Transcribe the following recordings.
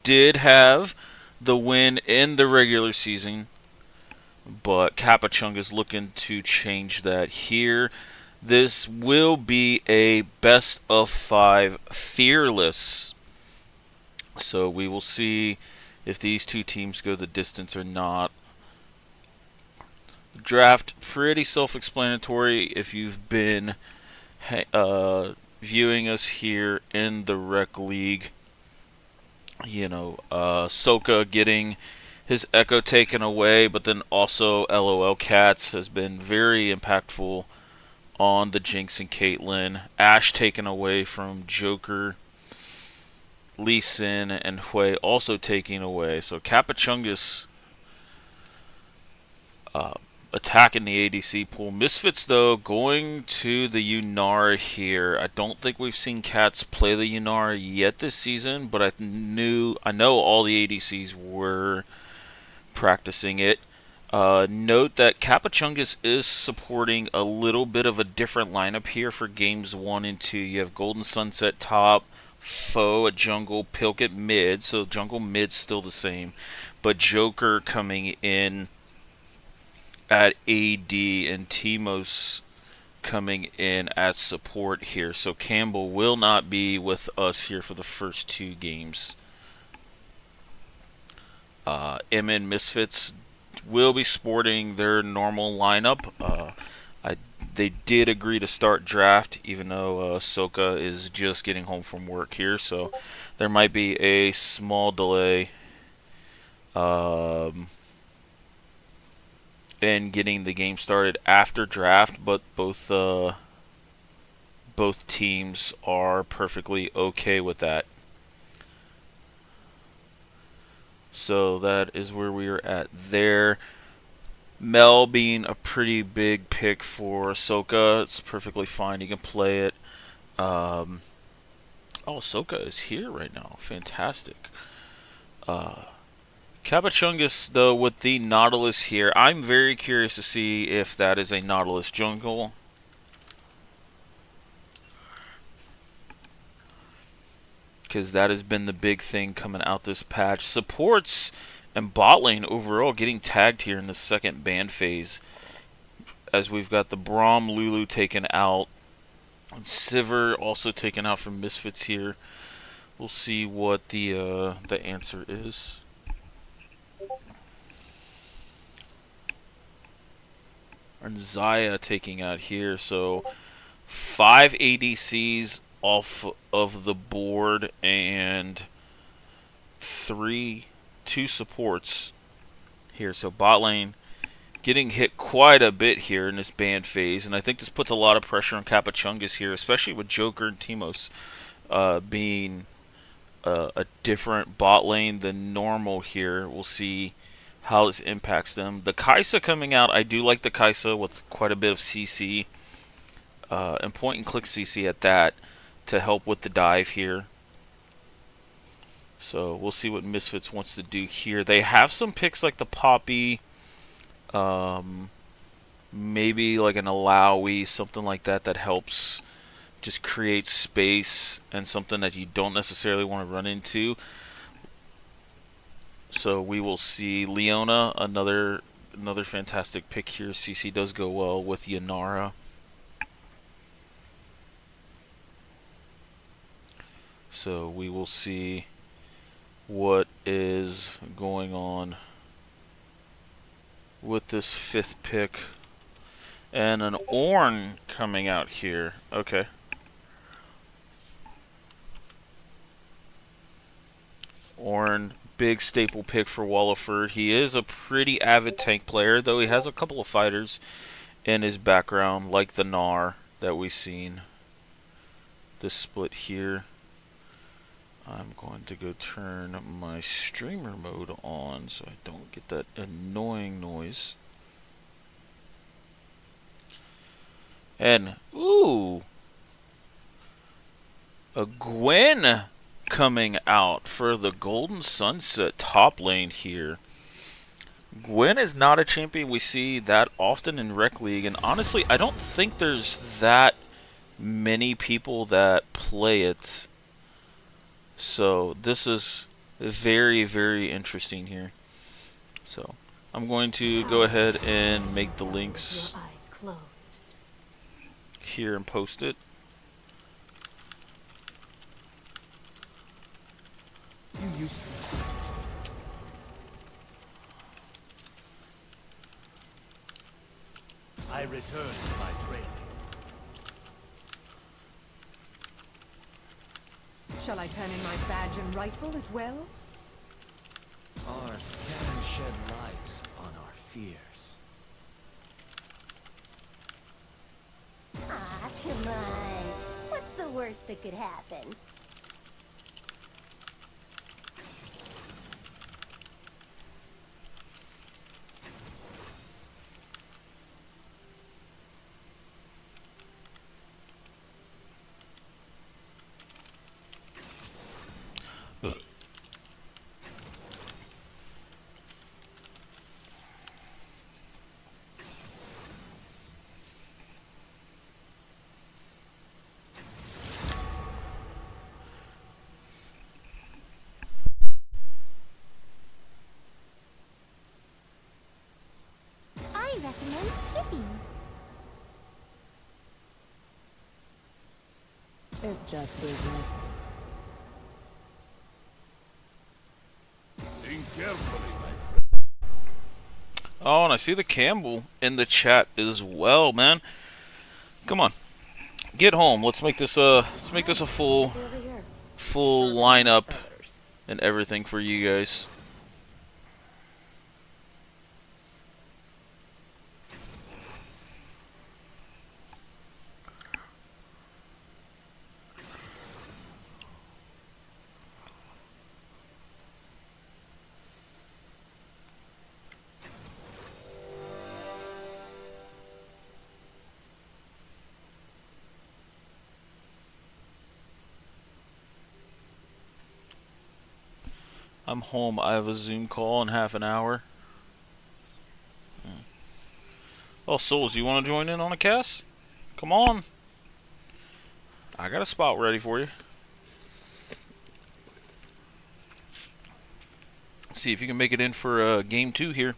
did have the win in the regular season, but Kappachungus is looking to change that here. This will be a best of 5 fearless. So we will see if these two teams go the distance or not. The draft, pretty self-explanatory if you've been viewing us here in the Rec League. Soka getting his Echo taken away, but then also LOL Cats has been very impactful on the Jinx and Caitlyn. Ash taken away from Joker. Lee Sin and Hui also taking away. So Kappachungus attacking the ADC pool. Misfits, though, going to the Yunara here. I don't think we've seen Cats play the Yunara yet this season, but I know all the ADCs were practicing it. Note that Kappachungus is supporting a little bit of a different lineup here for games 1 and 2. You have Golden Sunset top, Foe at jungle, Pilk at mid, so jungle mid's still the same, but Joker coming in at AD and Timos coming in at support here. So Campbell will not be with us here for the first 2 games. MN Misfits will be sporting their normal lineup. They did agree to start draft, even though Soka is just getting home from work here, so there might be a small delay in getting the game started after draft, but both teams are perfectly okay with that. So that is where we are at there. Mel being a pretty big pick for Ahsoka. It's perfectly fine. You can play it. Ahsoka is here right now. Fantastic. Kappachungus, though, with the Nautilus here. I'm very curious to see if that is a Nautilus jungle. Because that has been the big thing coming out this patch. Supports and bot lane overall getting tagged here in the second ban phase, as we've got the Braum Lulu taken out, and Sivir also taken out from Misfits here. We'll see what the answer is. And Zaya taking out here, so 5 ADCs off of the board and 2 supports here. So bot lane getting hit quite a bit here in this ban phase, and I think this puts a lot of pressure on Kappachungus here, especially with Joker and Timos being a different bot lane than normal here. We'll see how this impacts them. The Kai'Sa coming out, I do like the Kai'Sa with quite a bit of CC, and point and click CC at that to help with the dive here. So we'll see what Misfits wants to do here. They have some picks like the Poppy, maybe like an Alawi, something like that that helps just create space and something that you don't necessarily want to run into. So we will see Leona, another fantastic pick here. CC does go well with Yanara. So we will see what is going on with this 5th pick. And an Ornn coming out here. Okay. Ornn, big staple pick for Wallaford. He is a pretty avid tank player, though he has a couple of fighters in his background, like the Gnar that we've seen. This split here. I'm going to go turn my streamer mode on so I don't get that annoying noise. And, ooh, a Gwen coming out for the Golden Sunset top lane here. Gwen is not a champion we see that often in Rec League, and honestly, I don't think there's that many people that play it. So this is Very, very interesting here. So I'm going to go ahead and make the links here and post it. You used to. I return to my training. Shall I turn in my badge and rifle as well? Art can shed light on our fears. Ah, come on. What's the worst that could happen? I recommend skipping. It's just business. Think carefully, my friend. Oh, and I see the Campbell in the chat as well, man. Come on, get home. Let's make this a full lineup and everything for you guys. I'm home. I have a Zoom call in half an hour. Oh, Souls, you want to join in on a cast? Come on. I got a spot ready for you. See if you can make it in for game 2 here.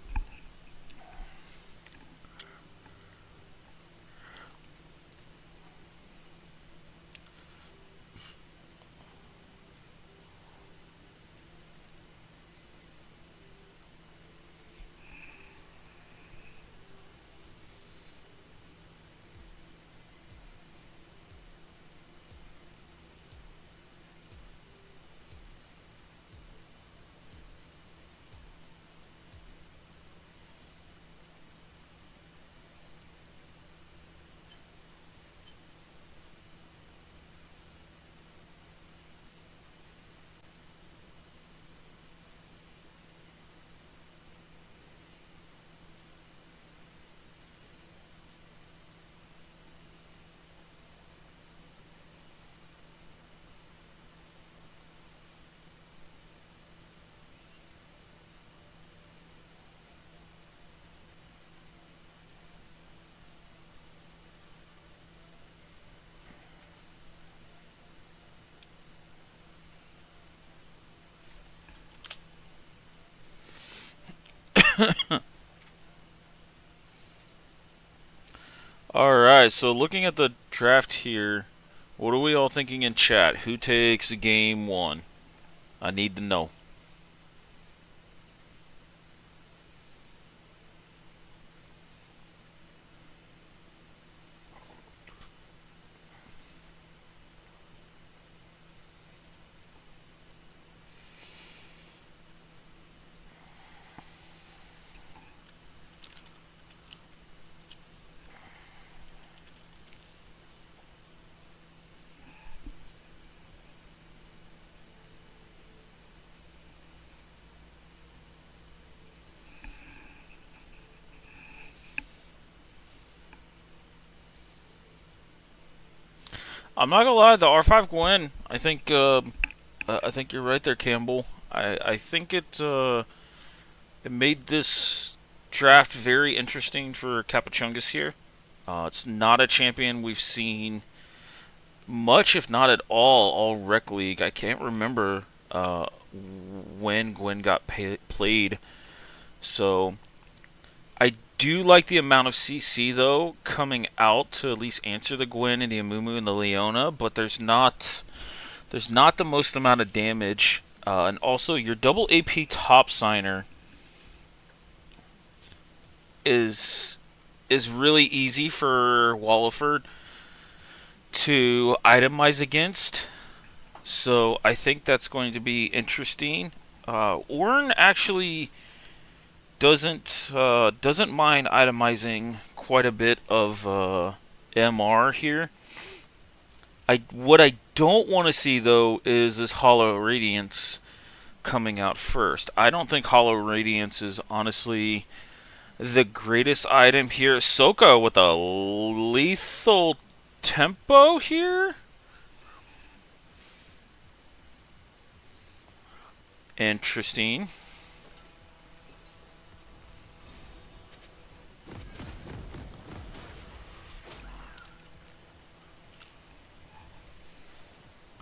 Alright, so looking at the draft here, what are we all thinking in chat? Who takes game 1? I need to know. I'm not gonna lie, the R5 Gwen. I think you're right there, Campbell. I think it made this draft very interesting for Kappachungus here. It's not a champion we've seen much, if not at all Rec League. I can't remember when Gwen got played. So I do like the amount of CC though coming out to at least answer the Gwen and the Amumu and the Leona, but there's not the most amount of damage. And also your double AP top signer is really easy for Walliford to itemize against. So I think that's going to be interesting. Ornn actually doesn't mind itemizing quite a bit of MR here. What I don't want to see though is this Hollow Radiance coming out first. I don't think Hollow Radiance is honestly the greatest item here. Soka with a lethal tempo here. Interesting.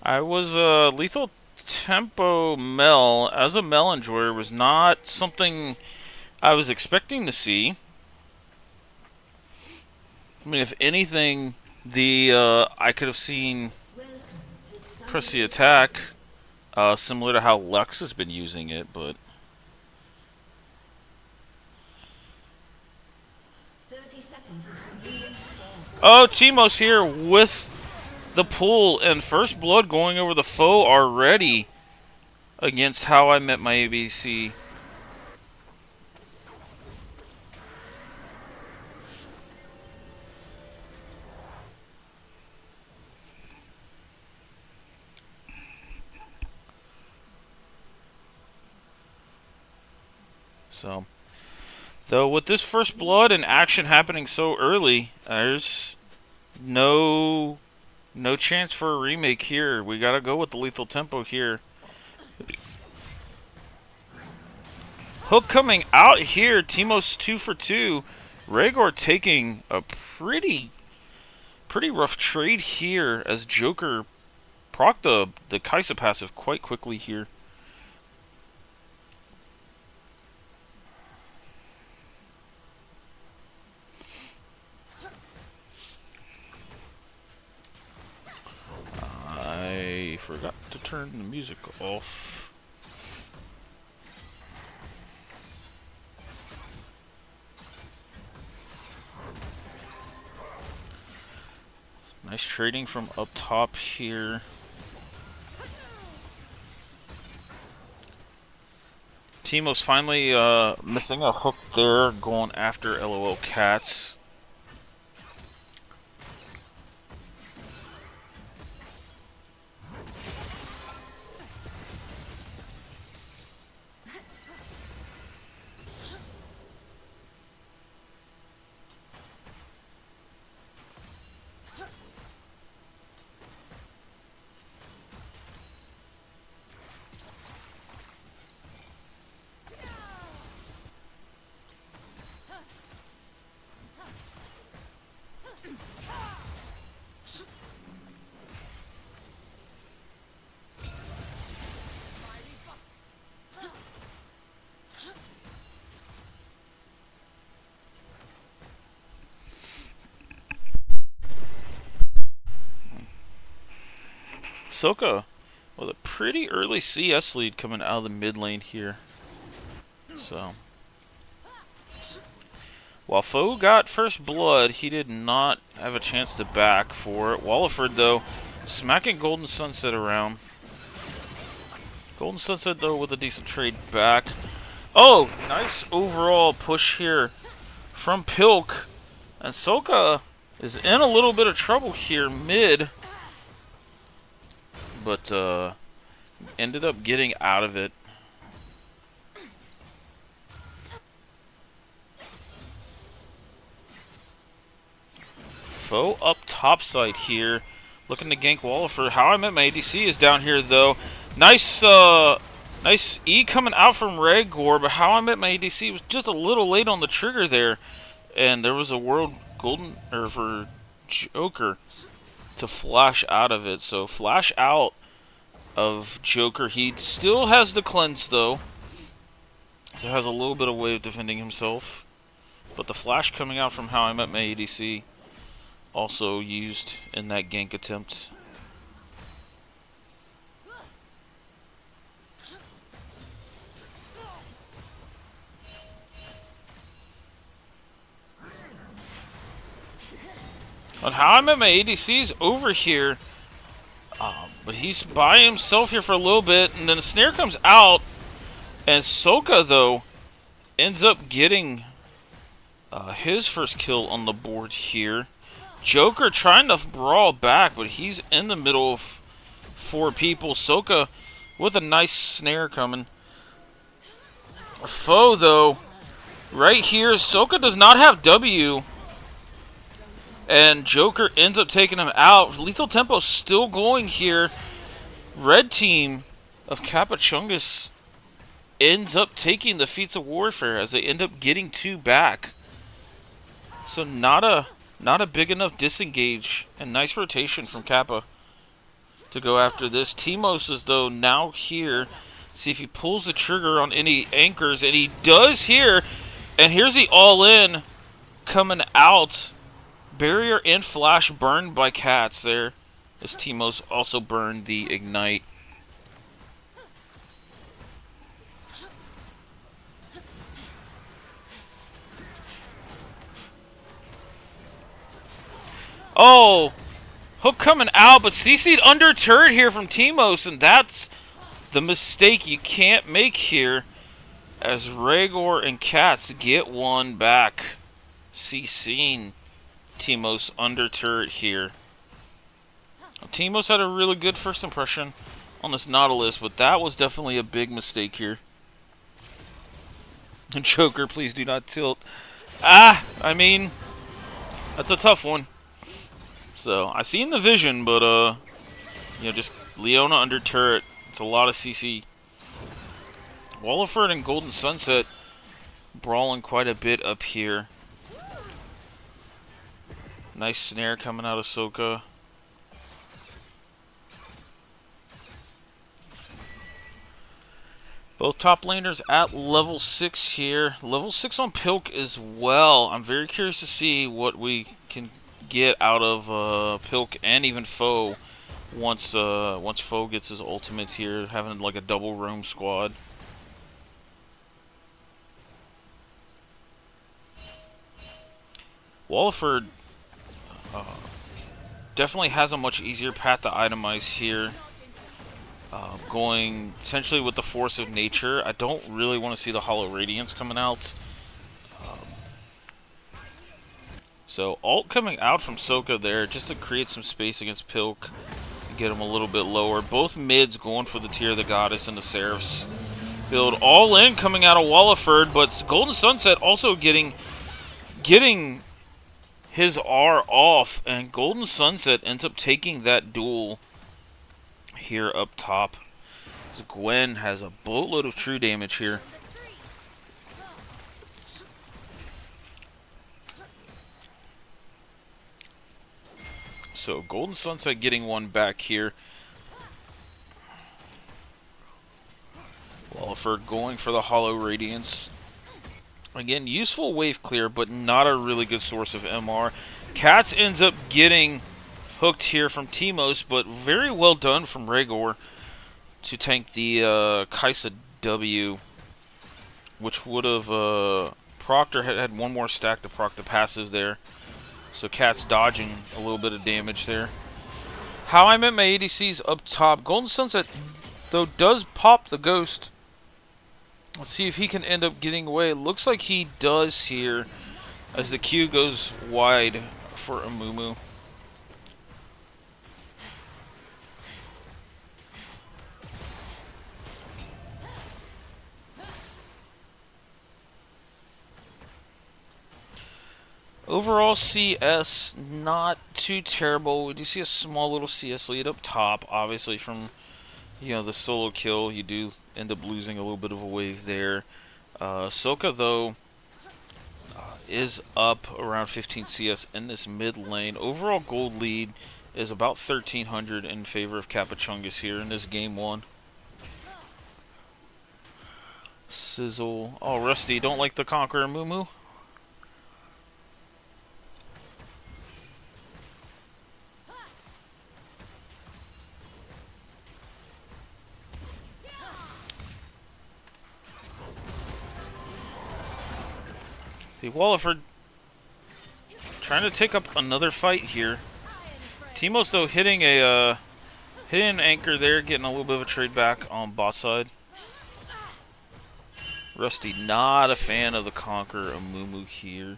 I was lethal tempo Mel as a Mel enjoyer was not something I was expecting to see. I mean, if anything, the I could have seen press the attack, similar to how Lux has been using it, but 30 seconds until minions spawn. oh, Teemos here with the pull and first blood going over the foe already against How I Met My ABC. So, though with this first blood and action happening so early, there's no chance for a remake here. We gotta go with the lethal tempo here. Hook coming out here. Teemos 2 for 2. Rhaegar taking a pretty rough trade here as Joker proc the Kaisa passive quite quickly here. I forgot to turn the music off. Nice trading from up top here. Teemos finally missing a hook there, going after LOL Cats. Soka with a pretty early CS lead coming out of the mid lane here. So, while Foe got first blood, he did not have a chance to back for it. Walliford, though, smacking Golden Sunset around. Golden Sunset, though, with a decent trade back. Oh, nice overall push here from Pilk. And Soka is in a little bit of trouble here mid. But ended up getting out of it. Foe up top side here, looking to gank Walliford. How I Met My ADC is down here though. Nice E coming out from Rhaegar, but How I Met My ADC was just a little late on the trigger there, and there was a world golden for Joker to flash out of it. So flash out of Joker. He still has the cleanse though, so has a little bit of way of defending himself. But the flash coming out from How I Met My ADC also used in that gank attempt. On How I Met My ADC's over here, but he's by himself here for a little bit, and then the snare comes out, and Soka though ends up getting his first kill on the board here. Joker trying to brawl back, but he's in the middle of 4 people. Soka with a nice snare coming. Foe though, right here, Soka does not have W. And Joker ends up taking him out. Lethal Tempo still going here. Red team of Kappachungus ends up taking the Feats of Warfare as they end up getting 2 back. So not a big enough disengage. And nice rotation from Kappa to go after this. Timos is though now here. See if he pulls the trigger on any anchors. And he does here. And here's the all-in coming out. Barrier and flash burned by Cats there, as Timos also burned the ignite. Oh, hook coming out, but CC'd under turret here from Timos, and that's the mistake you can't make here, as Rhaegar and Cats get one back. CC'ing Timos under turret here. Timos had a really good first impression on this Nautilus, but that was definitely a big mistake here. And Joker, please do not tilt. I mean, that's a tough one. So, I seen the vision, but, you know, just Leona under turret. It's a lot of CC. Walliford and Golden Sunset brawling quite a bit up here. Nice snare coming out of Soka. Both top laners at level 6 here. Level 6 on Pilk as well. I'm very curious to see what we can get out of Pilk and even Foe once Foe gets his ultimates here, having like a double roam squad. Walliford definitely has a much easier path to itemize here. Going potentially with the Force of Nature. I don't really want to see the Hollow Radiance coming out. So ult coming out from Soka there just to create some space against Pilk. Get him a little bit lower. Both mids going for the Tear of the Goddess and the Seraphs build. All in coming out of Walliford, but Golden Sunset also getting his R off, and Golden Sunset ends up taking that duel here up top. Gwen has a boatload of true damage here. So Golden Sunset getting one back here. Walliford going for the Hollow Radiance. Again, useful wave clear, but not a really good source of MR. Cats ends up getting hooked here from Timos, but very well done from Rhaegar to tank the Kaisa W, which would have Proctor had one more stack to proc the passive there. So Cats dodging a little bit of damage there. How I Met My ADC's up top. Golden Sunset, though, does pop the Ghost. Let's see if he can end up getting away. Looks like he does here as the Q goes wide for Amumu. Overall CS, not too terrible. We do see a small little CS lead up top, obviously from, you know, the solo kill. You do end up losing a little bit of a wave there. Soka, though, is up around 15 CS in this mid lane. Overall gold lead is about 1,300 in favor of Kappachungus here in this game one. Sizzle. Oh, Rusty, don't like the Conqueror Moo. The Walliford trying to take up another fight here. Timos, though, hitting an anchor there, getting a little bit of a trade back on bot side. Rusty not a fan of the Conqueror Amumu here.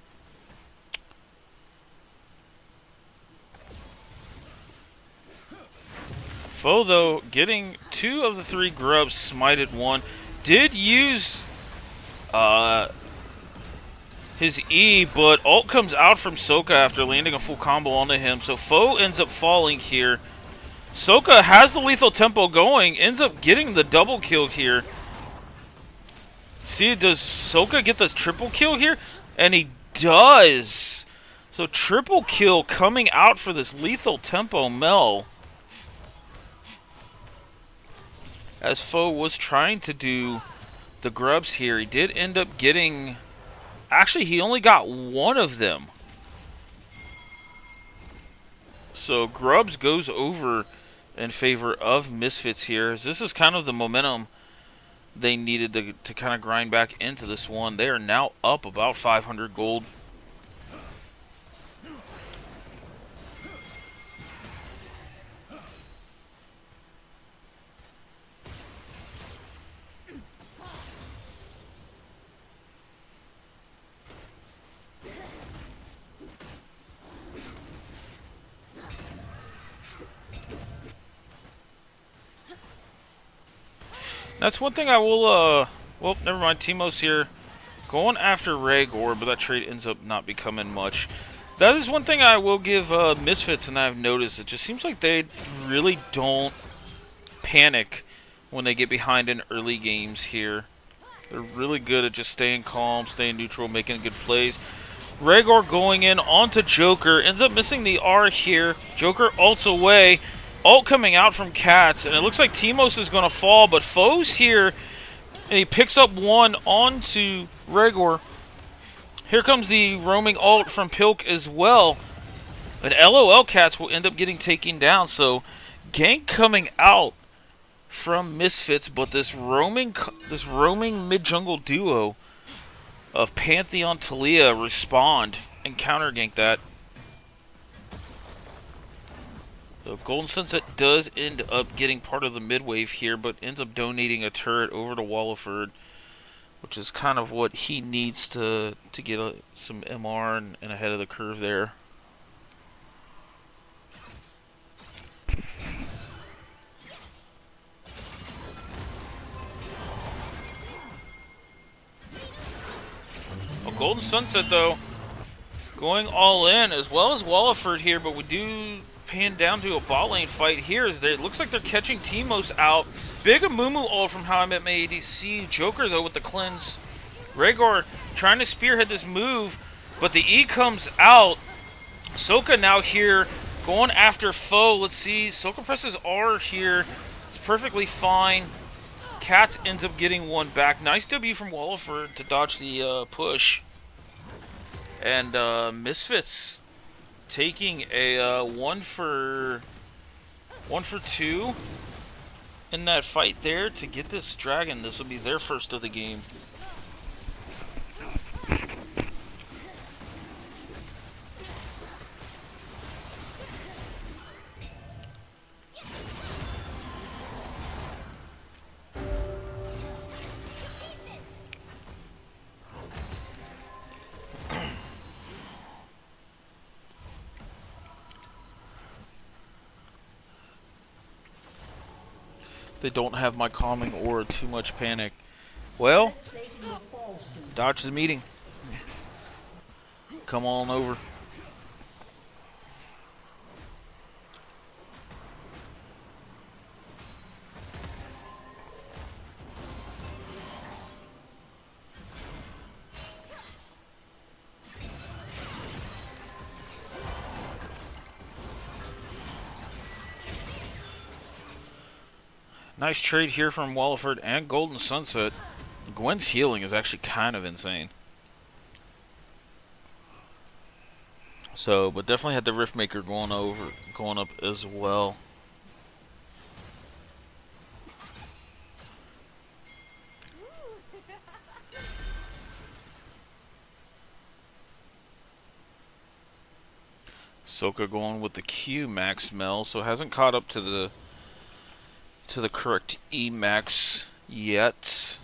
Foe, though, getting 2 of the 3 grubs, smited 1. Did use his E, but ult comes out from Soka after landing a full combo onto him. So Foe ends up falling here. Soka has the lethal tempo going, ends up getting the double kill here. See, does Soka get the triple kill here? And he does. So triple kill coming out for this lethal tempo Mel. As Foe was trying to do the grubs here, he did end up getting... Actually, he only got 1 of them. So grubs goes over in favor of Misfits here. As this is kind of the momentum they needed to kind of grind back into this one. They are now up about 500 gold. That's one thing I will, well, never mind. Timos here going after Rhaegor, but that trade ends up not becoming much. That is one thing I will give Misfits, and I've noticed. It just seems like they really don't panic when they get behind in early games here. They're really good at just staying calm, staying neutral, making good plays. Rhaegor going in onto Joker. Ends up missing the R here. Joker ults away. Ult coming out from Cats, and it looks like Timos is going to fall, but Foe's here, and he picks up 1 onto Rhaegor. Here comes the roaming ult from Pilk as well, but LOL Cats will end up getting taken down, so gank coming out from Misfits, but this roaming mid-jungle duo of Pantheon Talia respond and counter gank that. So Golden Sunset does end up getting part of the mid-wave here, but ends up donating a turret over to Walliford, which is kind of what he needs to get some MR and ahead of the curve there. Well, Golden Sunset, though, going all in, as well as Walliford here, but we do pan down to a bot lane fight here. As it looks like they're catching Timos out. Big Amumu ult from How I Met My ADC. Joker, though, with the cleanse. Rhaegor trying to spearhead this move, but the E comes out. Soka now here going after Foe. Let's see. Soka presses R here. It's perfectly fine. Cats ends up getting 1 back. Nice W from Walliford to dodge the push. And Misfits taking a 1 for 2 in that fight there to get this dragon. This will be their first of the game. They don't have my calming or too much panic. Well, dodge the meeting. Come on over. Nice trade here from Walliford and Golden Sunset. Gwen's healing is actually kind of insane. So, but definitely had the Riftmaker going up as well. Soka going with the Q max Mel, so hasn't caught up to the correct E max yet.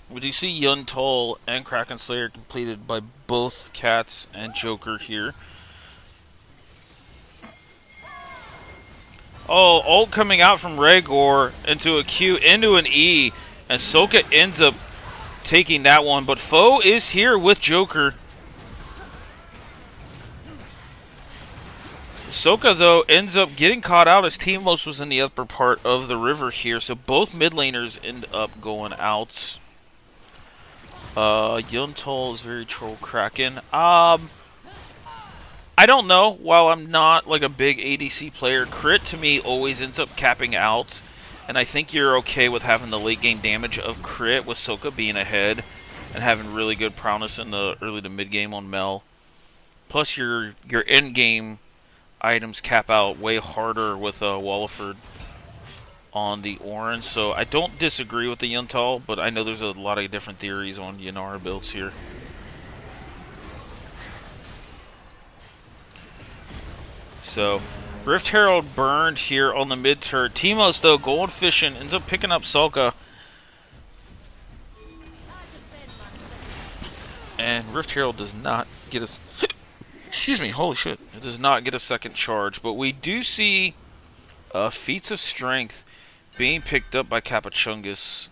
We do see Yuntal and Kraken Slayer completed by both Cats and Joker here. Oh, ult coming out from Rhaegar into a Q, into an E, and Soka ends up taking that one, but Foe is here with Joker. Soka, though, ends up getting caught out as Teamos was in the upper part of the river here, so both mid laners end up going out. Yuntal is very troll Kraken. I don't know. While I'm not like a big ADC player, crit to me always ends up capping out. And I think you're okay with having the late game damage of crit with Soka being ahead and having really good prowess in the early to mid game on Mel. Plus your end game items cap out way harder with Walliford on the orange. So I don't disagree with the Yuntal, but I know there's a lot of different theories on Yanara builds here. So, Rift Herald burned here on the mid turret. Teemos, though, going fishing, ends up picking up Salka. And Rift Herald does not get us. Excuse me, holy shit. It does not get a second charge. But we do see Feats of Strength being picked up by Kappachungus.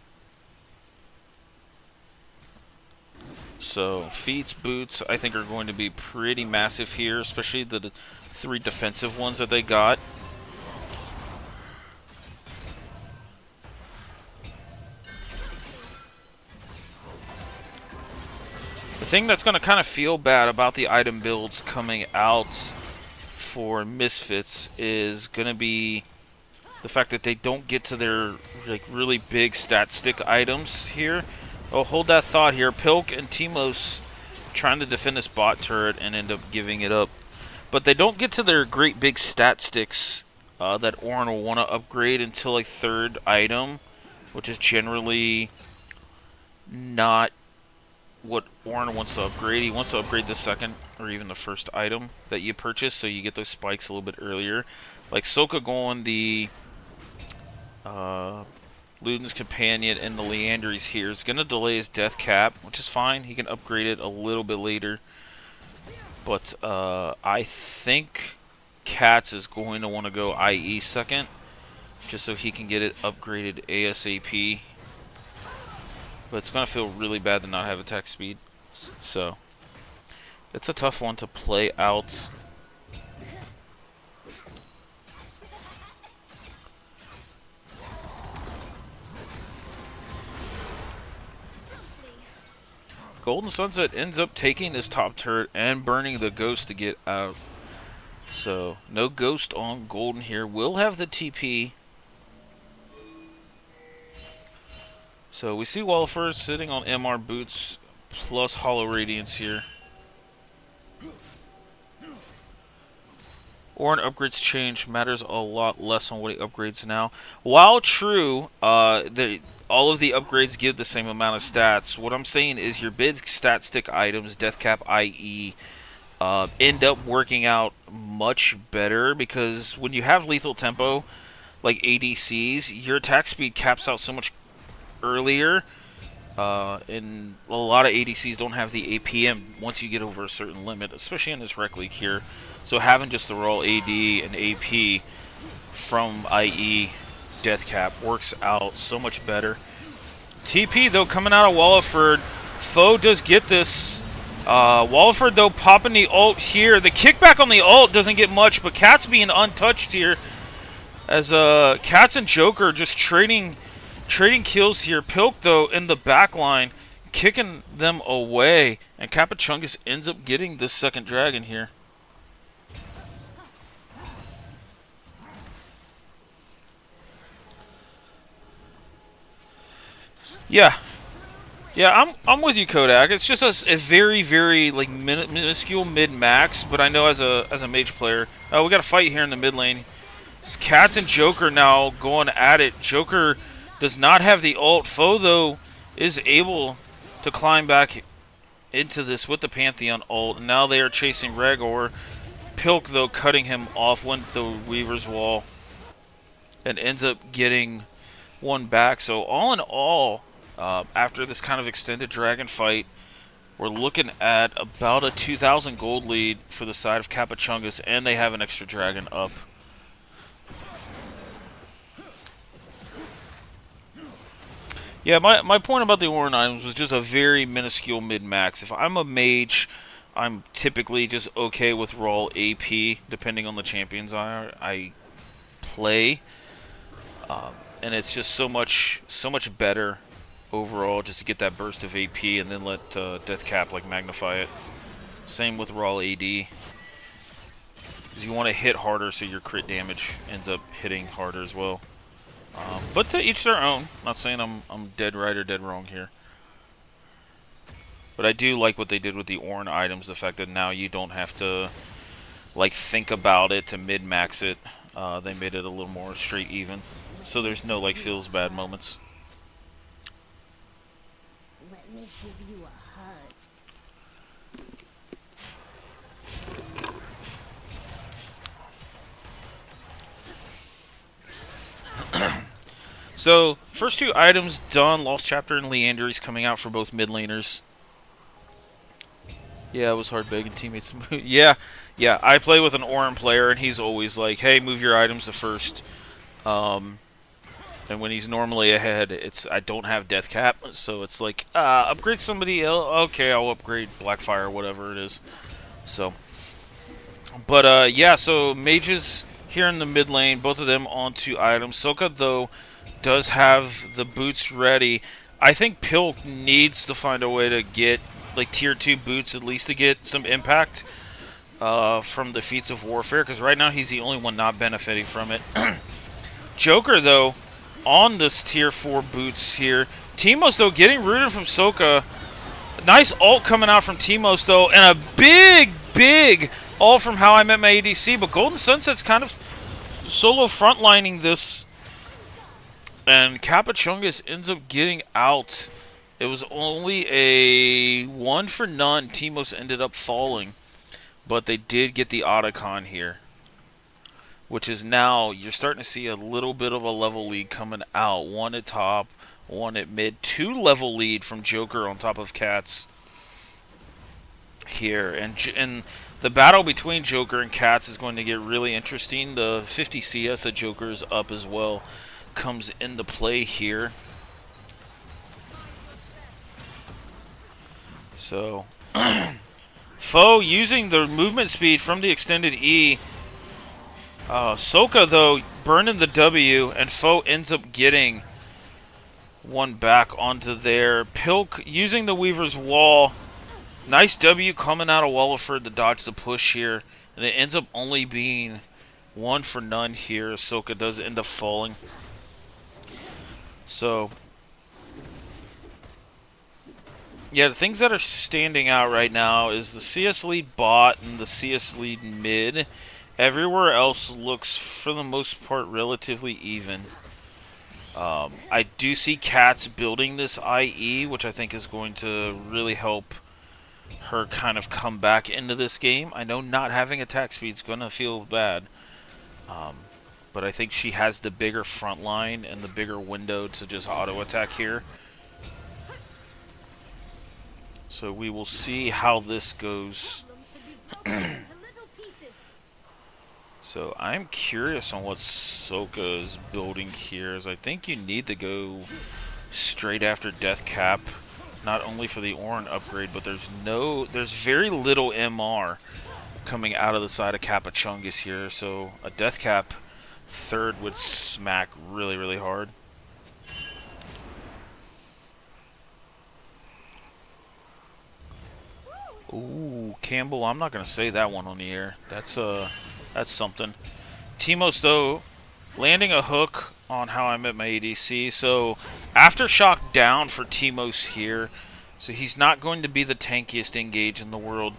So, Feats, Boots, I think are going to be pretty massive here, especially the 3 defensive ones that they got. The thing that's going to kind of feel bad about the item builds coming out for Misfits is going to be the fact that they don't get to their like really big stat stick items here. Oh, hold that thought here. Pilk and Teemos trying to defend this bot turret and end up giving it up. But they don't get to their great big stat sticks that Ornn will want to upgrade until a 3rd item, which is generally not what Ornn wants to upgrade. He wants to upgrade the 2nd or even the 1st item that you purchase, so you get those spikes a little bit earlier. Like Soka going the Luden's Companion and the Leandries here is going to delay his death cap, which is fine. He can upgrade it a little bit later. But I think Cats is going to want to go IE 2nd, just so he can get it upgraded ASAP. But it's going to feel really bad to not have attack speed. So, it's a tough one to play out. Golden Sunset ends up taking this top turret and burning the ghost to get out. So, no ghost on Golden here. Will have the TP. So, we see Walliford sitting on MR boots plus Hollow Radiance here. Ornn upgrades change matters a lot less on what he upgrades now. While true, all of the upgrades give the same amount of stats. What I'm saying is your big stat stick items, Death Cap, IE, end up working out much better because when you have lethal tempo, like ADCs, your attack speed caps out so much earlier. And a lot of ADCs don't have the APM once you get over a certain limit, especially in this Rec League here. So having just the raw AD and AP from IE Death Cap works out so much better. TP, though, coming out of Walliford. Foe does get this. Walliford, though, popping the ult here. The kickback on the ult doesn't get much, but Cats being untouched here. As Cats and Joker just trading kills here. Pilk, though, in the back line, kicking them away. And Kappachungus ends up getting this 2nd dragon here. Yeah, yeah, I'm with you, Kodak. It's just a very very like minuscule mid max, but I know as a mage player, oh, we got a fight here in the mid lane. It's Cats and Joker now going at it. Joker does not have the ult. Foe though is able to climb back into this with the Pantheon ult, and now they are chasing Regor. Pilk though cutting him off, went the Weaver's Wall, and ends up getting one back. So all in all, after this kind of extended dragon fight, we're looking at about a 2,000 gold lead for the side of Kappachungus, and they have an extra dragon up. Yeah, my point about the Orin items was just a very minuscule mid-max. If I'm a mage, I'm typically just okay with raw AP, depending on the champions I play. And it's just so much better overall just to get that burst of AP and then let Death Cap like magnify it. Same with raw AD. Because you want to hit harder so your crit damage ends up hitting harder as well. But to each their own. Not saying I'm dead right or dead wrong here. But I do like what they did with the Ornn items. The fact that now you don't have to like think about it to mid-max it. They made it a little more straight even. So there's no like feels bad moments. Let me give you a hug. So, first two items done. Lost Chapter and Leandery's coming out for both mid laners. Yeah, it was hard begging teammates to move. Yeah, I play with an Ornn player, and he's always like, hey, move your items to first. And when he's normally ahead, I don't have Death Cap, so it's like, upgrade somebody else. Okay, I'll upgrade Blackfire, whatever it is. So, but yeah, so mages here in the mid lane, both of them on two items. Soka, though, does have the boots ready. I think Pilk needs to find a way to get like tier 2 boots at least to get some impact from the feats of warfare, because right now he's the only one not benefiting from it. Joker, though, on this tier 4 boots here. Timos, though, getting rooted from Soka. Nice ult coming out from Timos, though, and a big ult from How I Met My ADC, but Golden Sunset's kind of solo frontlining this. And Kappachungus ends up getting out. It was only a 1 for none. Timos ended up falling. But they did get the Otacon here. Which is now, you're starting to see a little bit of a level lead coming out. One at top, one at mid. 2 level lead from Joker on top of Cats here. And the battle between Joker and Cats is going to get really interesting. The 50 CS that Joker is up as well comes into play here. So, Foe using the movement speed from the extended E. Soka, though, burning the W, and Foe ends up getting one back onto there. Pilk using the Weaver's Wall. Nice W coming out of Walliford to dodge the push here. And it ends up only being 1 for none here. Soka does end up falling. So, yeah, the things that are standing out right now is the CS lead bot and the CS lead mid. Everywhere else looks, for the most part, relatively even. I do see Cats building this IE, which I think is going to really help her kind of come back into this game. I know not having attack speed is going to feel bad. But I think she has the bigger front line and the bigger window to just auto-attack here. So we will see how this goes. So I'm curious on what Soka is building here, as I think you need to go straight after Death Cap, not only for the Ornn upgrade, but there's very little MR coming out of the side of Kappachungus here, so a Death Cap third would smack really hard. Ooh, Campbell, I'm not going to say that one on the air. That's something. Timos, though, landing a hook on How I Met My ADC. So Aftershock down for Timos here. So he's not going to be the tankiest engage in the world.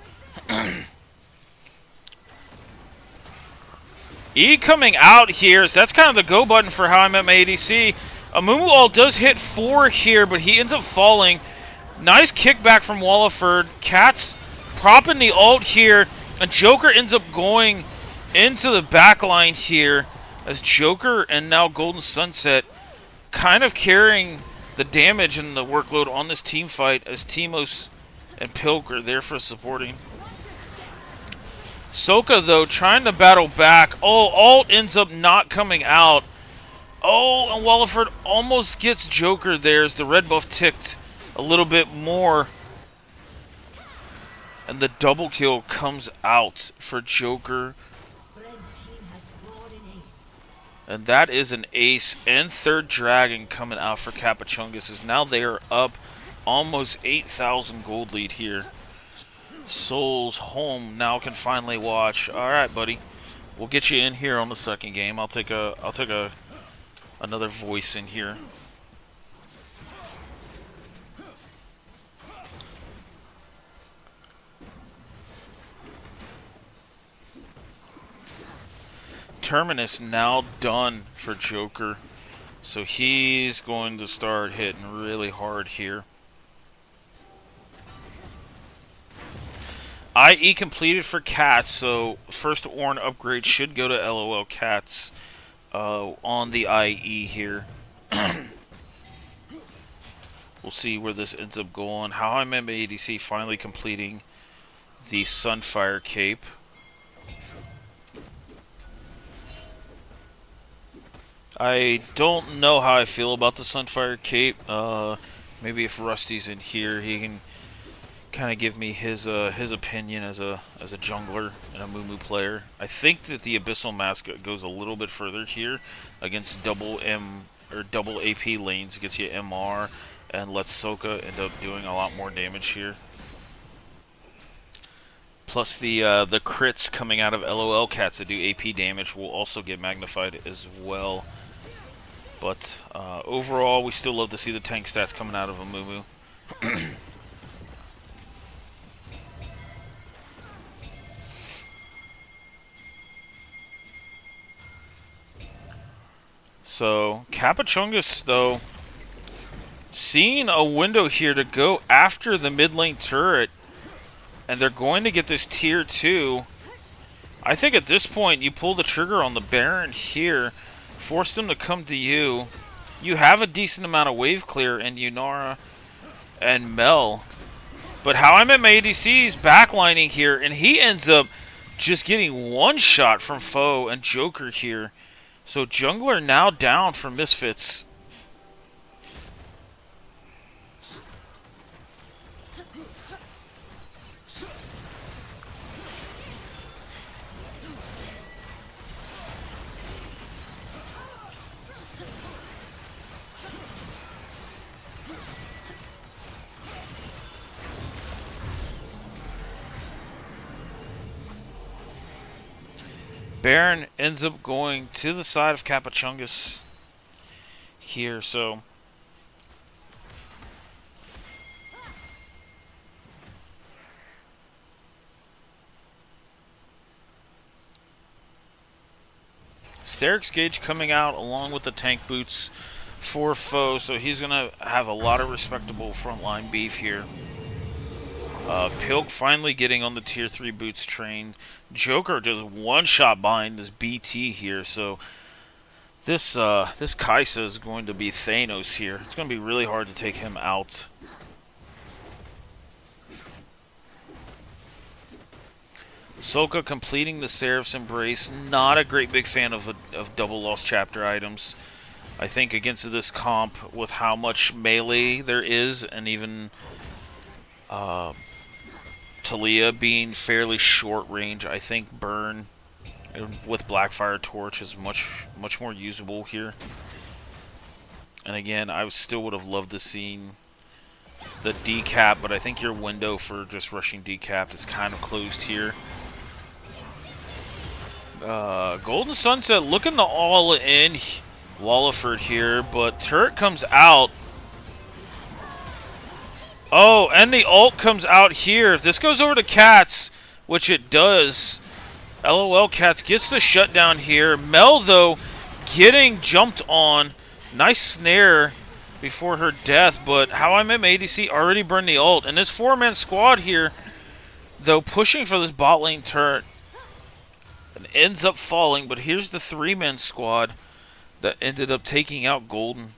E coming out here. So that's kind of the go button for How I Met My ADC. Amumu ult does hit 4 here, but he ends up falling. Nice kickback from Walliford. Cat's propping the ult here. And Joker ends up going into the back line here. As Joker and now Golden Sunset kind of carrying the damage and the workload on this team fight. As Timos and Pilk are there for supporting. Soka, though, trying to battle back. Oh, ult ends up not coming out. Oh, and Walliford almost gets Joker there as the red buff ticked a little bit more. And the double kill comes out for Joker. And that is an ace and third dragon coming out for Kappachungus. As now they are up almost 8,000 gold lead here. Souls home now can finally watch. All right, buddy. We'll get you in here on the second game. I'll take another voice in here. Terminus now done for Joker. So he's going to start hitting really hard here. IE completed for Cats, so first Ornn upgrade should go to LOL Cats on the IE here. We'll see where this ends up going. How I Met My ADC finally completing the Sunfire Cape. I don't know how I feel about the Sunfire Cape. Maybe if Rusty's in here, he can kind of give me his opinion as a jungler and a Mumu player. I think that the Abyssal Mask goes a little bit further here against double AP lanes. Gets you MR and lets Soka end up doing a lot more damage here. Plus the crits coming out of LOL Cats that do AP damage will also get magnified as well. But overall, we still love to see the tank stats coming out of Amumu. So, Kappachungus, though, seeing a window here to go after the mid lane turret, and they're going to get this tier 2. I think at this point, you pull the trigger on the Baron here, force them to come to you. You have a decent amount of wave clear in Yunara and Mel. But How I Met My ADC is backlining here, and he ends up just getting one shot from Foe and Joker here. So jungler now down for Misfits. Baron ends up going to the side of Kappachungus here, so Sterix Gage coming out along with the tank boots for Foe, so he's going to have a lot of respectable frontline beef here. Pilk finally getting on the tier 3 boots train. Joker just one shot behind this BT here, so this Kaisa is going to be Thanos here. It's going to be really hard to take him out. Soka completing the Seraph's Embrace. Not a great big fan of double lost chapter items. I think against this comp with how much melee there is, and even Talia being fairly short range, I think Burn with Blackfire Torch is much more usable here. And again, I still would have loved to seen the decap, but I think your window for just rushing decap is kind of closed here. Golden Sunset looking to all in Walliford here, but turret comes out. Oh, and the ult comes out here. If this goes over to Cats, which it does, LOL Cats gets the shutdown here. Mel, though, getting jumped on. Nice snare before her death, but How I Met My ADC already burned the ult. And this 4-man squad here, though, pushing for this bot lane turret, and ends up falling, but here's the 3-man squad that ended up taking out Golden.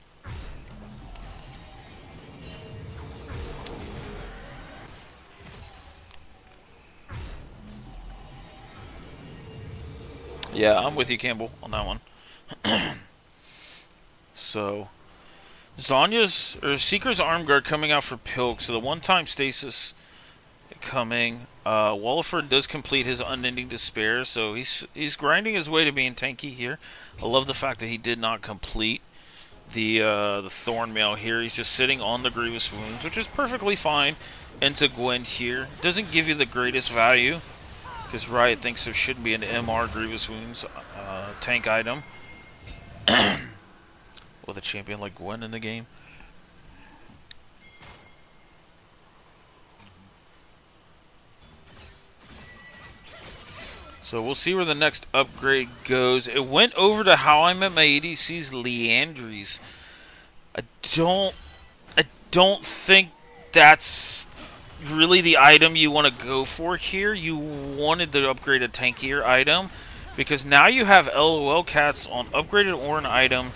Yeah, I'm with you, Campbell, on that one. So, Zonya's, or Seeker's arm guard coming out for Pilk, so the one-time stasis coming. Walliford does complete his Unending Despair, so he's grinding his way to being tanky here. I love the fact that he did not complete the Thorn Mail here. He's just sitting on the Grievous Wounds, which is perfectly fine. Into Gwen here. Doesn't give you the greatest value, because Riot thinks there shouldn't be an MR Grievous Wounds tank item with a champion like Gwen in the game. So we'll see where the next upgrade goes. It went over to How I Met My ADC's Leandries. I don't think that's really the item you want to go for here. You wanted to upgrade a tankier item, because now you have LOL Cats on upgraded Ornn item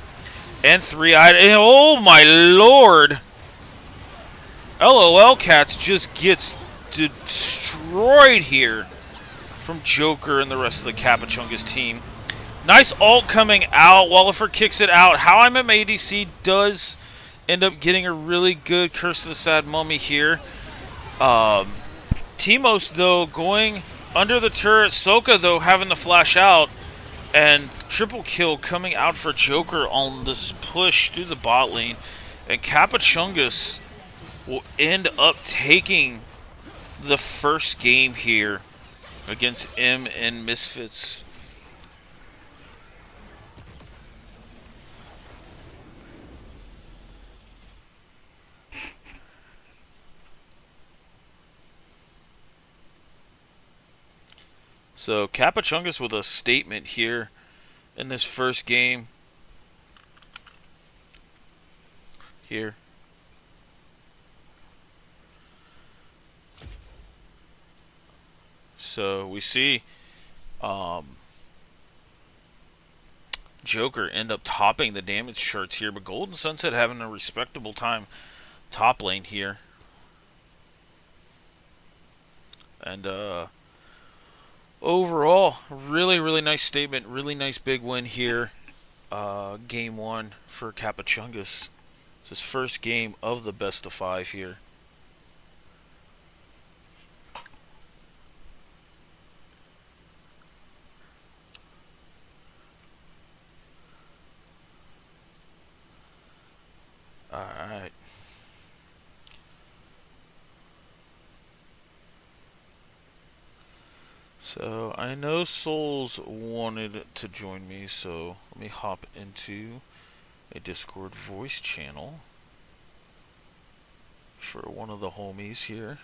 and 3 items. Oh my lord! LOL Cats just gets destroyed here from Joker and the rest of the Kappachungus team. Nice ult coming out. Walliford kicks it out. How I Met My ADC does end up getting a really good Curse of the Sad Mummy here. Timos, though, going under the turret. Soka, though, having the flash out. And triple kill coming out for Joker on this push through the bot lane. And Kappachungus will end up taking the first game here against M and Misfits. So Kappachungus with a statement here in this first game. Here. So we see Joker end up topping the damage charts here, but Golden Sunset having a respectable time top lane here. And overall, really nice statement, really nice big win here. Game 1 for Kappachungus. It's his first game of the best of 5 here. Alright. So, I know Souls wanted to join me, so let me hop into a Discord voice channel for one of the homies here.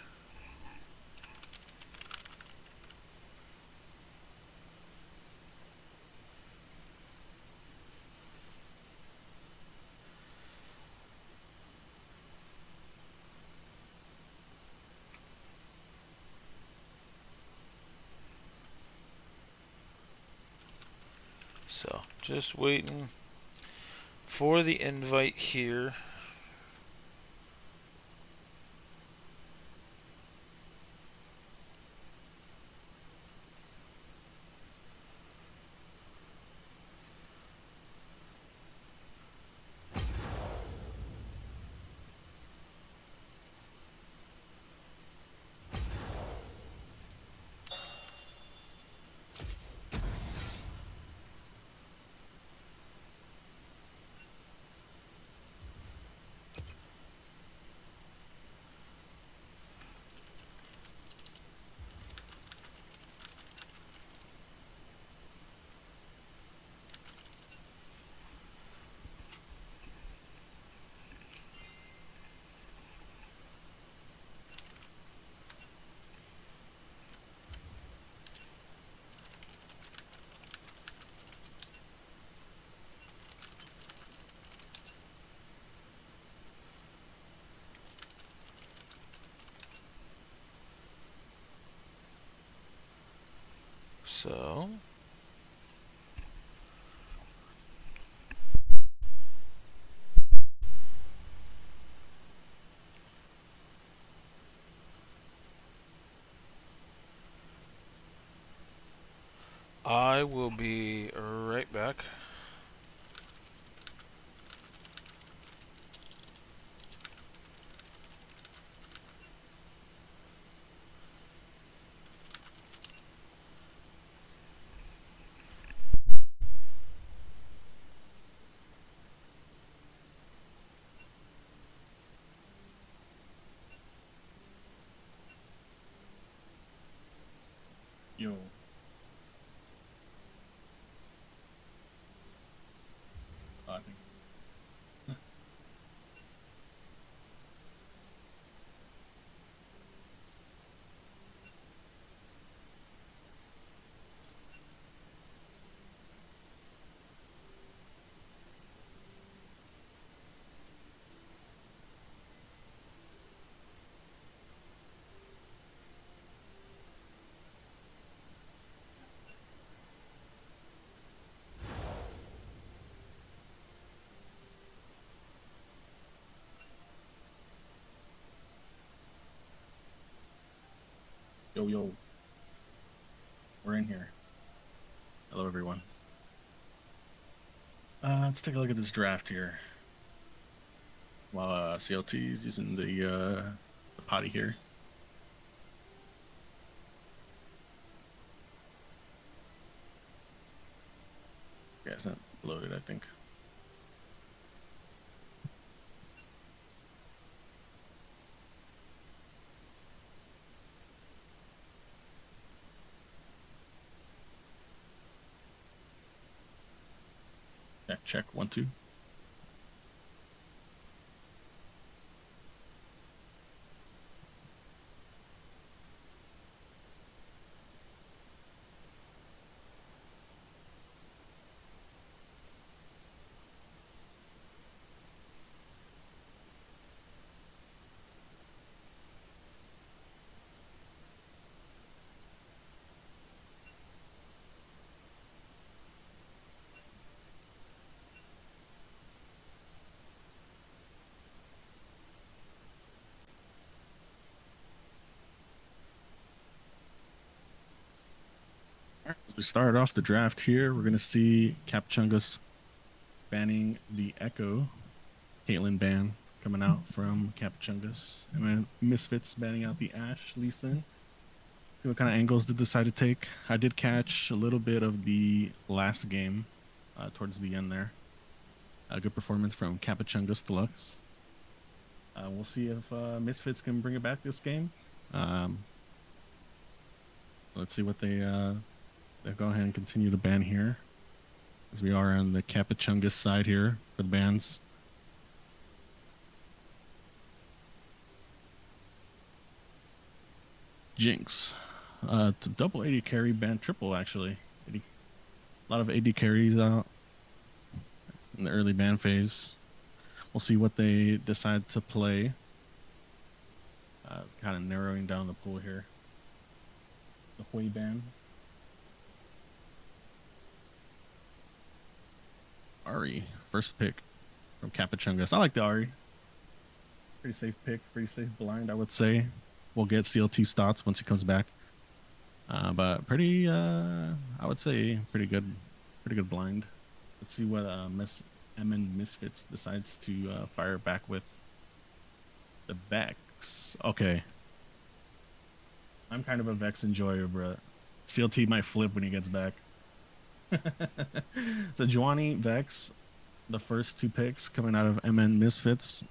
So, just waiting for the invite here. So I will be right back. Yo. I think Yo, yo. We're in here. Hello, everyone. Let's take a look at this draft here. While CLT is using the potty here. Yeah, it's not loaded, I think. Check, check, 1, 2. To start off the draft here, we're going to see Kappachungus banning the Echo. Caitlyn ban coming out from Kappachungus. And then Misfits banning out the Ash, Lee Sin. See what kind of angles they decide to take. I did catch a little bit of the last game towards the end there. A good performance from Kappachungus Deluxe. We'll see if Misfits can bring it back this game. Let's see what they'll go ahead and continue to ban here, as we are on the Kappachungus side here for the bans. Jinx. It's a double AD carry ban, triple actually. A lot of AD carries out in the early ban phase. We'll see what they decide to play. Kind of narrowing down the pool here. The Hui ban. Ari, first pick from Kappachungus. I like the Ari. Pretty safe pick, pretty safe blind, I would say. We'll get CLT's thoughts once he comes back. But pretty, I would say, pretty good blind. Let's see what MN Misfits decides to fire back with. The Vex. Okay. I'm kind of a Vex enjoyer, bro. CLT might flip when he gets back. So Juani, Vex, the first two picks coming out of MN Misfits.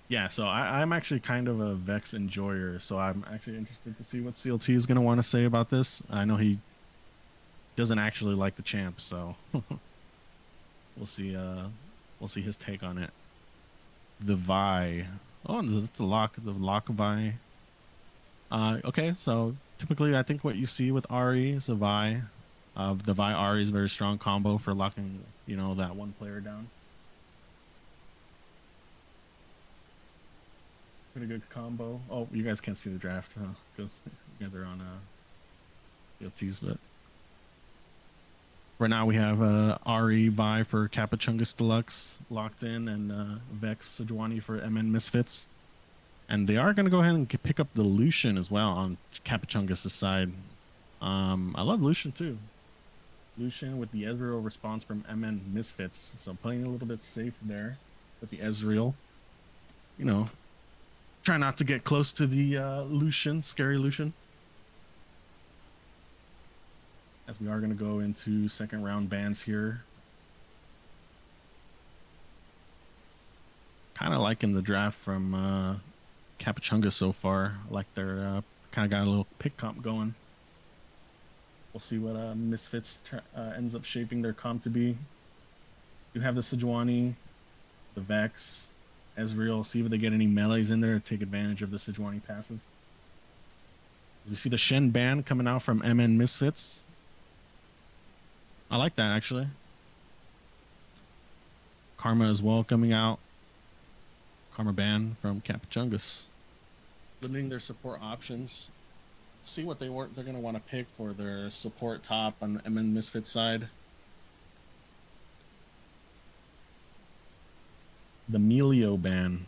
Yeah, so I'm actually kind of a Vex enjoyer, so I'm actually interested to see what CLT is going to want to say about this. I know he doesn't actually like the champ, so we'll see his take on it. The Vi. Oh, the lock Vi. Okay, so typically I think what you see with Ari is a Vi. The Vi Ari is a very strong combo for locking, that one player down. Pretty good combo. Oh, you guys can't see the draft, because you guys are on CLTs, but right now we have Ari Vi for Kappachungus Deluxe locked in, and Vex Sejuani for MN Misfits. And they are going to go ahead and pick up the Lucian as well on Kappachungus' side. I love Lucian too. Lucian with the Ezreal response from MN Misfits. So playing a little bit safe there with the Ezreal. You know, try not to get close to the Lucian, scary Lucian. As we are going to go into second round bans here. Kind of liking the draft from Kappachungus so far. Like they're kind of got a little pick comp going. We'll see what Misfits ends up shaping their comp to be. You have the Sejuani, the Vex, Ezreal. See if they get any melees in there to take advantage of the Sejuani passive. We see the Shen ban coming out from MN Misfits. I like that, actually. Karma as well coming out. Karma ban from Kappachungus. Limiting their support options. See what they're going to want to pick for their support top on MN Misfits side. The Melio ban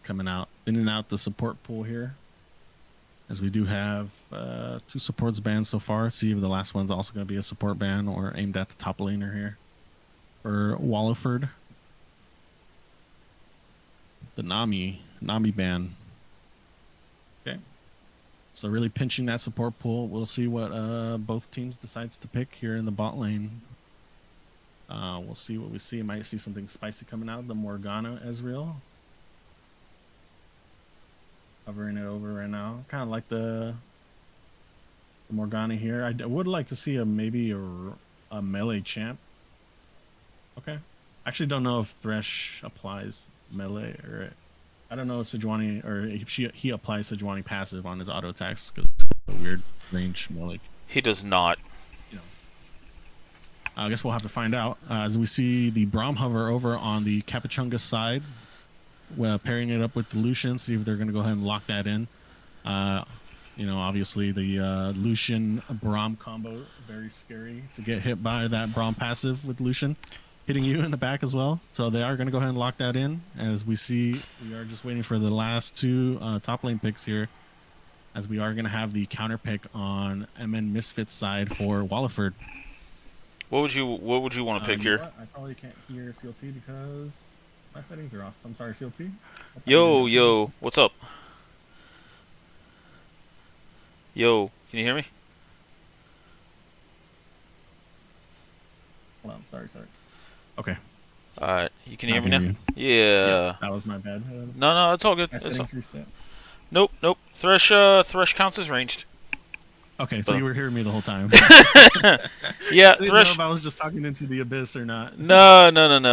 coming out. Thinning out the support pool here. As we do have 2 supports banned so far. See if the last one's also going to be a support ban or aimed at the top laner here. For Walliford. The Nami ban. Okay. So really pinching that support pool. We'll see what both teams decides to pick here in the bot lane. We'll see what we see. Might see something spicy coming out. The Morgana Ezreal. Hovering it over right now. Kind of like the Morgana here. I would like to see maybe a melee champ. Okay. Actually don't know if Thresh applies melee or... I don't know if Sejuani or if he applies Sejuani passive on his auto attacks because it's a weird range melee. He does not. You know, I guess we'll have to find out as we see the Braum hover over on the Kappachungus side, pairing it up with the Lucian. See if they're going to go ahead and lock that in. You know, obviously the Lucian Braum combo very scary to get hit by that Braum passive with Lucian. Hitting you in the back as well. So they are going to go ahead and lock that in. As we see, we are just waiting for the last 2 top lane picks here. As we are going to have the counter pick on MN Misfits side for Walliford. What would you want to pick here? I probably can't hear CLT because my settings are off. I'm sorry, CLT. Yo, what's up? Yo, can you hear me? Hold on, sorry. Okay. Alright, you can hear me now? You. Yeah. That was my bad. No, it's all good. My settings reset. Nope. Thresh counts as ranged. Okay, so you were hearing me the whole time. Yeah, I didn't know if I was just talking into the abyss or not. No.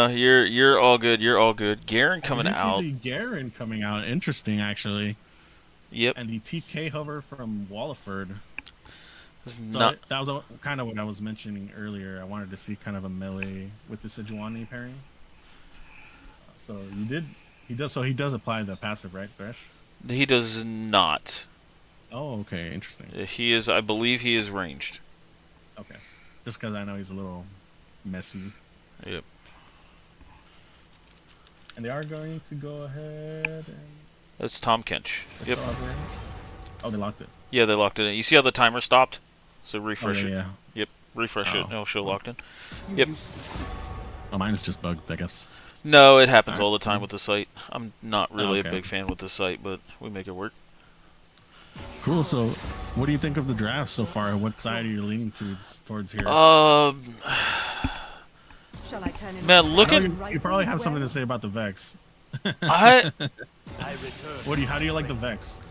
You're all good. Garen coming out. See the Garen coming out. Interesting, actually. Yep. And the TK hover from Walliford. So that was kind of what I was mentioning earlier. I wanted to see kind of a melee with the Sejuani pairing. So he does apply the passive, right, Thresh? He does not. Oh, okay, interesting. I believe he is ranged. Okay. Just because I know he's a little messy. Yep. And they are going to go ahead and... That's Tom Kench. Yep. Oh, they locked it. Yeah, they locked it in. You see how the timer stopped? So refresh it. Yeah. Yep. Refresh it and it'll show locked in. You Yep. used to- Oh, mine is just bugged, I guess. No, it happens all the time with the site. I'm not really okay. a big fan with the site, but we make it work. Cool. So, what do you think of the draft so far? What side are you leaning towards here? Shall I turn in Man, my look badge at- and you rifle probably as have something well? to say about the Vex. I return. How do you like the Vex?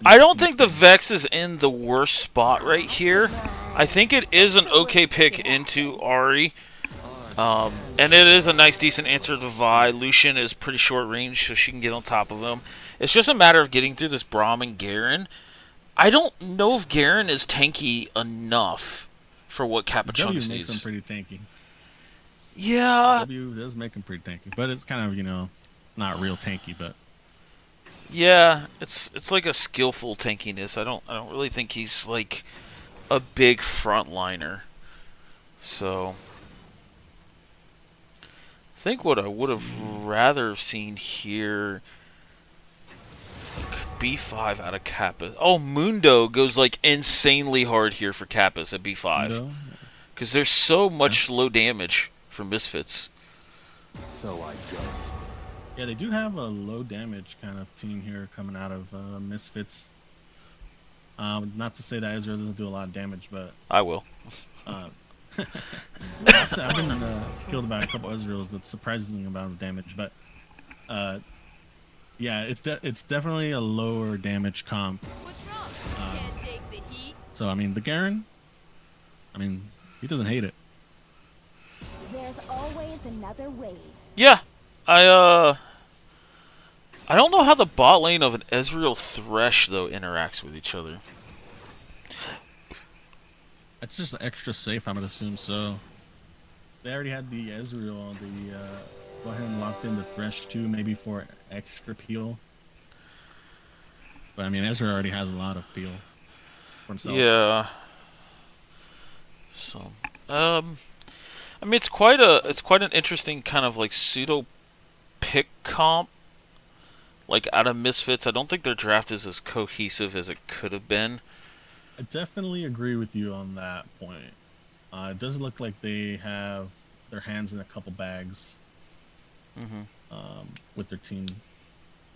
I don't think the Vex is in the worst spot right here. I think it is an okay pick into Ari. And it is a nice, decent answer to Vi. Lucian is pretty short range, so she can get on top of him. It's just a matter of getting through this Braum and Garen. I don't know if Garen is tanky enough for what Kappachungus W makes him needs. pretty tanky. Yeah, W does make him pretty tanky, but it's kind of not real tanky, but yeah, it's like a skillful tankiness. I don't really think he's like a big frontliner. So I think what I would have rather seen here, like B5 out of Kappa. Oh, Mundo goes like insanely hard here for Kappas at B5 No. because there's so much low damage for Misfits. So I don't. Yeah, they do have a low damage kind of team here coming out of Misfits. Not to say that Ezreal doesn't do a lot of damage, but I will. I've been killed by a couple Ezreals. That's surprising amount of damage, but yeah, it's definitely a lower damage comp. What's wrong? Can't take the heat. So I mean, the Garen, I mean, he doesn't hate it. There's always another wave. Yeah, I don't know how the bot lane of an Ezreal Thresh though interacts with each other. It's just extra safe, I would assume so. They already had the Ezreal, go ahead and locked in the Thresh too, maybe for extra peel. But I mean, Ezreal already has a lot of peel for himself. Yeah. So, I mean, it's quite an interesting kind of like pseudo pick comp. Like out of Misfits, I don't think their draft is as cohesive as it could have been. I definitely agree with you on that point. It does look like they have their hands in a couple bags with their team.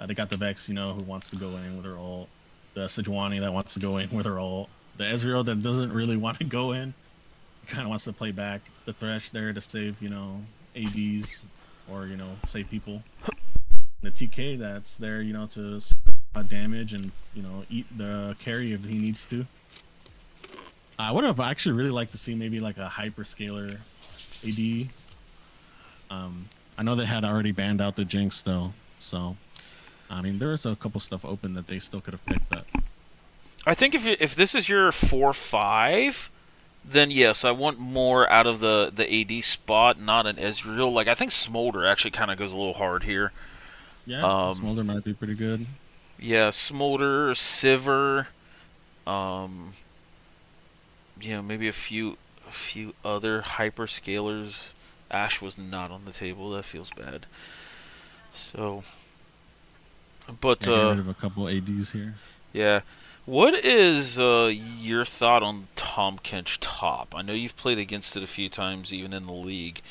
They got the Vex, who wants to go in with her ult. The Sejuani that wants to go in with her ult. The Ezreal that doesn't really want to go in. Kind of wants to play back. The Thresh there to save, ADs or, save people. The TK that's there, to damage and, eat the carry if he needs to. I would have actually really liked to see maybe like a hyperscaler AD. I know they had already banned out the Jinx though, so I mean there was a couple stuff open that they still could have picked up. I think if this is your 4-5, then yes, I want more out of the AD spot, not an Ezreal. Like I think Smolder actually kind of goes a little hard here. Yeah, Smolder might be pretty good. Yeah, Smolder, Sivir, maybe a few other hyperscalers. Ashe was not on the table. That feels bad. So, but Get rid of a couple ADs here. yeah. What is your thought on Tom Kench top? I know you've played against it a few times, even in the league.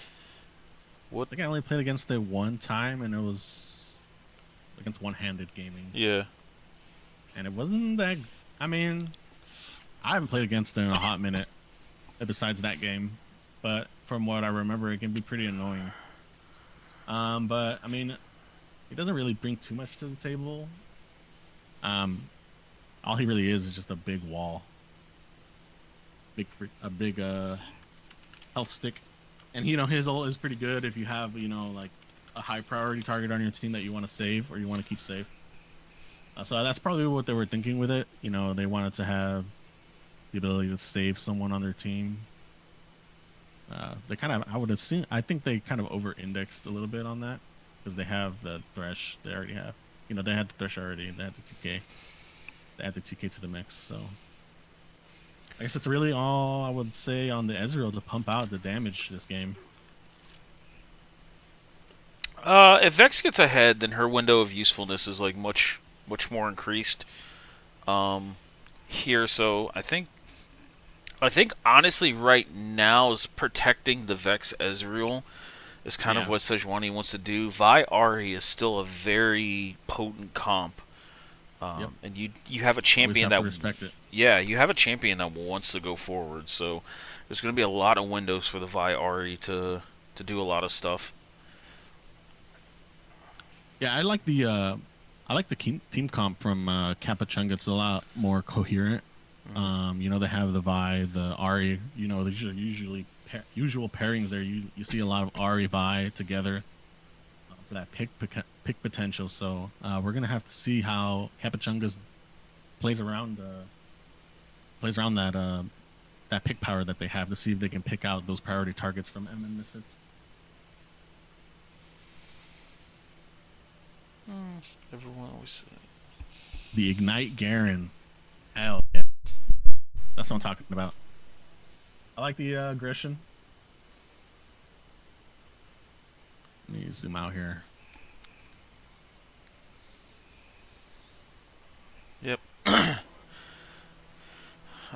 I think I only played against it one time, and it was against One-Handed Gaming. Yeah. And it wasn't that. I mean, I haven't played against it in a hot minute, besides that game. But from what I remember, it can be pretty annoying. But I mean, he doesn't really bring too much to the table. All he really is just a big wall, a big health stick, and his ult is pretty good if you have like a high priority target on your team that you want to save or you want to keep safe. So that's probably what they were thinking with it. They wanted to have the ability to save someone on their team. They kind of, I think they kind of over-indexed a little bit on that because they have the Thresh. They already have, they had the Thresh already. They had the TK. They had the TK to the mix. So I guess that's really all I would say on the Ezreal to pump out the damage this game. If Vex gets ahead, then her window of usefulness is like much more increased. Here, so I think honestly right now is protecting the Vex Ezreal is kind of what Sejuani wants to do. Vi Ahri is still a very potent comp. And you have a champion that respect it. Yeah, you have a champion that wants to go forward. So there's going to be a lot of windows for the Vi Ahri to do a lot of stuff. Yeah, I like the team comp from Kappachungus. It's a lot more coherent. They have the Vi, the Ahri. These are usual pairings there. You see a lot of Ahri Vi together for that pick potential. So we're gonna have to see how Kappachungus plays around that pick power that they have to see if they can pick out those priority targets from MN Misfits. Everyone always The Ignite Garen. Hell yes. That's what I'm talking about. I like the aggression. Let me zoom out here. Yep.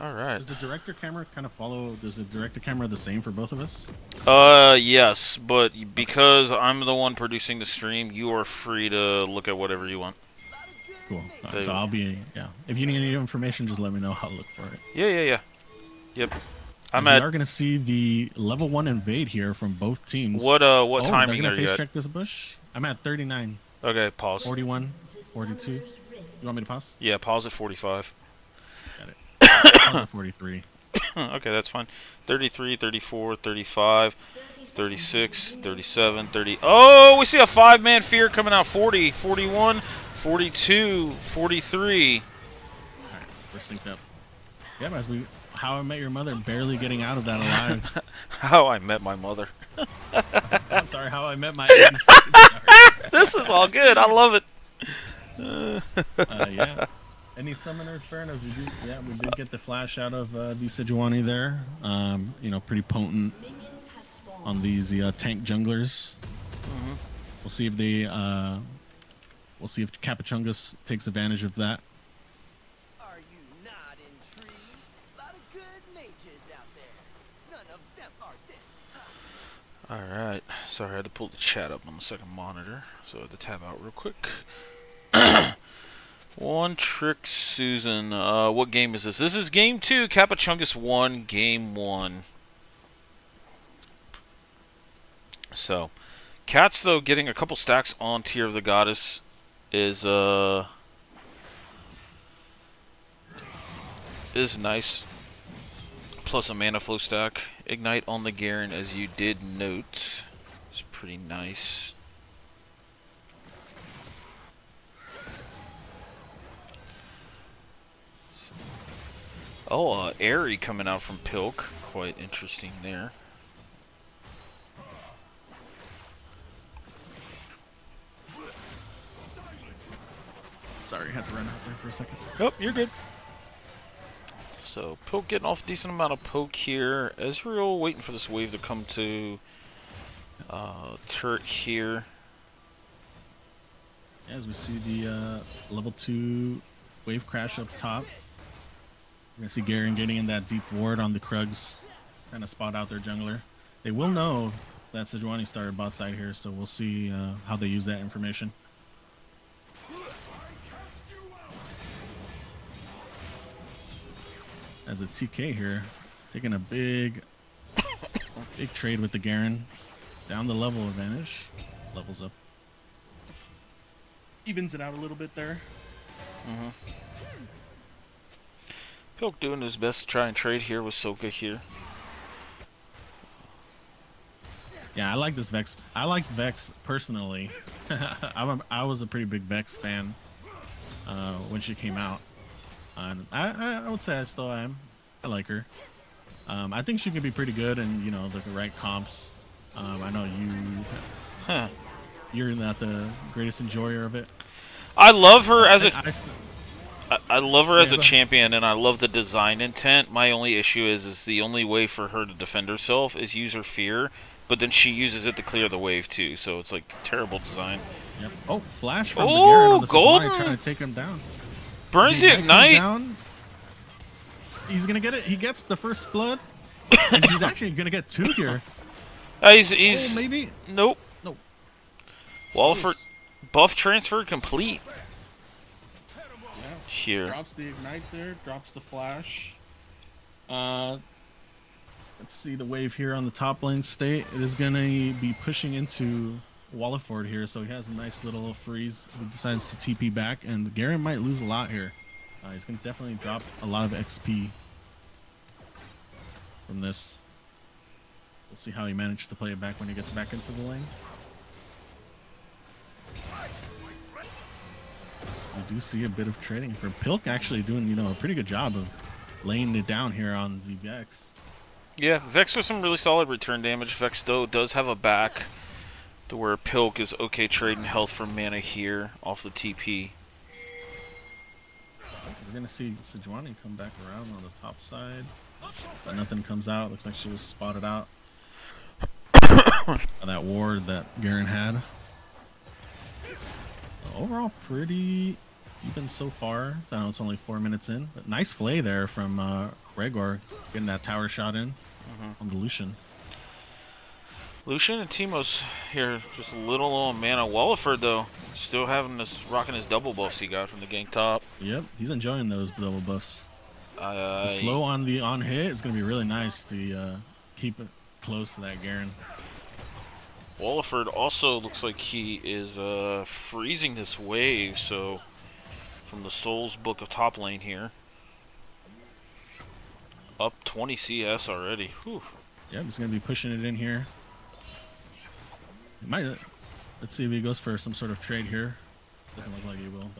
All right. Does the director camera kind of follow? Does the director camera the same for both of us? Yes, but because I'm the one producing the stream, you are free to look at whatever you want. Cool. So I'll be If you need any information, just let me know. I'll look for it. Yeah. Yep. We are gonna see the level 1 invade here from both teams. What Oh, timing they're are gonna you face at? check this bush. I'm at 39, Okay, pause. 41, 42. You want me to pause? Yeah, pause at 45. Got it. Pause at 43. Okay, that's fine. 33, 34, 35, 36, 37, 30. Oh, we see a 5-man fear coming out. 40, 41, 42, 43. All right, we're synced up. Yeah, as How I Met Your Mother, barely getting out of that alive. How I Met My Mother. I'm sorry, How I Met My 86. This is all good. I love it. Yeah. Any summoner Infernos? We did get the flash out of the Sejuani there. Pretty potent on these tank junglers. We'll see if Kappachungus takes advantage of that. Are you not intrigued? A lot of good mages out there. None of them are this. Alright. Sorry, I had to pull the chat up on the second monitor. So I had to tab out real quick. One Trick Susan. What game is this? This is game 2. Kappachungus 1, game 1. So, Cats, though, getting a couple stacks on Tear of the Goddess is nice. Plus a mana flow stack. Ignite on the Garen, as you did note. It's pretty nice. Oh, Airy coming out from Pilk. Quite interesting there. Sorry, I had to run out there for a second. Oh, you're good. So, Pilk getting off a decent amount of poke here. Ezreal waiting for this wave to come to turret here. As we see the level 2 wave crash up top. We're going to see Garen getting in that deep ward on the Krugs. Trying to spot out their jungler. They will know that Sejuani started bot side here, so we'll see how they use that information. As a TK here, taking a big trade with the Garen. Down the level advantage. Levels up. Evens it out a little bit there. Pilk doing his best to try and trade here with Soka here. Yeah, I like this Vex. I like Vex personally. I was a pretty big Vex fan when she came out. And I would say I still am. I like her. I think she could be pretty good in the right comps. I know you're not the greatest enjoyer of it. I love her as a I love her as a champion, and I love the design intent. My only issue is the only way for her to defend herself is use her fear, but then she uses it to clear the wave too. So it's like terrible design. Yep. Oh, flash from the Garen on the golden! Sejuani trying to take him down. Burns the ignite. Down. He's gonna get it. He gets the first blood. He's actually gonna get 2 here. He's maybe. Nope. Nope. Walford buff transfer complete. Here. Drops the ignite there. Drops the flash. Let's see the wave here on the top lane state. It is gonna be pushing into Walliford here, so he has a nice little freeze. He decides to TP back, and Garen might lose a lot here. He's gonna definitely drop a lot of XP from this. We'll see how he manages to play it back when he gets back into the lane. We do see a bit of trading for Pilk, actually doing a pretty good job of laying it down here on the Vex. Yeah, Vex with some really solid return damage. Vex though does have a back to where Pilk is okay trading health for mana here off the TP. We're gonna see Sejuani come back around on the top side, but nothing comes out. Looks like she was spotted out by that ward that Garen had. Overall, pretty even so far. I know it's only 4 minutes in, but nice play there from Gregor getting that tower shot in on the Lucian. Lucian and Timos here, just a little mana. Walliford though, still having this, rocking his double buffs he got from the gank top. Yep, he's enjoying those double buffs. The slow on hit is gonna be really nice to keep it close to that Garen. Walliford also looks like he is freezing this wave, so from the Souls book of top lane here. Up 20 CS already. Whew. Yep, he's gonna be pushing it in here. He might. Let's see if he goes for some sort of trade here. Doesn't look like he will,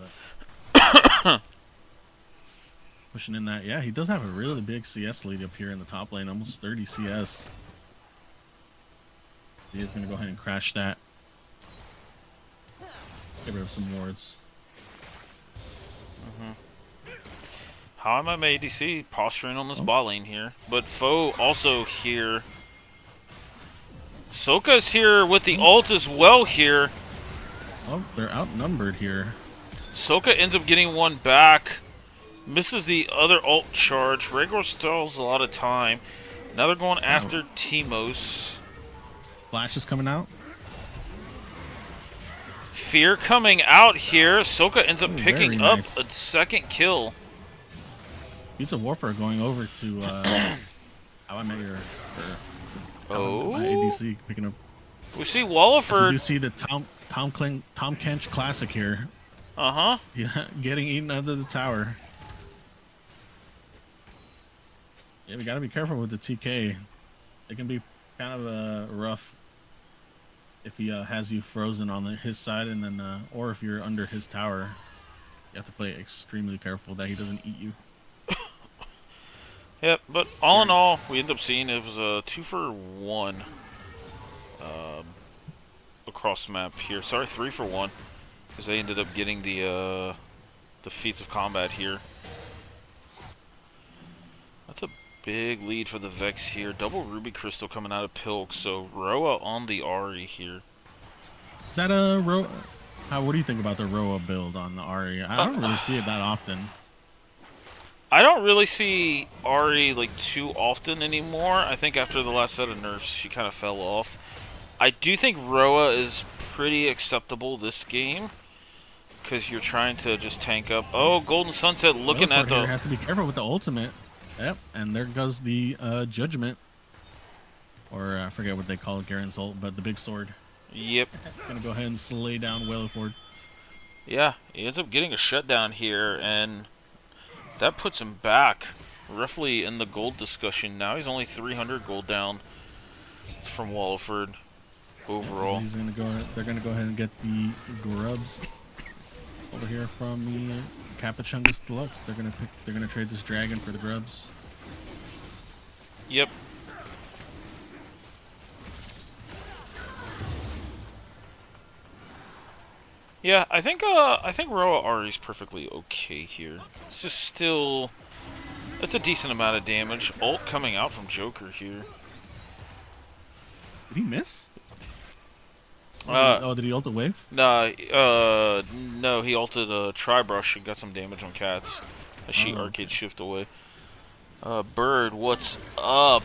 but pushing in that. Yeah, he does have a really big CS lead up here in the top lane, almost 30 CS. He is gonna go ahead and crash that. Get rid of some wards. How am I ADC posturing on this bot lane here? But Foe also here. Soka's here with the ult as well here. Oh, they're outnumbered here. Soka ends up getting one back. Misses the other ult charge. Rhaegar stalls a lot of time. Now they're going after Timos. Flash is coming out. Fear coming out here. Soka ends up picking up nice. a second kill. Beats of Warfare going over to How I Met Your my ADC picking up. We see You Walliford. see the Tom Kench classic here. Yeah, getting eaten under the tower. Yeah, we gotta be careful with the TK. It can be kind of rough if he has you frozen on his side, and then or if you're under his tower. You have to play extremely careful that he doesn't eat you. Yep, but all in all, we end up seeing it was a 2-for-1 across map here. Sorry, 3-for-1, because they ended up getting the feats of combat here. That's a big lead for the Vex here. Double Ruby Crystal coming out of Pilk, so Roa on the Ahri here. Is that a Roa? What do you think about the Roa build on the Ahri? I don't really see it that often. I don't really see Ahri like too often anymore. I think after the last set of nerfs, she kind of fell off. I do think Roa is pretty acceptable this game, because you're trying to just tank up. Oh, Golden Sunset looking at the... has to be careful with the ultimate. Yep, and there goes the Judgment. Or I forget what they call it, Garen's ult, but the big sword. Yep. Gonna go ahead and slay down Welliford. Yeah, he ends up getting a shutdown here, and that puts him back roughly in the gold discussion. Now he's only 300 gold down from Walliford overall. He's gonna go. They're gonna go ahead and get the grubs over here from the Kappachungus Deluxe. They're gonna trade this dragon for the grubs. Yep. Yeah, I think Roa Ahri's perfectly okay here. It's just still, it's a decent amount of damage. Ult coming out from Joker here. Did he miss? Did he ult a wave? Nah, no, he ulted a Tri-Brush and got some damage on Cats as she arcade shift away. Bird, what's up?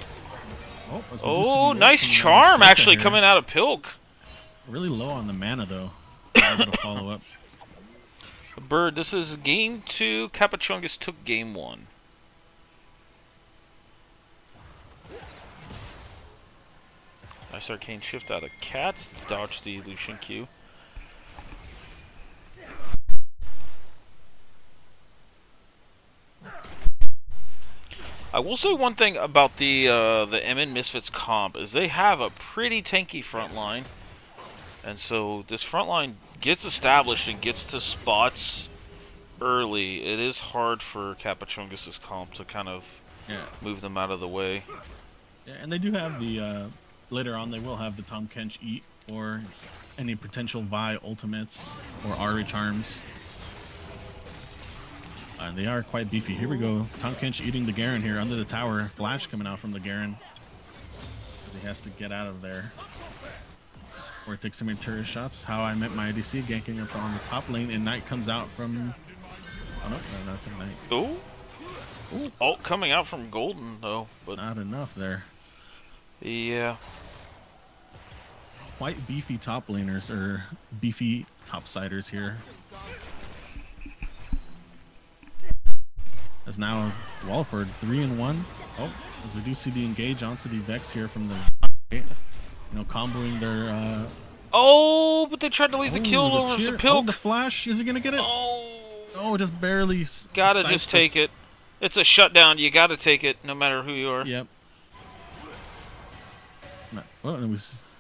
Oh, nice charm actually coming out of Pilk. Really low on the mana though. Able to follow up. Bird, this is game 2. Kappachungus took game 1. Nice arcane shift out of Cats. Dodge the Lucian Q. I will say one thing about the MN Misfits comp is they have a pretty tanky front line. And so this front line gets established and gets to spots early. It is hard for Kappachungus' comp to kind of move them out of the way. Yeah, and they do have the later on they will have the Tom Kench eat or any potential Vi ultimates or Ahri charms. They are quite beefy. Here we go. Tonkinch eating the Garen here under the tower. Flash coming out from the Garen. He has to get out of there. Or take some turret shots. How I met my ADC ganking up on the top lane, and Knight comes out from. Oh no, that's a Knight. Ooh. Ult coming out from Golden though, but Not enough there. yeah. Quite beefy top laners, or beefy topsiders here. As now Walford 3-1. Oh, as we do see the engage onto the Vex here from the, you know, comboing their. Oh, but they tried to leave the kill the over cheer. the Pilk. Oh, the flash. Is he gonna get it? Oh, just barely. Gotta just take it. It's a shutdown. You gotta take it, no matter who you are. Yep. Well,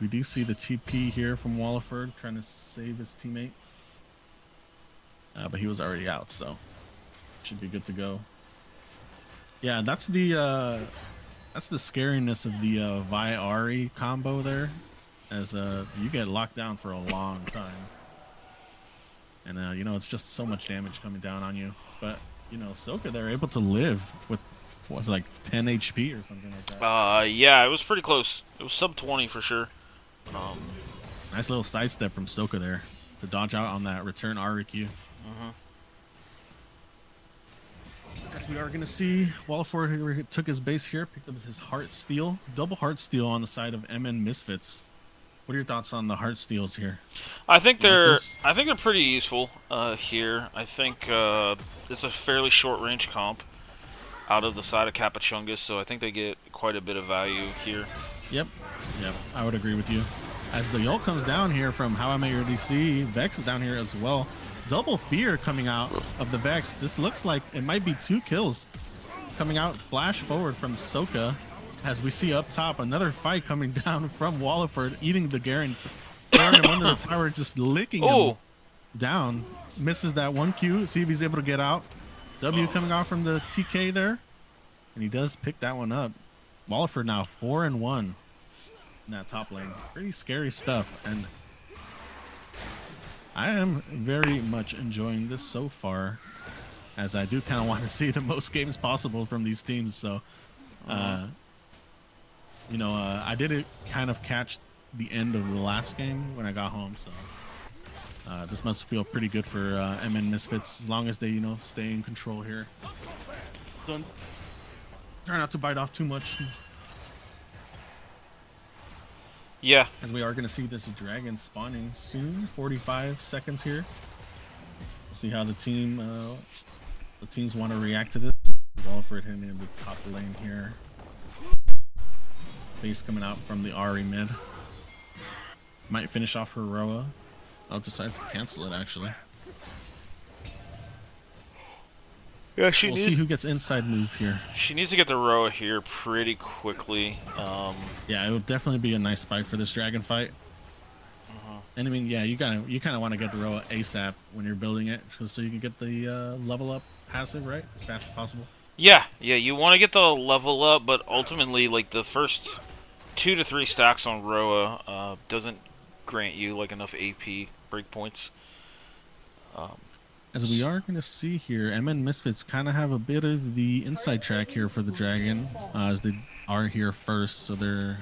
we do see the TP here from Walliford trying to save his teammate. But he was already out, so should be good to go. Yeah, that's the scariness of the Vi Ari combo there, as you get locked down for a long time, and you know, it's just so much damage coming down on you. But you know, Soka, they're able to live with what was it, like 10 HP or something like that. Yeah, it was pretty close. It was sub 20 for sure. Nice little sidestep from Soka there to dodge out on that return RQ. As we are going to see, Walliford took his base here, picked up his Heart Steal. Double Heart Steal on the side of MN Misfits. What are your thoughts on the Heart Steals here? I think they're pretty useful here. I think it's a fairly short range comp out of the side of Kappachungus, so I think they get quite a bit of value here. Yep, I would agree with you. As the ult comes down here from How I Met Your DC, Vex is down here as well. Double fear coming out of the Vex. This looks like it might be 2 kills coming out. Flash forward from Soka. As we see up top, another fight coming down from Walliford, eating the Garen. Throwing him under the tower, just licking him down. Misses that 1Q. See if he's able to get out. W coming off from the TK there. And he does pick that one up. Walliford now 4-1 in that top lane. Pretty scary stuff. And I am very much enjoying this so far, as I do kind of want to see the most games possible from these teams. So, you know, I did kind of catch the end of the last game when I got home. So this must feel pretty good for MN Misfits, as long as they, you know, stay in control here. Don't try not to bite off too much. Yeah. As we are going to see this dragon spawning soon. 45 seconds here. We'll see how the teams want to react to this. Walford hitting in the top lane here. Base coming out from the Ari mid. Might finish off Heroa. Oh, decides to cancel it actually. Yeah, we'll see who gets inside move here. She needs to get the Roa here pretty quickly. Yeah, it would definitely be a nice spike for this dragon fight. And I mean, yeah, you kind of want to get the Roa ASAP when you're building it, so you can get the level up passive right as fast as possible. Yeah, you want to get the level up, but ultimately, like, the first 2 to 3 stacks on Roa doesn't grant you like enough AP breakpoints. As we are going to see here, MN Misfits kind of have a bit of the inside track here for the dragon, as they are here first, so they're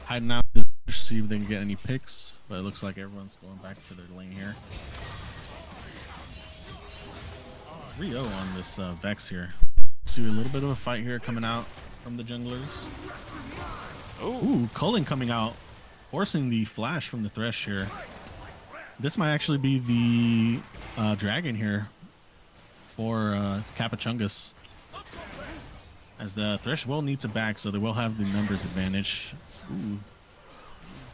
hiding out to see if they can get any picks, but it looks like everyone's going back to their lane here. 3-0 on this Vex here. See a little bit of a fight here coming out from the junglers. Ooh, Cullen coming out, forcing the flash from the Thresh here. This might actually be the dragon here for Kappachungus, as the Thresh will need to back, so they will have the numbers advantage. Ooh.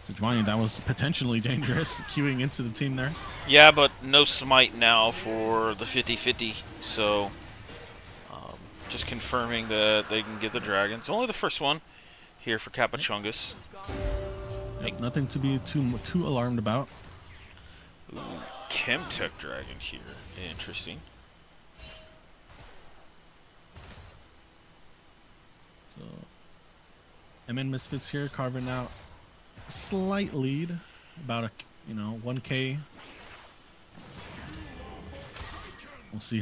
Sejuani, that was potentially dangerous, queuing into the team there. Yeah, but no smite now for the 50-50, so just confirming that they can get the dragon. It's only the first one here for Kappachungus. Yep, nothing to be too alarmed about. Ooh, Chemtech dragon here. Interesting. So, MN Misfits here carving out a slight lead, about 1K. We'll see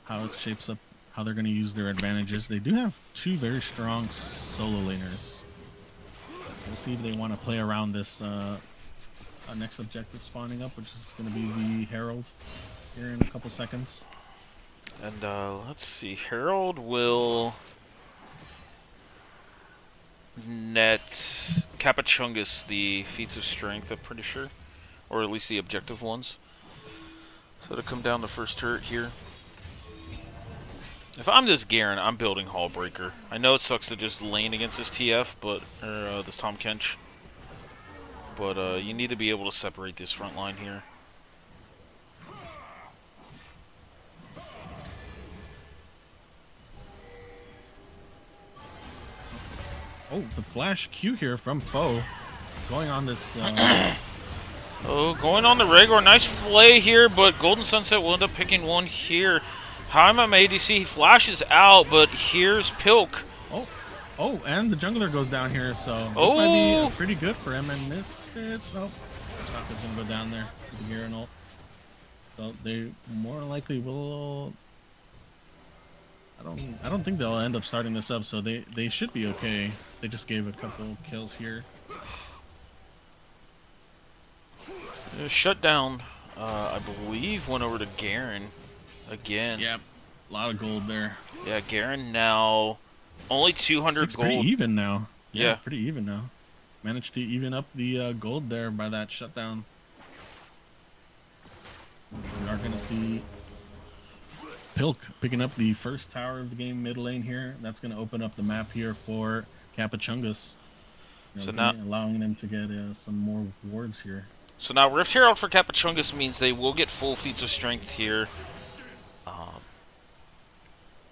how it shapes up, how they're going to use their advantages. They do have two very strong solo laners. We'll see if they want to play around this next objective spawning up, which is going to be the Herald here in a couple seconds. And let's see. Herald will net Kappachungus the feats of strength, I'm pretty sure. Or at least the objective ones. So to come down the first turret here. If I'm this Garen, I'm building Hallbreaker. I know it sucks to just lane against this TF, but or this Tom Kench. But you need to be able to separate this front line here. Oh, the flash Q here from Foe. Going on this... Oh, going on the Rhaegar. Nice flay here, but Golden Sunset will end up picking one here. Haimam ADC, he flashes out, but here's Pilk. Oh, and the jungler goes down here, so this might be pretty good for him. And Misfits, nope. Sokka's gonna go down there with the Garen ult. So they more likely will... I don't think they'll end up starting this up, so they should be okay. They just gave a couple kills here. Shutdown, I believe, went over to Garen again. Yep, a lot of gold there. Yeah, Garen now only 200 gold. Pretty even now. Yeah, pretty even now. Managed to even up the gold there by that shutdown. We are gonna see Pilk picking up the first tower of the game mid lane here. That's gonna open up the map here for Kappachungus. So now allowing them to get some more wards here. So now Rift Herald for Kappachungus means they will get full feats of strength here.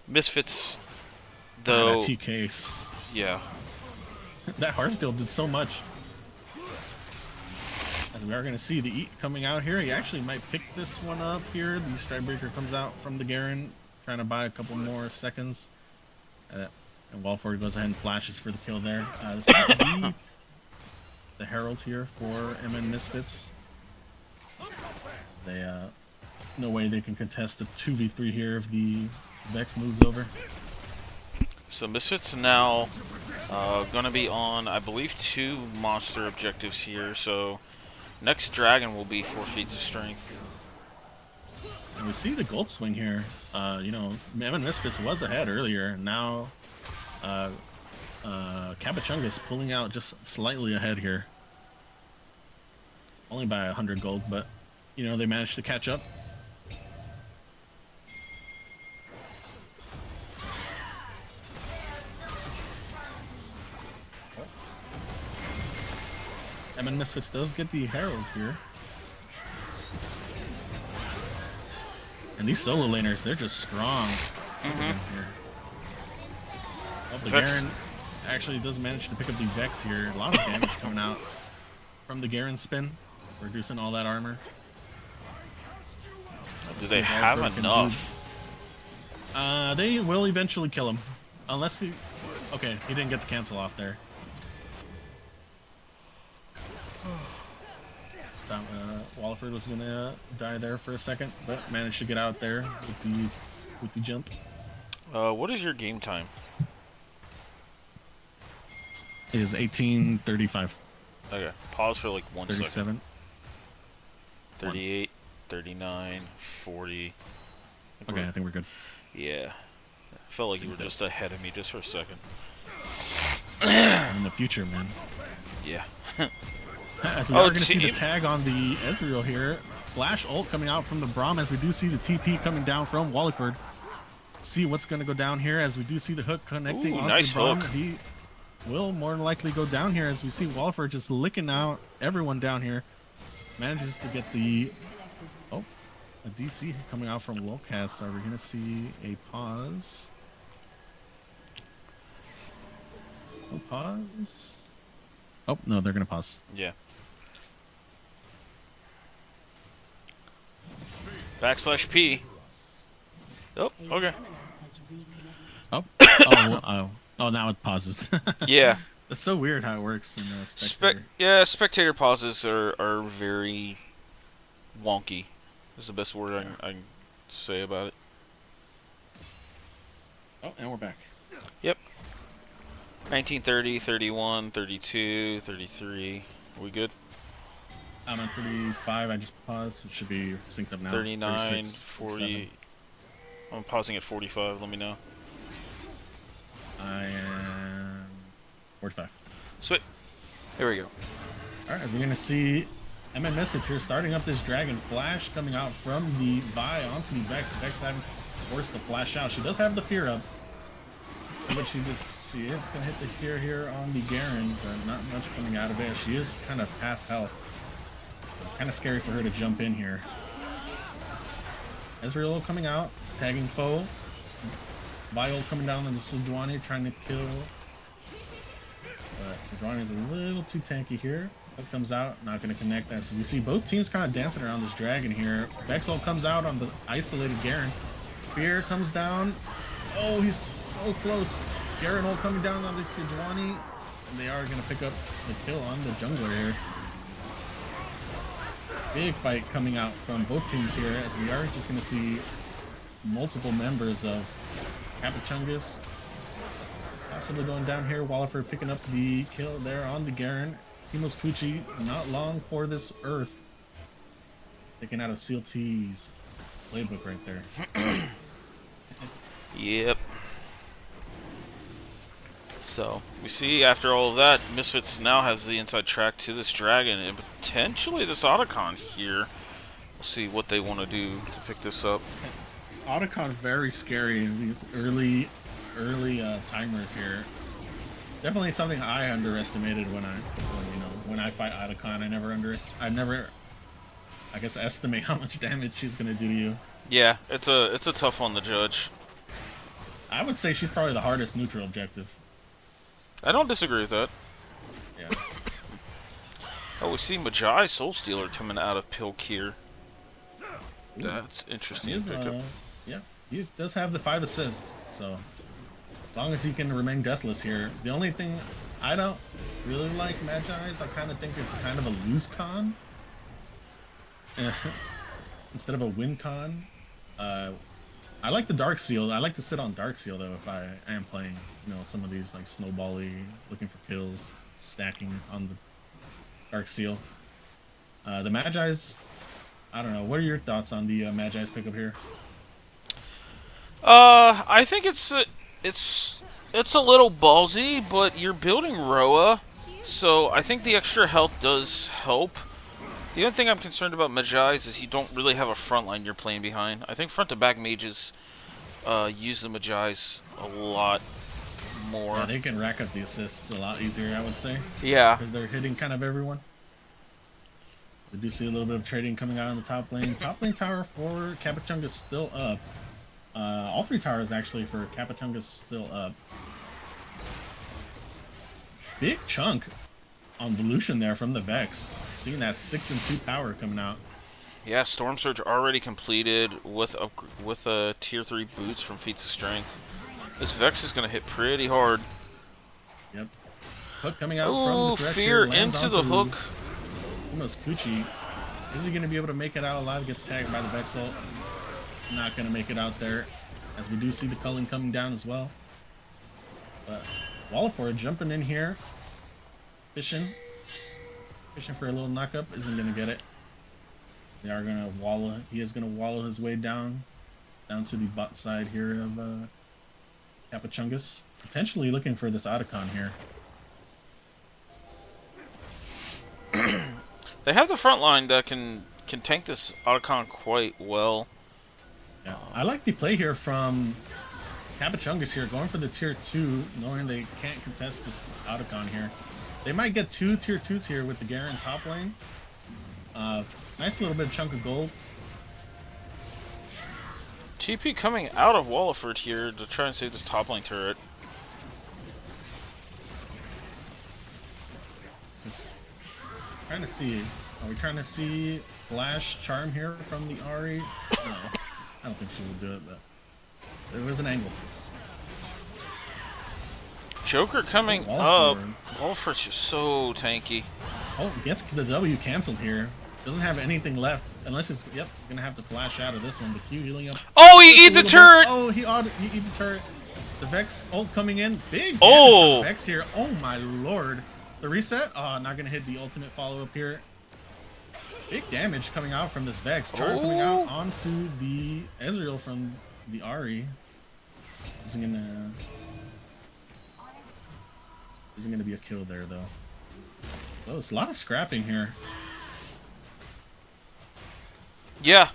Misfits, though. That TK. Yeah. That Heartsteel did so much. As we are going to see the Eat coming out here. He actually might pick this one up here. The Strikebreaker comes out from the Garen, trying to buy a couple more seconds. And Walford goes ahead and flashes for the kill there. This might be the Herald here for MN Misfits. They, no way they can contest the 2v3 here if the Vex moves over. So Misfits now going to be on, I believe, 2 monster objectives here. So next dragon will be 4 feats of strength. And we see the gold swing here. You know, MN Misfits was ahead earlier, and now Kappachungus pulling out just slightly ahead here. Only by 100 gold, but, you know, they managed to catch up. MN Misfits does get the Herald here. And these solo laners, they're just strong. Here. Oh, the Garen actually does manage to pick up the Vex here. A lot of damage coming out from the Garen spin, reducing all that armor. Do they have enough? They will eventually kill him. Unless he... Okay, he didn't get the cancel off there. Walford was gonna die there for a second, but managed to get out there with the jump. What is your game time? It is 18:35. Okay, pause for like 1 second. 37. 38, 39, 40. Okay, I think we're good. Yeah. I felt like you were just ahead of me just for a second. In the future, man. Yeah. As we are going to see the tag on the Ezreal here. Flash ult coming out from the Braum as we do see the TP coming down from Wallyford. See what's going to go down here as we do see the hook connecting onto nice the Braum. hook. He will more than likely go down here as we see Wallyford just licking out everyone down here. Manages to get the... Oh, a DC coming out from Lolcats. Are we going to see a pause? No pause? Oh, no, they're going to pause. Yeah. /P. Oh, okay. Oh, now it pauses. Yeah. That's so weird how it works in Spectator. Yeah, spectator pauses are very wonky. Is the best word I can say about it. Oh, and we're back. Yep. 1930, 31, 32, 33. Are we good? I'm on 35. I just paused. It should be synced up now. 39, 36, 40. 37. I'm pausing at 45. Let me know. I am 45. Sweet. Here we go. All right, we're going to see Misfits here starting up this Dragon Flash coming out from the Vi onto the Vex. Vex having forced the Flash out. She does have the Fear up. See what she is going to hit the Fear here on the Garen, but not much coming out of it. She is kind of half health. So kind of scary for her to jump in here. Ezreal coming out, tagging foe. Viol coming down on the Sejuani trying to kill. But Sejuani is a little too tanky here. That comes out, not going to connect that. So we see both teams kind of dancing around this dragon here. Vexel comes out on the isolated Garen. Fear comes down. Oh, he's so close. Garen ult coming down on the Sejuani. And they are going to pick up the kill on the jungler here. Big fight coming out from both teams here, as we are just going to see multiple members of Kappachungus possibly going down here. Walliford picking up the kill there on the Garen. Timos Kuchi, not long for this Earth. Taking out of CLT's playbook right there. Yep. So, we see after all of that, Misfits now has the inside track to this dragon and potentially this Otacon here. We'll see what they want to do to pick this up. Otacon very scary in these early timers here. Definitely something I underestimated when I fight Otacon. I never I guess estimate how much damage she's gonna do to you. Yeah, it's a tough one to judge. I would say she's probably the hardest neutral objective. I don't disagree with that. Yeah. Oh, we see Magi Soul Stealer coming out of Pilk here. That's interesting pickup. Yeah, he does have the 5 assists, so as long as he can remain deathless here. The only thing I don't really like Magi's, I kind of think it's kind of a lose con instead of a win con. I like the Dark Seal. I like to sit on Dark Seal though if I am playing, some of these like snowbally, looking for kills, stacking on the Dark Seal. The Magi's, I don't know. What are your thoughts on the Magi's pickup here? I think it's a little ballsy, but you're building Roa, so I think the extra health does help. The only thing I'm concerned about Magi's is you don't really have a front line you're playing behind. I think front to back mages use the Magi's a lot more. Yeah, they can rack up the assists a lot easier, I would say. Yeah. Because they're hitting kind of everyone. We do see a little bit of trading coming out in the top lane. Top lane tower for Kappachungus still up. All 3 towers actually for Kappachungus still up. Big chunk on Delusion there from the Vex. Seeing that 6 and 2 power coming out. Yeah, Storm Surge already completed with a tier 3 boots from Feats of Strength. This Vex is going to hit pretty hard. Yep. Hook coming out from the Thresh Fear here, lands into the onto hook. Almost Kuchi. Is he going to be able to make it out alive? Gets tagged by the Vex ult. Not going to make it out there, as we do see the culling coming down as well. But Walliford jumping in here. Fishing for a little knockup. Isn't going to get it. They are going to wallow. He is going to wallow his way down to the bot side here of Kappachungus. Potentially looking for this Otacon here. They have the front line that can tank this Otacon quite well. Yeah, I like the play here from Kappachungus here, going for the tier 2, knowing they can't contest this Otacon here. They might get 2 tier 2s here with the Garen top lane. Nice little bit of chunk of gold. TP coming out of Walliford here to try and save this top lane turret. Trying to see. Are we trying to see Flash Charm here from the Ahri? No, I don't think she will do it, but there was an angle. Joker coming up. Walliford's just so tanky. Oh, gets the W canceled here. Doesn't have anything left unless it's gonna have to flash out of this one. The Q healing up. Oh, he eat the turret. Oh, he eat the turret. The Vex ult coming in. Big damage Oh! from the Vex here. Oh my lord. The reset. Oh, not going to hit the ultimate follow-up here. Big damage coming out from this Vex. Char coming out onto the Ezreal from the Ahri. Isn't gonna be a kill there though. Oh, it's a lot of scrapping here. Yeah,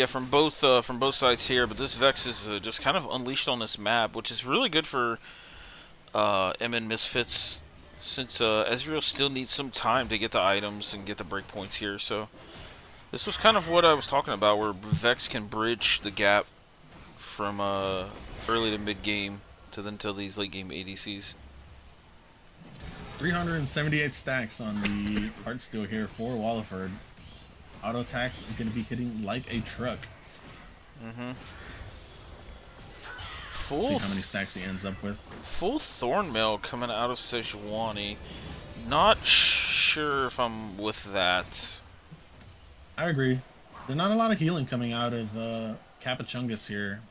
from both sides here. But this Vex is just kind of unleashed on this map, which is really good for MN Misfits, since Ezreal still needs some time to get the items and get the breakpoints here. So this was kind of what I was talking about, where Vex can bridge the gap from early to mid game to these late game ADCs. 378 stacks on the Heartsteel here for Walliford. Auto attacks are going to be hitting like a truck. See how many stacks he ends up with. Full Thornmail coming out of Sejuani. Not sure if I'm with that. I agree. There's not a lot of healing coming out of Kappachungus here.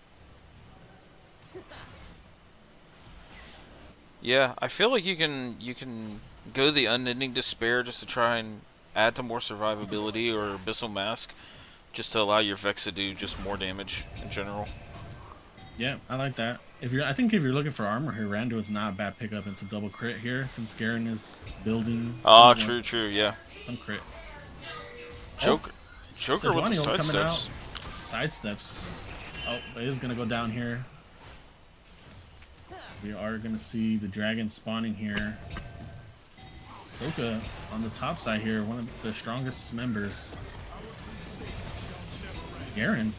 Yeah, I feel like you can go the Unending Despair just to try and add to more survivability, or Abyssal Mask just to allow your Vex to do just more damage in general. Yeah, I like that. I think if you're looking for armor here, Randuin's not a bad pickup. It's a double crit here since Garen is building. Ah, true, yeah. Some crit. Joker with the sidesteps. Sidesteps. Oh, it is gonna go down here. We are gonna see the dragon spawning here. Soka on the top side here, one of the strongest members. Garen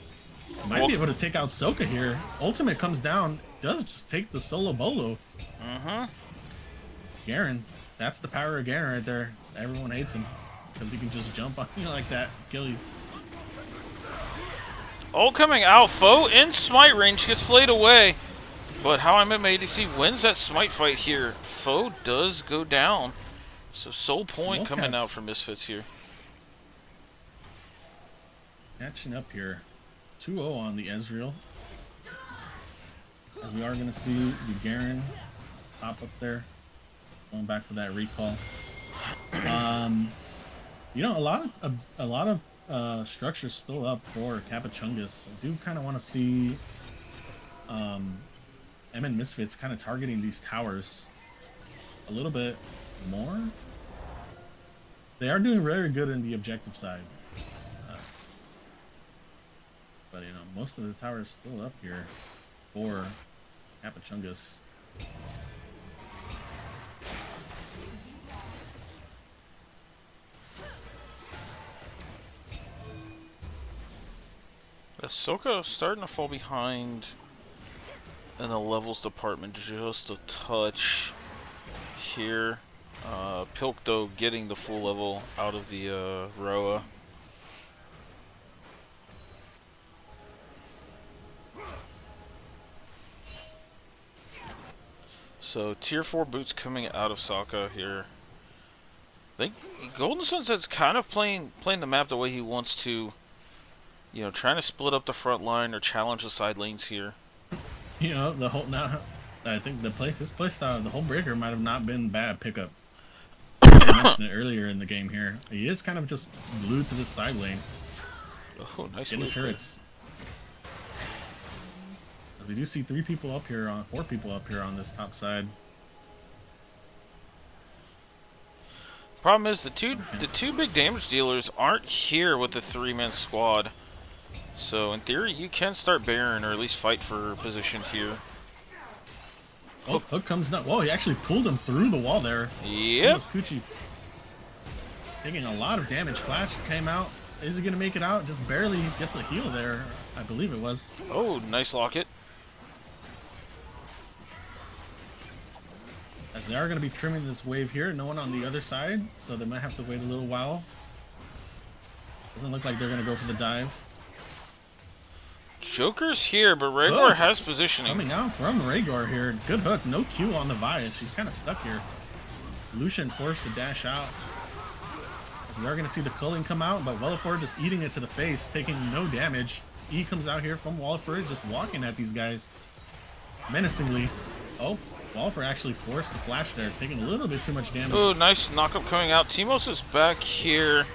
might be able to take out Soka here. Ultimate comes down, does just take the solo bolo. Garen, that's the power of Garen right there. Everyone hates him because he can just jump on you like that, kill you. All coming out, foe in smite range, gets flayed away. But How I Met My ADC wins that smite fight here. Foe does go down. So Soul Point coming out for Misfits here. Catching up here. 2-0 on the Ezreal. As we are going to see the Garen pop up there. Going back for that recall. You know, a lot of structures still up for Kappachungus. I do kind of want to see MN Misfits kind of targeting these towers a little bit more. They are doing very good in the objective side. But, you know, most of the towers still up here for Kappachungus. Ahsoka starting to fall behind in the levels department just a touch here. Pilk, though, getting the full level out of the Roa. So, tier 4 boots coming out of Sokka here. I think Golden Sunset's kind of playing the map the way he wants to. You know, trying to split up the front line or challenge the side lanes here. You know, I think his playstyle, the whole breaker might have not been bad pickup. I mentioned it earlier in the game here. He is kind of just glued to the side lane. Oh, nice. Getting turrets. We do see 4 people up here on this top side. Problem is the two big damage dealers aren't here with the 3-man squad. So in theory you can start Baron or at least fight for position here. Oh, Hook comes down. Whoa, he actually pulled him through the wall there. Yep. Coochie taking a lot of damage. Flash came out. Is he gonna make it out? Just barely gets a heal there. I believe it was. Oh, nice locket. As they are going to be trimming this wave here. No one on the other side, so they might have to wait a little while. Doesn't look like they're going to go for the dive. Joker's here, but Rhaegar has positioning. Coming out from Rhaegar here. Good hook. No Q on the Vias. She's kind of stuck here. Lucian forced to dash out. As we are going to see the culling come out, but Walliford just eating it to the face, taking no damage. E comes out here from Walliford, just walking at these guys. menacingly. Oh, Walfer actually forced the flash there, taking a little bit too much damage. Ooh, nice knockup coming out. Timos is back here.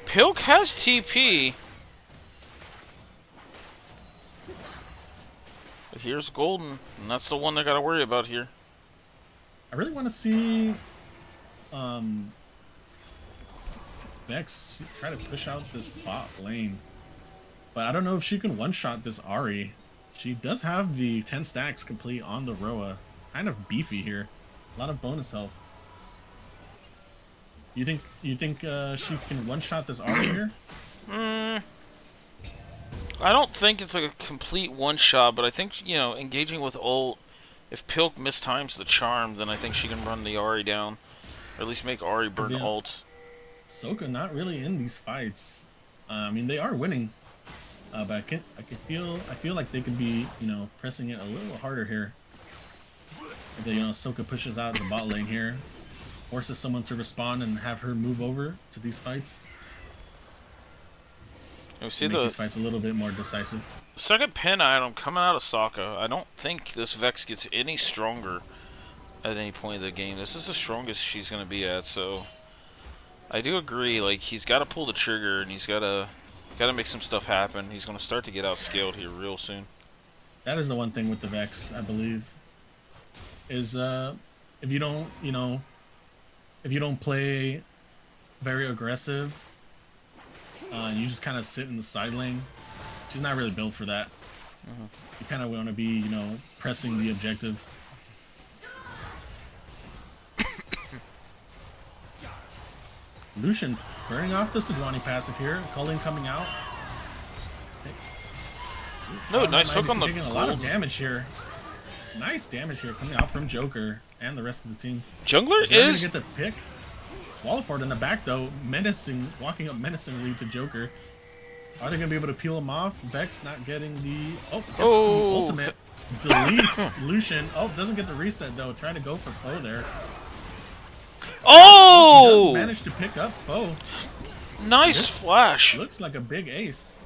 Pilk has TP. But here's Golden, and that's the one they gotta worry about here. I really want to see Vex try to push out this bot lane. But I don't know if she can one-shot this Ahri. She does have the 10 stacks complete on the Roa. Kind of beefy here. A lot of bonus health. You think she can one-shot this Ahri here? I don't think it's like a complete one-shot, but I think, you know, engaging with ult, if Pilk mistimes the charm, then I think she can run the Ahri down. Or at least make Ahri burn ult. Soka not really in these fights. I mean, they are winning. But I feel like they could be, you know, pressing it a little harder here. If they, you know, Soka pushes out the bot lane here, forces someone to respond and have her move over to these fights. You see make the these fights a little bit more decisive. second pin item coming out of Sokka. I don't think this Vex gets any stronger at any point of the game. This is the strongest she's gonna be at, so I do agree. Like, he's got to pull the trigger and he's got to make some stuff happen. He's gonna start to get outscaled here real soon. That is the one thing with the Vex, I believe, is if you don't, you know, if you don't play very aggressive, and you just kind of sit in the side lane, she's not really built for that. You kind of want to be, you know, pressing the objective. Lucian burning off the Sejuani passive here. Culling coming out. No, nice hook on the taking a lot of damage here. Nice damage here coming out from Joker and the rest of the team. Jungler They're is gonna get the pick. Wallford in the back though, walking up menacingly to Joker. Are they gonna be able to peel him off? Vex not getting the the ultimate. Deletes Lucian. Oh, doesn't get the reset though. Trying to go for Foe there. Oh! He does manage to pick up Foe. Nice flash. Looks like a big ace.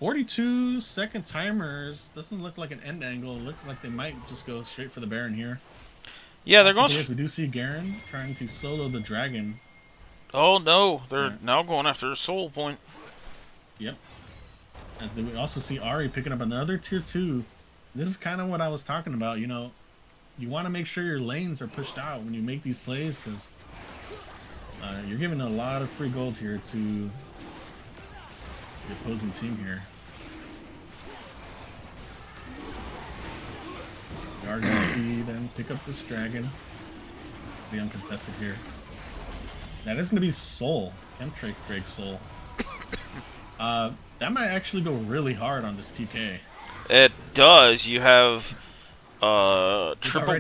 42-second timers. Doesn't look like an end angle. Looks like they might just go straight for the Baron here. Yeah, they're going. We do see Garen trying to solo the dragon. Oh no, they're now going after a soul point. Yep. As we also see Ahri picking up another tier 2. This is kind of what I was talking about. You know, you want to make sure your lanes are pushed out when you make these plays, because you're giving a lot of free gold here to the opposing team here. So we are going to see them pick up this dragon. Be uncontested here. That is going to be Soul. Chemtrade Soul. That might actually go really hard on this TK. It does. You have triple.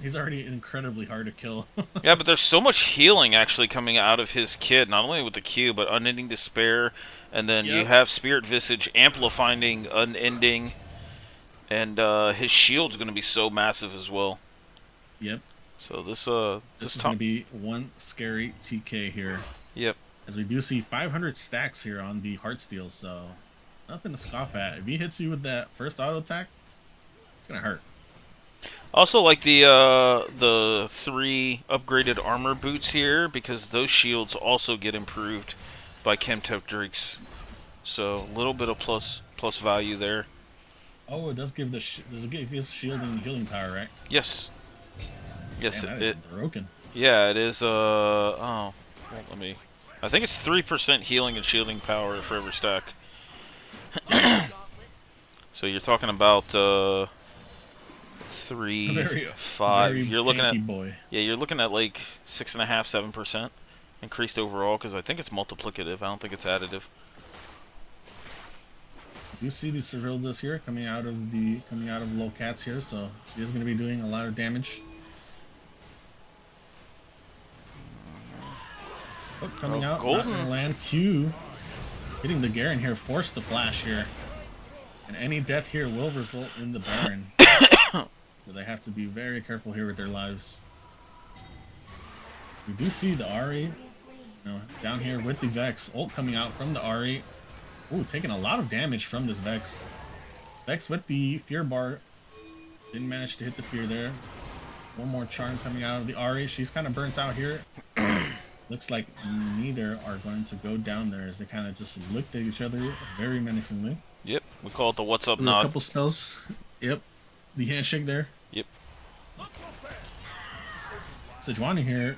He's already incredibly hard to kill. Yeah, but there's so much healing actually coming out of his kid, not only with the Q, but Unending Despair, and then you have Spirit Visage amplifying Unending, and his shield's going to be so massive as well. Yep. So this is going to be one scary TK here. Yep. As we do see 500 stacks here on the Heartsteel, so nothing to scoff at. If he hits you with that first auto attack, it's going to hurt. Also, like the 3 upgraded armor boots here, because those shields also get improved by Chemtech Drakes. So a little bit of plus value there. Oh, it does give it gives shield and healing power, right? Yes. Yes, Man, that is broken. Yeah, it is. Oh, let me. I think it's 3% healing and shielding power for every stack. So you're talking about 3, 5. You're looking at you're looking at like 6.5, 7% increased overall, because I think it's multiplicative. I don't think it's additive. You see the Serildas here coming out of low cats here, so she is going to be doing a lot of damage. Oh, coming out, Golden land Q, hitting the Garen here, forced the flash here, and any death here will result in the Baron. So they have to be very careful here with their lives. We do see the Ahri, down here with the Vex, ult coming out from the Ahri. Ooh, taking a lot of damage from this Vex. Vex with the fear bar. Didn't manage to hit the fear there. One more charm coming out of the Ari. She's kind of burnt out here. Looks like neither are going to go down there as they kind of just looked at each other very menacingly. Yep, we call it the what's up A nod. couple spells. Yep. The handshake there. Yep. Sejuani here.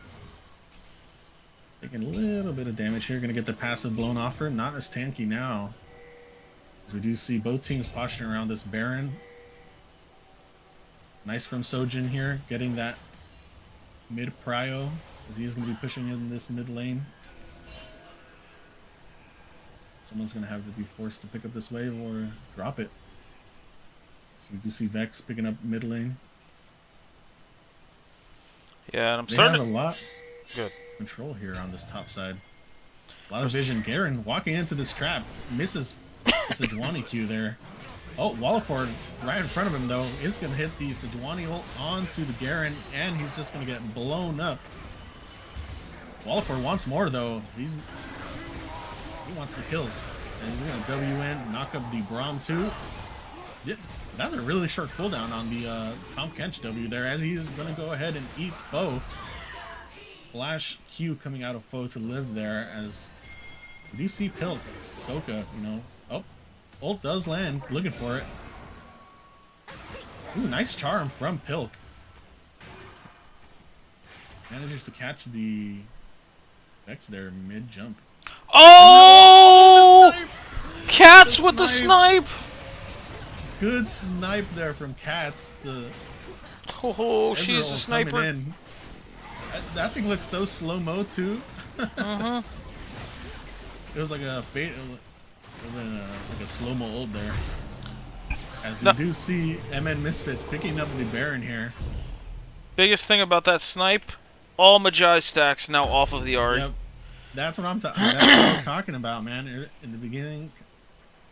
Taking a little bit of damage here. Gonna get the passive blown off her. Not as tanky now. As we do see both teams posturing around this Baron. Nice from Sojin here. Getting that mid prio. As he is going to be pushing in this mid lane. Someone's going to have to be forced to pick up this wave or drop it. So we do see Vex picking up mid lane. Yeah, and I'm They starting have a lot Good. of control here on this top side. A lot of vision. Garen walking into this trap. Misses the Sejuani Q there. Oh, Wallaford right in front of him though is going to hit the Sejuani ult onto the Garen, and he's just going to get blown up. Wallaford wants more though. He wants the kills. And he's going to W in, knock up the Braum too. Yeah, that's a really short cooldown on the Tom Kench W there, as he is going to go ahead and eat Foe. Flash Q coming out of Foe to live there, as we do see Pilk, Soka, you know. Oh, ult does land, looking for it. Ooh, nice charm from Pilk. Manages to catch the Vex there mid jump. Oh! Cats The with the snipe. snipe! Good snipe there from Cats. The Oh, Ezreal she's a coming sniper. in. That thing looks so slow-mo too. Uh-huh. It was like a fate, like a slow-mo ult there. As No. you do see MN Misfits picking up the Baron here. Biggest thing about that snipe, all Magi stacks now off of the Ari. Yep. That's what that's what I was talking about, man. In the beginning,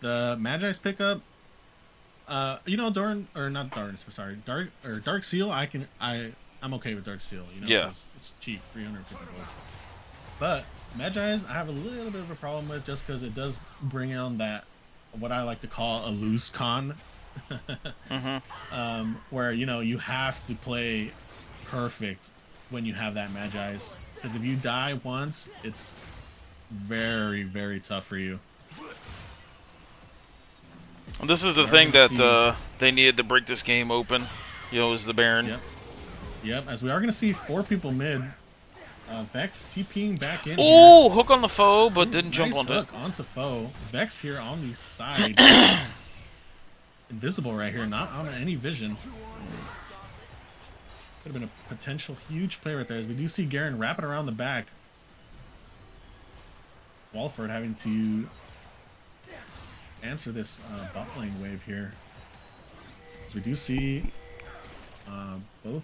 the Magi's pickup. You know, Dark Seal. I'm okay with Dark Seal. You know, Yeah. 'cause it's cheap, 350 gold. But Magi's, I have a little bit of a problem with, just because it does bring on that what I like to call a loose con, where you know you have to play perfect when you have that Magi's, because if you die once, it's very, very tough for you. And this is the We're thing gonna that they needed to break this game open. You know, is the Baron. Yep. Yep. As we are going to see 4 people mid. Vex TPing back in. Oh, hook on the foe, but didn't Here. jump Nice onto it. hook onto Foe. Vex here on the side. Invisible right here, not on any vision. Could have been a potential huge play right there, as we do see Garen wrapping around the back. Walford having to answer this bot lane wave here. So we do see both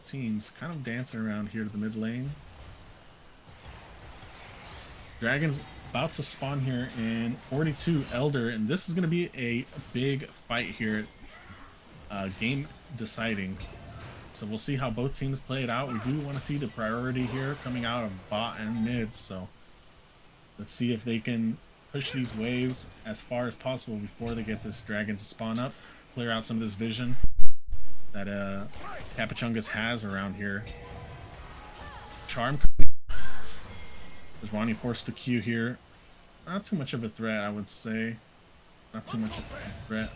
teams kind of dancing around here to the mid lane. Dragon's about to spawn here in 42 Elder, and this is going to be a big fight here. Game deciding. So we'll see how both teams play it out. We do want to see the priority here coming out of bot and mid, so let's see if they can push these waves as far as possible before they get this dragon to spawn up, clear out some of this vision that Kappachungus has around here. Charm is Ronnie forced to Q here. Not too much of a threat, I would say. Not too much of a threat.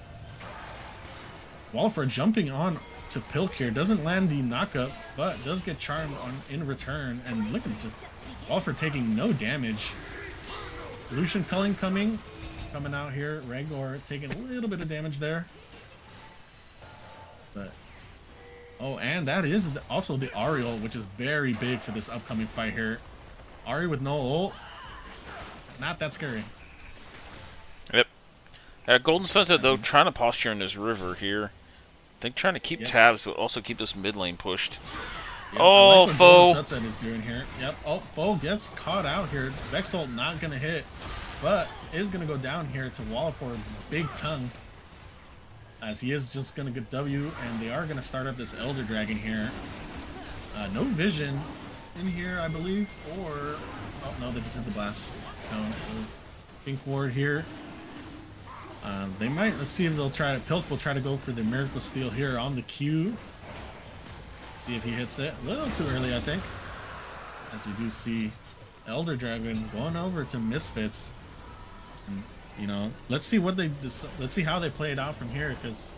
Walford jumping on to Pilk here, doesn't land the knockup, but does get charmed on in return. And look at just Walford taking no damage. Lucian Culling coming out here. Regor taking a little bit of damage there. But oh, and that is also the Ariel, which is very big for this upcoming fight here. Ari with no ult, not that scary. Yep. Golden Sunset, though, trying to posture in this river here. I think trying to keep Yep. tabs, but also keep this mid lane pushed. Yep, Oh, I like what Foe. Golden Sunset is doing here. Yep. Oh, Foe gets caught out here. Vex ult not gonna hit, but is gonna go down here to Wallaford's big tongue, as he is just gonna get W, and they are gonna start up this Elder Dragon here. No vision in here, I believe, or oh no, they just hit the blast cone. So Pink Ward here. They might. Let's see if they'll try to. Pilk will try to go for the Miracle Steal here on the Q. See if he hits it. A little too early, I think. As we do see Elder Dragon going over to Misfits. And, you know, let's see what let's see how they play it out from here, because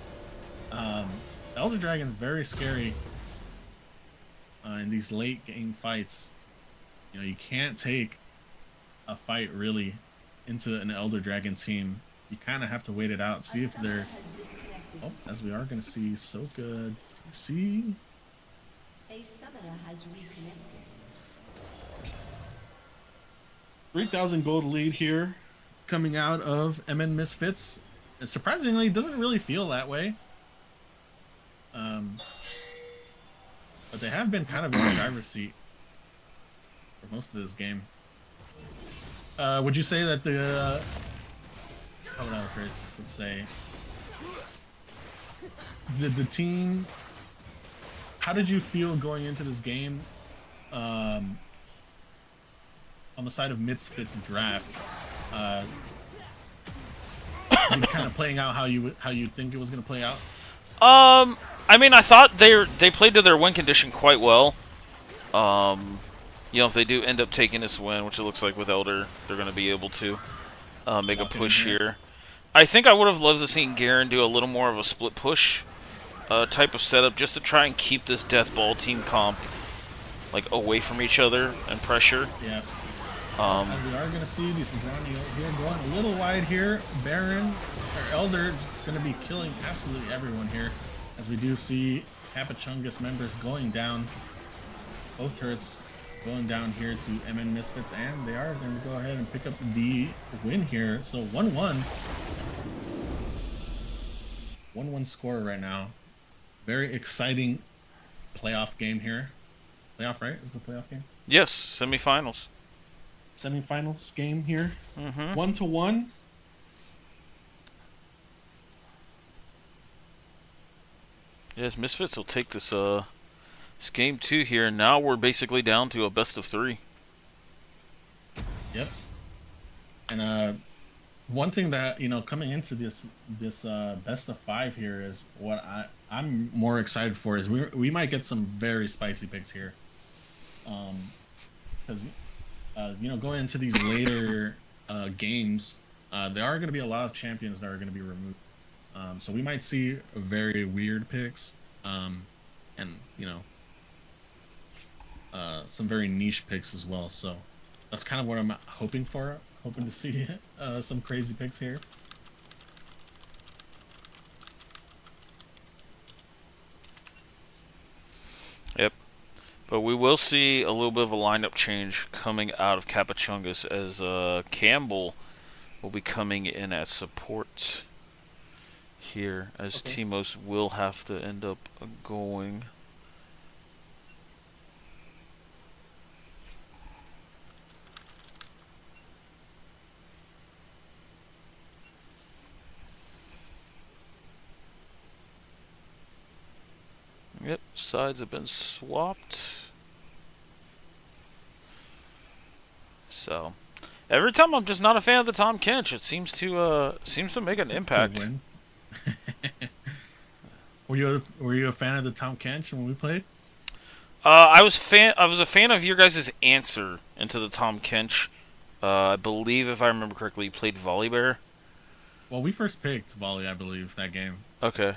Elder Dragon's very scary in these late game fights. You know, you can't take a fight really into an Elder Dragon team. You kind of have to wait it out, see if they're. Oh, as we are going to see So Good. See. A summoner has reconnected. 3,000 gold lead here coming out of MN Misfits. And surprisingly, it doesn't really feel that way. But they have been kind of in the driver's seat for most of this game. Would you say that the... how would I phrase this? Let's say... Did the team... How did you feel going into this game on the side of Misfits draft? Kind of playing out how you think it was going to play out? I mean, I thought they played to their win condition quite well. You know, if they do end up taking this win, which it looks like with Elder, they're going to be able to make a push here. I think I would have loved to see Garen do a little more of a split push type of setup, just to try and keep this Death Ball team comp like away from each other and pressure. Yeah. As we are going to see, this is here going a little wide here. Baron, or Elder, just going to be killing absolutely everyone here. As we do see Kappachungus members going down. Both turrets going down here to MN Misfits, and they are going to go ahead and pick up the win here. So 1-1. 1-1 score right now. Very exciting playoff game here. Playoff, right? Is it a playoff game? Yes, semifinals. Semifinals game here. 1-1. Yes, Misfits will take this this game 2 here, and now we're basically down to a best of 3. Yep. And one thing that, you know, coming into this best of 5 here is what I'm more excited for is we might get some very spicy picks here. Because you know, going into these later games, there are going to be a lot of champions that are going to be removed. So we might see very weird picks, and you know, some very niche picks as well. So that's kind of what I'm hoping for. Hoping to see some crazy picks here. Yep. But we will see a little bit of a lineup change coming out of Kappachungus, as Campbell will be coming in as support here, as Timos will have to end up going. Yep, sides have been swapped. So, every time I'm just not a fan of the Tom Kench. It seems to make an impact. Were you a fan of the Tom Kench when we played? I was a fan of your guys' answer into the Tom Kench. I believe, if I remember correctly, you played Volibear. Well, we first picked Volley, I believe, that game. Okay.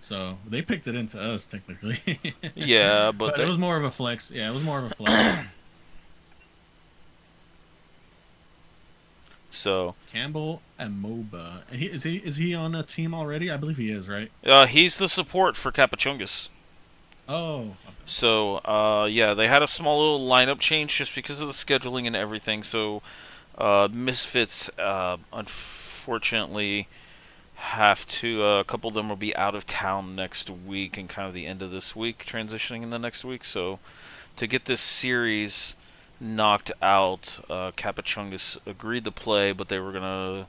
So they picked it into us technically. Yeah, but it was more of a flex. Yeah, it was more of a flex. So Campbell and Moba. And is he on a team already? I believe he is, right? He's the support for Kappachungus. Oh. So yeah, they had a small little lineup change just because of the scheduling and everything. So Misfits unfortunately have to, a couple of them will be out of town next week and kind of the end of this week, transitioning in the next week. So to get this series knocked out, Kappachungus agreed to play, but they were gonna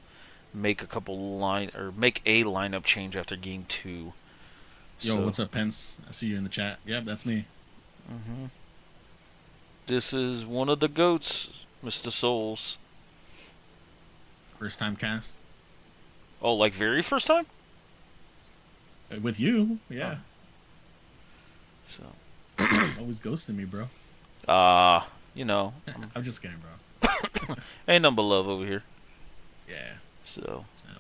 make a lineup change after game 2. Yo, what's up, Pence? I see you in the chat. Yep, that's me. This is one of the GOATs, Mr. Souls. First time cast. Oh, like very first time? With you, yeah. So, Always ghosting me, bro. you know, I'm just kidding, bro. ain't nothing but love over here. Yeah. So, Snap.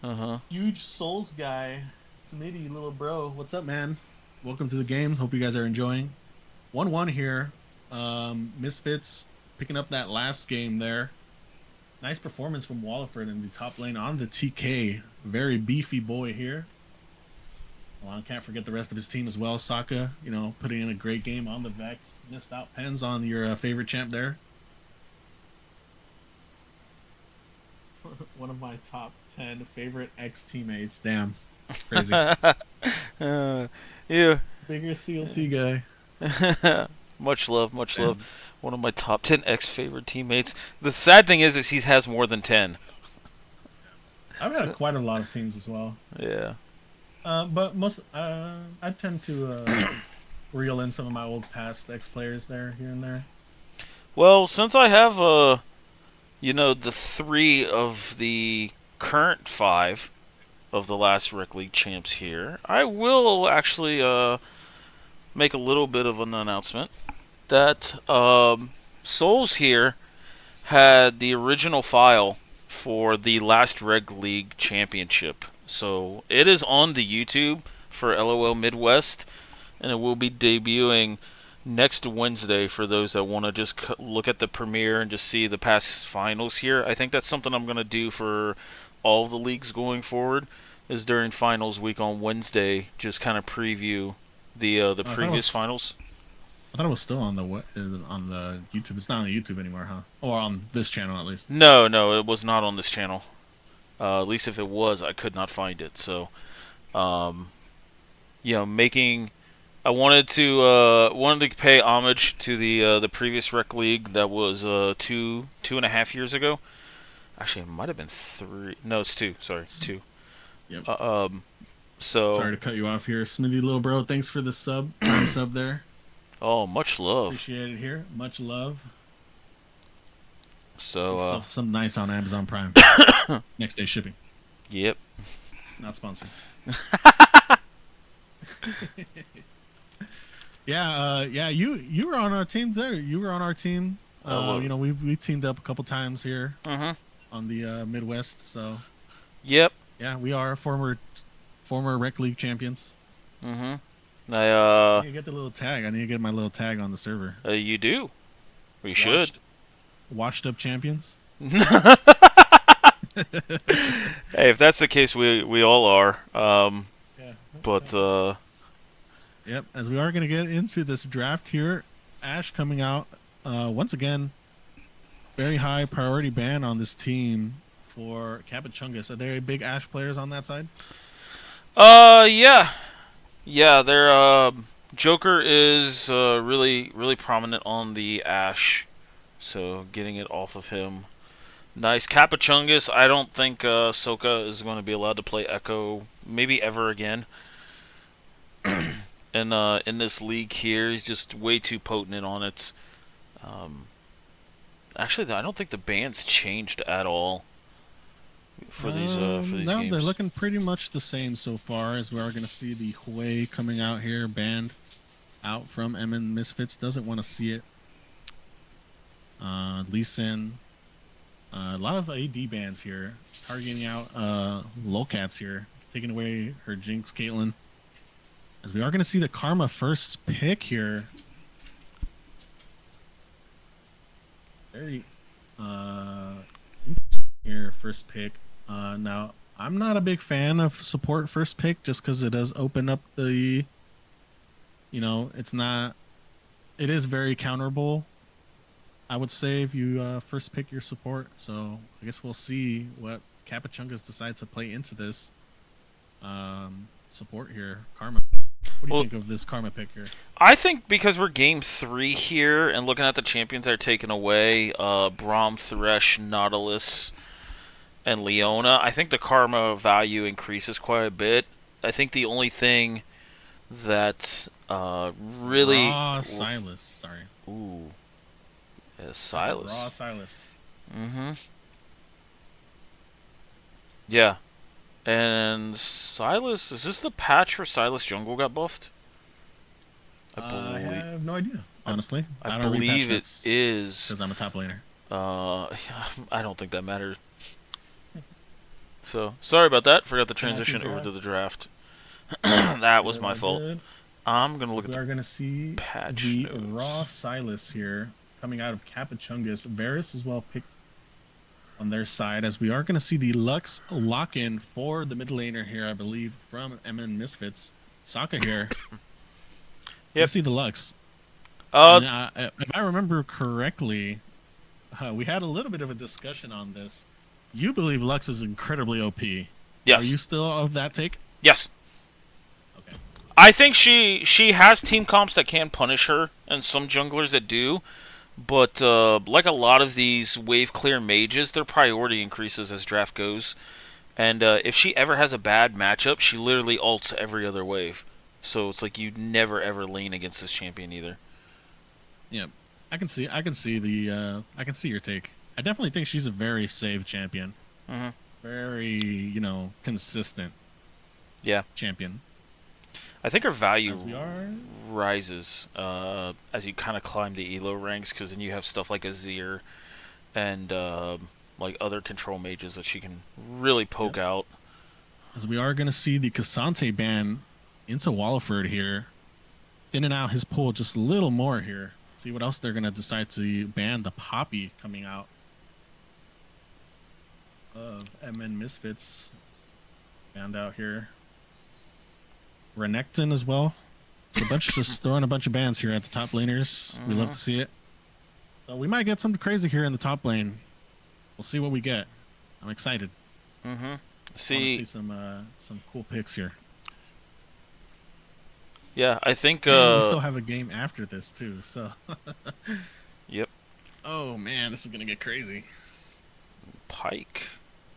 uh-huh. Huge Souls guy. Smitty, little bro. What's up, man? Welcome to the games. Hope you guys are enjoying. 1-1 here. Misfits picking up that last game there. Nice performance from Walliford in the top lane on the TK. Very beefy boy here. Well, I can't forget the rest of his team as well. Sokka, you know, putting in a great game on the Vex. Missed out pens on your favorite champ there. One of my top 10 favorite ex teammates. Damn, crazy. Yeah. Bigger CLT guy. Much love, much Damn. love. One of my top 10 ex-favorite teammates. The sad thing is he has more than 10. I've had quite a lot of teams as well. Yeah. But most I tend to reel in some of my old past ex players there, here and there. Well, since I have, you know, the 3 of the current 5 of the last Rec League champs here, I will actually make a little bit of an announcement that Souls here had the original file for the last Reg League championship. So it is on the YouTube for LOLMidwest, and it will be debuting next Wednesday for those that want to just look at the premiere and just see the past finals here. I think that's something I'm going to do for all of the leagues going forward, is during finals week on Wednesday, just kind of preview the previous finals. I thought it was still on the YouTube. It's not on the YouTube anymore, huh? Or on this channel at least. No, it was not on this channel. At least if it was, I could not find it. So, you know, I wanted to pay homage to the previous Rec League that was 2.5 years ago. Actually, it might have been 3. No, it's 2. Sorry, it's 2. Yep. So sorry to cut you off here, Smitty, little bro. Thanks for the sub there. Oh, much love. Appreciate it here. Much love. So some nice on Amazon Prime. Next day shipping. Yep. Not sponsored. Yeah, you were on our team there. You were on our team. You know, we teamed up a couple times here on the Midwest. So. Yep. Yeah, we are former Rec League champions. I need to get the little tag. I need to get my little tag on the server. You do. We should. Washed up champions. Hey, if that's the case, we all are. Yeah. But yep. As we are going to get into this draft here, Ash coming out once again. Very high priority ban on this team for Kappachungus. Are there big Ash players on that side? Yeah. Yeah, their Joker is really prominent on the Ash, so getting it off of him. Nice. Kappachungus, I don't think Soka is going to be allowed to play Echo maybe ever again. And in this league here, he's just way too potent on it. Actually, I don't think the ban's changed at all for these no, games. They're looking pretty much the same so far, as we are going to see the Hui coming out here, banned out from MN Misfits. Doesn't want to see it. Lee Sin. A lot of AD bans here, targeting out Lolcats here, taking away her Jinx, Caitlyn. As we are going to see the Karma first pick here. Very interesting here, first pick. Now, I'm not a big fan of support first pick just because it does open up the, you know, it is very counterable, I would say, if you first pick your support. So I guess we'll see what Kappachungus decides to play into this support here. Karma. What do you think of this Karma pick here? I think because we're game 3 here and looking at the champions that are taken away, Braum, Thresh, Nautilus, and Leona, I think the Karma value increases quite a bit. I think the only thing that really... Silas, sorry. Ooh. Yeah, Silas. Raw Silas. Mm-hmm. Yeah. And Silas, is this the patch for Silas Jungle got buffed? I I believe. have no idea, honestly. I don't read patch believe it notes is. because I'm a top laner. I don't think that matters. So sorry about that. Forgot to Can I see transition over draft? to the draft. That was Good, my we're fault. good. I'm gonna look at We the are going to see patch the notes. raw Silas here coming out of Kappachungus. Varus is well picked on their side, as we are going to see the Lux lock-in for the mid laner here, I believe, from MN Misfits. Sokka here. Yep. See the Lux. Uh, And, if I remember correctly, we had a little bit of a discussion on this. You believe Lux is incredibly OP. yes, Are you still of that take? yes. Okay. I think she has team comps that can punish her, and some junglers that do. But like a lot of these wave clear mages, their priority increases as draft goes. And if she ever has a bad matchup, she literally ults every other wave. So it's like you never ever lean against this champion either. Yeah, I can see the I can see your take. I definitely think she's a very safe champion. Mhm. Very, consistent Yeah, champion. I think her value As we are. rises as you kind of climb the elo ranks, because then you have stuff like Azir and like other control mages that she can really poke out. As we are going to see the Cassante ban into Walliford here. Thinning out his pool just a little more here. See what else they're going to decide to ban. The Poppy coming out of MN Misfits. Banned out here. Renekton as well. So a bunch just throwing a bunch of bans here at the top laners. We love to see it. So we might get something crazy here in the top lane. We'll see what we get. I'm excited. Mm-hmm. I want to See, see some cool picks here. yeah, I think. And we still have a game after this too. So. Yep. Oh man, this is gonna get crazy. Pike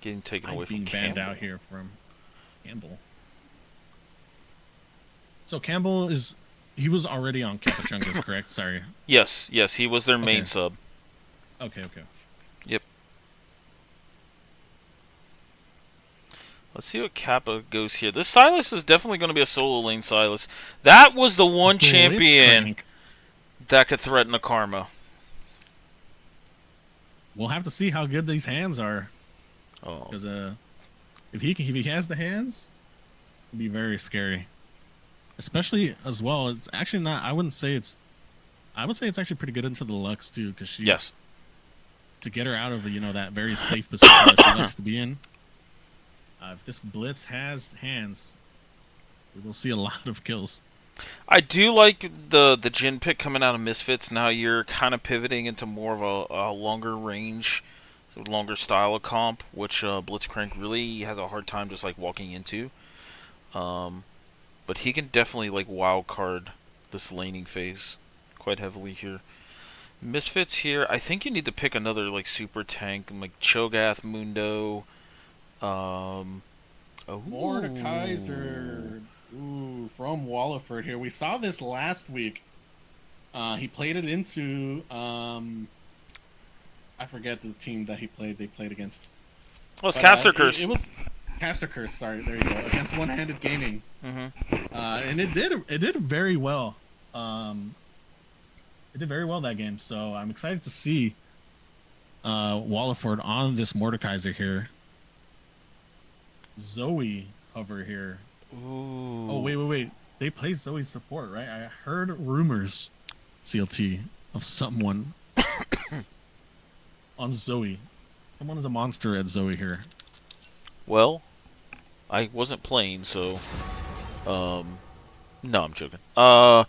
getting taken away from Being banned Campbell. out here from Campbell. So Campbell he was already on Kappachungus, correct? Sorry. Yes, he was their main Okay. sub. Okay. Yep. Let's see what Kappa goes here. This Silas is definitely going to be a solo lane Silas. That was the one champion Blitzcrank. that could threaten a Karma. We'll have to see how good these hands are, Oh, because if he has the hands, it'd be very scary. Especially as well, it's actually not. I would say it's actually pretty good into the Lux too, because yes. to get her out of that very safe position that she likes to be in. If this Blitz has hands, we will see a lot of kills. I do like the Jin pick coming out of Misfits. Now you're kind of pivoting into more of a longer range, longer style of comp, which Blitzcrank really has a hard time just like walking into. But he can definitely like wild card this laning phase quite heavily here. Misfits here, I think you need to pick another like super tank, like Cho'Gath, Mundo. Mordekaiser, from Walliford here. We saw this last week. He played it into I forget the team that they played against. Oh, it's But, Caster Curse. It was Caster Curse. Sorry, there you go. Against One Handed Gaming, and it did very well. It did very well that game. So I'm excited to see Walliford on this Mordekaiser here. Zoe hover here. Ooh. Oh wait. They play Zoe support, right? I heard rumors, CLT, of someone on Zoe. Someone is a monster at Zoe here. Well, I wasn't playing, so no, I'm joking. Well,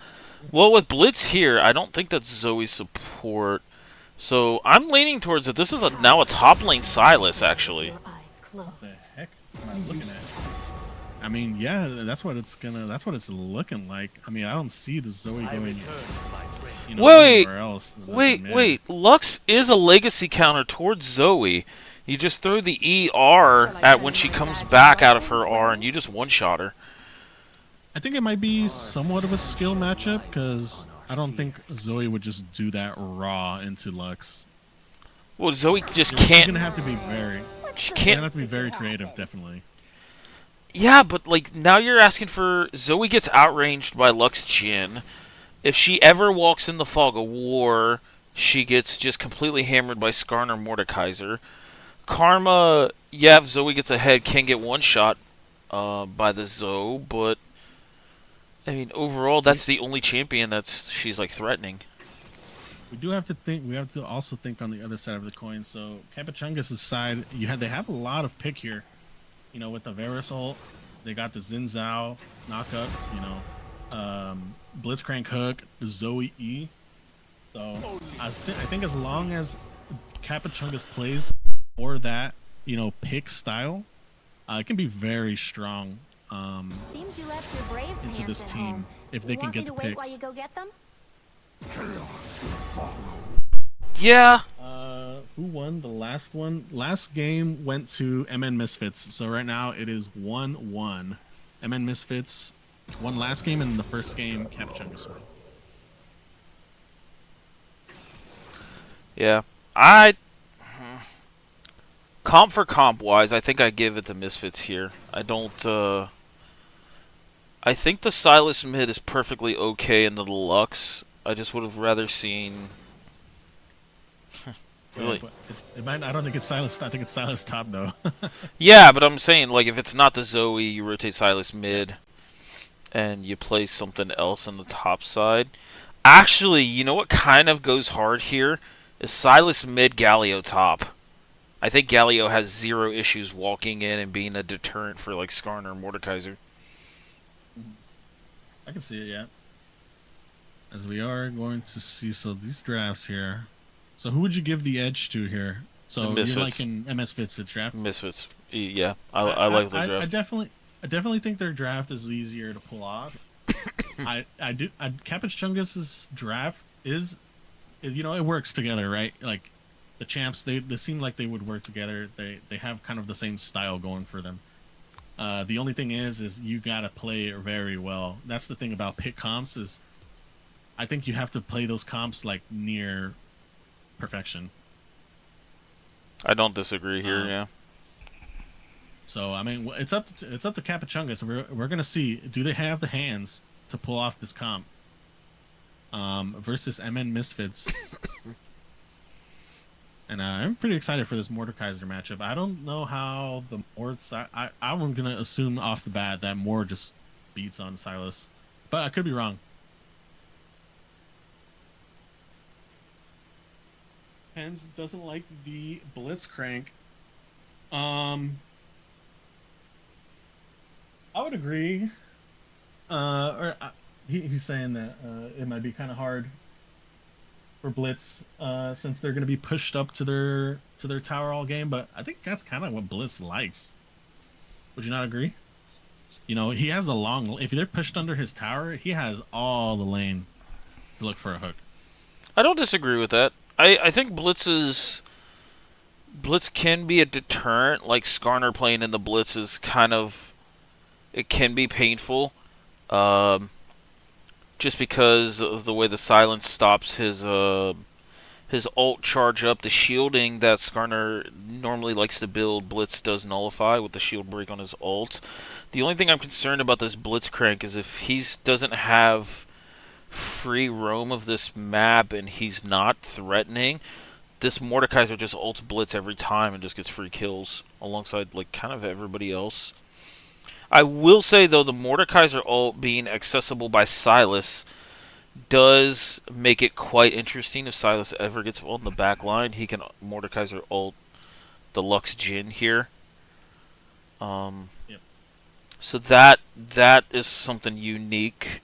with Blitz here, I don't think that's Zoe support. So I'm leaning towards that. This is now a top lane Silas, actually. Your eyes closed. The heck am I looking at? I mean, yeah, that's what it's looking like. I mean, I don't see the Zoe going, Wait, anywhere else. Wait. Lux is a legacy counter towards Zoe. You just throw the ER at when she comes back out of her R, and you just one-shot her. I think it might be somewhat of a skill matchup, because I don't think Zoe would just do that raw into Lux. Well, Zoe just You're can't. gonna have to be very. She You're can't. gonna have to be very creative, definitely. Yeah, but like now you're asking for Zoe gets outranged by Lux Jin. If she ever walks in the fog of war, she gets just completely hammered by Skarner Mordekaiser. Karma, yeah, if Zoe gets ahead, can get one shot by the Zoe, but I mean overall that's the only champion that's she's like threatening. We do have to think. We have to also think on the other side of the coin. So Kappachungus' side, they have a lot of pick here. You know, with the Varus ult, they got the Xin Zhao knockup. You know, Blitzcrank hook, the Zoe E. So I think as long as Kappachungus plays for that, pick style, it can be very strong Seems you left your brave into pants this at team home. if they You can want me get to the wait while picks. you go get them? Yeah, Who won the last one? Last game went to MN Misfits. So right now it is 1-1. MN Misfits won last game, and the first game Kappachungus won. yeah. I comp for comp wise, I think I give it to Misfits here. I don't. I think the Silas mid is perfectly okay in the Deluxe. I just would have rather seen. Really? Yeah, but I don't think it's Silas. I think it's Silas top though. Yeah, but I'm saying like if it's not the Zoe, you rotate Silas mid, and you play something else on the top side. Actually, you know what kind of goes hard here is Silas mid, Galio top. I think Galio has zero issues walking in and being a deterrent for like Skarner or Mordekaiser. I can see it, yeah. As we are going to see, so these drafts here. So who would you give the edge to here? So you're Misfits. like in MS Fits draft. Misfits. Yeah, I like the draft. I definitely think their draft is easier to pull off. Kappachungus's draft is, it works together, right? Like the champs, they seem like they would work together. They have kind of the same style going for them. The only thing is you gotta play it very well. That's the thing about pick comps is, I think you have to play those comps like near perfection. I don't disagree here. Yeah. So I mean, it's up to Kappachungus. We're gonna see, do they have the hands to pull off this comp versus MN Misfits. And I'm pretty excited for this Mordekaiser matchup. I don't know how the Mords. I'm gonna assume off the bat that Mord just beats on Silas, but I could be wrong. Hens doesn't like the Blitzcrank. I would agree. He's saying that it might be kind of hard for Blitz since they're going to be pushed up to their tower all game. But I think that's kind of what Blitz likes. Would you not agree? He has a long. If they're pushed under his tower, he has all the lane to look for a hook. I don't disagree with that. I think Blitz can be a deterrent. Like Skarner playing in the Blitz is kind of, it can be painful, just because of the way the silence stops his ult charge up. The shielding that Skarner normally likes to build, Blitz does nullify with the shield break on his ult. The only thing I'm concerned about this Blitzcrank is if he doesn't have free roam of this map and he's not threatening, this Mordekaiser just ults Blitz every time and just gets free kills alongside like kind of everybody else. I will say though, the Mordekaiser ult being accessible by Silas does make it quite interesting. If Silas ever gets on the back line, he can Mordekaiser ult the Lux Jin here. Yep. So that is something unique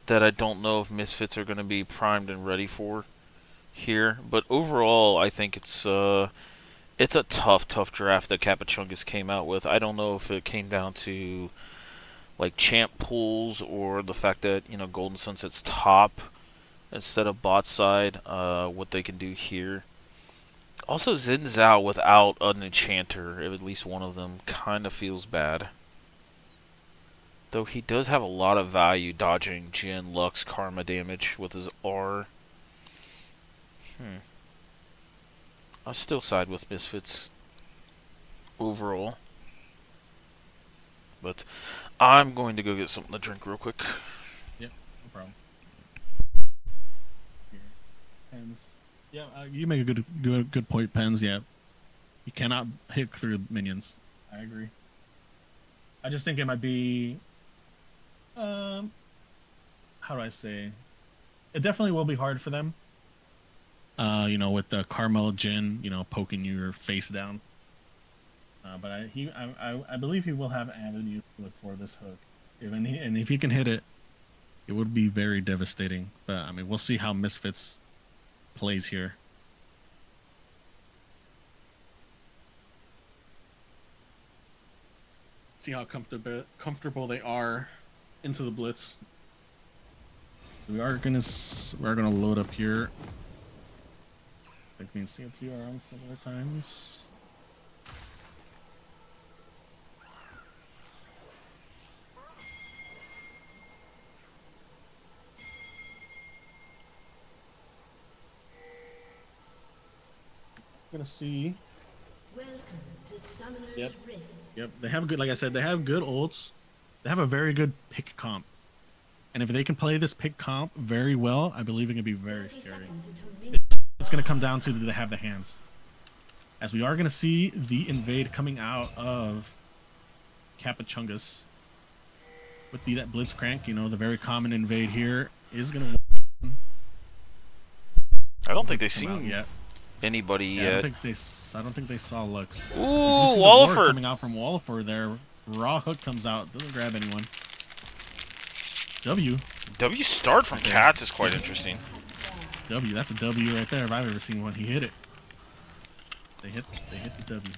that I don't know if Misfits are going to be primed and ready for here. But overall, I think it's a tough draft that Kappachungus came out with. I don't know if it came down to like champ pools or the fact that Golden Sunset's top instead of bot side. What they can do here. Also, Xin Zhao without an enchanter, at least one of them, kind of feels bad. Though he does have a lot of value dodging Jin, Lux, Karma damage with his R. I'll still side with Misfits. overall. But I'm going to go get something to drink real quick. Yep, no problem. Here. Pens. Yeah, you make a good point, Pens. Yeah, you cannot hit through minions. I agree. I just think it might be, how do I say? It definitely will be hard for them. You know, with the Carmel Jin, you know, poking your face down. But I believe he will have an avenue to look for this hook. And if he can hit it, it would be very devastating. But I mean, we'll see how Misfits plays here. See how comfortable they are into the blitz. We're gonna load up here. I think me and CLT are on similar times. Gonna see. Welcome to Summoner's Yep. Rift. Yep, they have good. Like I said, they have good ults. They have a very good pick comp, and if they can play this pick comp very well, I believe it can be very 30 scary. seconds until minions. It's gonna come down to do they have the hands, as we are gonna see the invade coming out of Kappachungus with that Blitzcrank. You know, the very common invade here is gonna I don't think they've come out seen yet. anybody Yeah, yet. I don't think they saw Lux. Ooh, So we do see the Walliford. ward coming out from Walliford there. Raw hook comes out, doesn't grab anyone. W, Start from Cats is quite interesting. that's a W right there if I've ever seen one. He hit it. They hit the W.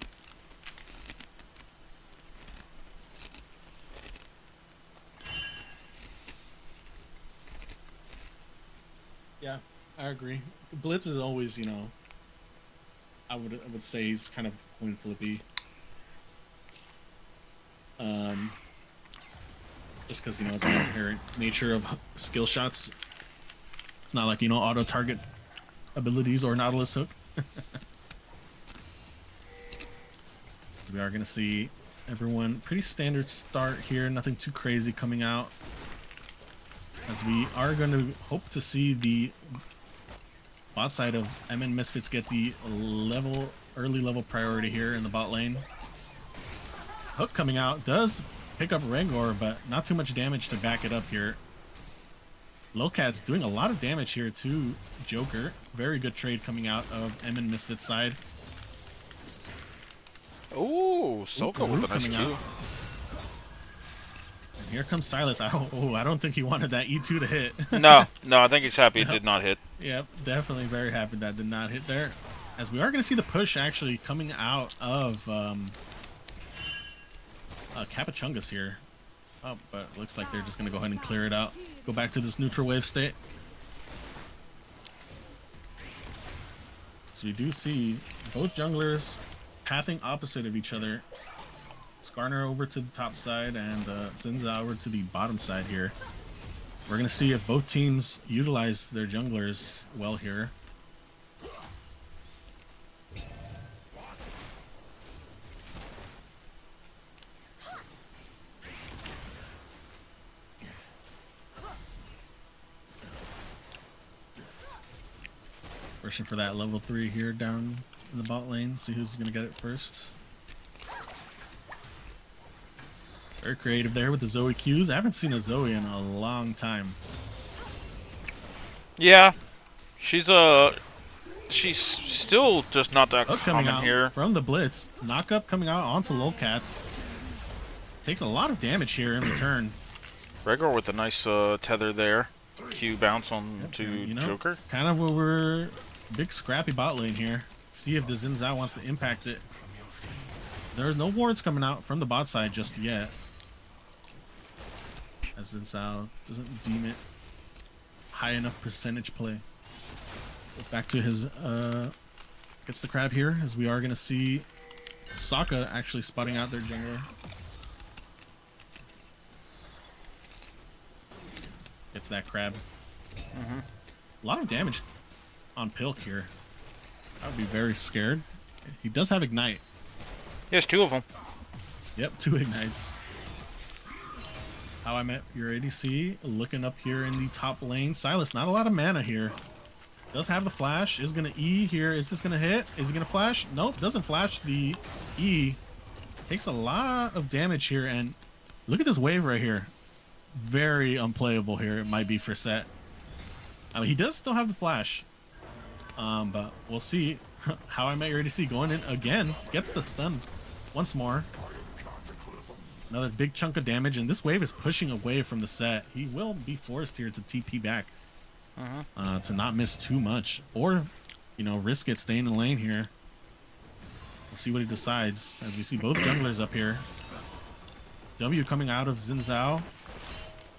Yeah, I agree. Blitz is always, you know, I would say he's kind of coin flippy. Just because, you know, the inherent nature of skill shots. It's not like, you know, auto target abilities or Nautilus hook. We are gonna see everyone pretty standard start here, nothing too crazy coming out. As we are going to hope to see the bot side of MN Misfits get the early level priority here in the bot lane. Hook coming out does pick up Rengor, but not too much damage to back it up here. Lowcat's doing a lot of damage here to Joker. Very good trade coming out of MN Misfits side. Ooh, Soko with a nice coming Q. out. And here comes Silas. I don't think he wanted that E2 to hit. No, I think he's happy it did not hit. Yep, definitely very happy that did not hit there. As we are going to see the push actually coming out of Kappachungus here. Oh, but it looks like they're just going to go ahead and clear it out. Go back to this neutral wave state. So we do see both junglers pathing opposite of each other. Skarner over to the top side and Zinza over to the bottom side here. We're going to see if both teams utilize their junglers well here. Pushing for that level 3 here down in the bot lane. See who's going to get it first. Very creative there with the Zoe Qs. I haven't seen a Zoe in a long time. Yeah, she's still just not that Hook coming common out here. from the Blitz. Knock up coming out onto Lowcats. Takes a lot of damage here in return. Rengor with a nice tether there. Q bounce on to You know, Joker. kind of where we're big scrappy bot lane here. See if the Zinzao wants to impact it. There's no wards coming out from the bot side just yet. As Zinzao doesn't deem it high enough percentage play. Goes back to his gets the crab here, as we are gonna see Sokka actually spotting out their jungler. Gets that crab. A lot of damage on Pilk here. I would be very scared. He does have Ignite. He has 2 of them. Yep, 2 ignites. How I Met Your ADC looking up here in the top lane. Silas, not a lot of mana here. Does have the flash. Is going to E here. Is this going to hit? Is he going to flash? Nope, doesn't flash. The E takes a lot of damage here. And look at this wave right here. Very unplayable here. It might be for set. I mean, he does still have the flash. But we'll see. How I Met Your ADC going in again. Gets the stun once more. Another big chunk of damage. And this wave is pushing away from the set. He will be forced here to TP back. To not miss too much, or risk it staying in the lane here. We'll see what he decides as we see both junglers up here. W coming out of Xin Zhao.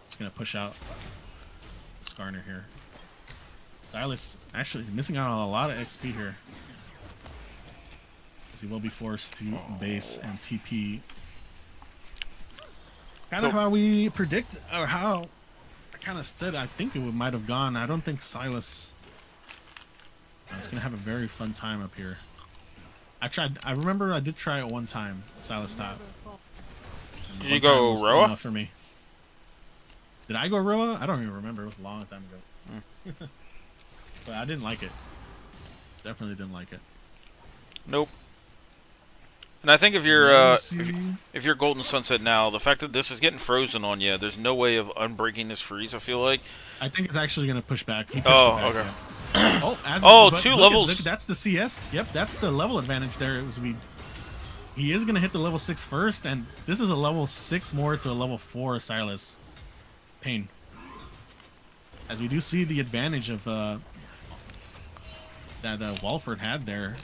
It's gonna push out Skarner here. Silas actually missing out on a lot of XP here, as he will be forced to base and TP. Kind of how we predict, or how kind of said I think it might have gone. I don't think Silas is gonna have a very fun time up here. I remember I did try it one time, Silas top. Did you go Roa? For me. Did I go Roa? I don't even remember. It was a long time ago. But I didn't like it. Definitely didn't like it. Nope. And I think if you're Golden Sunset now, the fact that this is getting frozen on you, there's no way of unbreaking this freeze. I feel like. I think it's actually going to push back. He pushed okay. Yeah. 2 levels. Look, that's the CS. Yep, that's the level advantage there. He is going to hit the level 6 first, and this is a level 6 more to a level 4 Silas. Pain. As we do see the advantage of that Walford had there.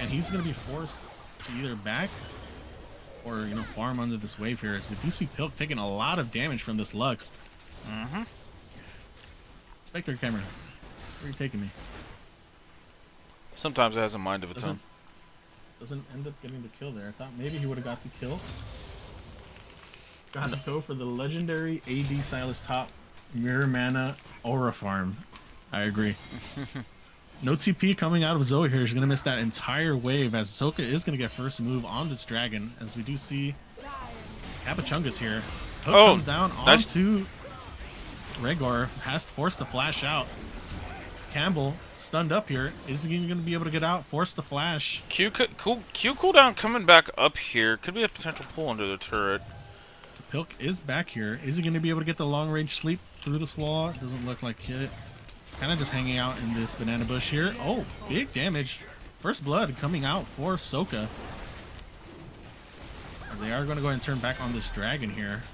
And he's going to be forced to either back or, farm under this wave here. As we do see Pilk taking a lot of damage from this Lux. Spectre camera, where are you taking me? Sometimes it has a mind of its own. Doesn't end up getting the kill there. I thought maybe he would have got the kill. Got to go for the legendary AD Silas top mirror mana aura farm. I agree. No TP coming out of Zoe here. She's going to miss that entire wave, as Soka is going to get first move on this dragon, as we do see Kappachungus here. Hook comes down onto Rhaegar, has to force the flash out. Campbell stunned up here. Is he going to be able to get out? Force the flash. Q cooldown coming back up here. Could be a potential pull under the turret. So Pilk is back here. Is he going to be able to get the long range sleep through this wall? Doesn't look like it. Kind of just hanging out in this banana bush here. Oh, big damage. First blood coming out for Soka. They are going to go ahead and turn back on this dragon here.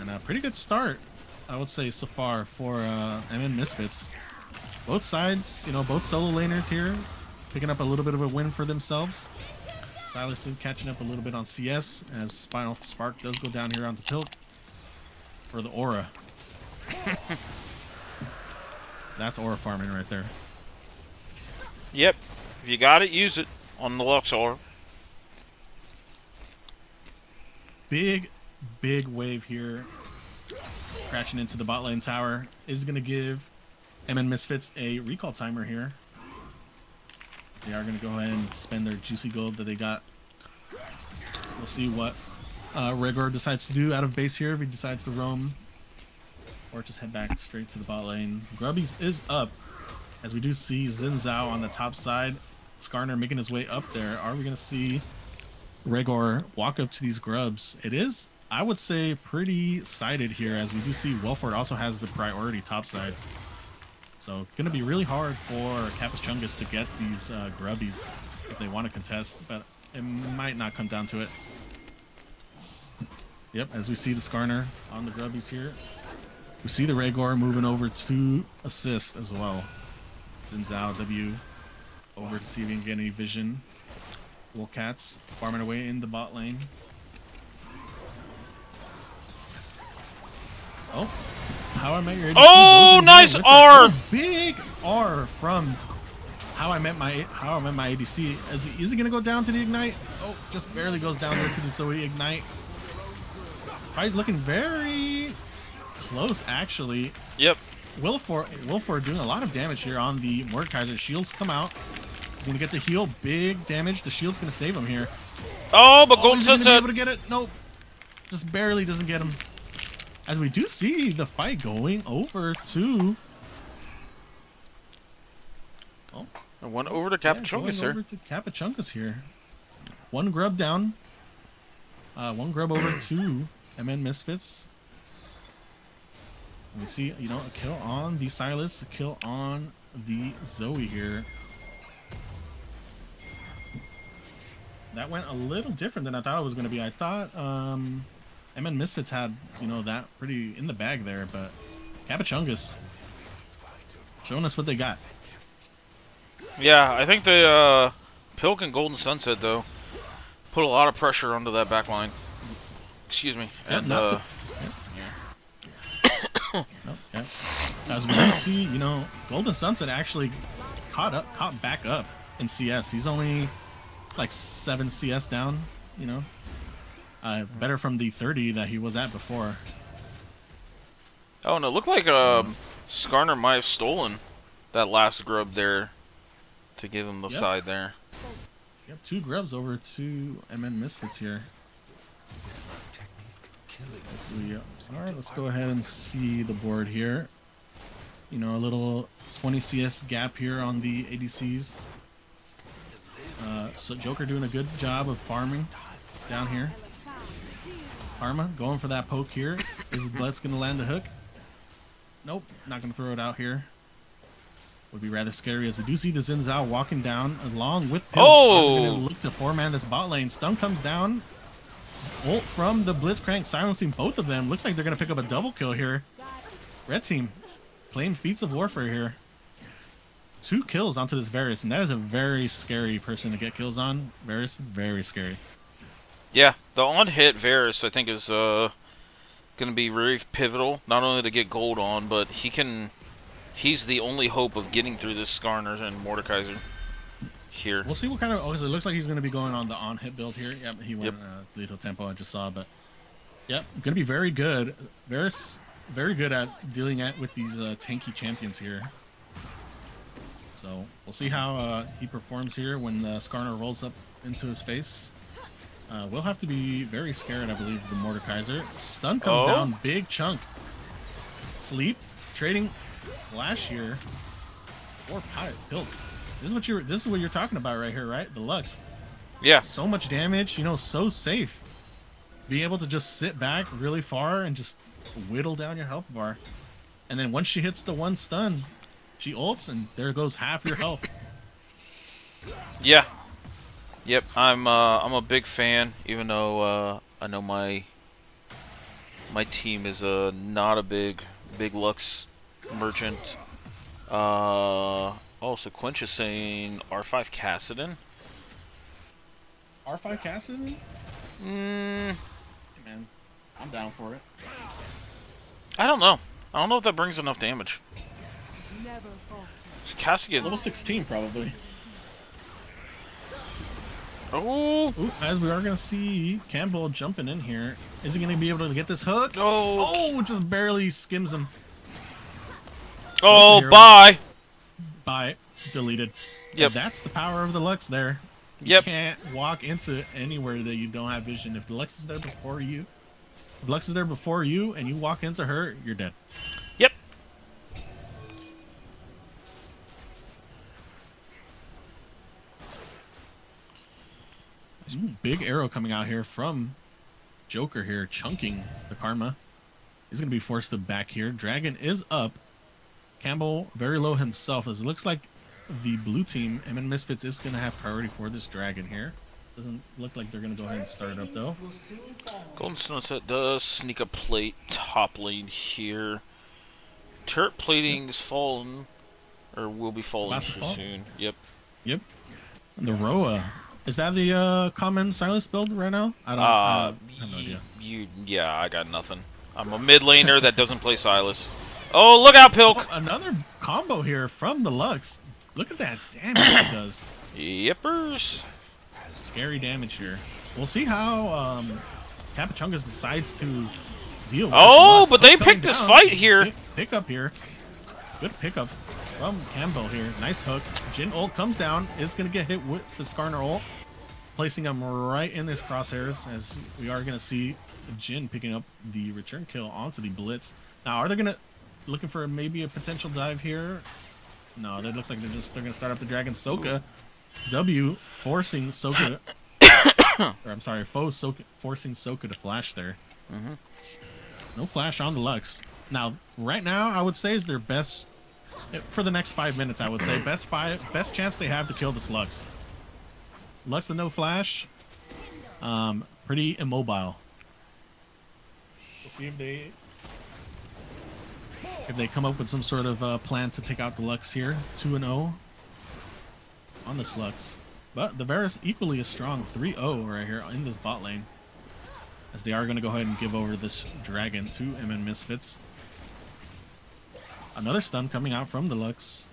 And a pretty good start, I would say, so far for MN Misfits. Both sides, both solo laners here, picking up a little bit of a win for themselves. Silas is catching up a little bit on CS, as Spinal Spark does go down here onto Pilk for the aura. That's aura farming right there. Yep. If you got it, use it on the Lux aura. Big wave here. Crashing into the bot lane tower. Is going to give MN Misfits a recall timer here. They are going to go ahead and spend their juicy gold that they got. We'll see what Rhaegar decides to do out of base here, if he decides to roam or just head back straight to the bot lane. Grubbies is up, as we do see Xin Zhao on the top side. Skarner making his way up there. Are we going to see Rhaegar walk up to these grubs? It is, I would say, pretty sided here, as we do see Welford also has the priority top side. So going to be really hard for Kappachungus to get these grubbies if they want to contest, but it might not come down to it. Yep, as we see the Skarner on the grubbies here. We see the Rhaegar moving over to assist as well. Xin Zhao W over to see if he can get any vision. Wolfcats farming away in the bot lane. Oh, How I Met Your ADC. Oh, nice R! Big R from How I Met My ADC. Is he gonna go down to the ignite? Oh, just barely goes down there to the Zoe ignite. Probably looking very close, actually. Yep. Wilford doing a lot of damage here on the Mordekaiser. Shields come out. He's gonna get the heal. Big damage. The shield's gonna save him here. Oh, but Oh, Golden he's gonna be Sunset. able to get it. Nope. Just barely doesn't get him. As we do see the fight going over to. Oh, I went over to yeah, Kappachungus going here. over to Kappachungus here. One grub down. One grub over to MN Misfits. We see, you know, a kill on the Silas, a kill on the Zoe here. That went a little different than I thought it was going to be. I thought MN Misfits had, you know, that pretty in the bag there, but Kappachungus showing us what they got. Yeah, I think the Pilk and Golden Sunset though put a lot of pressure onto that back line. Excuse me. Yep, And no. Oh, yeah. As we can see, you know, Golden Sunset actually caught back up in CS. He's only like 7 CS down, you know. Better from the 30 that he was at before. Oh, and it looked like Skarner might have stolen that last grub there to give him the side there. Yep, 2 grubs over to MN Misfits here. Alright, let's go ahead and see the board here. You know, a little 20 CS gap here on the ADCs. So Joker doing a good job of farming down here. Karma going for that poke here. Is Blitz going to land the hook? Nope, not going to throw it out here. Would be rather scary as we do see the Xin Zhao walking down along with Pimp. Oh! Going to look to 4-man this bot lane. Stun comes down. Ult from the Blitzcrank silencing both of them. Looks like they're going to pick up a double kill here. Red team playing feats of warfare here. 2 kills onto this Varus, and that is a very scary person to get kills on. Varus, very scary. Yeah, the on-hit Varus I think is going to be very pivotal, not only to get gold on, but he's the only hope of getting through this Skarner and Mordekaiser here. We'll see what kind of. Oh, so it looks like he's going to be going on the on-hit build here. Yep, he went lethal tempo. I just saw, but yep, going to be very good. Varus, very good at dealing with these tanky champions here. So we'll see how he performs here when Skarner rolls up into his face. We'll have to be very scared, I believe, of the Mordekaiser. Stun comes down, big chunk. Sleep, trading flash here. Or Pilk. This is what you're talking about right here, right? Deluxe. Yeah. So much damage, you know, so safe. Being able to just sit back really far and just whittle down your health bar. And then once she hits the 1 stun, she ults and there goes half your health. Yeah. Yep, I'm a big fan, even though I know my team is not a big Lux merchant. Also, Quench is saying R5 Cassidon. R5 Cassidon? Mm, Hey man, I'm down for it. I don't know. I don't know if that brings enough damage. Never falter. Cassidon. Level 16 probably. Oh. Ooh, as we are going to see Campbell jumping in here. Is he going to be able to get this hook? Oh. Oh, just barely skims him. Oh, Superhero. bye. Bye. Deleted. Yep. And that's the power of the Lux there. You Yep. can't walk into anywhere that you don't have vision. If the Lux is there before you, if Lux is there before you and you walk into her, you're dead. Yep. Big arrow coming out here from Joker here, chunking the Karma. He's going to be forced to back here. Dragon is up. Campbell very low himself, as it looks like the blue team, MN Misfits, is going to have priority for this Dragon here. Doesn't look like they're going to go ahead and start it up, though. Golden Sunset does sneak a plate top lane here. Turret plating is fallen, or will be falling About to fall? soon. Yep. Yep. The Roa. Is that the common Silas build right now? I have no idea. Yeah, I got nothing. I'm a mid laner that doesn't play Silas. Oh, look out, Pilk! Oh, another combo here from the Lux. Look at that damage it does. Yippers. Scary damage here. We'll see how Kappachungus decides to deal with Oh, this Lux. but they Coming picked this down. fight here. Pick up here. Good pickup. from Campbell here. Nice hook. Jin ult comes down. Is going to get hit with the Skarner ult, placing him right in his crosshairs, as we are going to see Jin picking up the return kill onto the Blitz. Now, are they going to looking for maybe a potential dive here? No, it looks like they're going to start up the Dragon. Soka W forcing Soka, or I'm sorry, forcing Soka to flash there. No flash on the Lux. Now, right now, I would say is their best for the next 5 minutes. I would say best chance they have to kill this Lux. Lux with no flash, pretty immobile. We'll see if they come up with some sort of plan to take out the Lux here. 2-0 on this Lux. But the Varus equally as strong. 3-0 right here in this bot lane, as they are going to go ahead and give over this Dragon to MN Misfits. Another stun coming out from the Lux.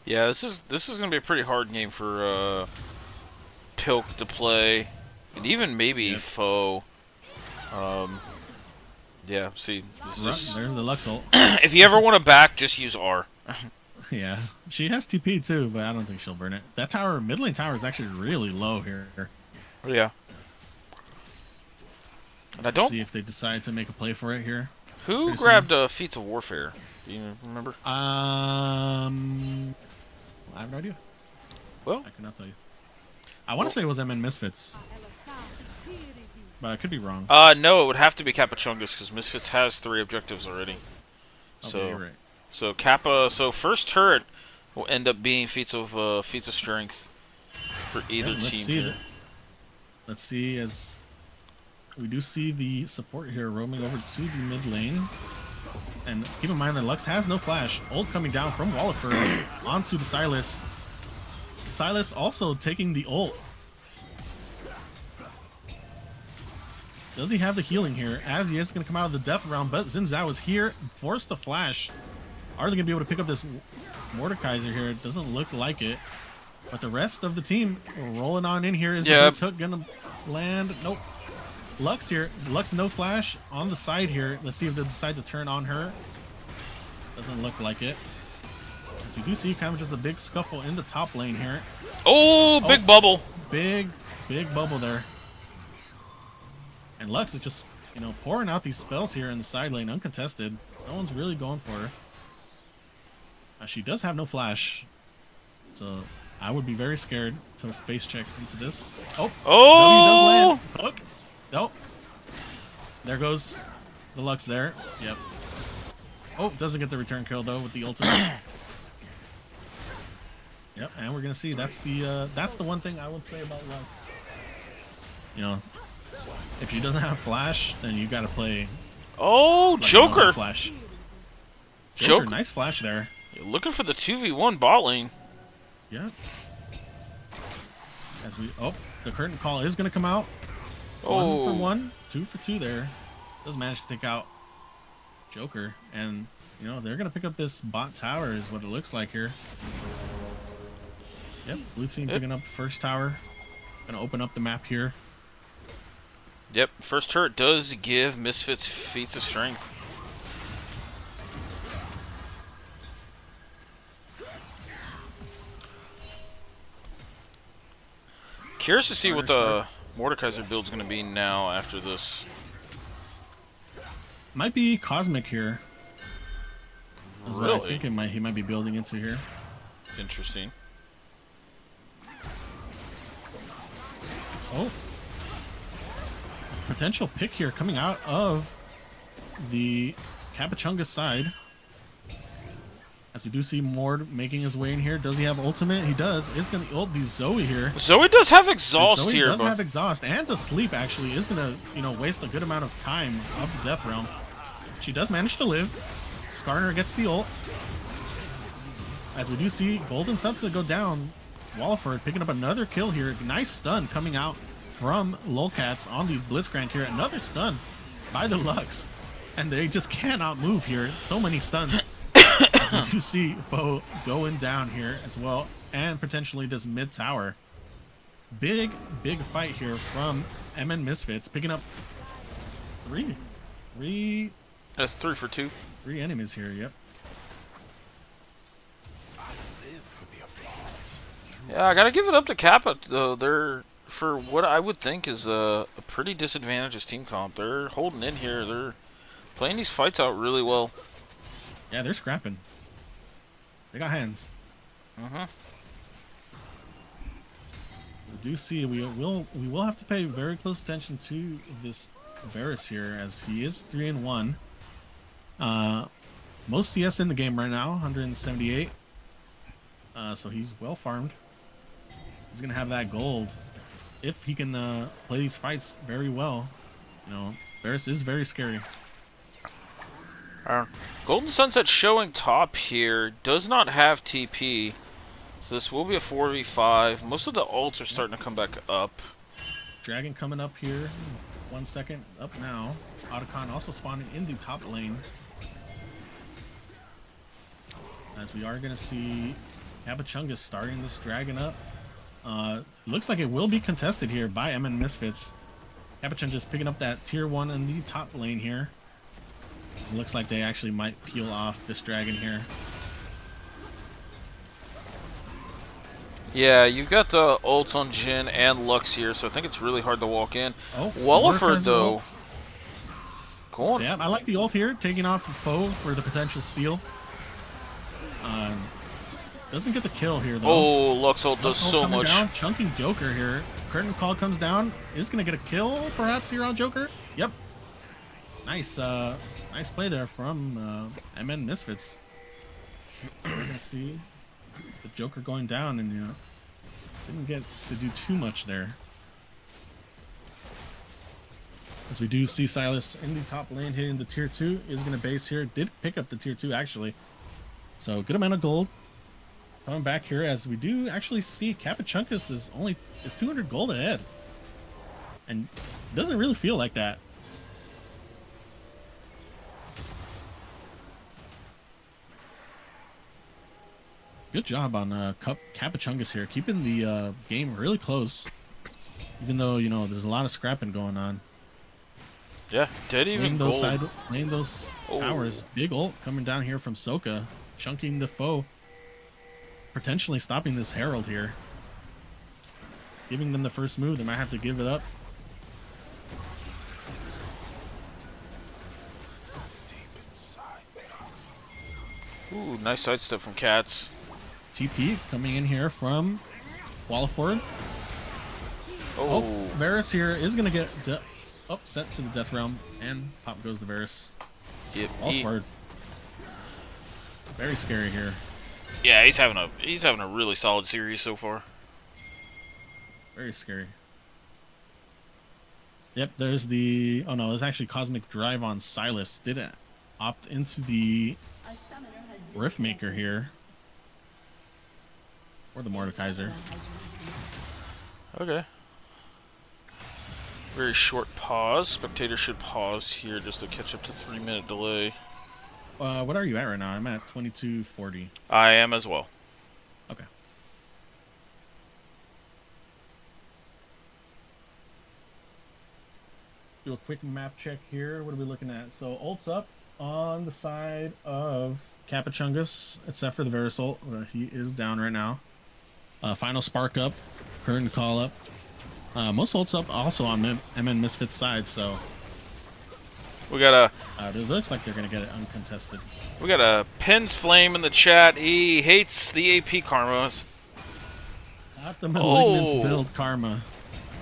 Yeah, this is gonna be a pretty hard game for Pilk to play, and even maybe Foe. Yeah, see, There's the Lux ult. if you ever want to back, just use R. Yeah, she has TP too, but I don't think she'll burn it. That tower, mid lane tower, is actually really low here. Yeah. And I don't. See if they decide to make a play for it here. Who grabbed Feats of Warfare? Do you remember? I have no idea. Well, I cannot tell you. I want to say it was MN Misfits, but I could be wrong. No, it would have to be Kappachungus because Misfits has 3 objectives already. Okay, So, you're right. so Kappa. So first turret will end up being feats of strength for either team. Here. Let's see, as we do see the support here roaming over to the mid lane. And keep in mind that Lux has no flash. Ult coming down from Wallifer onto the Silas. Silas also taking the ult. Does he have the healing here? As he is going to come out of the death realm, but Xin Zhao is here, forced the flash. Are they going to be able to pick up this Mordekaiser here? It doesn't look like it. But the rest of the team rolling on in here. Is the Blitz hook going to land? Nope. Lux here. Lux no flash on the side here. Let's see if they decide to turn on her. Doesn't look like it. As we do see kind of just a big scuffle in the top lane here. Oh, big bubble. Big bubble there. And Lux is just, pouring out these spells here in the side lane uncontested. No one's really going for her. She does have no flash. So I would be very scared to face check into this. Oh! W does land. Hook. Nope. There goes the Lux there. Yep. Oh, doesn't get the return kill though with the ultimate. Yep, and we're gonna see that's the one thing I would say about Lux. If she doesn't have flash, then you gotta play. Oh, like Joker! Flash. Joker, nice flash there. You're looking for the 2v1 bot lane. Yeah. The curtain call is gonna come out. Oh. 1 for 1, 2 for 2 there. Does manage to take out Joker, and they're gonna pick up this bot tower is what it looks like here. Yep, blue team picking up first tower. Gonna open up the map here. Yep, first turret does give Misfits feats of strength. Curious to see what the Mordekaiser build's gonna be now after this. Might be Cosmic here. That's Really? what I think he might be building into here. Interesting. Oh. Potential pick here coming out of the Kappachungus side. As we do see Mord making his way in here. Does he have ultimate? He does. Is going to ult the Zoe here. Zoe does have exhaust Zoe here, does but have exhaust, and the sleep actually is going to, waste a good amount of time of the death realm. She does manage to live. Skarner gets the ult. As we do see Golden Sunset go down. Wallifer picking up another kill here. Nice stun coming out from Lolcats on the Blitzcrank here. Another stun by the Lux. And they just cannot move here. So many stuns. As we do see Foe going down here as well. And potentially this mid tower. big fight here from MN Misfits, picking up three That's 3 for 2. enemies here. Yep. Yeah, I gotta give it up to Kappa though. They're for what I would think is a pretty disadvantageous team comp. They're holding in here. They're playing these fights out really well. Yeah, they're scrapping. They got hands. Mm-hmm. We do see we will have to pay very close attention to this Varus here, as he is 3-1. Most CS in the game right now, 178. So he's well farmed. He's gonna have that gold if he can play these fights very well. You know, Varus is very scary. Golden Sunset showing top here does not have TP, so this will be a 4v5. Most of the ults are starting to come back up. Dragon coming up here. 1 second up now. Otacon also spawning in the top lane. As we are going to see Kappachungus starting this dragon up. Looks like it will be contested here by MN Misfits. Kappachungus picking up that tier 1 in the top lane here. It looks like they actually might peel off this dragon here. Yeah, you've got the ults on Jhin and Lux here, so I think it's really hard to walk in. Oh, Walliford, though. Go on. Yeah, I like the ult here, taking off the foe for the potential steal. Doesn't get the kill here, though. Oh, Lux ult does so much. Down, chunking Joker here. Curtain call comes down. Is going to get a kill, perhaps, here on Joker. Yep. Nice, nice play there from MN Misfits. So we're going to see the Joker going down, and didn't get to do too much there. As we do see Silas in the top lane hitting the tier 2, is going to base here. Did pick up the tier 2 actually. So good amount of gold. Coming back here, as we do actually see Kappachungus is 200 gold ahead. And doesn't really feel like that. Good job on Kappachungus here, keeping the game really close. Even though, there's a lot of scrapping going on. Yeah, dead even gold. Laying those towers. Big ult coming down here from Soka, chunking the foe. Potentially stopping this Herald here. Giving them the first move. They might have to give it up. Ooh, nice sidestep from Cats. TP coming in here from Walliford. Oh, Varus here is going to get sent to the Death Realm, and pop goes the Varus. Yep. Walliford. Very scary here. Yeah, he's having a really solid series so far. Very scary. Yep, there's the... Oh no, there's actually Cosmic Drive on Silas. Didn't opt into the Riftmaker here. Or the Mordekaiser. Okay. Very short pause. Spectator should pause here just to catch up to 3-minute delay. What are you at right now? I'm at 22:40. I am as well. Okay. Do a quick map check here. What are we looking at? So ult's up on the side of Kappachungus, except for the Varus ult. He is down right now. Final spark up. Curtain call up. Most ults up also on MN Misfits side, so... We got it looks like they're going to get it uncontested. We got a Pins Flame in the chat. He hates the AP Karmas. Not the Malignance build Karma.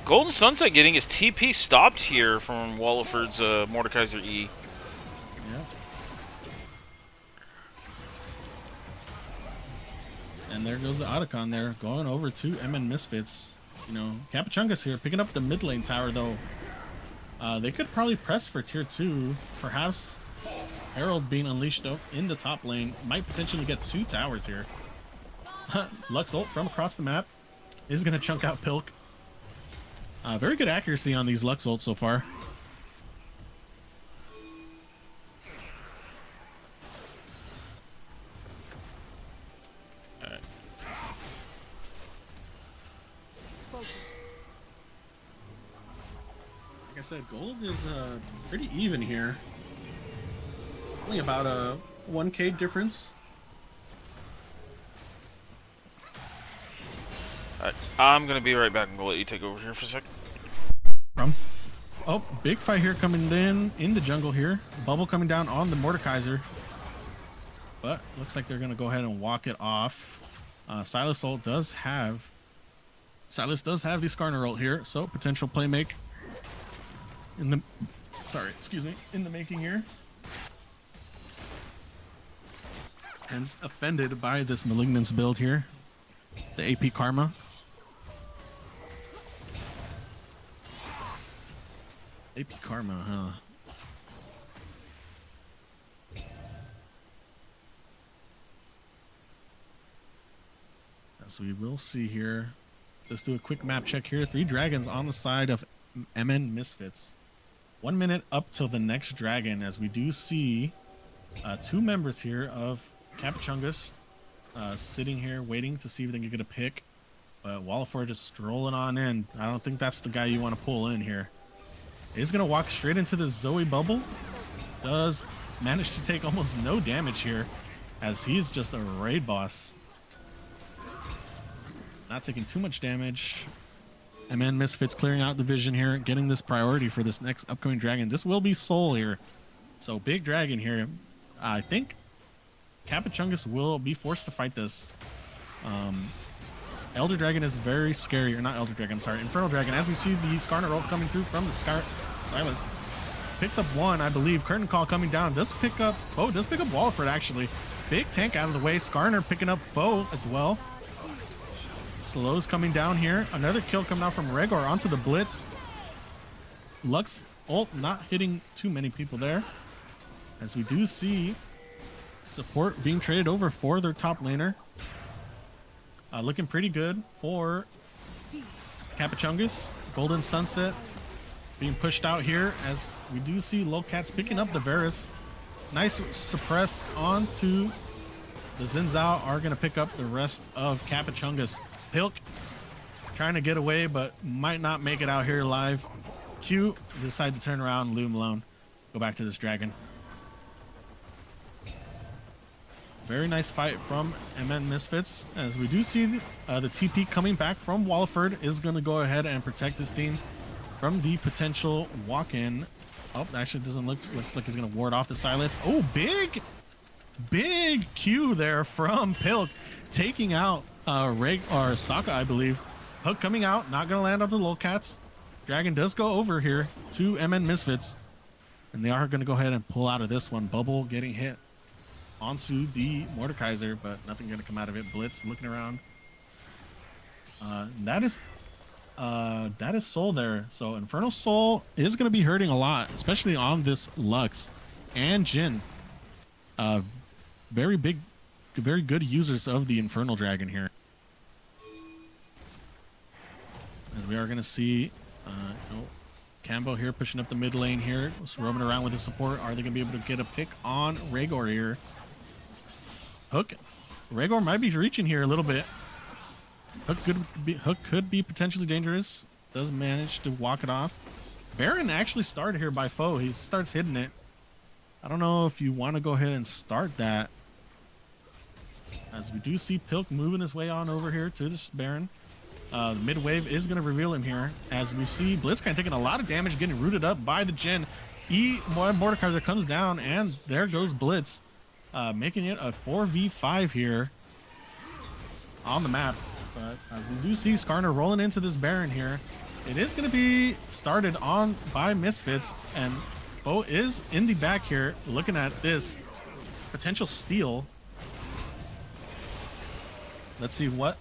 Golden Sunset getting his TP stopped here from Walliford's Mordekaiser E. Yeah. And there goes the Otacon there, going over to MN Misfits. Kappachungus here, picking up the mid lane tower, though. They could probably press for tier 2. Perhaps Herald being unleashed in the top lane might potentially get 2 towers here. Lux ult from across the map is going to chunk out Pilk. Very good accuracy on these Lux ults so far. Focus. said, gold is pretty even here. Only about a 1K difference. Alright, I'm gonna be right back and we'll let you take over here for a sec. Oh, big fight here coming in the jungle here. Bubble coming down on the Mordekaiser. But looks like they're going to go ahead and walk it off. Silas does have the Skarner ult here, so potential play make in the in the making here. And offended by this Malignance build here. The AP Karma. AP Karma, huh? As we will see here. Let's do a quick map check here. 3 dragons on the side of MN Misfits. 1 minute up till the next dragon, as we do see 2 members here of Kappachungus sitting here waiting to see if they can get a pick. But Wallafor just strolling on in. I don't think that's the guy you want to pull in here. He's going to walk straight into the Zoe bubble. Does manage to take almost no damage here, as he's just a raid boss. Not taking too much damage. MN Misfits clearing out the vision here, getting this priority for this next upcoming dragon. This will be Soul here. So big dragon here. I think Kappachungus will be forced to fight this. Elder Dragon is very scary, or not Elder Dragon, I'm sorry, Infernal Dragon. As we see the Skarner ult coming through from the Silas. Picks up 1, I believe. Curtain Call coming down. Does pick up Walford, actually. Big tank out of the way. Skarner picking up Foe as well. Slows coming down here. Another kill coming out from Regor onto the Blitz. Lux ult not hitting too many people there. As we do see support being traded over for their top laner. Looking pretty good for Kappachungus. Golden Sunset being pushed out here, as we do see Lowcats picking up the Varus. Nice suppress onto the Xin are going to pick up the rest of Kappachungus. Pilk trying to get away, but might not make it out here alive. Q decides to turn around and leave him alone. Go back to this dragon. Very nice fight from MN Misfits, as we do see the TP coming back from Wallford is going to go ahead and protect his team from the potential walk-in. Oh, actually doesn't looks like he's going to ward off the Silas. Oh, big Q there from Pilk, taking out Sokka, I believe. Hook coming out, not going to land on the Lolcats. Dragon does go over here to MN Misfits, and they are going to go ahead and pull out of this one. Bubble getting hit onto the Mordekaiser, but nothing going to come out of it. Blitz looking around. That is Soul there. So Infernal Soul is going to be hurting a lot, especially on this Lux and Jhin. Very good users of the Infernal Dragon here. As we are going to see Cambo here pushing up the mid lane here, roaming around with his support. Are they going to be able to get a pick on Regor here? Hook. Regor might be reaching here a little bit. Hook could be potentially dangerous. Does manage to walk it off. Baron actually started here by Foe. He starts hitting it. I don't know if you want to go ahead and start that. As we do see Pilk moving his way on over here to this Baron. The mid wave is going to reveal him here. As we see Blitzcrank taking a lot of damage, getting rooted up by the Jhin. Mordekaiser comes down, and there goes Blitz. Making it a 4v5 here on the map. But we do see Skarner rolling into this Baron here. It is going to be started on by Misfits, and Foe is in the back here looking at this potential steal. Let's see what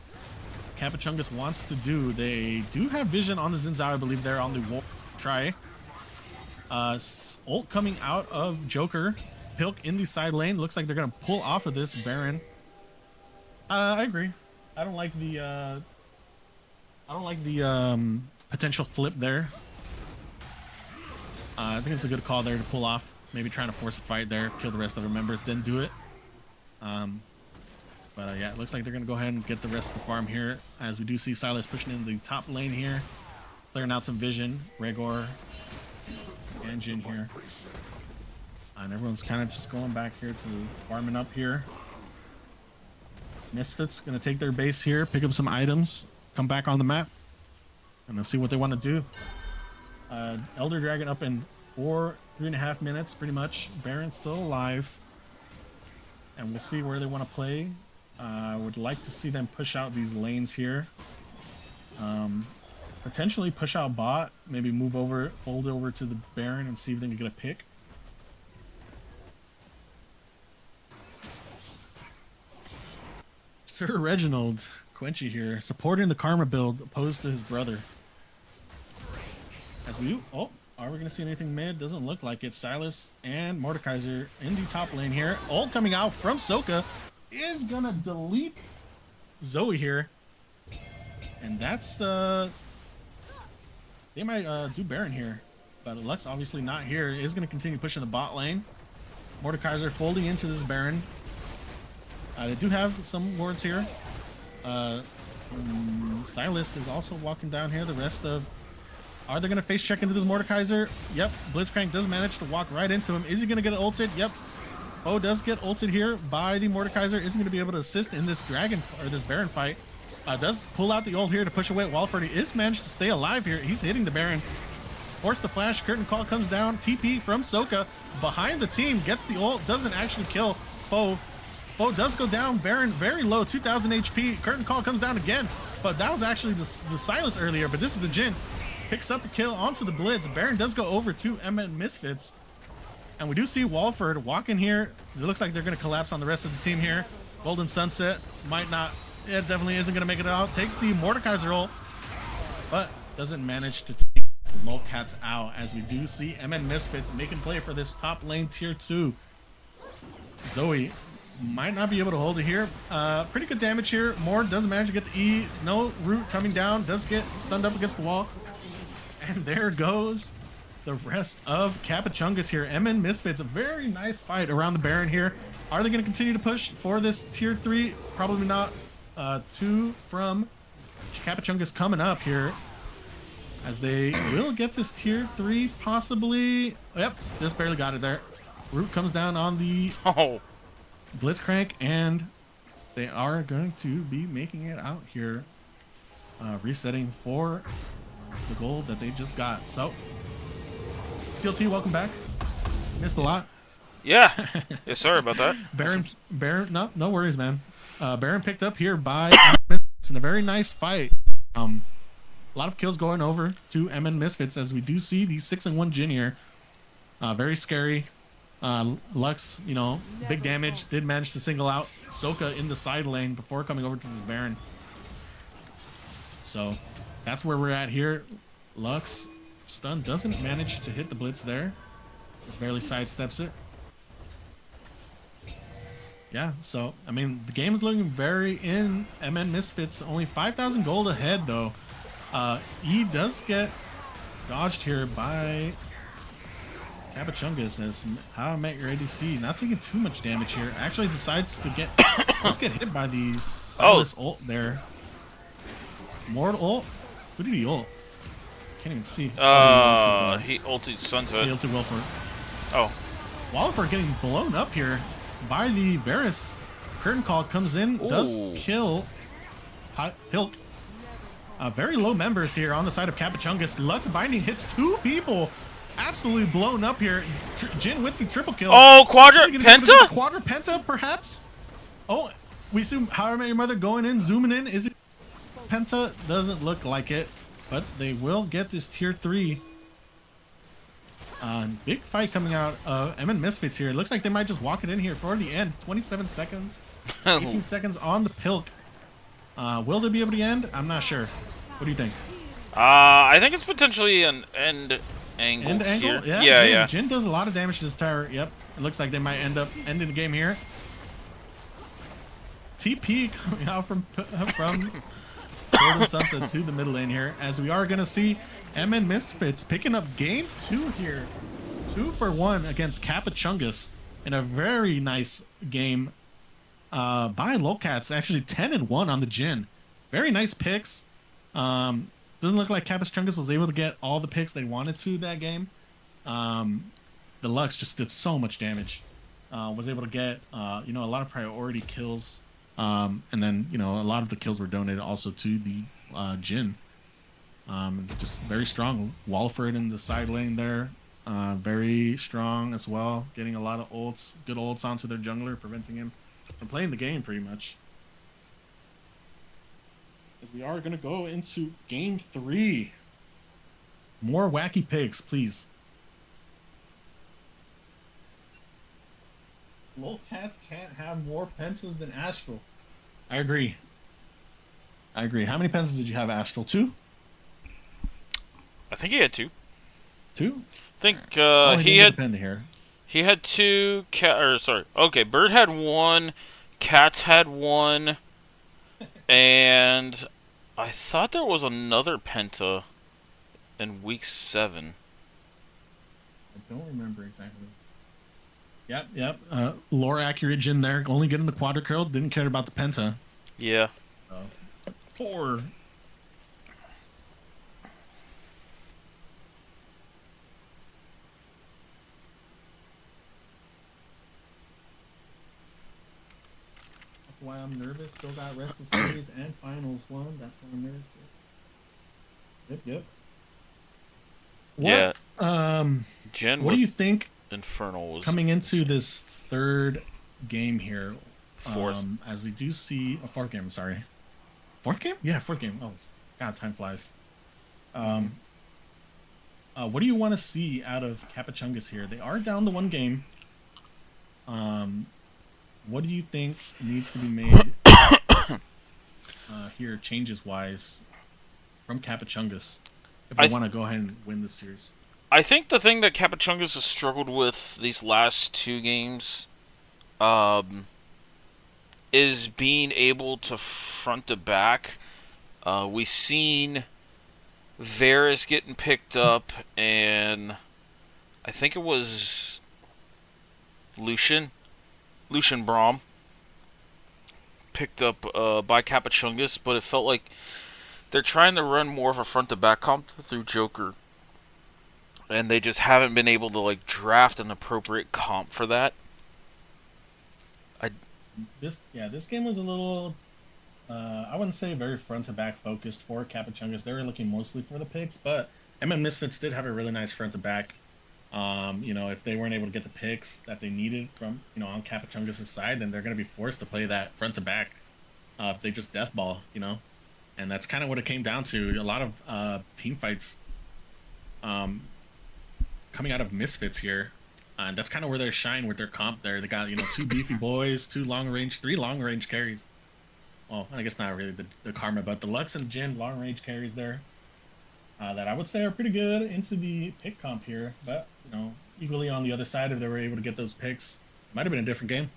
Kappachungus wants to do. They do have vision on the Xin Zhao, I believe, there on the Wolf try. Ult coming out of Joker. Pilk in the side lane. Looks like they're going to pull off of this Baron. I agree. I don't like the potential flip there. I think it's a good call there to pull off. Maybe trying to force a fight there, kill the rest of the members, then do it. But yeah, it looks like they're going to go ahead and get the rest of the farm here, as we do see Silas pushing in the top lane here, clearing out some vision. Regor and Jin here. And everyone's kind of just going back here to farming up here. Misfits gonna take their base here, pick up some items, come back on the map, and let's see what they want to do. Elder Dragon up in 3.5 minutes, pretty much. Baron's still alive, and we'll see where they want to play. Would like to see them push out these lanes here. Potentially push out bot, maybe move over, fold over to the Baron, and see if they can get a pick. Sir Reginald Quenchy here, supporting the Karma build opposed to his brother. As we are we gonna see anything mid? Doesn't look like it. Silas and Mordekaiser in the top lane here. Ult coming out from Soka is gonna delete Zoe here, and that's the. They might do Baron here, but Lux obviously not here. Is gonna continue pushing the bot lane. Mordekaiser folding into this Baron. They do have some wards here. Silas is also walking down here. The rest of... Are they going to face check into this Mordekaiser? Yep. Blitzcrank does manage to walk right into him. Is he going to get ulted? Yep. Bo does get ulted here by the Mordekaiser. Isn't going to be able to assist in this dragon or this Baron fight. Does pull out the ult here to push away. Walford is managed to stay alive here. He's hitting the Baron. Force the flash. Curtain call comes down. TP from Soka behind the team. Gets the ult. Doesn't actually kill Bo. Bo does go down. Baron very low, 2,000 HP. Curtain call comes down again, but that was actually the Silas earlier, but this is the Jin. Picks up a kill onto the Blitz. Baron does go over to MN Misfits, and we do see Walford walking here. It looks like they're going to collapse on the rest of the team here. Golden Sunset might not, it definitely isn't going to make it out. Takes the Mordekaiser ult, but doesn't manage to take the Lolcats out, as we do see MN Misfits making play for this top lane tier 2. Zoe might not be able to hold it here. Pretty good damage here. Mord doesn't manage to get the E. No root coming down. Does get stunned up against the wall. And there goes the rest of Kappachungus here. MN Misfits, a very nice fight around the Baron here. Are they going to continue to push for this tier 3? Probably not. 2 from Kappachungus coming up here, as they will get this tier 3 possibly. Yep, just barely got it there. Root comes down on the Blitzcrank, and they are going to be making it out here, resetting for the gold that they just got. So CLT, welcome back. Missed a lot. Yeah. Yeah, sorry about that. Baron, no worries, man. Baron picked up here by Misfits in a very nice fight. A lot of kills going over to MN Misfits, as we do see the 6-1 Jin here. Very scary. Lux, you know, big damage. Did manage to single out Soka in the side lane before coming over to this Baron. So that's where we're at here. Lux stun doesn't manage to hit the Blitz there. Just barely sidesteps it. Yeah, so I mean, the game is looking very in MN Misfits. Only 5,000 gold ahead though. E does get dodged here by Kappachungus, as How I Met Your ADC not taking too much damage here. Actually decides to get let's get hit by the Silas ult there. Mord ult? Who did he ult? Can't even see. He ulted Sunset. He ulted Wilford. Oh. Walford getting blown up here by the Varus. Curtain call comes in, does kill Hilk. Very low members here on the side of Kappachungus. Lux Binding hits 2 people. Absolutely blown up here. Jin with the triple kill. Oh, Penta? Quadra Penta, perhaps? Oh, we see How I Met Your Mother going in, zooming in. Is it Penta? Doesn't look like it, but they will get this tier 3. Big fight coming out of MN Misfits here. It looks like they might just walk it in here for the end. 27 seconds. 18 seconds on the Pilk. Will they be able to end? I'm not sure. What do you think? I think it's potentially an end angle here. Yeah. Jin does a lot of damage to this tower. Yep. It looks like they might end up ending the game here. TP coming out from Golden Sunset to the middle lane here, as we are going to see MN Misfits picking up game 2 here. 2 for 1 against Kappachungus in a very nice game by Lolcats. Actually 10-1 on the Jin. Very nice picks. Doesn't look like Kappachungus was able to get all the picks they wanted to that game. Deluxe just did so much damage. Was able to get a lot of priority kills, and then a lot of the kills were donated also to the Jin. Just very strong. Walford in the side lane there, very strong as well. Getting a lot of ults, good ults onto their jungler, preventing him from playing the game pretty much. As we are gonna go into game 3. More wacky picks, please. Lolcats can't have more pentas than Astral. I agree. How many pentas did you have, Astral? 2? I think he had 2. 2? I think He had penta here. He had 2. Okay, Bird had 1. Cats had 1. And I thought there was another penta in week 7. I don't remember exactly. Yep. Lore accurate Jin there. Only getting the quadra kill. Didn't care about the penta. Yeah. 4. That's why I'm nervous. Still got rest of series and finals 1. That's why I'm nervous. Yep. Yeah. Jen, what do you think Infernal was coming into this third game here? 4th. As we do see a 4th game, sorry. 4th game? Yeah, 4th game. Oh, God, time flies. What do you want to see out of Kappachungus here? They are down to 1 game. What do you think needs to be made here, changes-wise, from Kappachungus if they want to go ahead and win this series? I think the thing that Kappachungus has struggled with these last 2 games is being able to front to back. We've seen Varus getting picked up, and I think it was Lucian Braum picked up by Kappachungus, but it felt like they're trying to run more of a front to back comp through Joker, and they just haven't been able to draft an appropriate comp for that. This game was a little I wouldn't say very front to back focused for Kappachungus. They were looking mostly for the picks, but Misfits did have a really nice front to back. If they weren't able to get the picks that they needed from on Kappachungus' side, then they're going to be forced to play that front to back. If they just deathball, and that's kind of what it came down to. A lot of team fights coming out of Misfits here. And that's kind of where they shine with their comp there. They got, 2 beefy boys, 3 long range carries. Well, I guess not really the Karma, but Deluxe and Jin long range carries there. That I would say are pretty good into the pick comp here. But, equally on the other side, if they were able to get those picks, it might have been a different game.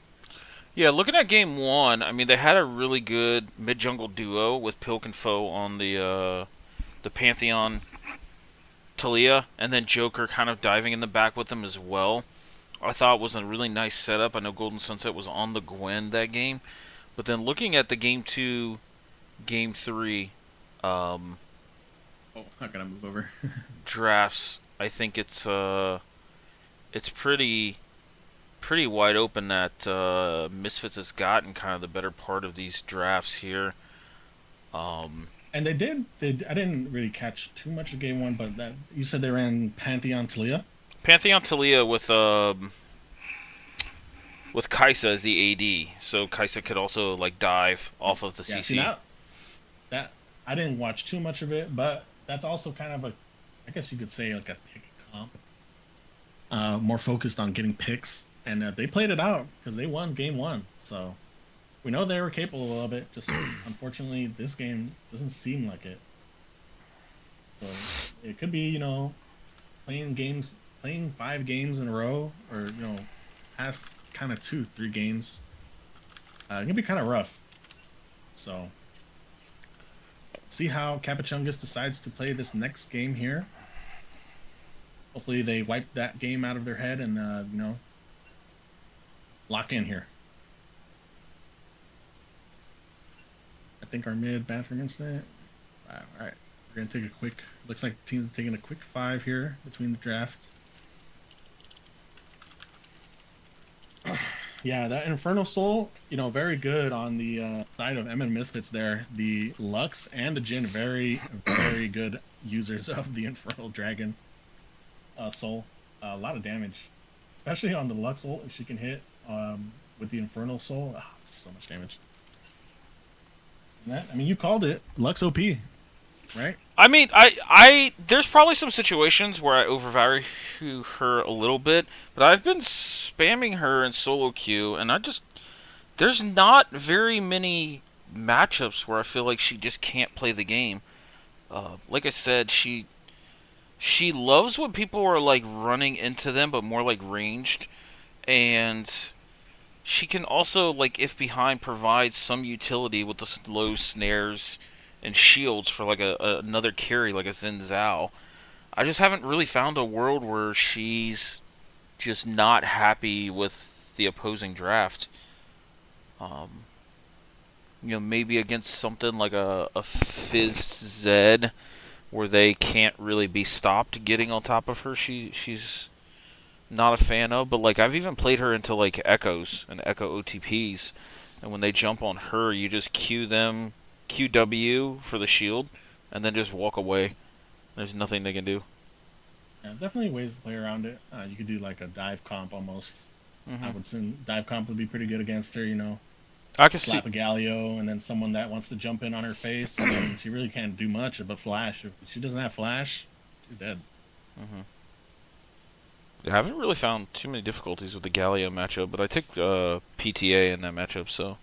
Yeah, looking at game 1, I mean, they had a really good mid-jungle duo with Pilk and Foe on the Pantheon Talia, and then Joker kind of diving in the back with them as well. I thought it was a really nice setup. I know Golden Sunset was on the Gwen that game. But then looking at the game 2, game 3 how can I move over? drafts, I think it's pretty wide open that Misfits has gotten kind of the better part of these drafts here. And they did. I didn't really catch too much of game 1, but that you said they ran Pantheon Talia. Pantheon Talia with Kaisa as the AD, so Kaisa could also dive off of the CC. See, that I didn't watch too much of it, but that's also kind of I guess you could say a pick comp. More focused on getting picks, and they played it out because they won game 1. So we know they were capable of it. Just unfortunately, this game doesn't seem like it. So it could be playing 5 games in a row, or past kind of 2-3 games. It can be kind of rough. So see how Kappachungus decides to play this next game here. Hopefully they wipe that game out of their head and lock in here. I think our mid bathroom instant. All right. We're gonna take a quick. Looks like the team's taking a quick 5 here between the draft. Yeah, that Infernal Soul, very good on the side of M and Misfits there. The Lux and the Jin, very, very good users of the Infernal Dragon Soul. A lot of damage, especially on the Lux ult. If she can hit with the Infernal Soul, so much damage. And that, I mean, you called it Lux OP, right? I mean, I there's probably some situations where I overvalue her a little bit, but I've been spamming her in solo queue, and there's not very many matchups where I feel like she just can't play the game. Like I said, she loves when people are like running into them, but more like ranged, and she can also, like, if behind, provide some utility with the slow snares and shields for like another carry like a Xin Zhao. I just haven't really found a world where she's just not happy with the opposing draft. Um, maybe against something like a Fizz Zed where they can't really be stopped getting on top of her. She's not a fan of, but like I've even played her into like echoes and echo OTPs, and when they jump on her, you just Q them, QW for the shield, and then just walk away. There's nothing they can do. Yeah, definitely ways to play around it. You could do like a dive comp almost. I would assume dive comp would be pretty good against her. I can see. Slap a Galio, and then someone that wants to jump in on her face, and she really can't do much but flash. If she doesn't have flash, she's dead. I haven't really found too many difficulties with the Galio matchup, but I take PTA in that matchup, so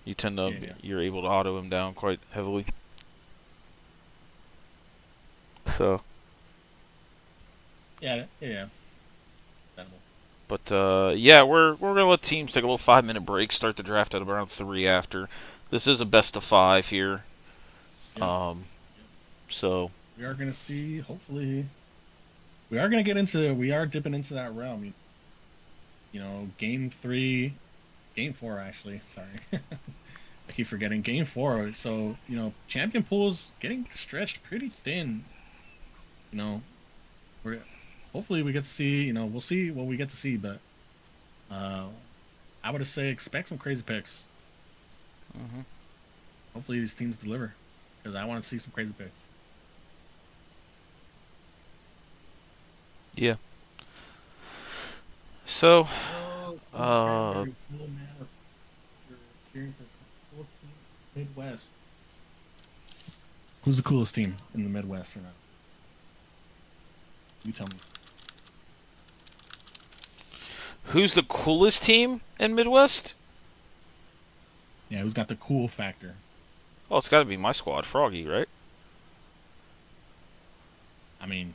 you tend to you're able to auto him down quite heavily. So Yeah. But yeah, we're gonna let teams take a little 5-minute break. Start the draft at around 3 after. This is a best of 5 here. Yep. So We are gonna see. Hopefully, we are gonna get into. We are dipping into that realm. Game 3, game 4 actually. Sorry, I keep forgetting game 4. So champion pools getting stretched pretty thin. We're hopefully we get to see. We'll see what we get to see, but I would say expect some crazy picks. Hopefully these teams deliver, because I want to see some crazy picks. yeah. So Midwest. Who's the coolest team in the Midwest or not? You tell me. who's the coolest team in Midwest? Yeah, who's got the cool factor? Well, it's got to be my squad, Froggy, right? I mean,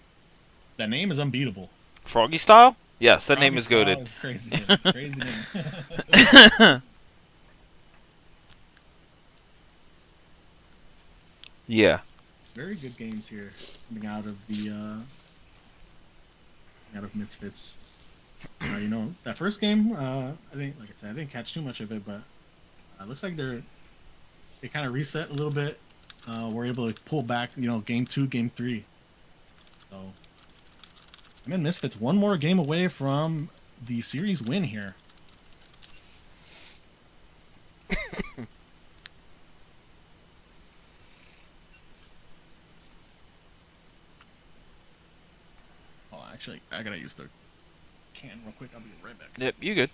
that name is unbeatable. Froggy style? Yes, that Froggy name is style goated. is crazy. Crazy name. Yeah. Very good games here coming out of Misfits. That first game, I didn't catch too much of it, but it looks like they kind of reset a little bit. We're able to pull back, game 2, game 3. So, Misfits one more game away from the series win here. Oh, actually, I gotta use the can real quick. I'll be right back. Yep, you good.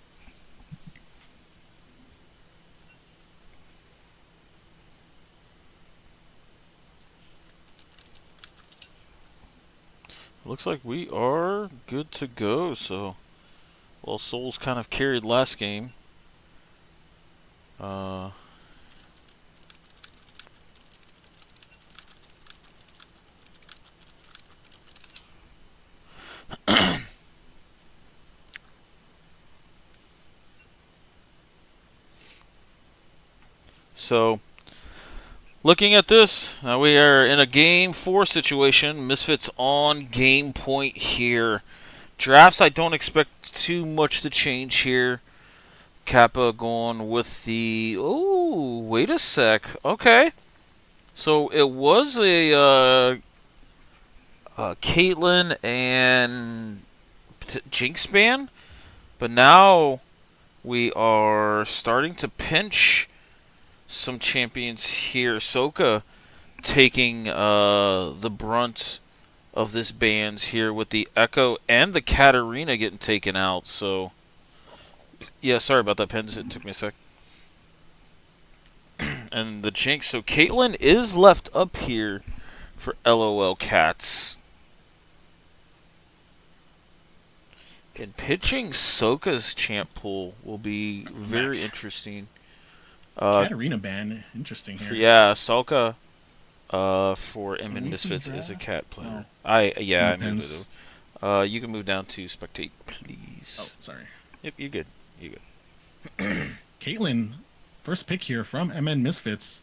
Looks like we are good to go, so well, Souls kind of carried last game. So, looking at this, we are in a game 4 situation. Misfits on game point here. Drafts, I don't expect too much to change here. Kappa going with the... Oh, wait a sec. Okay. So, it was a Caitlyn and Jinx ban, but now we are starting to pinch some champions here. Soka taking the brunt of this bans here with the Echo and the Katarina getting taken out. So, yeah, sorry about that, Pens. It took me a sec. And the Jinx. So, Caitlyn is left up here for LOL Cats. And pitching Soka's champ pool will be very interesting. Katarina ban, interesting here. Yeah, Soka for Can MN we see Misfits is a draft? cat player. Oh. I moved Depends. it over. You can move down to spectate, please. Oh, sorry. Yep, you're good. You're good. Caitlyn, first pick here from MN Misfits.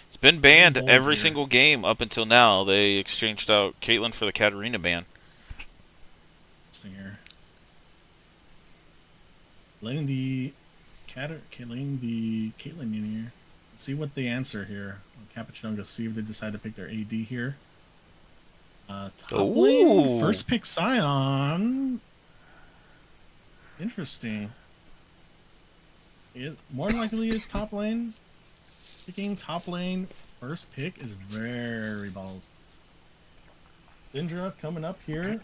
It's been banned Bold every here. single game up until now. They exchanged out Caitlyn for the Katarina ban. Interesting here. Letting the Caitlyn in here. Let's see what they answer here. Kappachungus, see if they decide to pick their AD here. Top lane, Ooh. first pick Scion. Interesting. It more than likely is top lane. Picking top lane first pick is very bold. Syndra coming up here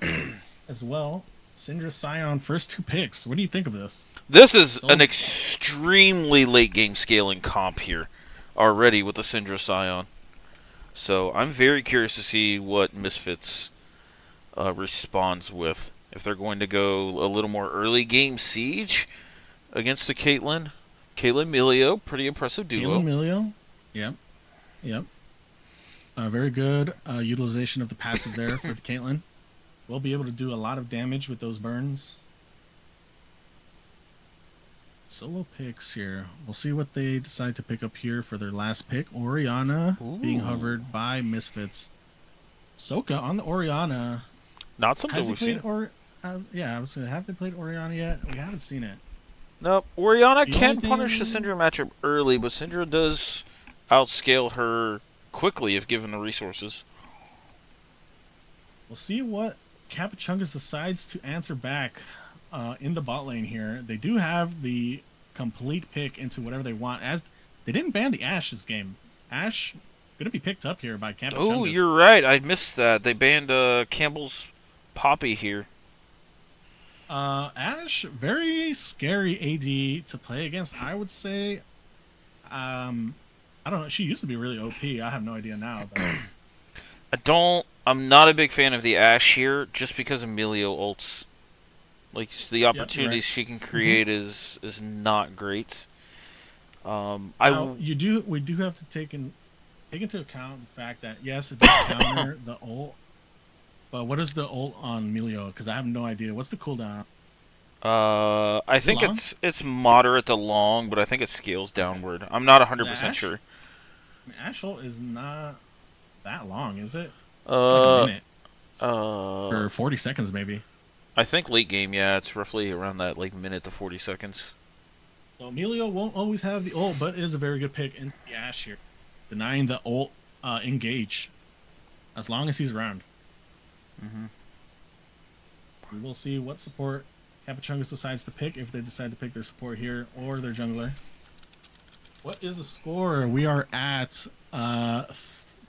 as well. Syndra Scion first 2 picks. What do you think of this? This is an extremely late game scaling comp here already with the Syndra Scion. So I'm very curious to see what Misfits responds with. If they're going to go a little more early game siege against the Caitlyn. Caitlyn Milio, pretty impressive duo. Caitlyn Milio. Yep. Yep. Very good utilization of the passive there for the Caitlyn. We'll be able to do a lot of damage with those burns. Solo picks here. We'll see what they decide to pick up here for their last pick. Oriana being hovered by Misfits. Soka on the Oriana. Not something Has he we've played seen. yeah, I was gonna have they played Oriana yet? We haven't seen it. Nope. Oriana The can only punish the thing- Syndra matchup early, but Syndra does outscale her quickly if given the resources. We'll see what Kappachungus decides to answer back in the bot lane here. They do have the complete pick into whatever they want. As they didn't ban the Ashe this game. Ashe gonna be picked up here by Kappachungus. Oh, you're right. I missed that. They banned Campbell's Poppy here. Ashe, very scary AD to play against. I would say, I don't know. She used to be really OP. I have no idea now. But I'm not a big fan of the Ashe here, just because Emilio ults. Like the opportunities she can create is not great. now, we do have to take into account the fact that yes, it does counter the ult. But what is the ult on Emilio? Because I have no idea. What's the cooldown? I think long? it's moderate to long, but I think it scales downward. I'm not 100% sure. I mean, Ashe ult is not that long, is it? Like a Uh, minute or 40 seconds, maybe. I think late game, yeah, it's roughly around that like minute to 40 seconds. So Emilio won't always have the ult, but it is a very good pick in the Ashe here, denying the ult engage as long as he's around. We will see what support Kappachungus decides to pick, if they decide to pick their support here or their jungler. What is the score? We are at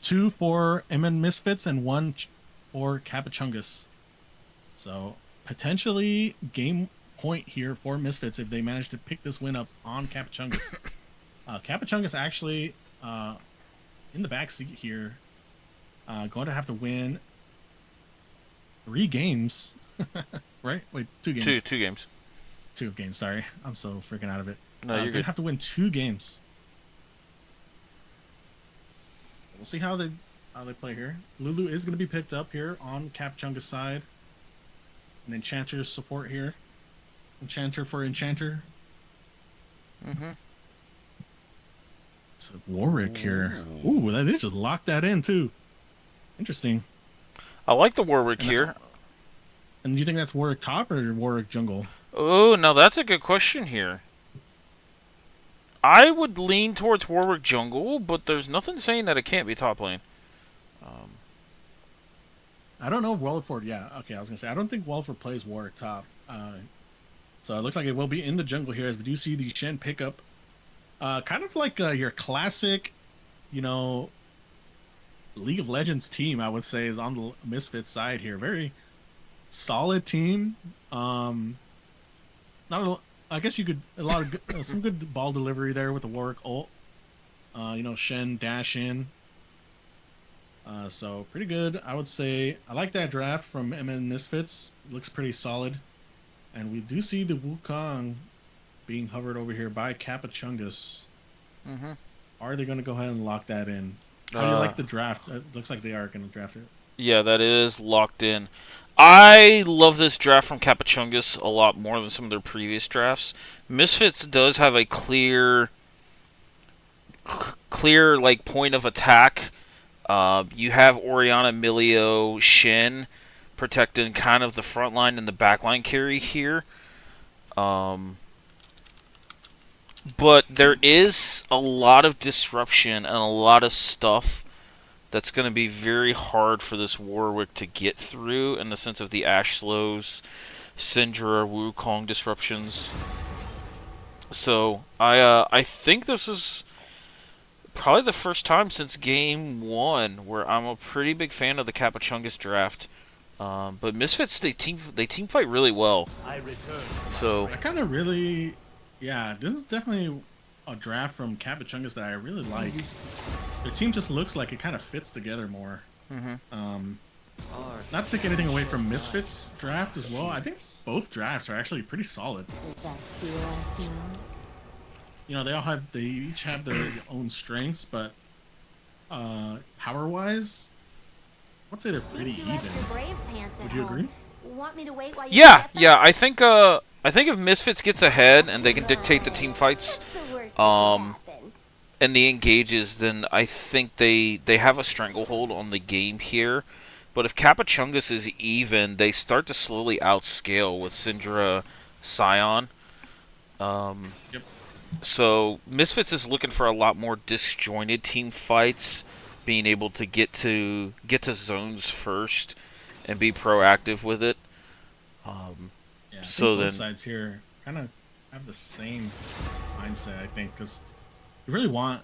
2 for MN Misfits and 1 for Kappachungus. So potentially game point here for Misfits if they manage to pick this win up on Kappachungus. Kappachungus actually in the backseat here, going to have to win 3 games. Right? Wait, 2 games. Two games. 2 games, sorry. I'm so freaking out of it. No, you're They're good. gonna have to win 2 games. We'll see how they play here. Lulu is gonna be picked up here on Kappachungus' side. An Enchanter's support here. Enchanter for Enchanter. So Warwick here. Ooh, they just locked that in too. Interesting. I like the Warwick here. And do you think that's Warwick top or Warwick jungle? Oh, now that's a good question here. I would lean towards Warwick jungle, but there's nothing saying that it can't be top lane. I don't know if Wallford. Yeah, okay. I was gonna say I don't think Wallford plays Warwick top. So it looks like it will be in the jungle here as we do see the Shen pickup. Kind of like your classic, you know, League of Legends team, I would say, is on the Misfits side here. Very solid team. Not a, I guess you could a lot of good, some good ball delivery there with the Warwick ult. You know, Shen dash in. So pretty good, I would say. I like that draft from MN Misfits. Looks pretty solid. And we do see the Wukong being hovered over here by Kappachungus. Mm-hmm. Are they going to go ahead and lock that in? How do you like the draft? It looks like they are going to draft it. Yeah, that is locked in. I love this draft from Kappachungus a lot more than some of their previous drafts. Misfits does have a clear like point of attack. You have Oriana, Milio, Shin protecting kind of the front line and the back line carry here. But there is a lot of disruption and a lot of stuff that's going to be very hard for this Warwick to get through in the sense of the Ashe slows, Syndra, Wukong disruptions. So I think this is probably the first time since game 1 where I'm a pretty big fan of the Kappachungus draft. But Misfits, they team fight really well. So I kind of really, yeah, this is definitely a draft from Kappachungus that I really like. Their team just looks like it kind of fits together more. Not to take anything away from Misfits draft as well. I think both drafts are actually pretty solid. Does that feel us now? You know, they each have their own strengths, but power wise, I'd say they're pretty You left even. your brave pants at Would you agree? home. Want me to wait while you yeah, get them? yeah, I think if Misfits gets ahead and they can dictate the team fights, What's the worst that could happen? and the engages, then I think they have a stranglehold on the game here. But if Kappachungus is even, they start to slowly outscale with Syndra, Scion. Yep. So Misfits is looking for a lot more disjointed team fights, being able to get to zones first and be proactive with it. Yeah, I So think both then- sides here kind of have the same mindset, I think, because you really want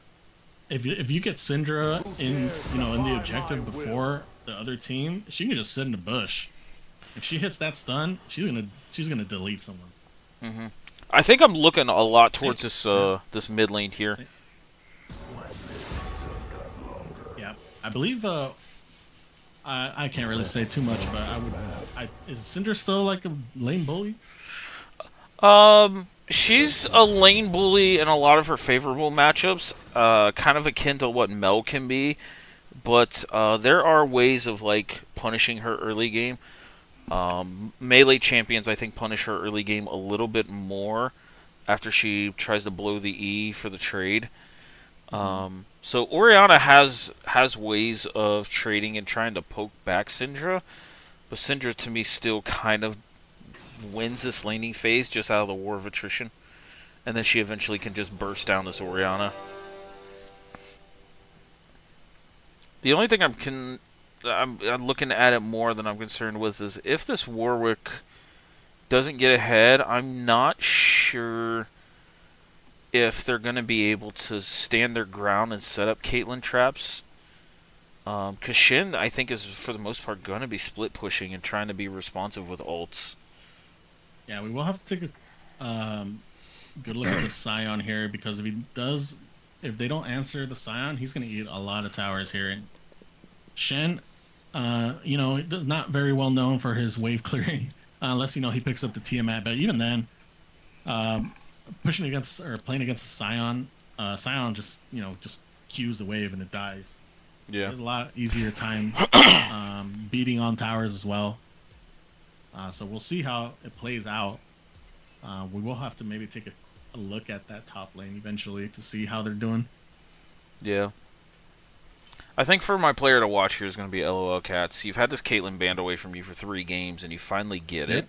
if you get Syndra in in the objective before the other team, she can just sit in the bush. If she hits that stun, she's gonna delete someone. I think I'm looking a lot towards Same. this mid lane here. Same. Yeah, I believe. I can't really say too much, but is Syndra still like a lane bully? She's a lane bully in a lot of her favorable matchups, kind of akin to what Mel can be, but there are ways of like punishing her early game. Melee champions, I think, punish her early game a little bit more after she tries to blow the E for the trade. So Oriana has ways of trading and trying to poke back Syndra, but Syndra to me still kind of wins this laning phase just out of the war of attrition, and then she eventually can just burst down this Oriana. The only thing I'm looking at it more than I'm concerned with is if this Warwick doesn't get ahead, I'm not sure if they're going to be able to stand their ground and set up Caitlyn traps. Because Shin, I think, is for the most part going to be split pushing and trying to be responsive with ults. Yeah, we will have to take a good look at the Scion here, because if they don't answer the Scion, he's going to eat a lot of towers here. And Shen, not very well known for his wave clearing, unless he picks up the Tiamat. But even then, pushing against or playing against the Scion, Scion just cues the wave and it dies. Yeah. There's a lot easier time beating on towers as well. So we'll see how it plays out. We will have to maybe take a look at that top lane eventually to see how they're doing. Yeah. I think for my player to watch here is going to be LOL Cats. You've had this Caitlyn banned away from you for 3 games, and you finally get it.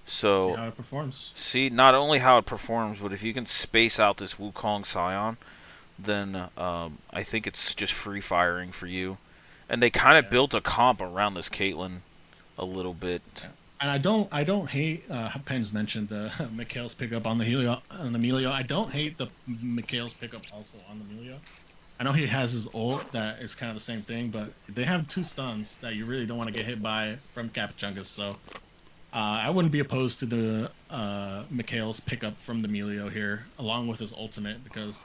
So See how it performs. see not only how it performs, but if you can space out this Wukong Scion, then I think it's just free firing for you. And they kind of built a comp around this Caitlyn a little bit. And I don't hate. Pens mentioned the Mikhail's pickup on the Melio. I don't hate the Mikhail's pickup also on the Melio. I know he has his ult that is kind of the same thing, but they have 2 stuns that you really don't want to get hit by from Kappachungus. So I wouldn't be opposed to the Mikhail's pickup from the Melio here, along with his ultimate, because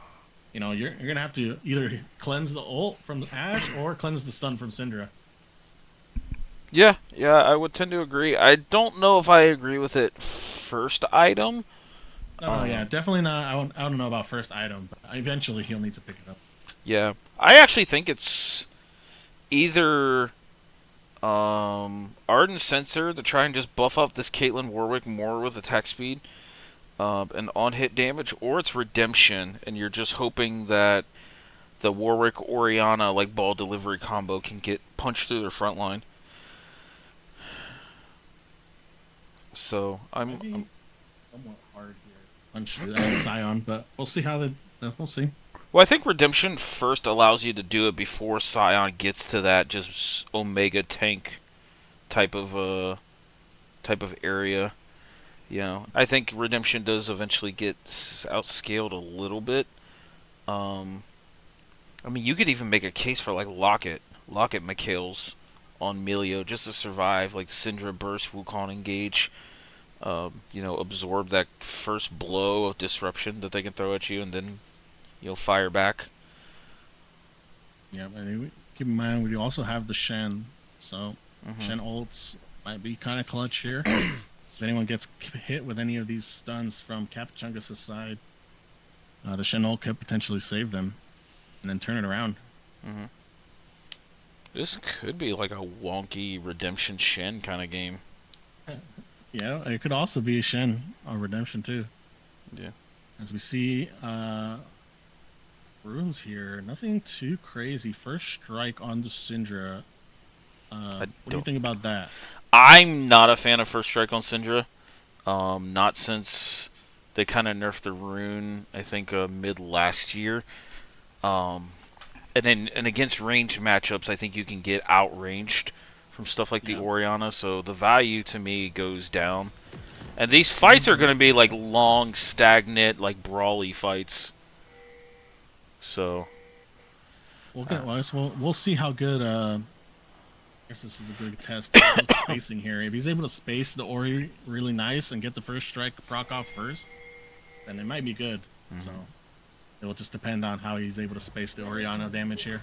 you're gonna have to either cleanse the ult from the Ashe or cleanse the stun from Syndra. Yeah, I would tend to agree. I don't know if I agree with it first item. No, yeah, definitely not. I don't know about first item, but eventually he'll need to pick it up. Yeah, I actually think it's either Ardent Sensor to try and just buff up this Caitlyn Warwick more with attack speed and on-hit damage, or it's Redemption, and you're just hoping that the Warwick Orianna like ball delivery combo can get punched through their front line. So I'm somewhat hard here. Punch Scion, but we'll see how we'll see. well, I think Redemption first allows you to do it before Scion gets to that just Omega tank type of area. I think Redemption does eventually get outscaled a little bit. I mean, you could even make a case for like Locket Mikhails on Melio just to survive, like Syndra burst, Wukong engage. Absorb that first blow of disruption that they can throw at you, and then fire back. Yeah, and keep in mind we also have the Shen, so Shen ults might be kind of clutch here. If anyone gets hit with any of these stuns from Kappachungus' side, the Shen ult could potentially save them, and then turn it around. This could be like a wonky Redemption Shen kind of game. Yeah, it could also be a Shen or Redemption too. Yeah. As we see, runes here, nothing too crazy. First strike on the Syndra. What do you think about that? I'm not a fan of first strike on Syndra. Not since they kind of nerfed the rune, I think mid last year. And against ranged matchups, I think you can get outranged from stuff like the Orianna, so the value to me goes down. And these fights are going to be like long, stagnant, like brawly fights. So we'll see how good. I guess this is the big test of spacing here. If he's able to space the Ori really nice and get the first strike proc off first, then it might be good. So it will just depend on how he's able to space the Orianna damage here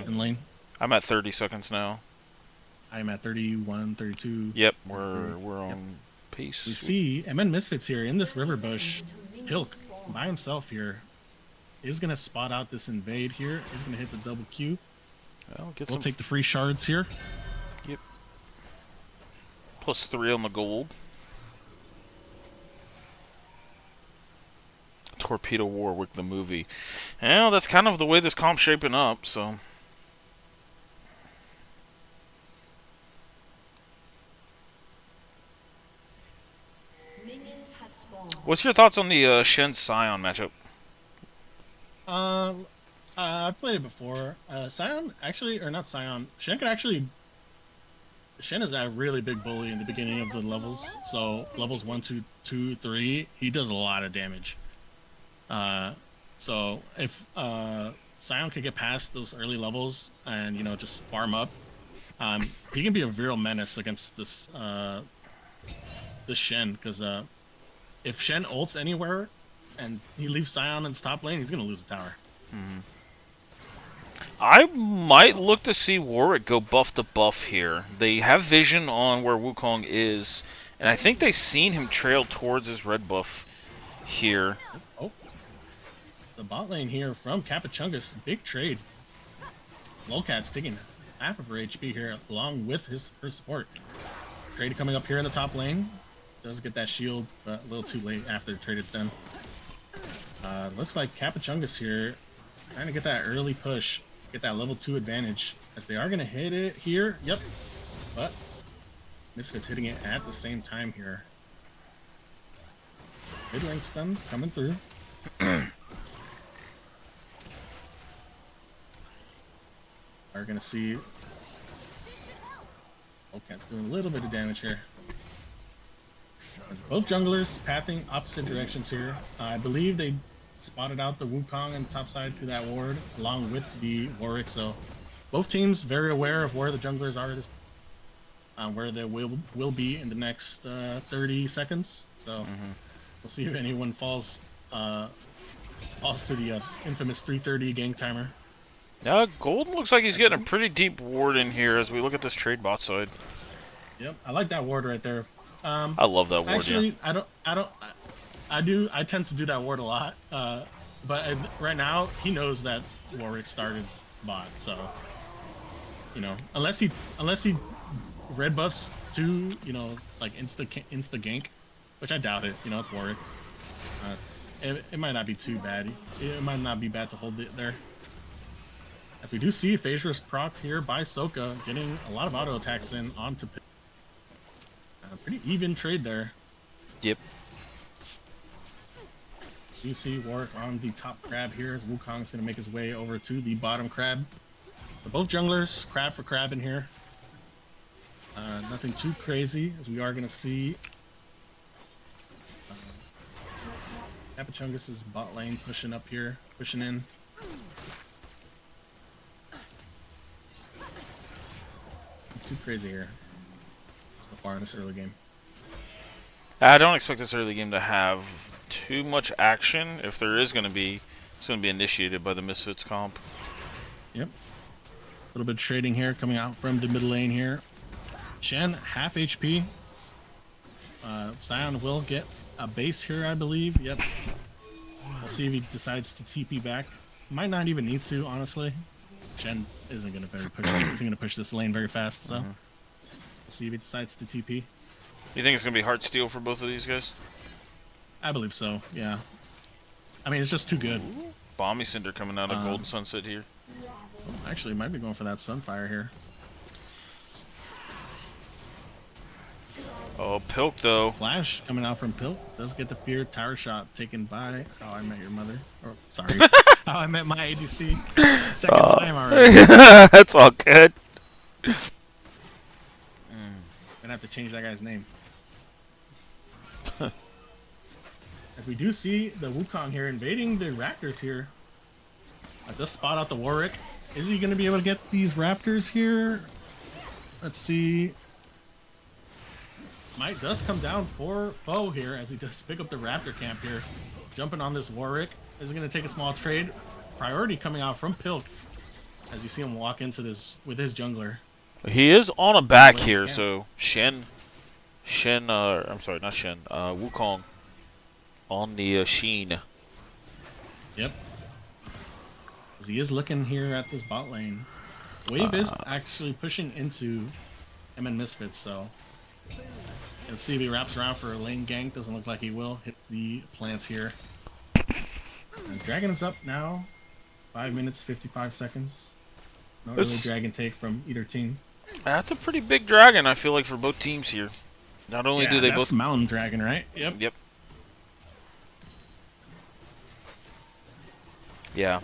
in lane. I'm at 30 seconds now. I'm at 31, 32. Yep, we're on pace. We see MN Misfits here in this river bush. Pilk by himself here is going to spot out this invade here. Is going to hit the double Q. We'll take the free shards here. Yep. +3 on the gold. Torpedo Warwick the movie. Well, that's kind of the way this comp's shaping up, so... What's your thoughts on the Shen Scion matchup? I've played it before. Scion actually, or not Scion. Shen is a really big bully in the beginning of the levels. So levels 1, 2, 3, he does a lot of damage. So if Scion could get past those early levels and just farm up, he can be a real menace against this Shen, because if Shen ults anywhere and he leaves Scion in his top lane, he's gonna lose the tower. I might look to see Warwick go buff to buff here. They have vision on where Wukong is, and I think they've seen him trail towards his red buff here. Oh, the bot lane here from Kappachungus, big trade. Lolcat's taking half of her HP here along with her support. Trade coming up here in the top lane. Does get that shield, but a little too late after the trade is done. Looks like Kappachungus here trying to get that early push, get that level 2 advantage, as they are going to hit it here. Yep, but Misfits hitting it at the same time here. Mid lane stun coming through. Are going to see... Okay, it's doing a little bit of damage here. Both junglers pathing opposite directions here. I believe they spotted out the Wukong on the top side through that ward, along with the Warwick. So both teams very aware of where the junglers are, where they will be in the next 30 seconds. So we'll see if anyone falls to the infamous 3:30 gang timer. Golden looks like he's getting a pretty deep ward in here as we look at this trade bot side. Yep, I like that ward right there. I love that ward. Actually, yeah. I tend to do that ward a lot. But right now he knows that Warwick started bot, so unless he red buffs to like insta gank, which I doubt it. It's Warwick. It might not be too bad. It might not be bad to hold it there. As we do see phase risk proc here by Soka, getting a lot of auto attacks in onto Pit. Pretty even trade there. Yep. You see Warwick on the top crab here as Wukong's going to make his way over to the bottom crab. But both junglers, crab for crab in here. Nothing too crazy, as we are going to see Kappachungus' bot lane pushing up here, pushing in. Too crazy here so far in this early game. I don't expect this early game to have too much action. If there is going to be, it's going to be initiated by the Misfits comp. Yep. A little bit of trading here coming out from the middle lane here. Shen, half HP. Sion will get a base here, I believe. Yep. We'll see if he decides to TP back. Might not even need to, honestly. Shen isn't gonna push this lane very fast, so we'll see if he decides to TP. You think it's going to be hard steal for both of these guys? I believe so, yeah. I mean, it's just too good. Bomby Cinder coming out of Golden Sunset here. Actually, might be going for that Sunfire here. Oh, Pilk though. Flash coming out from Pilk does get the fear tower shot taken by How I Met Your Mother. Or sorry, How I Met My ADC. Second time already. That's all good. Gonna have to change that guy's name. As we do see the Wukong here invading the Raptors here. I just spot out the Warwick. Is he gonna be able to get these Raptors here? Let's see. Smite does come down for foe here as he does pick up the Raptor camp here. Jumping on this Warwick. Is he going to take a small trade? Priority coming out from Pilk as you see him walk into this with his jungler. He is on a back here, so I'm sorry, not Shen, Wukong on the Sheen. Yep. As he is looking here at this bot lane. Wave is actually pushing into MN Misfits, so let's see if he wraps around for a lane gank. Doesn't look like he will. Hit the plants here. And Dragon is up now. 5 minutes, 55 seconds. No early dragon take from either team. That's a pretty big dragon, I feel like, for both teams here. Not only do they that's both... Mountain Dragon, right? Yep. Yep. Yeah.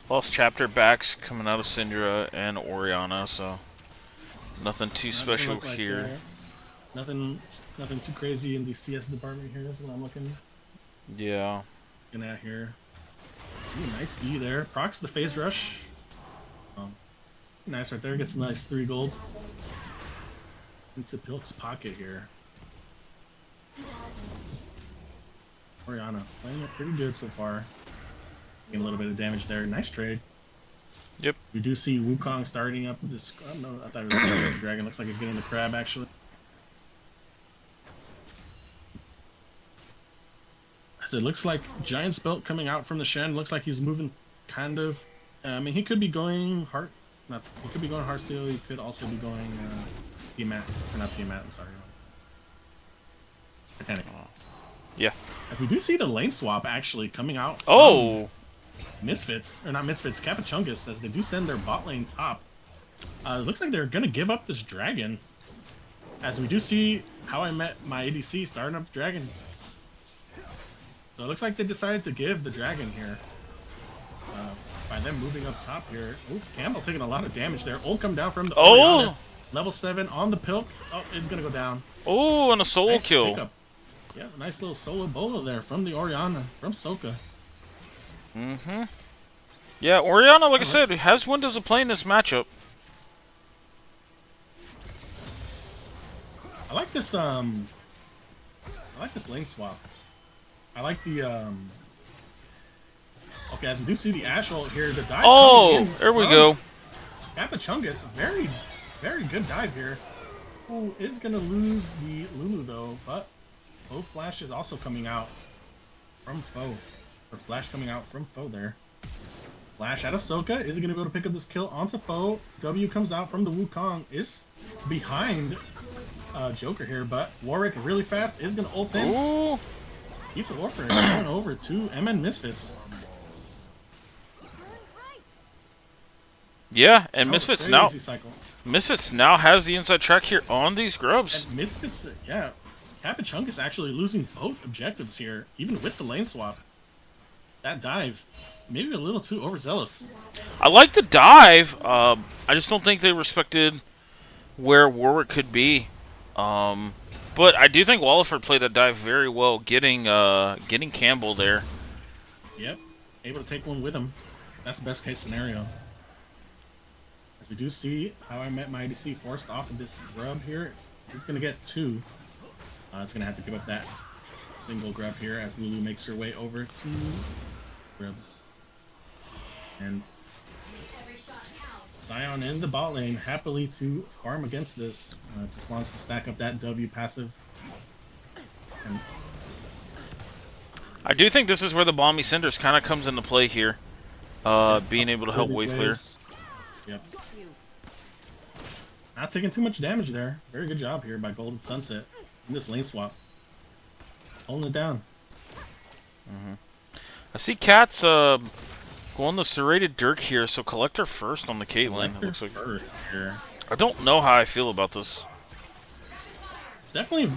Lost chapter backs coming out of Syndra and Orianna, so nothing too special here. Nothing too crazy in the CS department here. That's what I'm looking. Yeah. Looking at here. Ooh, nice E there. Procs the phase rush. Nice right there. Gets a nice 3 gold into Pilk's pocket here. Orianna playing it pretty good so far. Getting a little bit of damage there. Nice trade. Yep. We do see Wukong starting up this. I don't know. I thought it was the dragon. Looks like he's getting the crab actually. So it looks like Giant's Belt coming out from the Shen. Looks like he's moving kind of. I mean, he could be going heart. He could be going Heartsteel. He could also be going PMAT. Or not PMAT. I'm sorry. Titanic. Yeah. If we do see the lane swap actually coming out. Oh. Misfits, or not Misfits, Kappachungus, as they do send their bot lane top. It looks like they're gonna give up this dragon. As we do see How I Met My ADC starting up the dragon. So it looks like they decided to give the dragon here. By them moving up top here. Ooh, Campbell taking a lot of damage there. Ult come down from the Orianna. Level 7 on the Pilk. Oh, it's gonna go down. Oh, and a solo Nice kill. pickup. Yeah, nice little solo bolo there from the Oriana, from Soka. Mm-hmm. Yeah, Oriana, like I Alright. said, has windows of playing this matchup. I like this lane swap. I like the okay, as we do see the Ash ult here, the dive Oh, coming in there we from go. Kappachungus, very, very good dive here. Who is gonna lose the Lulu though, but Flash is also coming out from Foe. Or Flash coming out from Foe there. Flash out of Soka is going to be able to pick up this kill onto Foe. W comes out from the Wukong, is behind Joker here, but Warwick really fast is going to ult in. Ooh. Keeps Warfare going over to MN Misfits. Yeah, and That was a Misfits now. crazy cycle. Misfits now has the inside track here on these grubs. And Misfits, yeah, Kappachungus actually losing both objectives here, even with the lane swap. That dive, maybe a little too overzealous. I like the dive. I just don't think they respected where Warwick could be. But I do think Walliford played that dive very well, getting Campbell there. Yep, able to take one with him. That's the best case scenario. As we do see How I Met My IDC forced off of this grub here. He's going to get 2. It's going to have to give up that single grub here as Lulu makes her way over to grubs. And Zion in the bot lane, happily to farm against this. Just wants to stack up that W passive. And I do think this is where the Balmy Cinders kind of comes into play here. Being able to help wave clear. Yep. Not taking too much damage there. Very good job here by Golden Sunset in this lane swap. Holding it down. I see Cats going the serrated Dirk here, so Collector first on the Caitlyn. It looks like. First here. I don't know how I feel about this. Definitely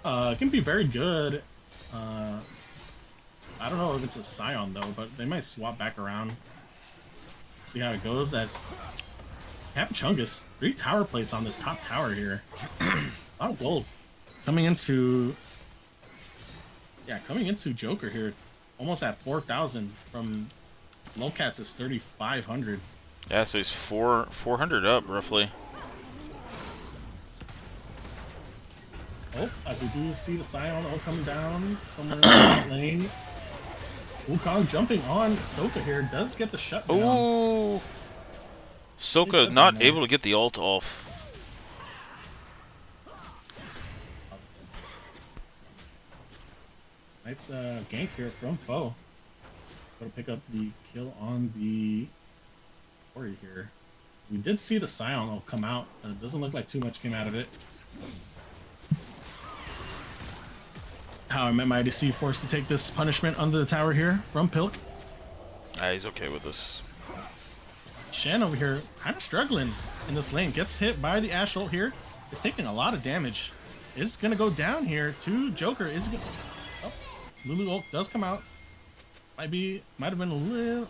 can be very good. I don't know if it's a Scion though, but they might swap back around. See how it goes as Kappachungus, 3 tower plates on this top tower here. A lot of gold coming into Joker here, almost at 4,000 from Lowcats is 3,500. Yeah, so he's 400 up roughly. Oh, as we do see the Scion all coming down somewhere in that lane. Wukong jumping on Soka here, does get the shutdown. Ooh. Soka not able to get the ult off. Nice gank here from Foe. Going to pick up the kill on the Ori here. We did see the Scion come out. It doesn't look like too much came out of it. How I Met My IDC forced to take this punishment under the tower here from Pilk. He's okay with this. Shen over here kind of struggling in this lane. Gets hit by the Ash ult here. Is taking a lot of damage. Is going to go down here to Joker. Is going oh, Lulu ult does come out. Might have been a little...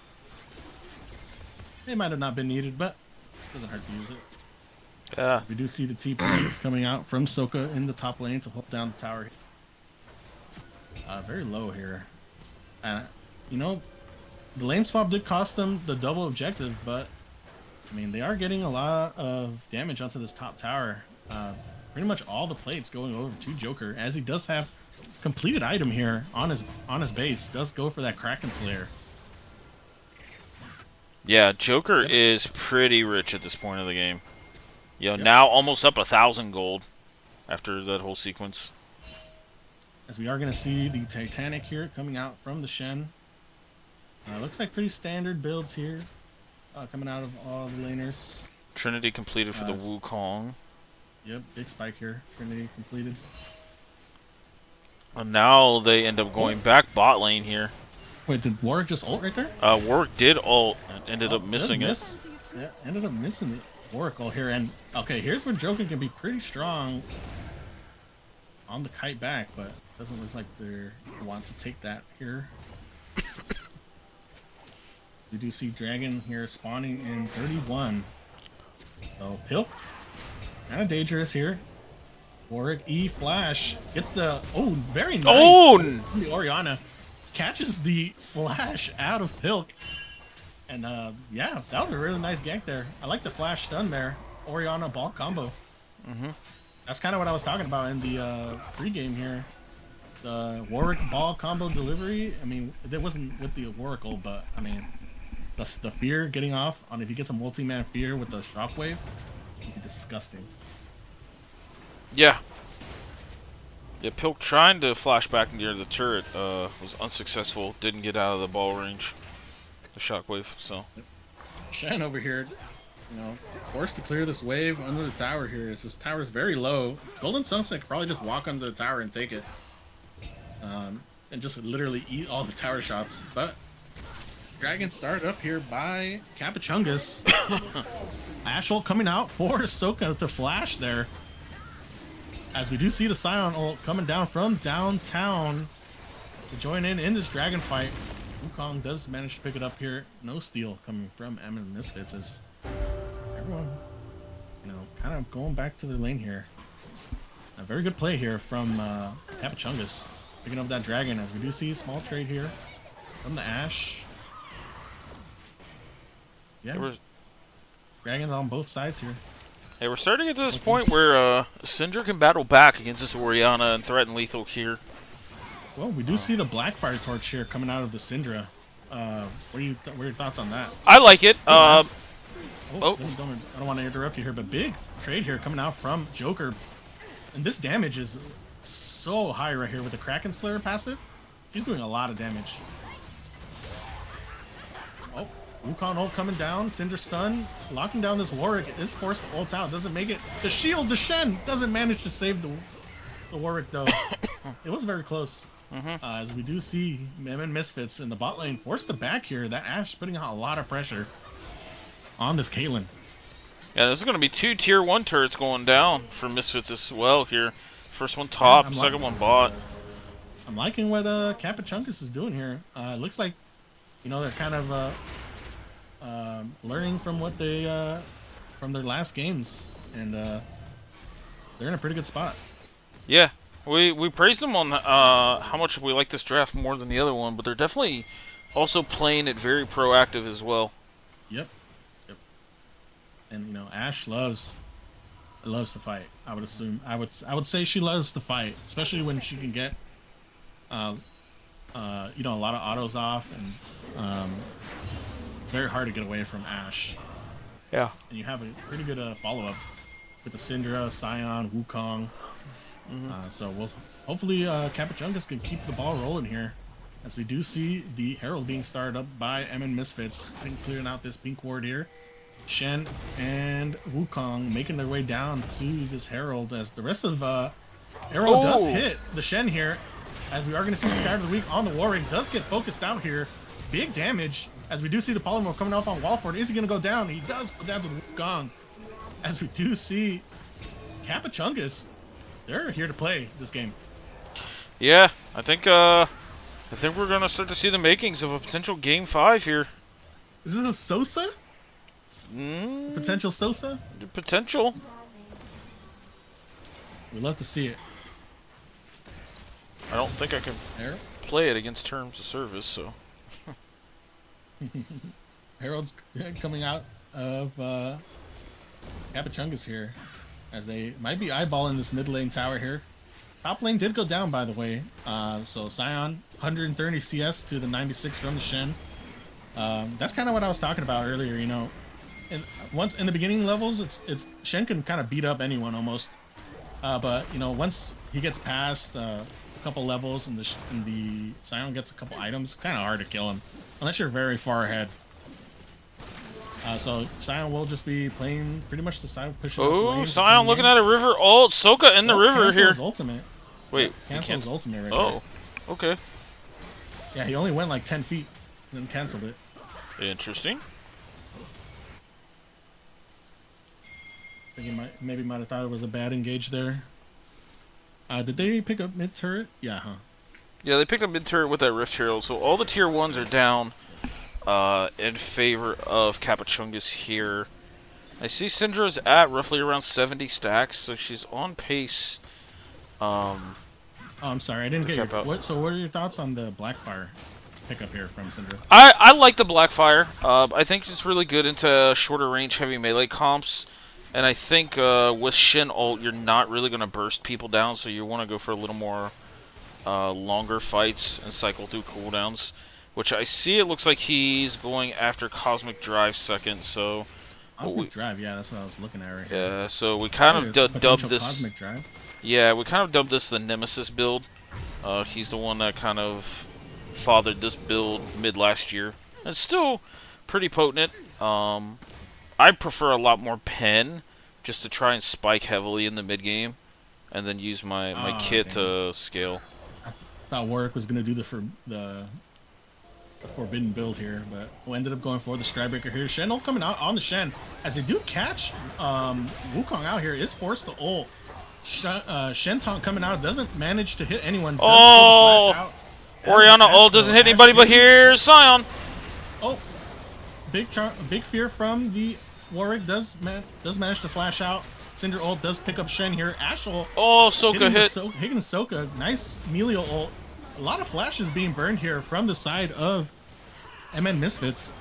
It might have not been needed, but doesn't hurt to use it. Yeah. We do see the TP coming out from Soka in the top lane to hold down the tower. Very low here. You know, the lane swap did cost them the double objective, but I mean, they are getting a lot of damage onto this top tower. Pretty much all the plates going over to Joker, as he does have completed item here on his base. Does go for that Kraken Slayer. Yeah, Joker is pretty rich at this point of the game. Now almost up 1,000 gold after that whole sequence. As we are going to see the Titanic here coming out from the Shen. Looks like pretty standard builds here coming out of all the laners. Trinity completed for the Wukong. Yep, big spike here. Trinity completed. And now they end up going back bot lane here. Wait, did Warwick just ult right there? Warwick did ult and ended up missing it. Yeah, ended up missing the Warwick ult here. And okay, here's where Joker can be pretty strong on the kite back, but doesn't look like they want to take that here. We do see Dragon here spawning in 31. So Pilk Kind of dangerous here. Warwick E flash gets the very nice. Oh! The Oriana catches the flash out of Pilk, and yeah, that was a really nice gank there. I like the flash stun there. Oriana ball combo. That's kind of what I was talking about in the pregame here. The Warwick ball combo delivery. I mean, it wasn't with the Oracle, but I mean, the fear getting off on if he gets a multi-man fear with the shockwave, it'd be disgusting. Yeah. Yeah, Pilk trying to flash back near the turret was unsuccessful. Didn't get out of the ball range. The shockwave, so. Shen over here, forced to clear this wave under the tower here. This tower is very low. Golden Sunset could probably just walk under the tower and take it. And just literally eat all the tower shots. But Dragon started up here by Kappachungus. Ashwell coming out for Ahsoka to flash there. As we do see the Scion ult coming down from downtown to join in this dragon fight. Wukong does manage to pick it up here. No steal coming from Emin Misfits as everyone, kind of going back to the lane here. A very good play here from Kappachungus. Picking up that dragon as we do see a small trade here from the Ashe. Yeah, dragons on both sides here. Hey, we're starting to get to this point where Syndra can battle back against this Oriana and threaten lethal here. Well, we do see the Blackfire torch here coming out of the Syndra. What are your thoughts on that? I like it. I don't want to interrupt you here, but big trade here coming out from Joker. And this damage is so high right here with the Kraken Slayer passive. She's doing a lot of damage. Oh, Wukong ult coming down. Syndra stun. Locking down this Warwick. Is forced to ult out. Doesn't make it. The shield, the Shen, doesn't manage to save the Warwick though. It was very close. As we do see Emin Misfits in the bot lane forced to back here. That Ashe putting out a lot of pressure on this Caitlyn. Yeah, there's going to be 2 tier 1 turrets going down for Misfits as well here. First one top, second one bot. I'm liking what Kappachungus is doing here. It looks like, they're kind of learning from what they from their last games, and they're in a pretty good spot. Yeah, we praised them on how much we like this draft more than the other one, but they're definitely also playing it very proactive as well. Yep. And Ashe loves to fight. I would assume. I would say she loves to fight, especially when she can get a lot of autos off, and very hard to get away from Ashe. Yeah. And you have a pretty good follow-up with the Syndra, Scion, Wukong. So hopefully Kappachungus can keep the ball rolling here, as we do see the Herald being started up by Emin Misfits. I think clearing out this pink ward here. Shen and Wukong making their way down to this Herald, as the rest of Arrow does hit the Shen here, as we are going to see the Sky of the Week on the Warwick. Does get focused out here. Big damage, as we do see the Polymorph coming off on Walford. Is he going to go down? He does go down to Wukong, as we do see Kappachungus. They're here to play this game. Yeah, I think we're going to start to see the makings of a potential Game 5 here. Is this a Sosa? Potential Sosa? Potential. We'd love to see it. I don't think I can play it against terms of service, so. Herald's coming out of Kappachungus here, as they might be eyeballing this mid lane tower here. Top lane did go down, by the way. So Scion, 130 CS to the 96 from the Shen. That's kind of what I was talking about earlier, once in the beginning levels, it's Shen can kind of beat up anyone almost, but once he gets past a couple levels and the Scion gets a couple items, it's kind of hard to kill him unless you're very far ahead. So Scion will just be playing pretty much the side pushing. Oh, Scion looking at a river. Oh, Soka in the river here. Ultimate. Wait, cancel his ultimate right there. Okay. Yeah, he only went like 10 feet and then canceled it. Interesting. I think he might have thought it was a bad engage there. Did they pick up mid turret? Yeah, huh? Yeah, they picked up mid turret with that Rift Herald, so all the tier 1s are down in favor of Kappachungus here. I see Syndra's at roughly around 70 stacks, so she's on pace. Oh, I'm sorry, I didn't get Cap your. out. What are your thoughts on the Blackfire pickup here from Syndra? I like the Blackfire. I think it's really good into shorter range heavy melee comps. And I think with Shin ult, you're not really going to burst people down, so you want to go for a little more longer fights and cycle through cooldowns. Which I see it looks like he's going after Cosmic Drive second, so... Cosmic Drive, yeah, that's what I was looking at right here. Yeah, so we kind of dubbed Potential this... Cosmic Drive. Yeah, we kind of dubbed this the Nemesis build. He's the one that kind of fathered this build mid-last year. It's still pretty potent. I prefer a lot more pen, just to try and spike heavily in the mid-game, and then use my kit to scale. I thought Warwick was going to do the forbidden build here, but we ended up going for the Strybreaker here. Shen ult coming out on the Shen. As they do catch Wukong out here, is forced to ult. Shen taunt coming out, doesn't manage to hit anyone. Oh! Orianna ult doesn't hit anybody, but here's Sion. Oh, big fear from the Warwick does manage to flash out. Cinder ult does pick up Shen here. Ash ult. Oh, Soka hit. Hitting Soka. Nice Melio ult. A lot of flashes being burned here from the side of MN Misfits.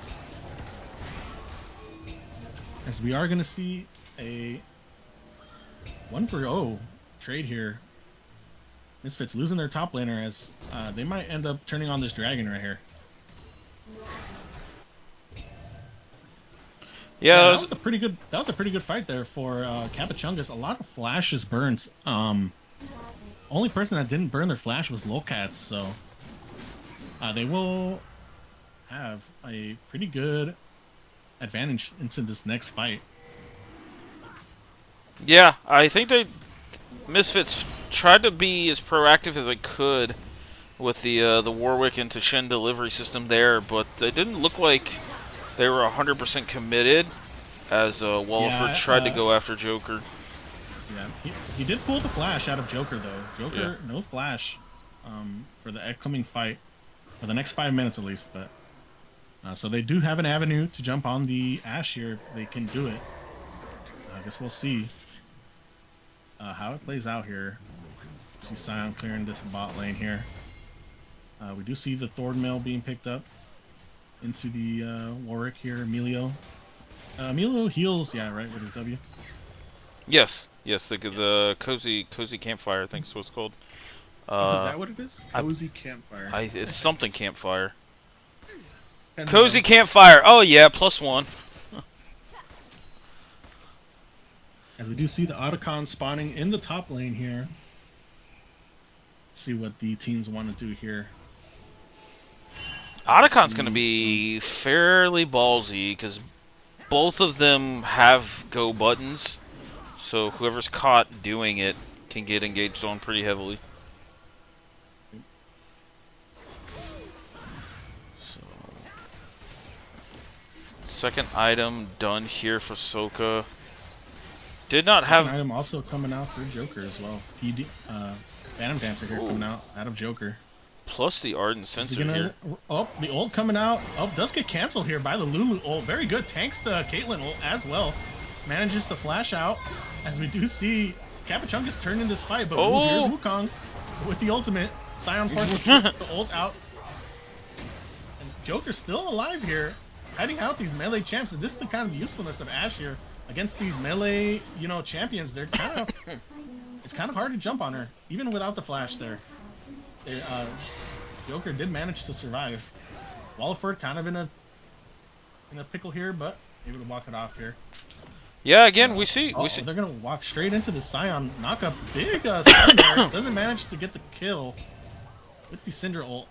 As we are going to see a 1-for-0 trade here. Misfits losing their top laner as they might end up turning on this dragon right here. Yeah, that was a pretty good. That was a pretty good fight there for Kappachungus. A lot of flashes burns. Only person that didn't burn their flash was Lolcats, so they will have a pretty good advantage into this next fight. Yeah, I think Misfits tried to be as proactive as they could with the Warwick into Shen delivery system there, but they didn't look like they were 100% committed as Walliford tried to go after Joker. Yeah, he did pull the flash out of Joker though. Joker, no flash for the upcoming fight, for the next 5 minutes at least. But so they do have an avenue to jump on the Ashe here if they can do it. I guess we'll see how it plays out here. See Sion clearing this bot lane here. We do see the Thornmail being picked up into the Warwick here. Emilio heals, yeah, right, with his W. Yes, the cozy campfire, I think is what it's called. Is that what it is? Cozy campfire. It's something campfire. Cozy campfire. Oh yeah, +1. And we do see the Otacon spawning in the top lane here. Let's see what the teams want to do here. Otacon's going to be fairly ballsy because both of them have go buttons. So whoever's caught doing it can get engaged on pretty heavily. So, second item done here for Soka. Did not have... Second item also coming out for Joker as well. Phantom Dancer here coming out of Joker. Plus the Ardent Sensor here. Oh, the ult coming out. Oh, does get canceled here by the Lulu ult. Very good. Tanks the Caitlyn ult as well. Manages to flash out. As we do see Kappachungus turn in this fight. But here's Wukong with the ultimate. Sion forces the ult out. And Joker's still alive here. Hiding out these melee champs. And this is the kind of usefulness of Ashe here. Against these melee, champions. They're kind of... it's kind of hard to jump on her. Even without the flash there. Joker did manage to survive. Walliford kind of in a pickle here, but able to walk it off here. Yeah, again, we see. They're gonna walk straight into the Sion, knock up big Sion there. Doesn't manage to get the kill with the Cinder ult.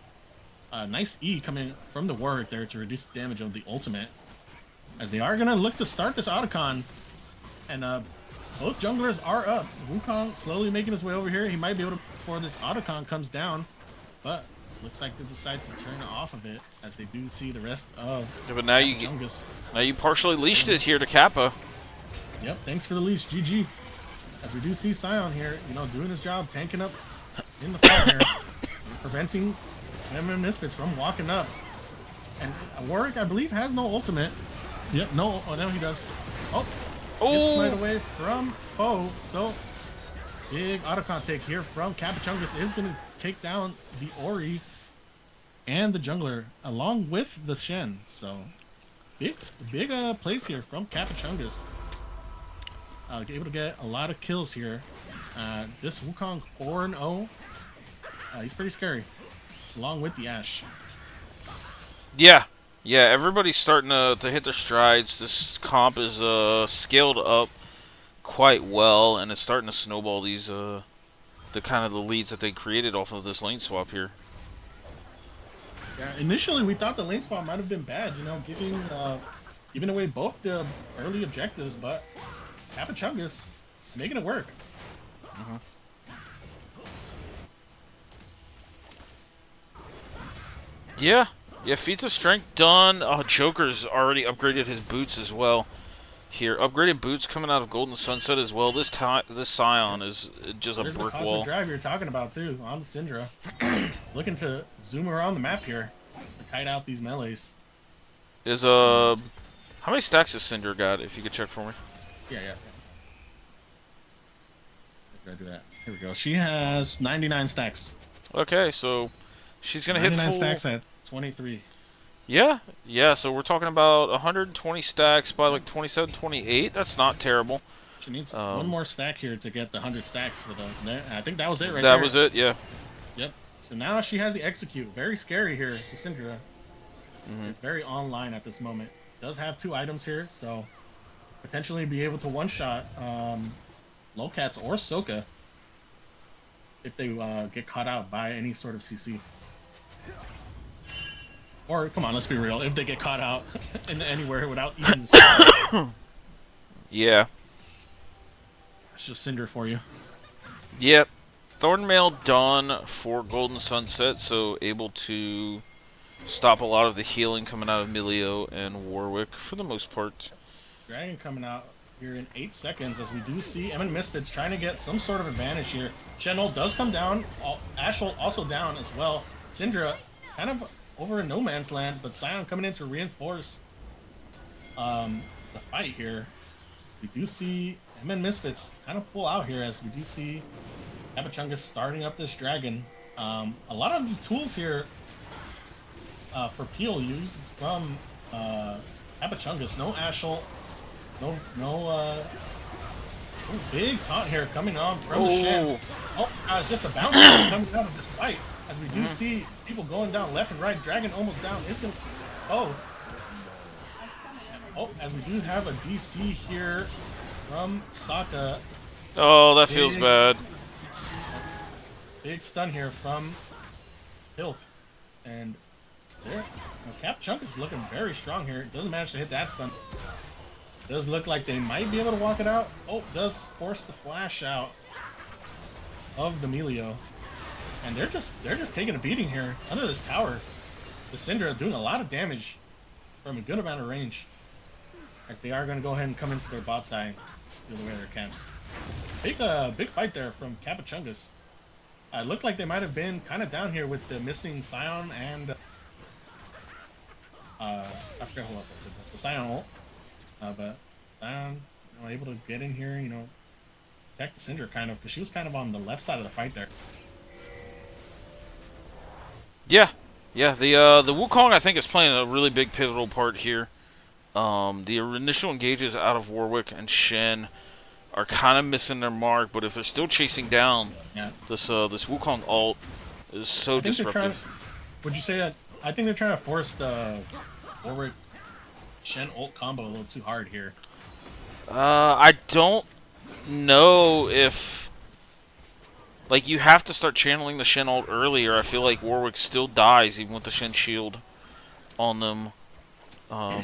Nice E coming from the Warwick there to reduce the damage of the ultimate. As they are gonna look to start this Otacon, and both junglers are up. Wukong slowly making his way over here. He might be able to before this Otacon comes down, but looks like they decide to turn off of it as they do see the rest of. Yeah, but now you partially leashed it here to Kappa. Yep, thanks for the leash, GG. As we do see Sion here, doing his job, tanking up in the fight here, preventing MM Misfits from walking up. And Warwick, I believe, has no ultimate. Yep, no, oh, no, he does. Oh, Gets sniped Oh, away from Poe. So big autocon take here from Kappachungus is going to take down the Ori and the jungler along with the Shen. So big plays here from Kappachungus. Able to get a lot of kills here. This Wukong 4-0. He's pretty scary, along with the Ashe. yeah. Yeah, everybody's starting to hit their strides. This comp is scaled up quite well, and it's starting to snowball these the kind of the leads that they created off of this lane swap here. Yeah, initially we thought the lane swap might have been bad, you know, giving away both the early objectives, but Kappachungus making it work. Yeah, yeah. Feats of strength done. Joker's already upgraded his boots as well. Here, upgraded boots coming out of Golden Sunset as well. This Scion is just a There's brick the wall. drive you're talking about too on the Syndra. Looking to zoom around the map here to kite out these melees. Is how many stacks has Cinder got? If you could check for me. Yeah. Gotta do that. Here we go. She has 99 stacks. Okay, so she's gonna hit 99 full. stacks at 23. Yeah, yeah. So we're talking about 120 stacks by like 27, 28. That's not terrible. She needs one more stack here to get the 100 stacks for the. I think that was it right there. That was it. Yeah. Yep. So now she has the execute. Very scary here, Syndra. It's very online at this moment. Does have 2 items here, so potentially be able to one-shot Lowcats or Soka if they get caught out by any sort of CC. Or, come on, let's be real, if they get caught out in anywhere without even Yeah. It's just Cinder for you. Yep. Thornmail done for Golden Sunset, so able to stop a lot of the healing coming out of Milio and Warwick for the most part. Dragon coming out here in 8 seconds as we do see Misfits trying to get some sort of advantage here. Shenol does come down. Ashel also down as well. Syndra kind of over in no man's land, but Scion coming in to reinforce the fight here. We do see Misfits kind of pull out here as we do see Kappachungus starting up this dragon. A lot of the tools here for Peel used from Kappachungus. No Ashel. No big taunt here coming on from the Shen. Oh, it's just a bounce coming out of this fight. As we do see people going down left and right. Dragon almost down. It's gonna. Oh, as we do have a DC here from Sokka. Oh, that feels bad. Big stun here from Hill. And there. Kappachungus is looking very strong here. Doesn't manage to hit that stun. Does look like they might be able to walk it out. Oh, does force the flash out of the Milio. And they're just taking a beating here under this tower. The Syndra doing a lot of damage from a good amount of range. As they are going to go ahead and come into their bot side, steal away their camps. Big fight there from Kappachungus. It looked like they might have been kind of down here with the missing Scion and I forgot who else I did that. The Scion ult. But Scion, able to get in here, protect the Syndra kind of, because she was kind of on the left side of the fight there. Yeah, the Wukong I think is playing a really big pivotal part here. The initial engages out of Warwick and Shen are kind of missing their mark, but if they're still chasing down, this Wukong ult is so disruptive. Would you say that? I think they're trying to force the Warwick Shen ult combo a little too hard here. I don't know if. Like, you have to start channeling the Shen ult earlier. I feel like Warwick still dies even with the Shen shield on them. I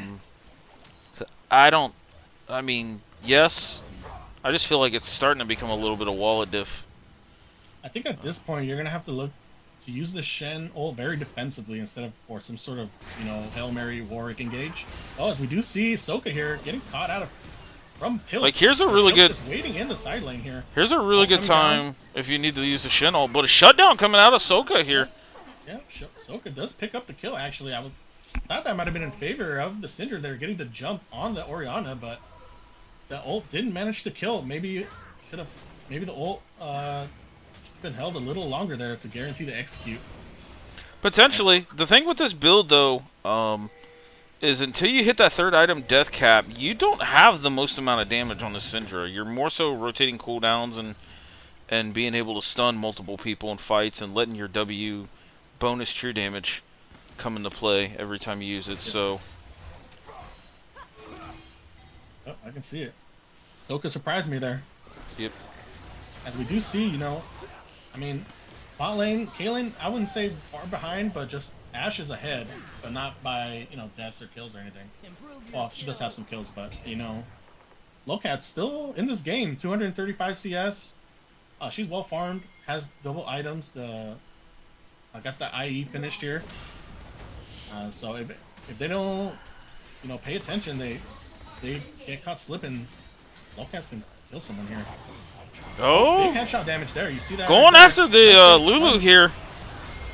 mean, yes. I just feel like it's starting to become a little bit of wallet diff. I think at this point you're going to have to look to use the Shen ult very defensively instead of for some sort of, Hail Mary Warwick engage. Oh, as we do see Soka here getting caught out of from Hill. Like, here's a really good. Just waiting in the side lane here. Here's a really good time if you need to use the Shen ult, but a shutdown coming out of Soka here. Yeah, Soka does pick up the kill. Actually, thought that might have been in favor of the Syndra. They're getting the jump on the Orianna, but the ult didn't manage to kill. Maybe should have. Maybe the ult been held a little longer there to guarantee the execute. Potentially. The thing with this build, though, is until you hit that third item death cap, you don't have the most amount of damage on the Syndra. You're more so rotating cooldowns and being able to stun multiple people in fights and letting your W bonus true damage come into play every time you use it. So, oh, I can see it. Soka surprised me there. yep. As we do see, you know, I mean, bot lane, Kaylin, I wouldn't say far behind, but just Ashe is ahead, but not by, you know, deaths or kills or anything. Well, she does have some kills, but, you know, Lowcat's still in this game, 235 CS. She's well farmed, has double items. I got the IE finished here. So if they don't, you know, pay attention, they get caught slipping. Lowcats can kill someone here. Oh! Big headshot damage there. You see that? Going right after the Lulu here.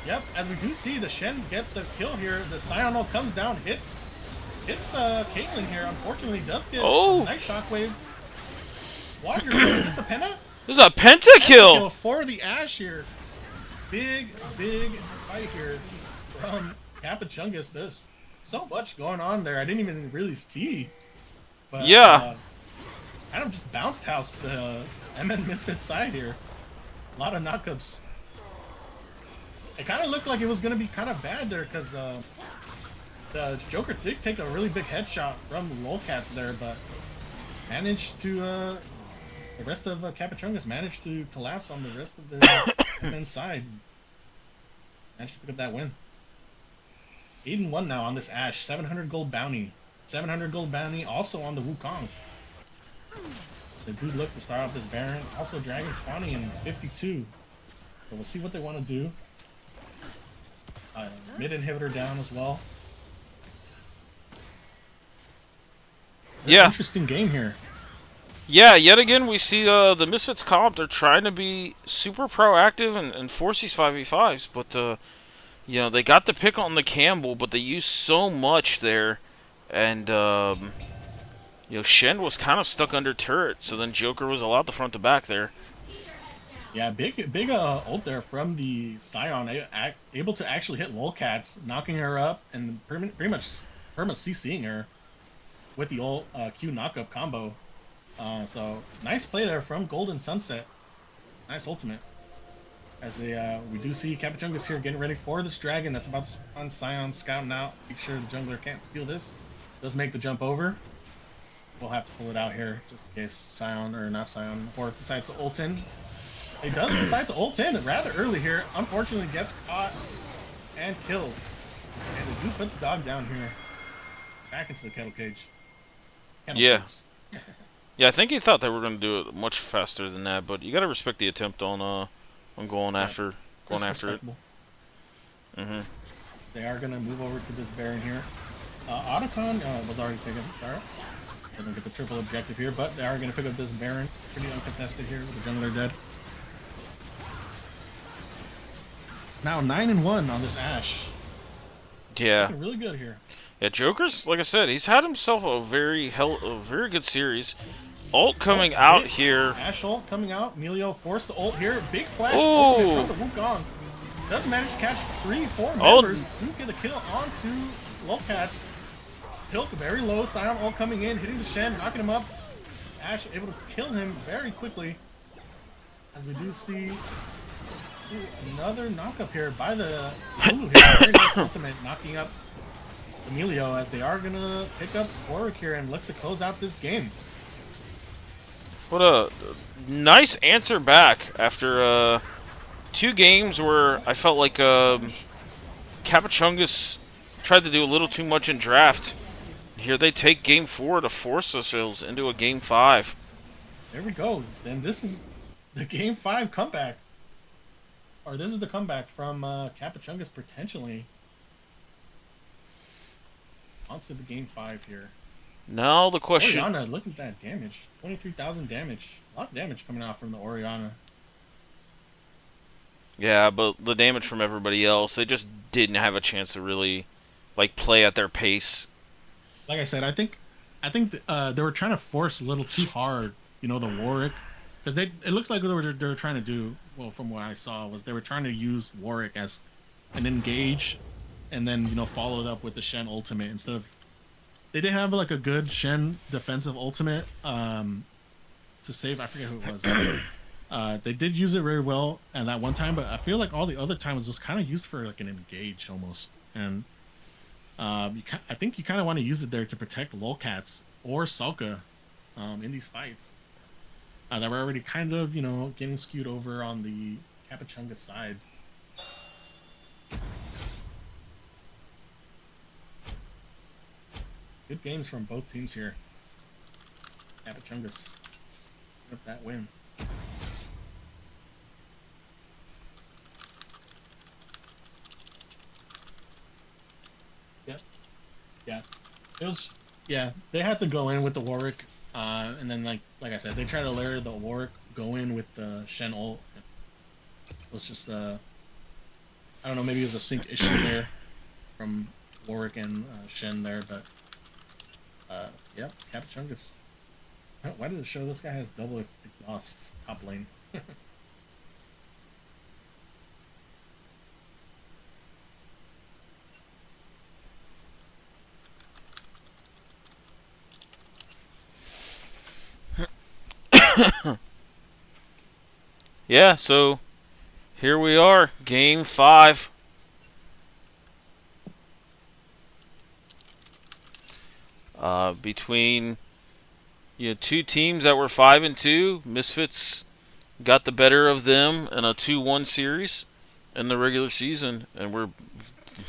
Yep, as we do see the Shen get the kill here. The Scion ult comes down, hits Caitlyn here. Unfortunately, does get a nice shockwave. Watch your is this the Penta? This is a pentakill for the Ashe here. Big fight here from Kappachungus. There's so much going on there. I didn't even really see. But, yeah. Kind of just bounced house the MN Misfits side here. A lot of knockups. It kind of looked like it was going to be kind of bad there because the Joker did take a really big headshot from Lolcats there, but managed to, the rest of Kappachungus managed to collapse on the rest of the MN side. Managed to pick up that win. 8-1 now on this Ashe. 700 gold bounty. 700 gold bounty also on the Wukong. They do look to start off this Baron. Also Dragon spawning in 52. So we'll see what they want to do. Mid inhibitor down as well. Yeah. Interesting game here. Yeah, yet again we see the Misfits comp. They're trying to be super proactive and force these 5v5s, but you know, they got the pick on the Campbell, but they used so much there, and you know, Shen was kind of stuck under turret, so then Joker was allowed the front to back there. Yeah, big ult there from the Scion, able to actually hit Lolcats, knocking her up, and pretty much CCing her with the ult Q knockup combo. So nice play there from Golden Sunset. Nice ultimate. As we do see Kappachungus here getting ready for this dragon that's about to spawn. Scion scouting out. Make sure the jungler can't steal this. Does make the jump over. We'll have to pull it out here just in case Scion, or not Scion, or decides to ult in. He does decide to ult in rather early here. Unfortunately gets caught and killed. And they do put the dog down here. Back into the kettle cage. Yeah. Yeah, I think he thought they were going to do it much faster than that, but you got to respect the attempt on going after it. They are going to move over to this Baron here. Otacon was already taken. Sorry. Doesn't get the triple objective here, but they are going to pick up this Baron. Pretty uncontested here with the jungler dead. Now 9-1 on this Ashe. Yeah. Looking really good here. Yeah, Joker's, like I said, he's had himself a very good series. Ult coming out here. Ashe ult coming out. Emilio forced the ult here. Big flash ultimate from the Wukong. Does manage to catch 3-4 members. Do get the kill onto Lolcats. Pilk very low. Scion ult coming in, hitting the Shen, knocking him up. Ashe able to kill him very quickly. As we do see another knockup here by the Lulu here. Very nice ultimate, knocking up Emilio, as they are going to pick up Warwick here and look to close out this game. What a nice answer back after 2 games where I felt like Kappachungus tried to do a little too much in draft. Here they take game 4 to force themselves into a game 5. There we go. Then this is the game 5 comeback. Or this is the comeback from Kappachungus potentially. Onto the game 5 here. Now the question. Orianna, look at that damage. 23,000 damage. A lot of damage coming out from the Orianna. Yeah, but the damage from everybody else, they just didn't have a chance to really, like, play at their pace. Like I said, I think I think they were trying to force a little too hard, the Warwick, because it looks like they were trying to do, well, from what I saw, was they were trying to use Warwick as an engage, and then follow it up with the Shen ultimate instead of. They did have like a good Shen defensive ultimate to save. I forget who it was. They did use it very well at that one time, but I feel like all the other times was kind of used for like an engage almost, and. I think you kind of want to use it there to protect lolcats or Sulka in these fights that were already kind of, getting skewed over on the Kappachungus side. Good games from both teams here. Kappachungus with that win. Yeah, it was. Yeah, they had to go in with the Warwick, and then like I said, they tried to layer the Warwick, go in with the Shen ult. It was just I don't know, maybe it was a sync issue there from Warwick and Shen there, but yeah, Kappachungus. Why did it show this guy has double exhausts top lane? Yeah, so here we are, Game 5. Between two teams that were 5-2, Misfits got the better of them in a 2-1 series in the regular season, and we're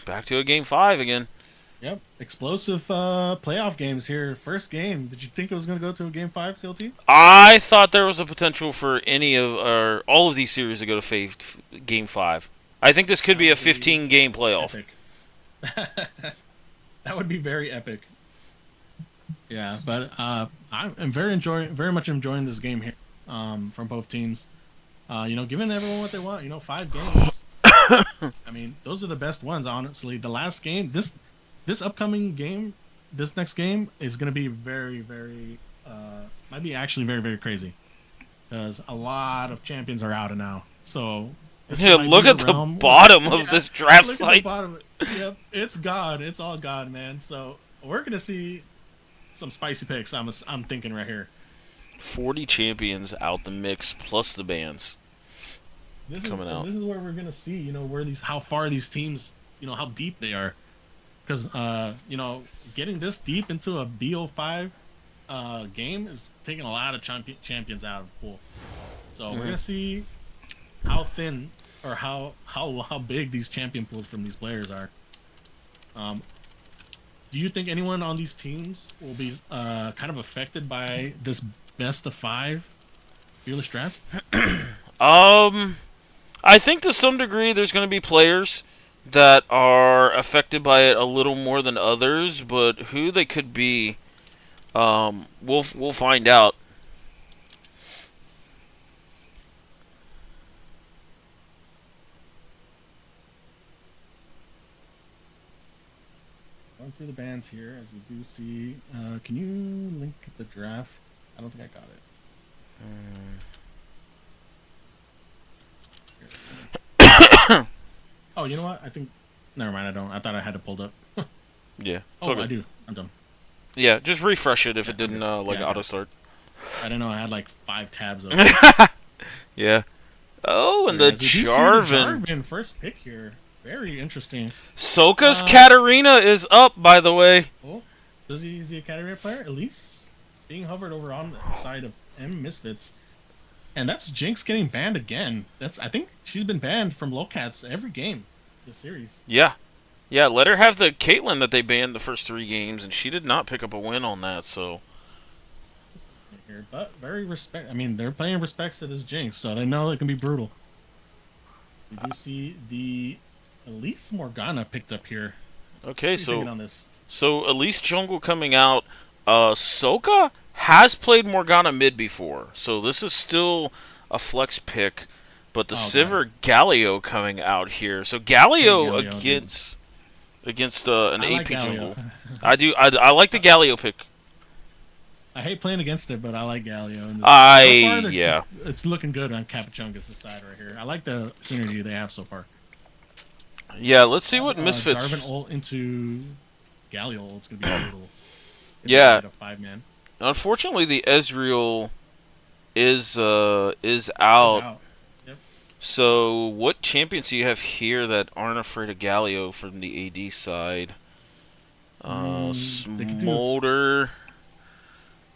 back to a Game 5 again. Yep, explosive playoff games here. First game. Did you think it was going to go to a Game 5, CLT? I thought there was a potential for any of or all of these series to go to Game 5. I think this could be a 15-game playoff. Epic. That would be very epic. Yeah, but I'm very much enjoying this game here from both teams. Giving everyone what they want. 5 games. I mean, those are the best ones, honestly. The last game, this upcoming game, this next game is going to be very, very, might be actually very, very crazy. Because a lot of champions are out and now. So, yeah, look at the bottom of this draft site. Yep, it's God. It's all God, man. So, we're going to see some spicy picks, I'm thinking right here. 40 champions out the mix, plus the bans coming out. This is where we're going to see, how far these teams, how deep they are. Because, getting this deep into a BO5 game is taking a lot of champions out of the pool. So we're going to see how thin or how big these champion pools from these players are. Do you think anyone on these teams will be kind of affected by this best of 5 fearless draft? I think to some degree there's going to be players that are affected by it a little more than others, but who they could be, we'll find out. Going through the bands here, as we do see. Can you link the draft? I don't think I got it. Oh, you know what? I think. Never mind. I don't. I thought I had it pulled up. Yeah. Oh, I do. I'm done. Yeah, just refresh it if it didn't auto start. I didn't know I had like 5 tabs open. Yeah. Oh, and the Jarvan first pick here. Very interesting. Soka's Katarina is up, by the way. Oh, is he a Katarina player? At least being hovered over on the side of Misfits. And that's Jinx getting banned again. I think she's been banned from lolcats every game this series. Yeah. Yeah, let her have the Caitlyn that they banned the first 3 games, and she did not pick up a win on that, so. But very respect. I mean, they're playing respects to this Jinx, so they know it can be brutal. We do see the Elise Morgana picked up here. Okay, so Elise Jungle coming out. Soka has played Morgana mid before, so this is still a flex pick. But the Sivir Galio coming out here. So Galio against an AP jungle. I like the Galio pick. I hate playing against it, but I like Galio. And Yeah. It's looking good on Kappachungus' side right here. I like the synergy they have so far. Yeah, let's see what Misfits... Jarvan ult into Galio ult's going to be brutal. Yeah. A 5-man. Unfortunately, the Ezreal is out. Yep. So, what champions do you have here that aren't afraid of Galio from the AD side? Smolder.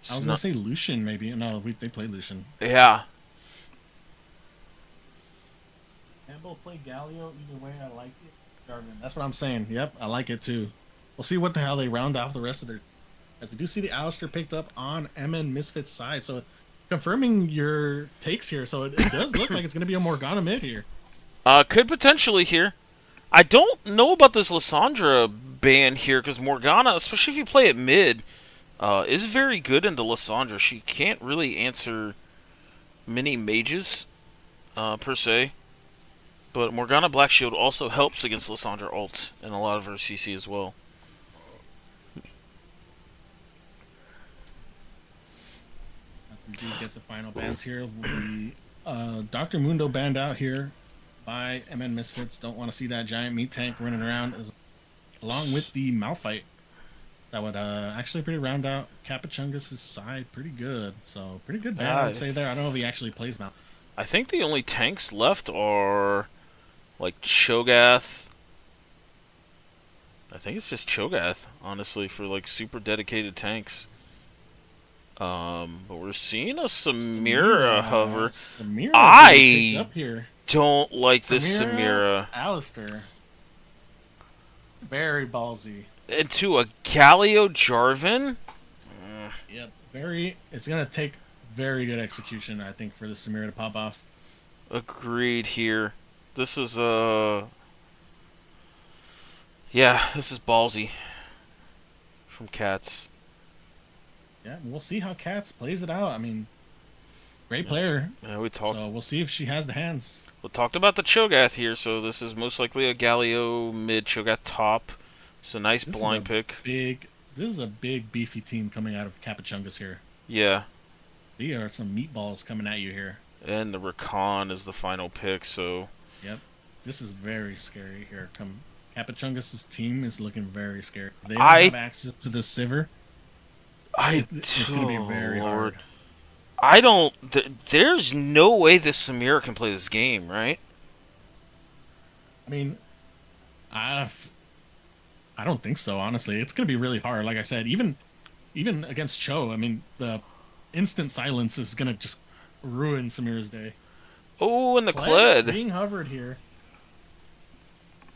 I was gonna say Lucian, maybe. No, they play Lucian. Yeah. Campbell play Galio. Either way, I like it. Jarvan. That's what I'm saying. Yep, I like it too. We'll see what the hell they round off the rest of their. As we do see the Alistair picked up on MN Misfits side, so confirming your takes here. So it does look like it's gonna be a Morgana mid here. Could potentially here. I don't know about this Lissandra ban here because Morgana, especially if you play it mid, is very good into Lissandra. She can't really answer many mages, per se. But Morgana Black Shield also helps against Lissandra ult and a lot of her CC as well. As we do get the final bans here, Dr. Mundo banned out here by MN Misfits. Don't want to see that giant meat tank running around along with the Malphite. That would actually pretty round out Kappachungus' side pretty good. So pretty good ban, I would say there. I don't know if he actually plays Malphite. I think the only tanks left are like Cho'Gath. I think it's just Cho'Gath, honestly, for like super dedicated tanks. But we're seeing a Samira hover. Samira I up here. don't like this Samira. Alistair. Very ballsy. Into a Galio Jarvan? Yep. It's going to take very good execution, I think, for the Samira to pop off. Agreed here. This is, yeah, this is ballsy. From Cats. Yeah, we'll see how Cats plays it out. I mean, great player. Yeah, we talked. So we'll see if she has the hands. We talked about the Cho'Gath here, so this is most likely a Galio mid, Cho'Gath top. It's a nice blind pick. This is a big beefy team coming out of Kappachungus here. Yeah. There are some meatballs coming at you here. And the Rakan is the final pick, so... Yep. This is very scary here. Kappachungus' team is looking very scary. They don't have access to the Sivir. It's going to be very hard. I don't... there's no way this Samira can play this game, right? I mean, I don't think so, honestly. It's going to be really hard. Like I said, even against Cho, I mean, the instant silence is going to just ruin Samira's day. Oh, and the Kled. Being hovered here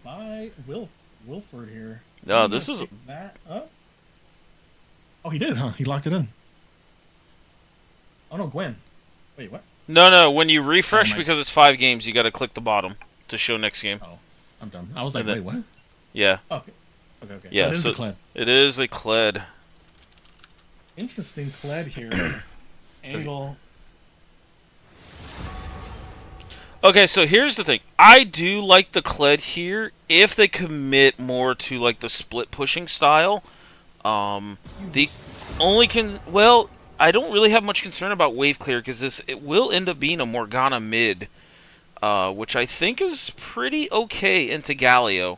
by Wilford here. No, this is... that up. Oh, he did, huh? He locked it in. Oh, no, Gwen. Wait, what? No, when you refresh, because it's 5 games, you got to click the bottom to show next game. Oh, I'm done. I was like, wait, what? Yeah. Oh, okay. Yeah, so it is a Kled. It is a Kled. Interesting Kled here. Angle. Okay, so here's the thing. I do like the Kled here if they commit more to like the split pushing style. The only I don't really have much concern about wave clear because it will end up being a Morgana mid, which I think is pretty okay into Galio,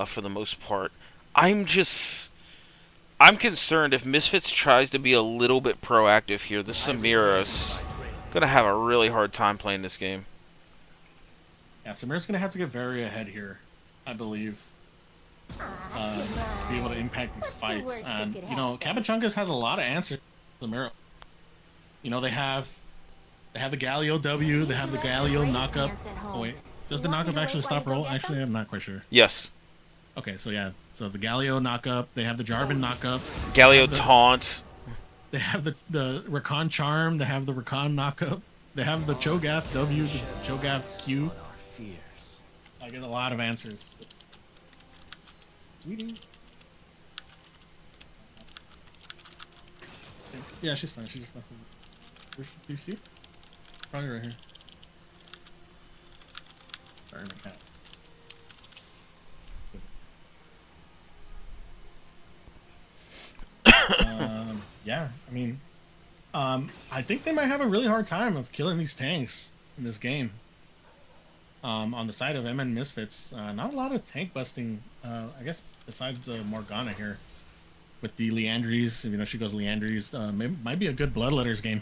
for the most part. I'm concerned if Misfits tries to be a little bit proactive here. This Samira's gonna have a really hard time playing this game. Yeah, Samira's going to have to get very ahead here, I believe, to be able to impact these fights. And, you know, Kappachungus has a lot of answers to Samira. You know, they have the Galio W, they have the Galio knockup. Oh, wait. Does the knockup actually stop roll? Actually, I'm not quite sure. Yes. Okay, so yeah. So the Galio knockup, they have the Jarvan knockup. Galio taunt. They have the Rakan charm, they have the Rakan knockup. They have the Cho'Gath W, the Cho'Gath Q. I get a lot of answers. Sweetie. Yeah, she's fine. She just left. Where's PC? Probably right here. Sorry, my cat. Yeah, I mean, I think they might have a really hard time of killing these tanks in this game. On the side of MN Misfits, not a lot of tank busting. I guess besides the Morgana here with the Leandries, she goes Leandries. Might be a good Bloodletters game.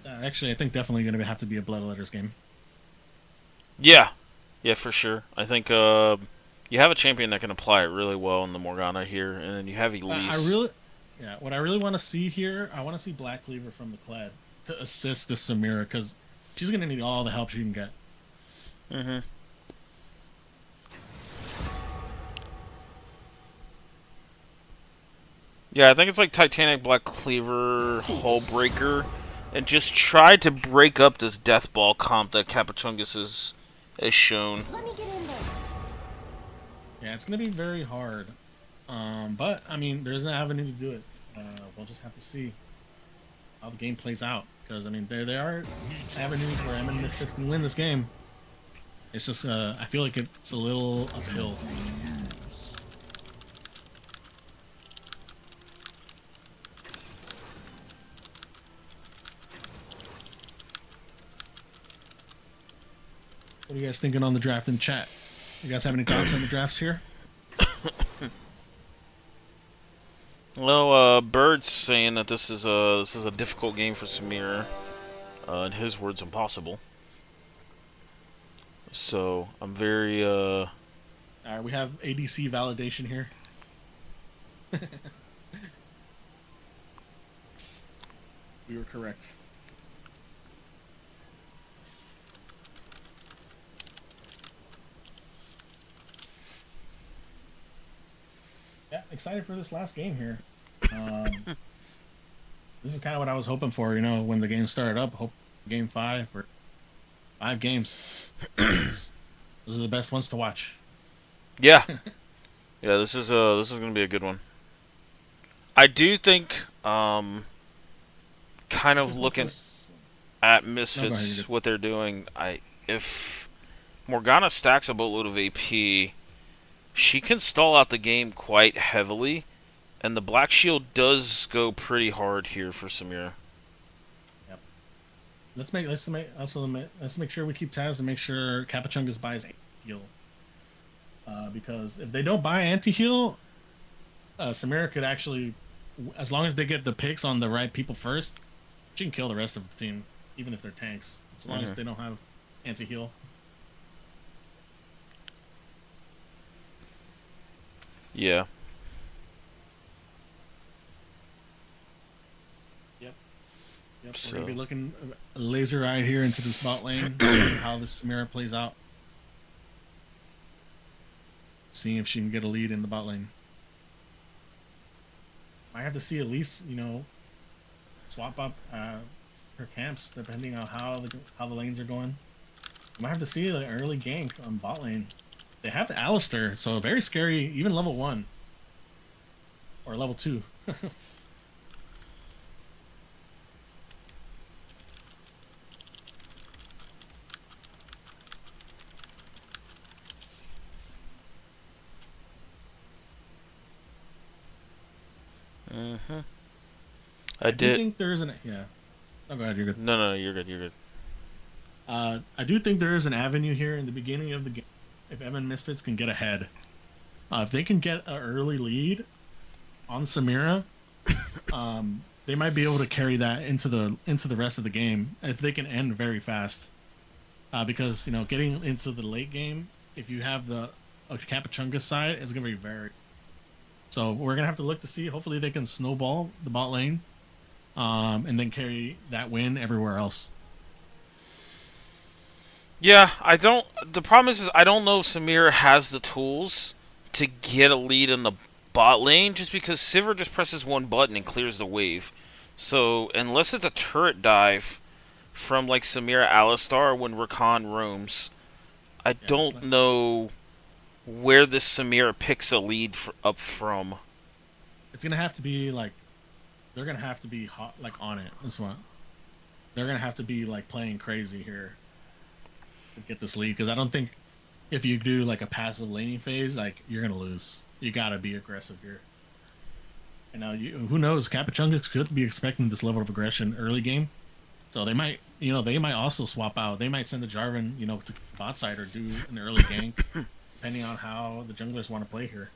Actually, I think definitely going to have to be a Bloodletters game. Yeah, yeah, for sure. I think you have a champion that can apply it really well in the Morgana here, and then you have Elise. What I really want to see here, I want to see Black Cleaver from the Kled to assist this Samira because she's going to need all the help she can get. Mm-hmm. Yeah, I think it's like Titanic, Black Cleaver, Hull Breaker, and just try to break up this Death Ball comp that Kappachungus has shown. Let me get in there. Yeah, it's going to be very hard. But, I mean, there's an avenue to do it. We'll just have to see how the game plays out. Because, I mean, there are avenues where MN Misfits can win this game. It's just, I feel like it's a little uphill. What are you guys thinking on the draft in chat? You guys have any thoughts on the drafts here? Well, Bird's saying that this is a difficult game for Samir. In his words, impossible. So I'm very Alright, we have ADC validation here. We were correct. Yeah, excited for this last game here. This is kind of what I was hoping for, when the game started up. Hope game 5 or 5 games. Those are the best ones to watch. yeah. Yeah, this is gonna be a good one. I do think kind of looking at Misfits, what they're doing. If Morgana stacks a boatload of AP, she can stall out the game quite heavily, and the Black Shield does go pretty hard here for Samira. Yep. Let's make sure we keep tabs to make sure Kappachungus buys anti-heal. Because if they don't buy anti-heal, Samira could actually, as long as they get the picks on the right people first, she can kill the rest of the team, even if they're tanks, as long as they don't have anti-heal. Yeah. Yep. So. We're gonna be looking laser-eyed here into this bot lane, seeing how this Samira plays out. Seeing if she can get a lead in the bot lane. I have to see at least, swap up her camps depending on how the lanes are going. I might have to see an early gank on bot lane. They have the Alistair, so very scary, even level 1 or level 2. I do think there is an Oh, go ahead. You're good. No, you're good. You're good. I do think there is an avenue here in the beginning of the game. If MN Misfits can get ahead, if they can get an early lead on Samira, they might be able to carry that into the rest of the game. If they can end very fast, because getting into the late game, if you have the Kappachungus side, it's gonna be very. So we're gonna have to look to see. Hopefully, they can snowball the bot lane, and then carry that win everywhere else. Yeah, I don't. The problem is I don't know if Samir has the tools to get a lead in the bot lane, just because Sivir just presses one button and clears the wave. So unless it's a turret dive from like Samira Alistar when Rakan roams, I don't know where this Samira picks a lead up from. It's gonna have to be like they're gonna have to be hot, like on it. That's what they're gonna have to be like playing crazy here to get this lead. Because I don't think if you do like a passive laning phase, like you're gonna lose. You gotta be aggressive here. And now, who knows? Kappachungus could be expecting this level of aggression early game, so they might, they might also swap out. They might send the Jarvan, to bot side or do an early gank, depending on how the junglers want to play here.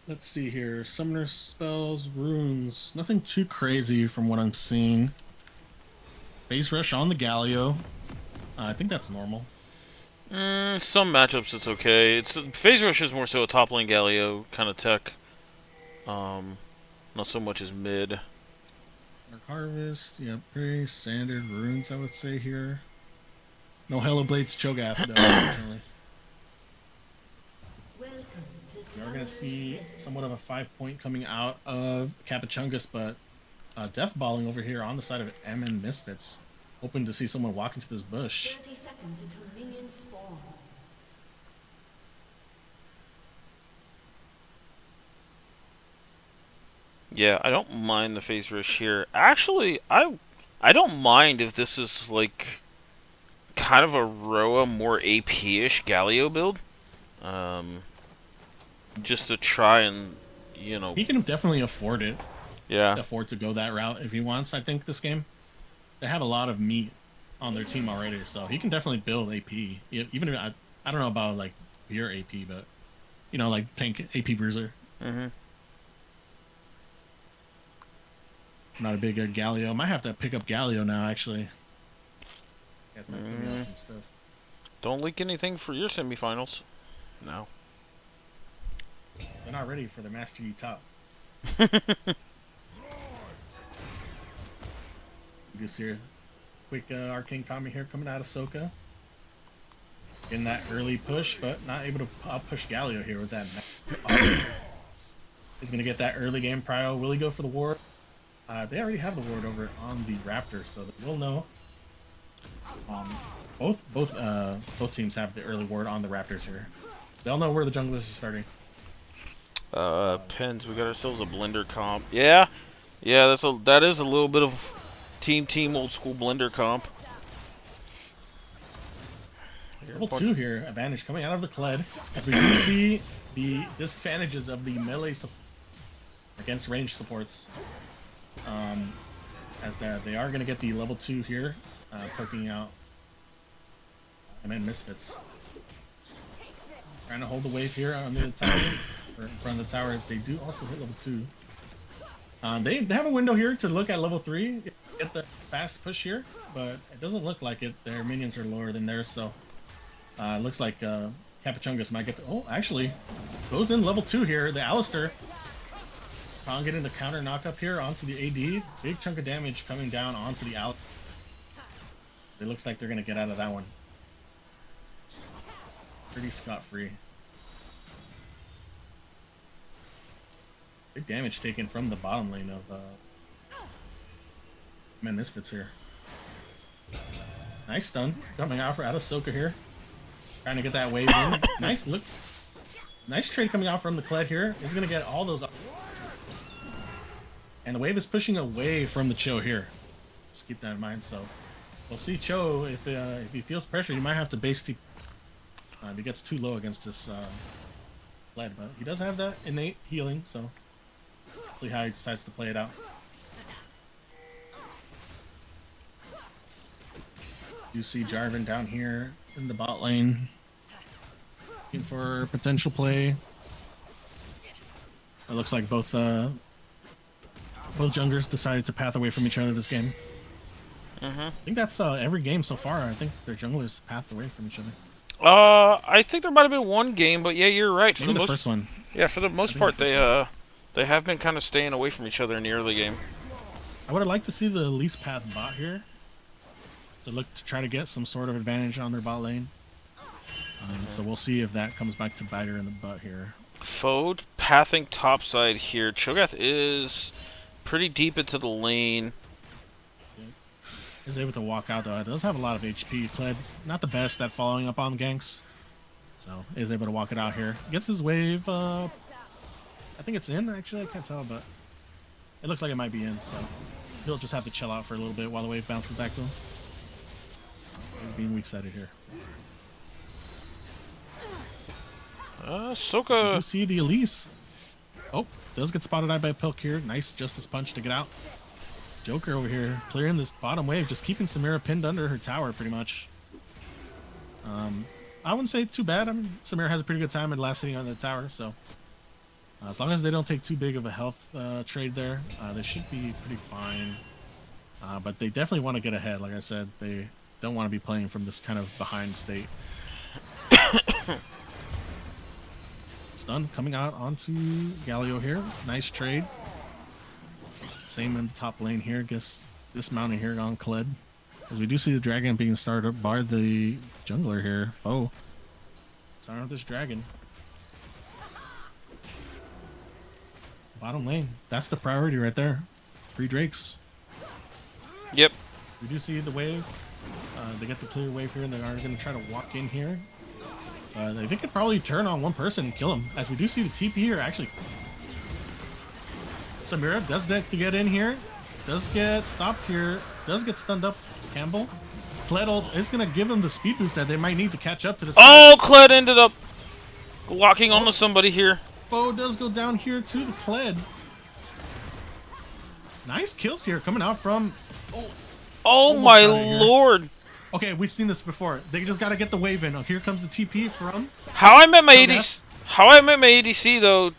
Let's see here. Summoner spells, runes. Nothing too crazy from what I'm seeing. Phase rush on the Galio. I think that's normal. Some matchups it's okay. Phase rush is more so a top lane Galio kind of tech. Not so much as mid. Dark Harvest, yeah, pretty standard runes I would say here. No Hello Blades Cho'Gath though, unfortunately. We're gonna see somewhat of a 5-point coming out of Kappachungus, but death balling over here on the side of MN Misfits. Hoping to see someone walk into this bush. 30 seconds until minions spawn. Yeah, I don't mind the phase rush here. Actually, I don't mind if this is like kind of a Roa more AP-ish Galio build. Just to try and, He can definitely afford it. Yeah. Afford to go that route if he wants, I think, this game. They have a lot of meat on their team already, so he can definitely build AP. Even if I don't know about, like, pure AP, but, like tank AP bruiser. Mm-hmm. Not a big Galio. Might have to pick up Galio now, actually. Some stuff. Don't leak anything for your semifinals. No. They're not ready for the Master Yi top. You see a quick arcane comment here coming out of Soka. Getting that early push, but not able to push Galio here with that. He's going to get that early game prio. Will he go for the ward? They already have the ward over on the Raptor, so we'll know. Both teams have the early ward on the Raptors here. They'll know where the junglers are starting. Pens, we got ourselves a blender comp. Yeah, that is a little bit of team old school blender comp. Level 2 here, advantage coming out of the Kled. As we do see the disadvantages of the melee against range supports. As they are going to get the level 2 here, poking out MN Misfits. Trying to hold the wave here on the tower, or in front of the tower. They do also hit level 2. They have a window here to look at level 3, get the fast push here, but it doesn't look like it. Their minions are lower than theirs, so it looks like Kappachungus might get actually goes in level 2 here. The Alistair getting the counter knock up here onto the AD. Big chunk of damage coming down onto the Alistair. It looks like they're going to get out of that one pretty scot-free. Big damage taken from the bottom lane of Misfits here. Nice stun coming out of Soka here. Trying to get that wave in. Nice trade coming out from the Kled here. He's going to get all those. And the wave is pushing away from the Cho here. Just keep that in mind. So we'll see Cho, if he feels pressure, he might have to base TP. If he gets too low against this Kled, but he does have that innate healing, so see how he decides to play it out. You see Jarvan down here in the bot lane, looking for potential play. It looks like both junglers decided to path away from each other this game. I think that's every game so far. I think their junglers path away from each other. I think there might have been one game, but yeah, you're right. For the first one. Yeah, for the most part, they have been kind of staying away from each other in the early game. I would have liked to see the least path bot here to look to try to get some sort of advantage on their bot lane. So we'll see if that comes back to bite her in the butt here. Fode pathing topside here. Cho'Gath is pretty deep into the lane. Is able to walk out though. It does have a lot of HP. Kled, not the best at following up on ganks. So is able to walk it out here. Gets his wave. I think it's in actually. I can't tell, but it looks like it might be in. So he'll just have to chill out for a little bit while the wave bounces back to him. He's being weak-sided here. Soka. You do see the Elise. Oh, does get spotted out by a Pilk here. Nice Justice Punch to get out. Joker over here clearing this bottom wave, just keeping Samira pinned under her tower pretty much. I wouldn't say too bad. I mean, Samira has a pretty good time at last sitting on the tower, so as long as they don't take too big of a health trade there, they should be pretty fine. But they definitely want to get ahead. Like I said, they don't want to be playing from this kind of behind state. Stun coming out onto Galio here. Nice trade. Same in the top lane here. Guess dismounting here on Kled. As we do see the dragon being started by the jungler here. Foe. Starting with this dragon. Bottom lane. That's the priority right there. 3 Drakes. Yep. We do see the wave. They get the clear wave here and they are going to try to walk in here. They could probably turn on one person and kill him. As we do see the TP here, actually. Samira does that to get in here. Does get stopped here. Does get stunned up. Campbell. Kled is going to give them the speed boost that they might need to catch up to this. Oh, Kled ended up locking onto somebody here. Foe does go down here to the Kled. Nice kills here coming out from... Oh my lord. Okay, we've seen this before. They just got to get the wave in. Oh, here comes the TP from... How I met my ADC though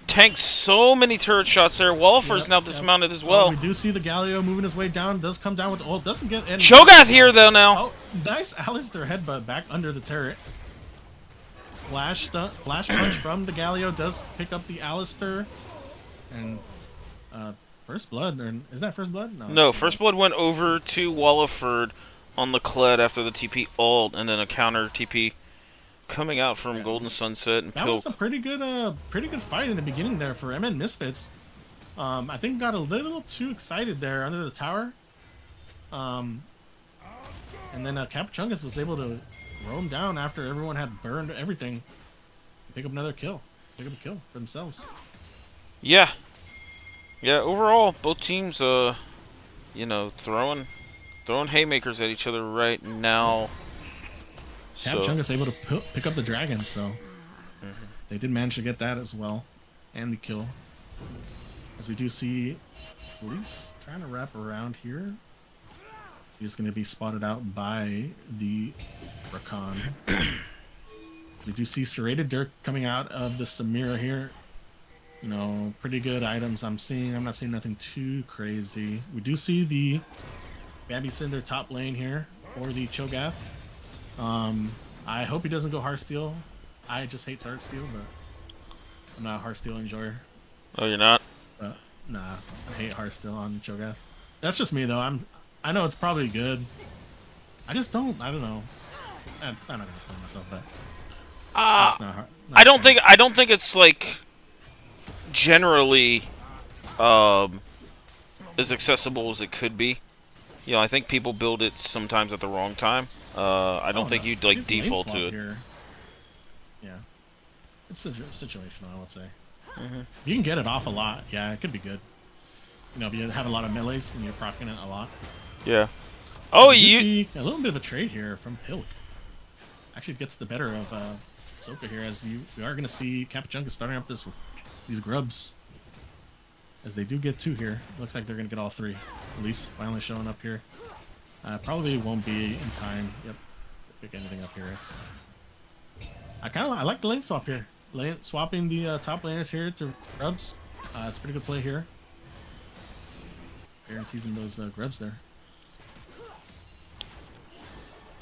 tanked so many turret shots there. Wallifer's now dismounted as well. We do see the Galio moving his way down. Does come down with the ult. Doesn't get any... Cho'Gath here though now. Oh, nice Alistair headbutt back under the turret. Flash punch from the Galio does pick up the Alistair. And First Blood, or is that First Blood? No, First Blood went over to Walliford on the Kled after the TP ult, and then a counter TP coming out from Golden Sunset and That Pilk. was a pretty good fight in the beginning there for MN Misfits. I think got a little too excited there under the tower. And then Kappachungus was able to roam down after everyone had burned everything. Pick up another kill. Pick up a kill for themselves. Yeah. Yeah, overall, both teams, you know, throwing haymakers at each other right now. Kappachungus able to pick up the dragon, so they did manage to get that as well, and the kill. As we do see Police trying to wrap around here. He's going to be spotted out by the Rakan. We do see Serrated Dirk coming out of the Samira here. You know, pretty good items I'm seeing. I'm not seeing nothing too crazy. We do see the Babby Cinder top lane here for the Cho'Gath. I hope he doesn't go Heartsteel. I just hate Heartsteel, but I'm not a Heartsteel enjoyer. Oh, you're not? Nah, I hate Heartsteel on Cho'Gath. That's just me though. I know it's probably good. I just don't. I don't know. I'm not gonna explain myself, but it's not hard. I don't think it's like generally as accessible as it could be. You know, I think people build it sometimes at the wrong time. I don't think you'd like default to it. Here. Yeah, it's situational, I would say. If you can get it off a lot, yeah, it could be good. You know, if you have a lot of melees and you're proccing it a lot. Yeah. Oh, you see a little bit of a trade here from Pilk. Actually, gets the better of Soka here, as we are going to see Kappachungus starting up these grubs. As they do get 2 here. Looks like they're going to get all 3. At least finally showing up here. Probably won't be in time. Yep. Pick anything up here. I like the lane swap here. Swapping the top laners here to grubs. It's a pretty good play here. Guarantees him those grubs there.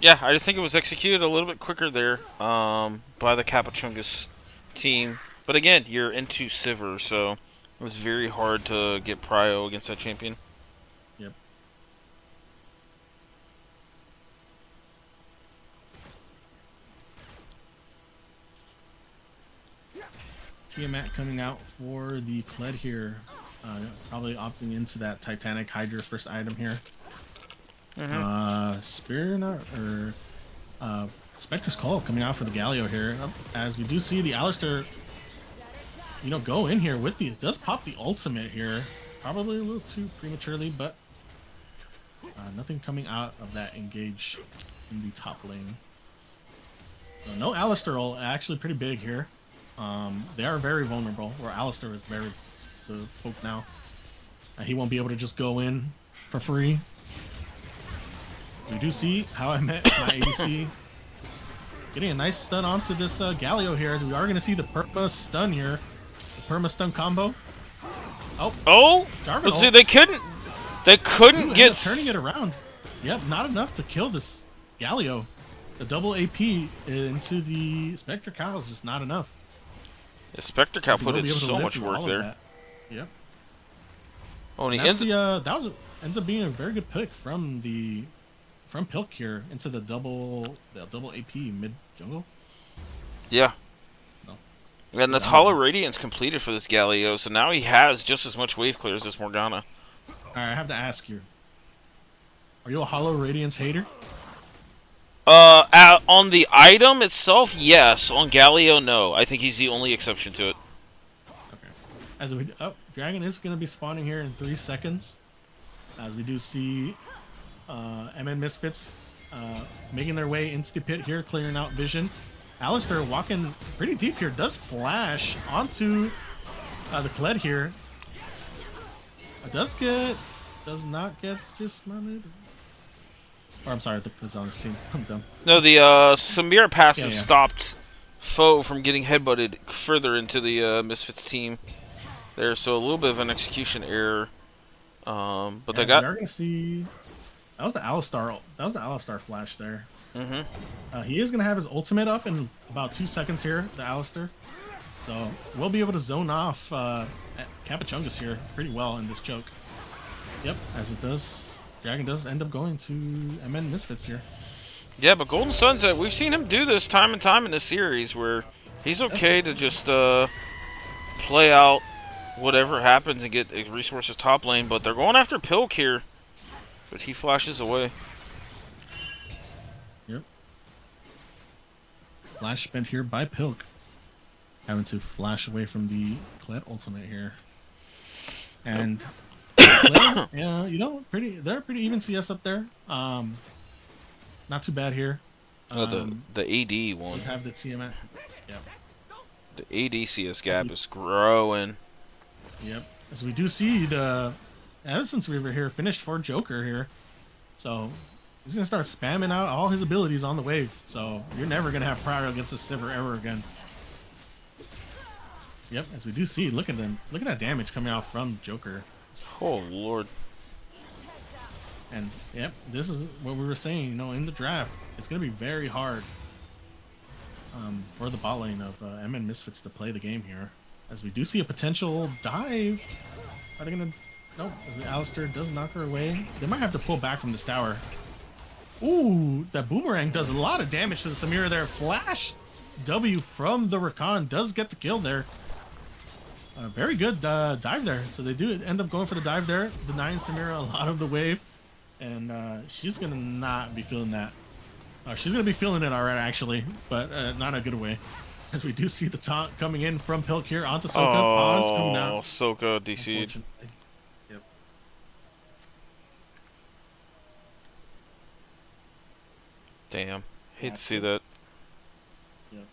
Yeah, I just think it was executed a little bit quicker there by the Kappachungus team. But again, you're into Sivir, so it was very hard to get prio against that champion. Yep. Tiamat coming out for the Kled here. Probably opting into that Titanic Hydra first item here. Spectre's Call coming out for the Galio here. As we do see the Alistair, you know, go in here with it does pop the ultimate here. Probably a little too prematurely, but nothing coming out of that engage. in the top lane. So no Alistar ult, actually pretty big here. They are very vulnerable, where Alistar is very to poke now. He won't be able to just go in for free. We do see how I met my ADC getting a nice stun onto this Galio here, as we are going to see the perma stun here. The perma stun combo. Oh! Jarvan Let's see, ult. they couldn't Ooh, get... ended up turning it around. Yep, not enough to kill this Galio. The double AP into the Spectre Cow is just not enough. The Spectre Cow He put will in be able to so live much through work all of there. that. Yep. Oh, and he That's ends... ends up being a very good pick from Pilk here into the double AP mid jungle. Yeah. No. And this Hollow Radiance completed for this Galio, so now he has just as much wave clear as this Morgana. Alright, I have to ask you. Are you a Hollow Radiance hater? On the item itself, yes. On Galio, no. I think he's the only exception to it. Okay. As we Dragon is going to be spawning here in 3 seconds. As we do see MN Misfits making their way into the pit here, clearing out vision. Alistar walking pretty deep here, does flash onto the Kled here. Does not get dismounted. Or I'm sorry, the Kled's on his team. I'm dumb. No, the Samir passive Yeah. stopped Foe from getting headbutted further into the Misfits team there, so a little bit of an execution error. But they got... We are going to see... That was the Alistar flash there. Mm-hmm. He is going to have his ultimate up in about 2 seconds here, the Alistar. So we'll be able to zone off Kappachungus here pretty well in this choke. Yep, as it does. Dragon does end up going to MN Misfits here. Yeah, but Golden Sunset, we've seen him do this time and time in this series, where he's okay to just play out whatever happens and get resources top lane, but they're going after Pilk here. But he flashes away. Yep. Flash spent here by Pilk. Having to flash away from the Kled ultimate here. And Kled, yeah, they're a pretty even CS up there. Not too bad here. The AD one. Just have the TMS. Yep. The AD CS gap is growing. Yep. As we do see the Essence Reaver here finished for Joker here. So he's going to start spamming out all his abilities on the wave. So you're never going to have prior against the Sivir ever again. Yep, as we do see, look at them. Look at that damage coming out from Joker. Oh, Lord. And, yep, this is what we were saying, in the draft. It's going to be very hard for the bot lane of MN Misfits to play the game here. As we do see a potential dive. Are they going to... Nope, Alistar does knock her away. They might have to pull back from this tower. Ooh, that boomerang does a lot of damage to the Samira there. Flash W from the Rakan does get the kill there. Very good dive there. So they do end up going for the dive there, denying Samira a lot of the wave. And she's going to not be feeling that. She's going to be feeling it alright, actually, but not in a good way. As we do see the taunt coming in from Pilk here onto Soka. Pause coming out. Soka DC'd. Yep. Damn. Hate to see that. Yep.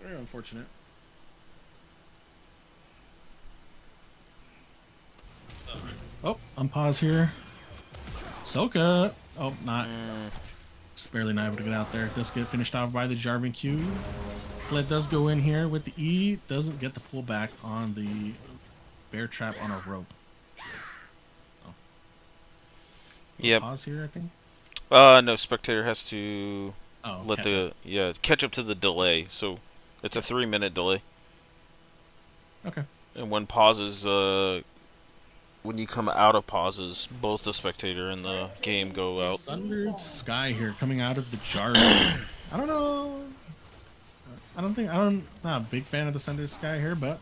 Very unfortunate. Oh, unpause here. Soka. Oh, not. Just barely not able to get out there. Does get finished off by the Jarvan Q. Kled does go in here with the E. Doesn't get the pullback on the bear trap on a rope. Oh. Yep. Pause here, I think. No, spectator has to catch up to the delay. So it's a 3-minute delay. Okay. And when pauses, when you come out of pauses, both the spectator and the game go out. Thundered Sky here coming out of the Jarvan. I don't know. I'm not a big fan of the Thundered Sky here, but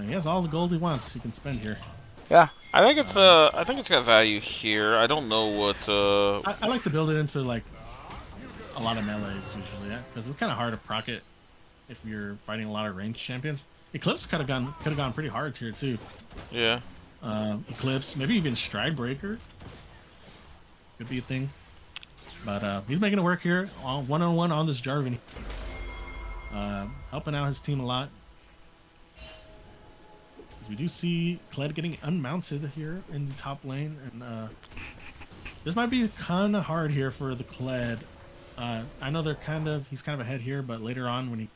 he has all the gold he wants he can spend here. Yeah, I think it's got value here. I don't know what. I like to build it into like a lot of melees usually, yeah, because it's kind of hard to proc it if you're fighting a lot of ranged champions. Eclipse could have gone pretty hard here too. Yeah. Eclipse, maybe even Stride Breaker could be a thing. But he's making it work here on one-on-one on this Jarvan. Helping out his team a lot. As we do see Kled getting unmounted here in the top lane, and this might be kind of hard here for the Kled. I know he's kind of ahead here, but later on when he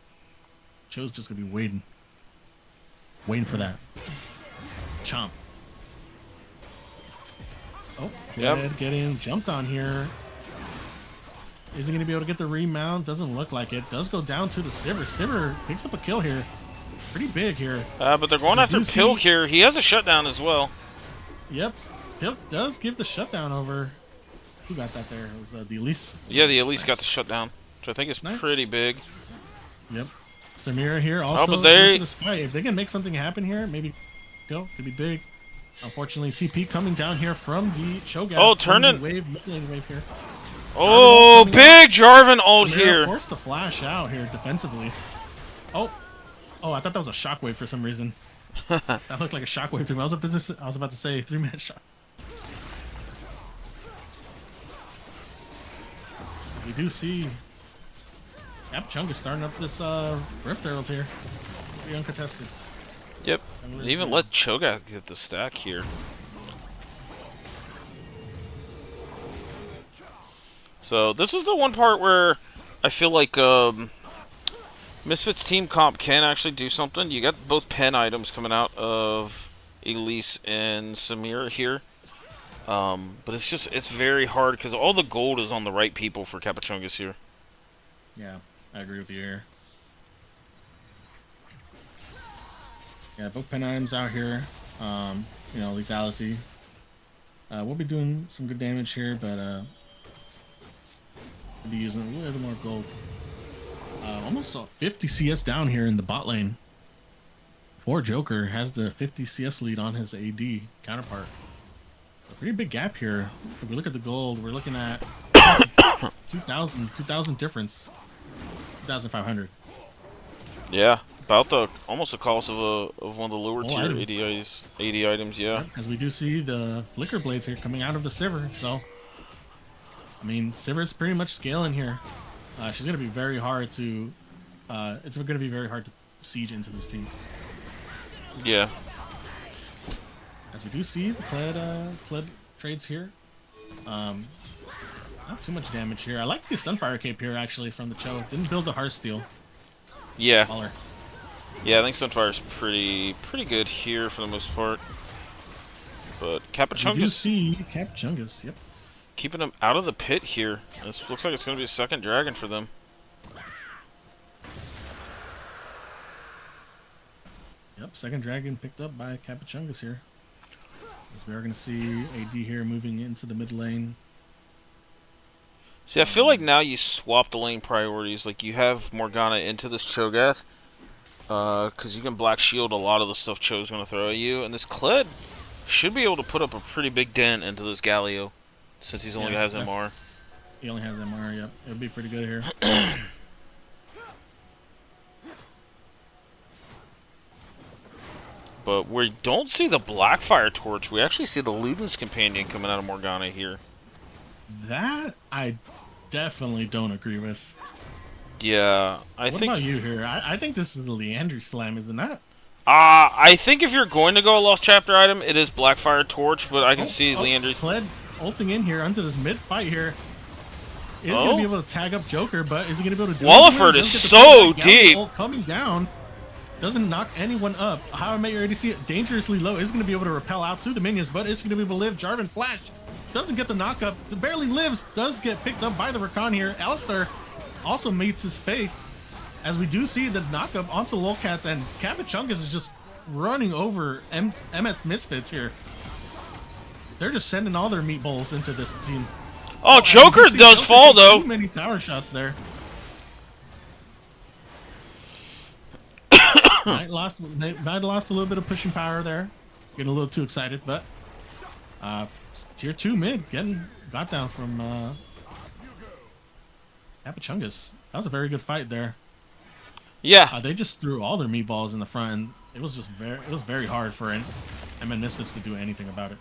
chose, just gonna be waiting for that chomp. Oh, Kled getting jumped on here. Is he gonna be able to get the remount? Doesn't look like it. Does go down to the Sivir. Sivir picks up a kill here. Pretty big here. But they're going after Pilk here. He has a shutdown as well. Yep. Pilk does give the shutdown over. Who got that there? It was the Elise. Yeah, the Elise got the shutdown, which I think is pretty big. Yep. Samira here also. But they... This fight. If they can make something happen here, maybe kill could be big. Unfortunately, TP coming down here from the Cho'Gath. Oh, turning. Mid lane wave here. Oh, big Jarvan ult here. Forced the flash out here defensively. Oh, I thought that was a shockwave for some reason. That looked like a shockwave to me. I was about to say 3-minute shot. We do see Kappachungus starting up this Rift Herald here. Pretty uncontested. Yep. They even let Cho'Gath get the stack here. So this is the one part where I feel like Misfits team comp can actually do something. You got both pen items coming out of Elise and Samira here. But it's very hard because all the gold is on the right people for Kappachungus here. Yeah, I agree with you here. Yeah, both pen items out here. Lethality. We'll be doing some good damage here, but we'll be using a little more gold. Almost saw 50 CS down here in the bot lane. Poor Joker has the 50 CS lead on his AD counterpart. A pretty big gap here. If we look at the gold, we're looking at 2,000 difference. 2,500. Yeah, about almost the cost of one of the lower tier AD items. Yeah. As we do see the flicker blades here coming out of the Sivir, so I mean Sivir's pretty much scaling here. She's gonna be very hard to. It's gonna be very hard to siege into this team. Yeah. As we do see the Kled trades here. Not too much damage here. I like the Sunfire Cape here actually from the Cho. Didn't build a Heartsteel. Yeah. Baller. Yeah, I think Sunfire's pretty good here for the most part. But Kappachungus. We do see Kappachungus. Yep. Keeping him out of the pit here. This looks like it's going to be a second dragon for them. Yep, second dragon picked up by Kappachungus here. As we are going to see AD here moving into the mid lane. See, I feel like now you swap the lane priorities. Like, you have Morgana into this Cho'Gath. Because you can black shield a lot of the stuff Cho's going to throw at you. And this Kled should be able to put up a pretty big dent into this Galio. Since he's only has MR. He only has MR, yep. It would be pretty good here. But we don't see the Blackfire Torch. We actually see the Luden's Companion coming out of Morgana here. That I definitely don't agree with. Yeah, What about you here? I think this is the Leandry Slam, isn't that? I think if you're going to go a Lost Chapter item, it is Blackfire Torch, but I can see Leandry's... Kled ulting in here onto this mid fight here. Is going to be able to tag up Joker, but is he going to be able to do it? Walliford is so deep. Coming down. Doesn't knock anyone up. How I Met Your ADC dangerously low. Is going to be able to repel out to the minions, but is going to be able to live. Jarvan Flash doesn't get the knockup. Barely lives. Does get picked up by the Rakan here. Alistar also meets his fate. As we do see the knockup onto Lolcats, and Kappachungus is just running over MS Misfits here. They're just sending all their meatballs into this team. Oh, Joker does fall, though. Too many tower shots there. Knight lost a little bit of pushing power there. Getting a little too excited, but tier 2 mid got down from Kappachungus. That was a very good fight there. Yeah. They just threw all their meatballs in the front. And it was just very hard for MN Misfits to do anything about it.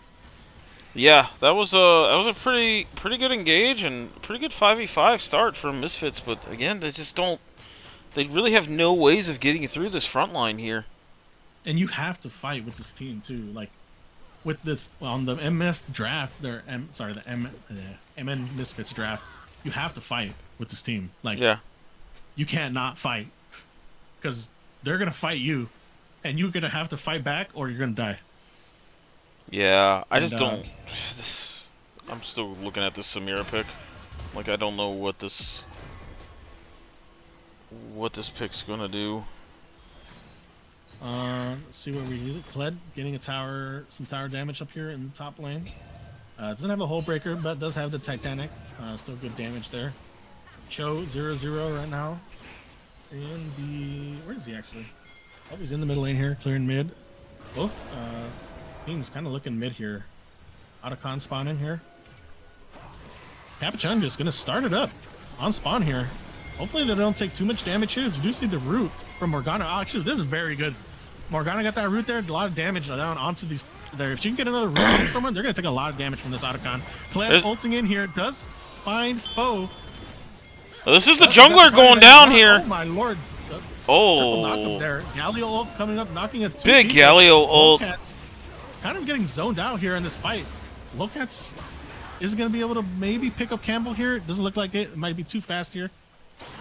Yeah, that was a pretty good engage and pretty good 5v5 start from Misfits, but again, they just don't. They really have no ways of getting through this front line here. And you have to fight with this team too. Like with this on the MF draft, or MN Misfits draft, you have to fight with this team. Like, Yeah. you can't not fight because they're gonna fight you, and you're gonna have to fight back, or you're gonna die. Yeah, I just And, don't. I'm still looking at this Samira pick. Like, I don't know what this pick's gonna do. Let's see where we use it. Kled getting some tower damage up here in the top lane. Doesn't have a hull breaker, but does have the Titanic. Still good damage there. Cho 0-0 right now. Where is he actually? Oh, he's in the middle lane here, clearing mid. Both teams kind of looking mid here. Otacon spawning here. Kappachungus gonna start it up on spawn here. Hopefully they don't take too much damage here. You do see the root from Morgana. Oh, actually, this is very good. Morgana got that root there. A lot of damage down onto these there. If she can get another root on someone, they're gonna take a lot of damage from this Otacon. Kled ulting in here, does find foe. This is the jungler going down here. Oh my lord. Oh. Knock him there. Galio ult coming up, knocking a 2 Big people. Galio ult. Lowcats kind of getting zoned out here in this fight. Lowcats is going to be able to maybe pick up Campbell here. It doesn't look like it. It might be too fast here.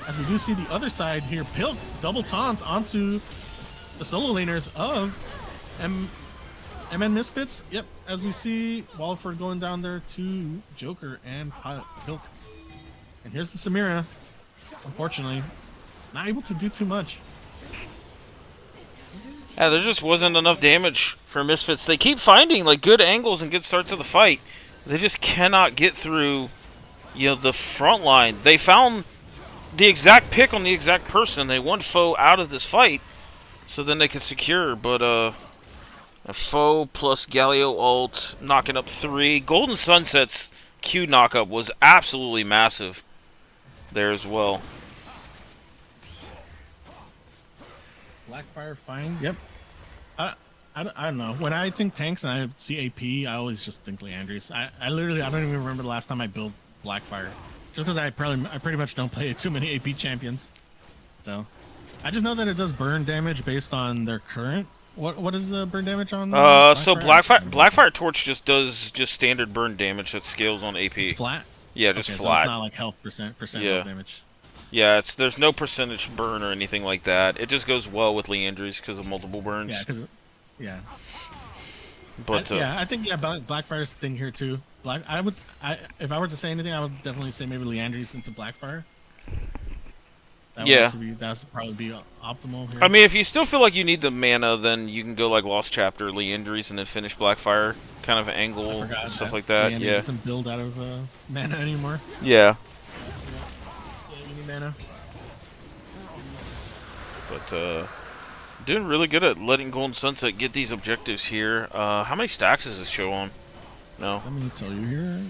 As we do see the other side here, Pilk double taunts onto the solo laners of MN Misfits. Yep, as we see Walford going down there to Joker and Pilk. And here's the Samira. Unfortunately, not able to do too much. Yeah, there just wasn't enough damage for Misfits. They keep finding like good angles and good starts of the fight. They just cannot get through, the front line. They found the exact pick on the exact person. They want foe out of this fight, so then they could secure. But a foe plus Galio ult knocking up 3. Golden Sunset's Q knockup was absolutely massive there as well. Blackfire fine. Yep. I don't know. When I think tanks and I see AP, I always just think Leandries. I literally I don't even remember the last time I built Blackfire. Just because I pretty much don't play too many AP champions. So I just know that it does burn damage based on their current. What is the burn damage on? So Blackfire Torch just does standard burn damage that scales on AP. It's flat. Yeah, just okay, flat. So it's not like health percent Yeah. health damage. Yeah, there's no percentage burn or anything like that. It just goes well with Leandries because of multiple burns. Yeah. But I think Blackfire's the thing here too. If I were to say anything, I would definitely say maybe Leandries into Blackfire. That's probably be optimal here. I mean, if you still feel like you need the mana, then you can go like Lost Chapter, Leandries, and then finish Blackfire kind of angle and stuff like that. Leandries doesn't build out of mana anymore. Yeah. You need mana. But doing really good at letting Golden Sunset get these objectives here. How many stacks is this show on? No. Let me tell you here.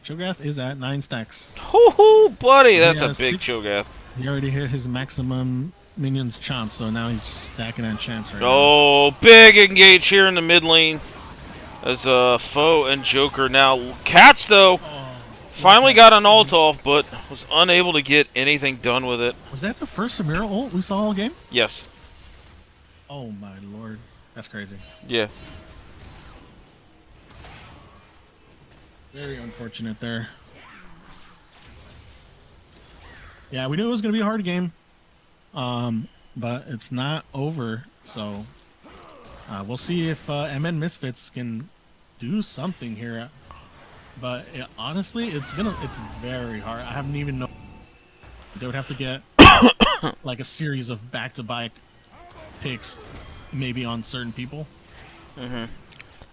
Cho'Gath is at 9 stacks. Hoo-hoo, buddy! That's a big Cho'Gath. He already hit his maximum minions chomp, so now he's stacking on champs right now. Oh, big engage here in the mid lane. As Foe and Joker now. Cats, though, finally got an ult off, but was unable to get anything done with it. Was that the first Samira ult we saw all game? Yes. Oh my lord. That's crazy. Yeah. Very unfortunate there. Yeah, we knew it was going to be a hard game. But it's not over, so we'll see if MN Misfits can do something here. But honestly, it's very hard. I haven't even known. They would have to get like a series of back-to-back picks, maybe on certain people.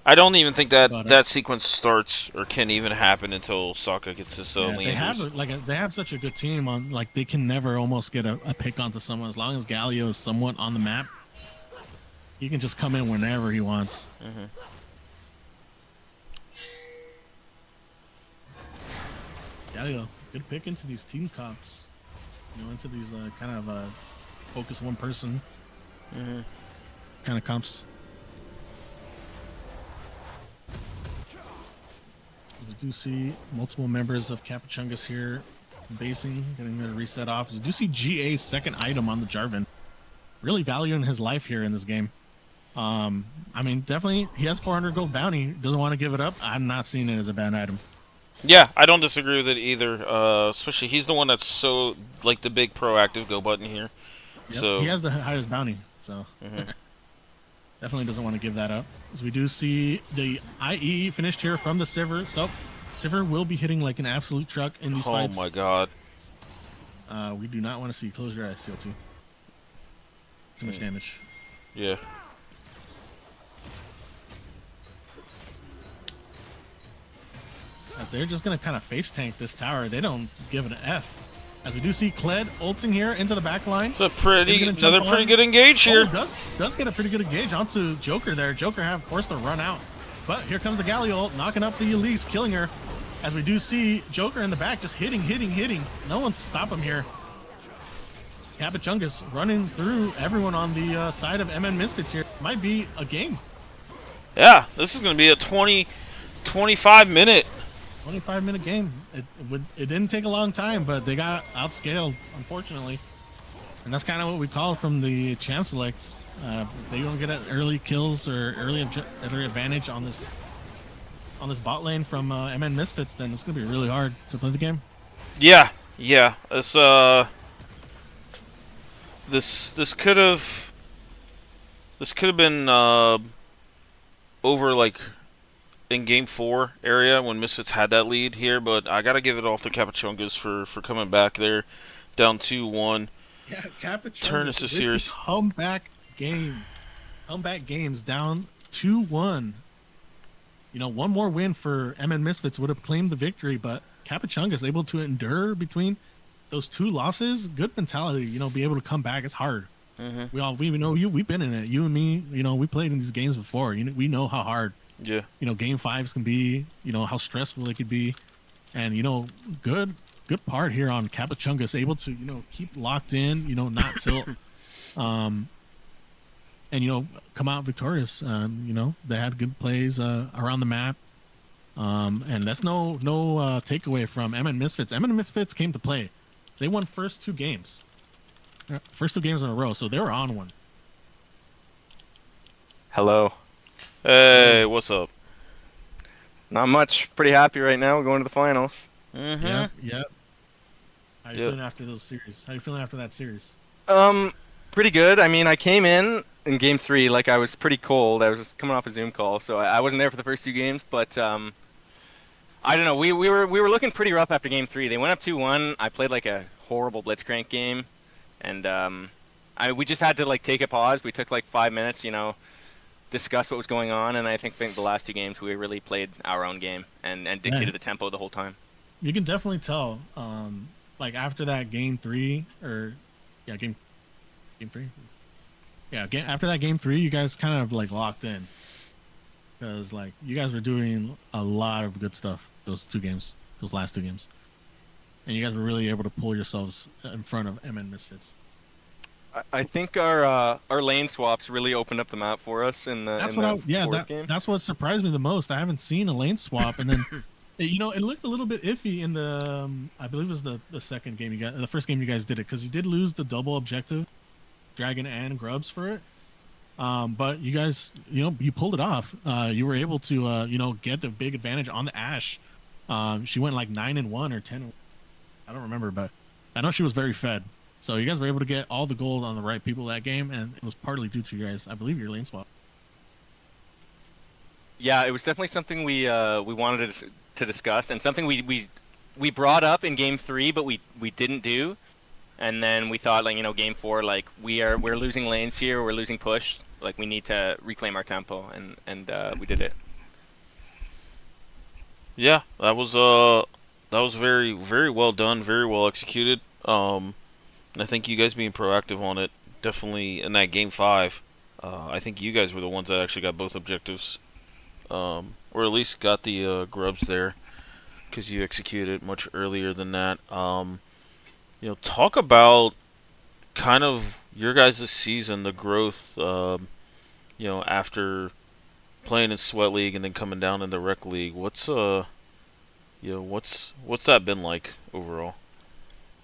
I don't even think that sequence starts or can even happen until Sokka gets his Leandries. They have such a good team on they can never almost get a pick onto someone as long as Galio is somewhat on the map. He can just come in whenever he wants. Galio, good pick into these team comps. Into these kind of focus one person kind of comps. We do see multiple members of Kappachungus here basing, getting their reset off. We do see GA's second item on the Jarvan. Really valuing his life here in this game. I mean, definitely, he has 400 gold bounty. Doesn't want to give it up. I'm not seeing it as a bad item. Yeah, I don't disagree with it either. Especially he's the one that's so like the big proactive go button here. Yep. So He has the highest bounty, so definitely doesn't want to give that up. As we do see the IE finished here from the Sivir. So Sivir will be hitting like an absolute truck in these fights. Oh my god. We do not want to see. Close your eyes, CLT. Too much damage. Yeah. As they're just going to kind of face tank this tower. They don't give it an F. As we do see Kled ulting here into the back line. It's another pretty good engage here. Does get a pretty good engage onto Joker there. Joker have forced to run out. But here comes the Galio ult, knocking up the Elise, killing her. As we do see Joker in the back just hitting. No one's stop him here. Kappachungus running through everyone on the side of MN Misfits here. Might be a game. Yeah, this is going to be a 25 minute. 25-minute game. It didn't take a long time, but they got outscaled, unfortunately. And that's kind of what we call from the champ selects. They don't get early kills or early advantage on this bot lane from MN Misfits, then it's gonna be really hard to play the game. Yeah. It's this could have been over like in game 4 area when Misfits had that lead here, but I gotta give it off to Kappachungus for coming back there, down 2-1. Yeah, Kappachungus turn this a series. Comeback games down 2-1. You know, one more win for MN Misfits would have claimed the victory, but Kappachungus able to endure between those 2 losses. Good mentality, you know, be able to come back. It's hard. We know we've been in it. You and me, you know, we played in these games before. We know how hard. Yeah. You know, game 5s can be. You know how stressful it could be, and you know, good part here on Kappachungus, able to keep locked in. You know, not tilt. And you know, come out victorious. You know, they had good plays around the map. And that's no takeaway from MN Misfits. MN Misfits came to play. They won first 2 games. First 2 games in a row, so they were on one. Hello. Hey, what's up? Not much. Pretty happy right now. We're going to the finals. Yep. How you feeling after those series? How you feeling after that series? Pretty good. I mean, I came in game 3 like I was pretty cold. I was coming off a Zoom call, so I wasn't there for the first 2 games. But I don't know. We were looking pretty rough after game 3. They went up 2-1. I played like a horrible blitzcrank game, and we just had to like take a pause. We took like 5 minutes, you know, discuss what was going on, and I think the last 2 games we really played our own game and dictated the tempo the whole time. You can definitely tell, like after that game 3, game 3. Yeah, after that game 3, you guys kind of like locked in, because like you guys were doing a lot of good stuff those last 2 games, and you guys were really able to pull yourselves in front of MN Misfits. I think our lane swaps really opened up the map for us in the fourth game. That's what surprised me the most. I haven't seen a lane swap, and then you know, it looked a little bit iffy in the I believe it was the second game the first game you guys did it, because you did lose the double objective, Dragon and Grubs for it. But you guys, you know, you pulled it off. You were able to you know, get the big advantage on the Ashe. She went like 9-1 or 10. I don't remember, but I know she was very fed. So you guys were able to get all the gold on the right people that game, and it was partly due to you guys, I believe, your lane swap. Yeah, it was definitely something we wanted to discuss, and something we brought up in game 3, but we didn't do. And then we thought, like, you know, game 4, like we're losing lanes here, we're losing push, like we need to reclaim our tempo, and we did it. Yeah, that was very, very well done, very well executed. And I think you guys being proactive on it, definitely in that game 5, I think you guys were the ones that actually got both objectives, or at least got the grubs there, because you executed much earlier than that. You know, talk about kind of your guys' season, the growth, you know, after playing in Sweat League and then coming down in the Rec League. What's what's that been like overall?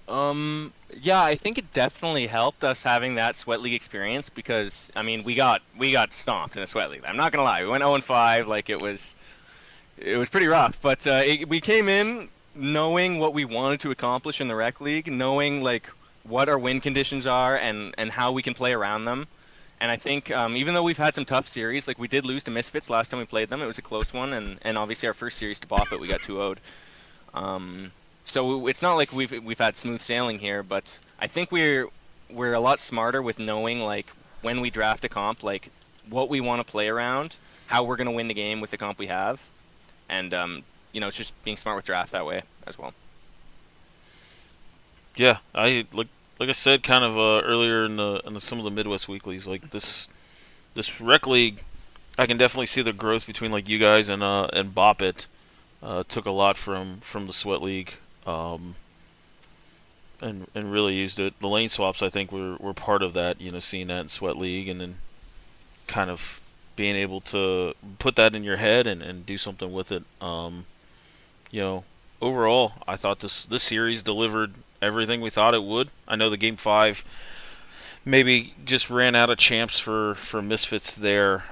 Yeah, I think it definitely helped us having that Sweat League experience because I mean we got stomped in the Sweat League. I'm not gonna lie, we went 0-5, like it was pretty rough. But we came in knowing what we wanted to accomplish in the Rec League, knowing like what our win conditions are and how we can play around them. And I think even though we've had some tough series, like we did lose to Misfits last time we played them, it was a close one, and obviously our first series to Bop It, we got 2-0'd. So it's not like we've had smooth sailing here, but I think we're a lot smarter with knowing like when we draft a comp, like what we want to play around, how we're gonna win the game with the comp we have, and it's just being smart with draft that way as well. Yeah, I like I said kind of earlier in some of the Midwest weeklies, like this rec league, I can definitely see the growth between like you guys and Bop It. Took a lot from the Sweat League, and really used it. The lane swaps, I think, were part of that. Seeing that in Sweat League, and then kind of being able to put that in your head and do something with it. Overall, I thought this series delivered everything we thought it would. I know the game 5 maybe just ran out of champs for Misfits there.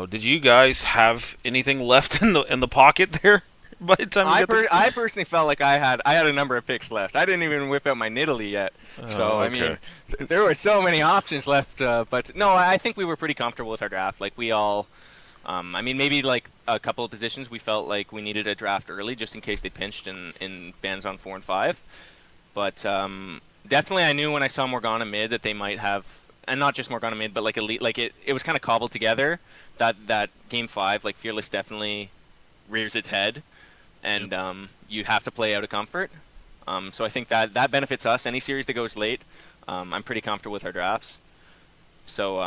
Did you guys have anything left in the pocket there? By the time I personally felt like I had a number of picks left. I didn't even whip out my Nidalee yet. So, okay. I mean, there were so many options left. But no, I think we were pretty comfortable with our draft. Like, we all, I mean, maybe like a couple of positions we felt like we needed a draft early just in case they pinched in bands on 4 and 5. But definitely I knew when I saw Morgana mid that they might have, and not just Morgana mid, but like elite, like it was kind of cobbled together. That game 5, like Fearless definitely rears its head. And you have to play out of comfort. So I think that benefits us. Any series that goes late, I'm pretty comfortable with our drafts. So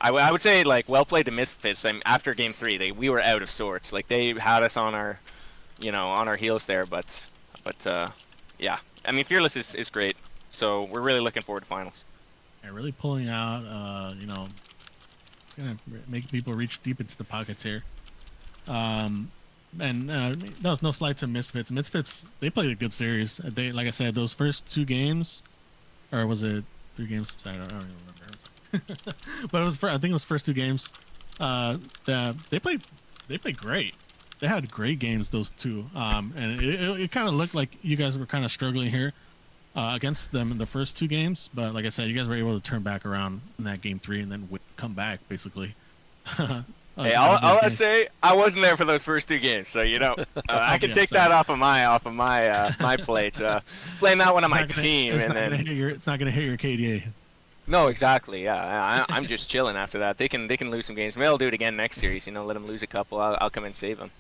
I would say, like, well played to Misfits. After Game 3, we were out of sorts. Like, they had us on our, on our heels there. But yeah. I mean, Fearless is great. So we're really looking forward to finals. Yeah, really pulling out, gonna make people reach deep into the pockets here. And no slight to Misfits. Misfits, they played a good series. They, like I said, those first 2 games, or was it 3 games? Sorry, I don't even remember. But it was I think it was first 2 games. They played great. They had great games, those 2. And it kind of looked like you guys were kind of struggling here against them in the first 2 games. But like I said, you guys were able to turn back around in that game 3 and then come back basically. Hey, I'll say I wasn't there for those first 2 games, so I can take that off of my plate. Playing that one on my team, and then it's not gonna hit your KDA. No, exactly. Yeah, I'm just chilling after that. They can lose some games. Maybe I'll do it again next series. Let them lose a couple. I'll come and save them.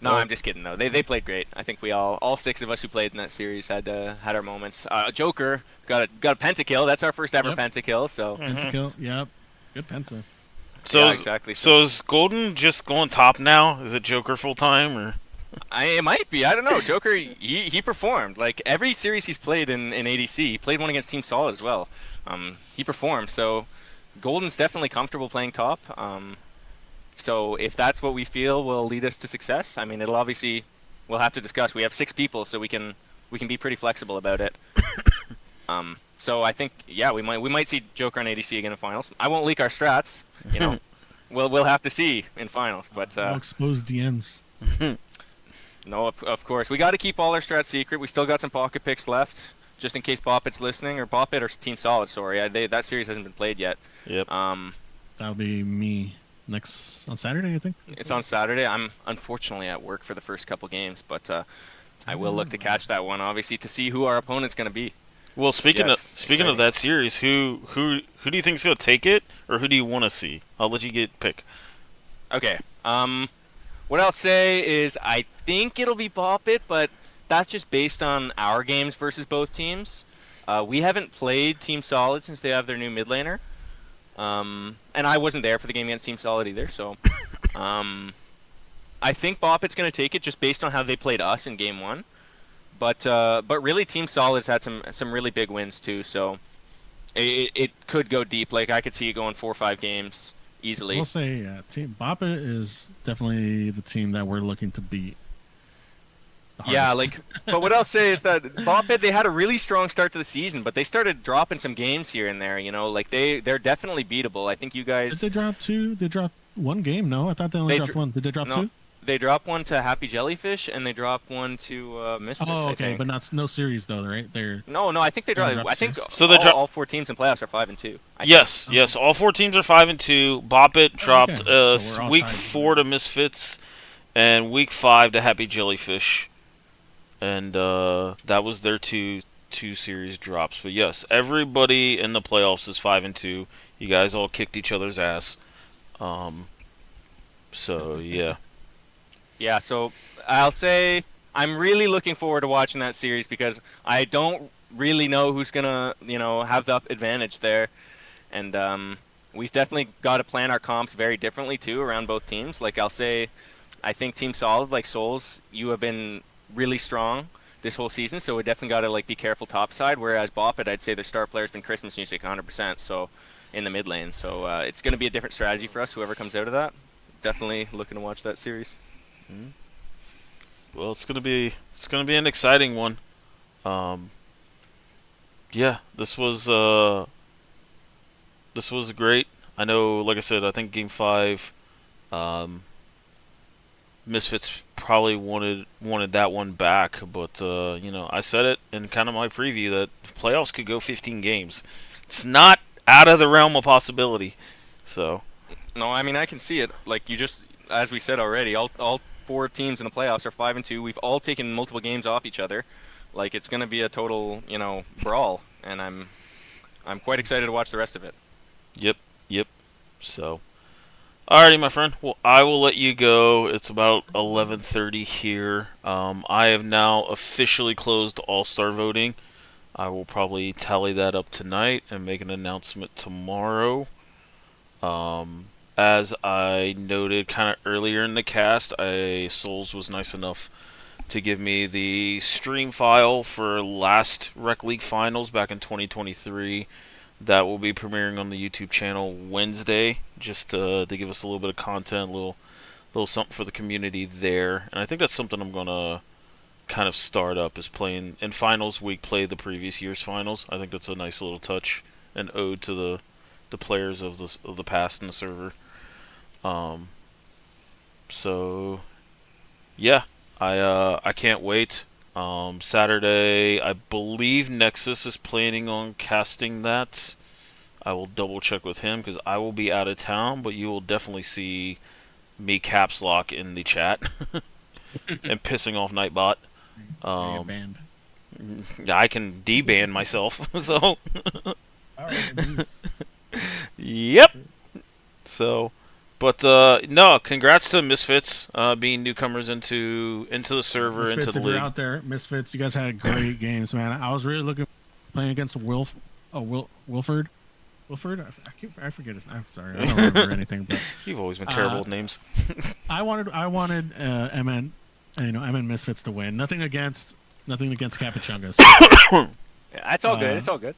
No, I'm just kidding though. They played great. I think we all 6 of us who played in that series had our moments. Joker got a pentakill. That's our first ever pentakill. So pentakill. Yep, good penta. So yeah, exactly. So is Golden just going top now? Is it Joker full time or? It might be. I don't know. Joker, he performed. Like every series he's played in ADC, he played one against Team Solid as well. He performed. So Golden's definitely comfortable playing top. So if that's what we feel will lead us to success, I mean, it'll obviously we'll have to discuss. We have 6 people, so we can be pretty flexible about it. So I think we might see Joker and ADC again in finals. I won't leak our strats. We'll have to see in finals. But we'll expose DMs. No, of course we got to keep all our strats secret. We still got some pocket picks left, just in case Bop It's listening, or Bop It or Team Solid. Sorry, that series hasn't been played yet. Yep. That'll be me next on Saturday, I think. It's on Saturday. I'm unfortunately at work for the first couple games, but I will look to catch that one, obviously, to see who our opponent's going to be. Well, speaking of that series, who do you think is going to take it, or who do you want to see? I'll let you pick. Okay. What I'll say is I think it'll be Bop It, but that's just based on our games versus both teams. We haven't played Team Solid since they have their new mid laner. And I wasn't there for the game against Team Solid either, so I think Bop It's going to take it just based on how they played us in game 1. But really, Team Solid's had some really big wins too, so it could go deep. Like I could see it going 4 or 5 games easily. We'll say, Team Bop It is definitely the team that we're looking to beat. Yeah, hardest. but what I'll say is that Boppet, they had a really strong start to the season, but they started dropping some games here and there. Like they're definitely beatable. I think you Did guys. they drop two? They dropped one game. No, I thought they only They dropped dr- one. Did they drop no, two? they dropped one to Happy Jellyfish, and they dropped one to Misfits. Oh, I okay, think. but no series though, right? They're No, I think they They dropped. dropped I think series? So they all 4 teams in playoffs are 5-2. Yes, yes. All 4 teams are 5-2. Boppet dropped okay. So we're all week tied. 4 to Misfits, and week 5 to Happy Jellyfish, and that was their two series drops. But yes, everybody in the playoffs is 5-2. You guys all kicked each other's ass. So yeah. Yeah, so I'll say I'm really looking forward to watching that series because I don't really know who's gonna, have the advantage there, and we've definitely got to plan our comps very differently too around both teams. Like I'll say, I think Team Solid, like Souls, you have been really strong this whole season, so we definitely got to be careful topside. Whereas Boppet, I'd say their star player's been Christmas music 100%, so in the mid lane. So it's gonna be a different strategy for us. Whoever comes out of that, definitely looking to watch that series. Well, it's gonna be an exciting one. Yeah, this was great. I know, like I said, I think Game 5, Misfits probably wanted that one back, but I said it in kind of my preview that playoffs could go 15 games. It's not out of the realm of possibility. So. No, I mean I can see it. Like you just, as we said already, all 4 teams in the playoffs are 5-2. We've all taken multiple games off each other. Like it's gonna be a total, brawl, and I'm quite excited to watch the rest of it. Yep. So, alrighty, my friend. Well, I will let you go. It's about 11:30 here. I have now officially closed All-Star voting. I will probably tally that up tonight and make an announcement tomorrow. As I noted kind of earlier in the cast, Souls was nice enough to give me the stream file for last Rec League Finals back in 2023. That will be premiering on the YouTube channel Wednesday, just to give us a little bit of content, a little something for the community there. And I think that's something I'm gonna kind of start up, is playing in finals week, play the previous year's finals. I think that's a nice little touch, an ode to the players of the past in the server. So yeah, I can't wait. Saturday, I believe Nexus is planning on casting that. I will double check with him because I will be out of town, but you will definitely see me caps lock in the chat and pissing off Nightbot. banned. Yeah, I can deban myself. So yep. So, but no, congrats to Misfits being newcomers into the server, Misfits, into the if you're league. out there, Misfits, you guys had great games, man. I was really looking playing against Wilford. I forget his name. I'm sorry, I don't remember anything. But You've always been terrible with names. I wanted MN, MN Misfits to win. Nothing against Kappachungus. Yeah, it's all good. It's all good.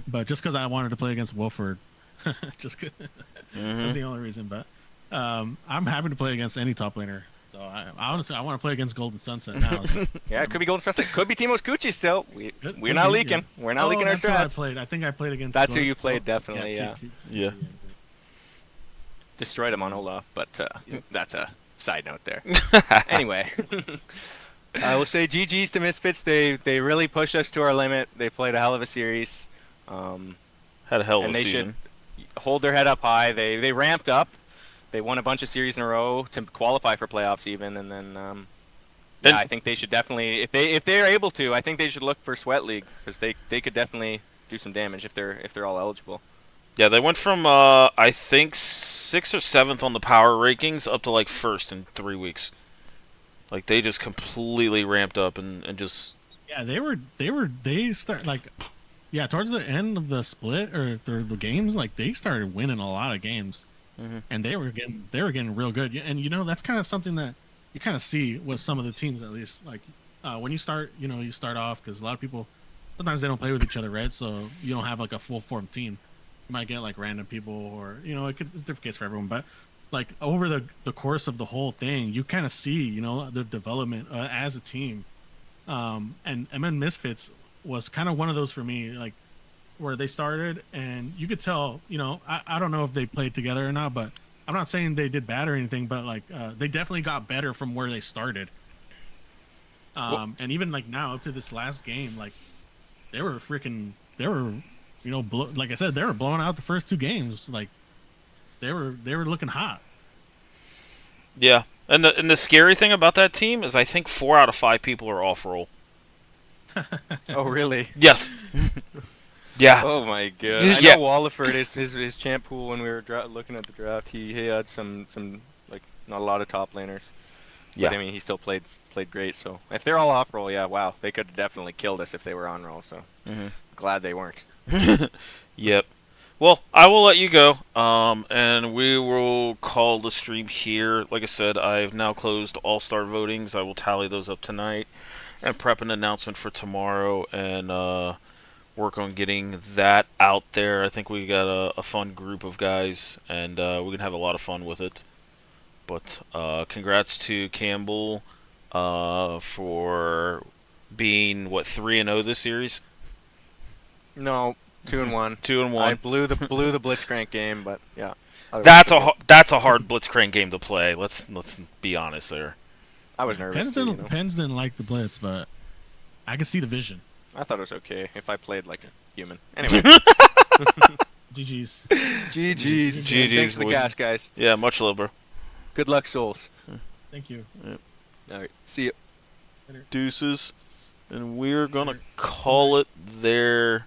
But just because I wanted to play against Wilford, that's the only reason. But I'm happy to play against any top laner. So honestly, I want to play against Golden Sunset now. So. Yeah, it could be Golden Sunset. Could be Timo's Coochie still. We're Could not be, leaking. yeah. We're not leaking our that's who I strats. played. I think I played against. That's who you played, definitely. Yeah. Yeah. Destroyed him on Olaf, but that's a side note there. Anyway, I will say GG's to Misfits. They really pushed us to our limit. They played a hell of a series. Had a hell of and a they season. should hold their head up high. They ramped up. They won a bunch of series in a row to qualify for playoffs even, and then I think they should definitely, if they're able to, I think they should look for Sweat League because they could definitely do some damage if they're all eligible. Yeah, they went from I think 6th or 7th on the power rankings up to like 1st in 3 weeks. Like they just completely ramped up and just. Yeah, they start like. Yeah, towards the end of the split or the games, like they started winning a lot of games. And they were getting real good, and that's kind of something that you kind of see with some of the teams, at least. Like when you start, you start off because a lot of people sometimes they don't play with each other, right? So you don't have like a full formed team. You might get like random people, or it's a different case for everyone. But like over the course of the whole thing, you kind of see, you know, the development as a team. And MN Misfits was kind of one of those for me, like where they started and you could tell, you know, I don't know if they played together or not, but I'm not saying they did bad or anything, but like they definitely got better from where they started. And even like now up to this last game, like they were, you know, like I said, they were blowing out the first 2 games. Like they were looking hot. Yeah, and the scary thing about that team is I think 4 out of 5 people are off roll. Oh, really? Yes. Yeah. Oh my god. I Yeah. know Walliford is his champ pool when we were looking at the draft. He had some like not a lot of top laners. Yeah. But I mean, he still played great. So if they're all off roll, yeah, wow, they could have definitely killed us if they were on roll. So glad they weren't. Yep. Well, I will let you go, and we will call the stream here. Like I said, I've now closed all-star votings. I will tally those up tonight and prep an announcement for tomorrow and work on getting that out there. I think we got a fun group of guys, and we're gonna have a lot of fun with it. But congrats to Campbell for being 3-0 this series. No, 2-1. 2-1. I blew the Blitzcrank game, but yeah. That's a hard Blitzcrank game to play. Let's be honest there. I was nervous. Pens didn't like the blitz, but I could see the vision. I thought it was okay if I played like a human. Anyway. GG's. GG's. Thanks for the gas, guys. Yeah, much love, bro. Good luck, souls. Thank you. Yep. All right. See you. Deuces. And we're going to call it there.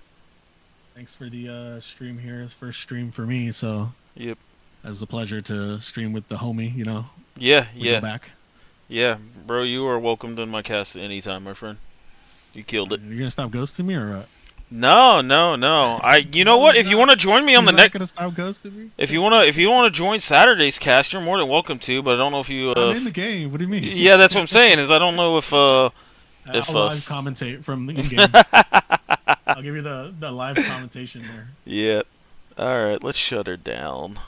Thanks for the stream here. It's first stream for me, so yep. It was a pleasure to stream with the homie, you know. Yeah, we go back. Yeah, bro, you are welcomed in my cast at any time, my friend. You killed it. You're gonna stop ghosting me or what? No. You know what? If you want to join me on the next, gonna stop ghosting me. If you wanna join Saturday's cast, you're more than welcome to. But I don't know if you. I'm in the game. What do you mean? Yeah, that's what I'm saying. Is I don't know if I'll live commentate from the in-game. I'll give you the live commentation there. Yeah. All right. Let's shut her down.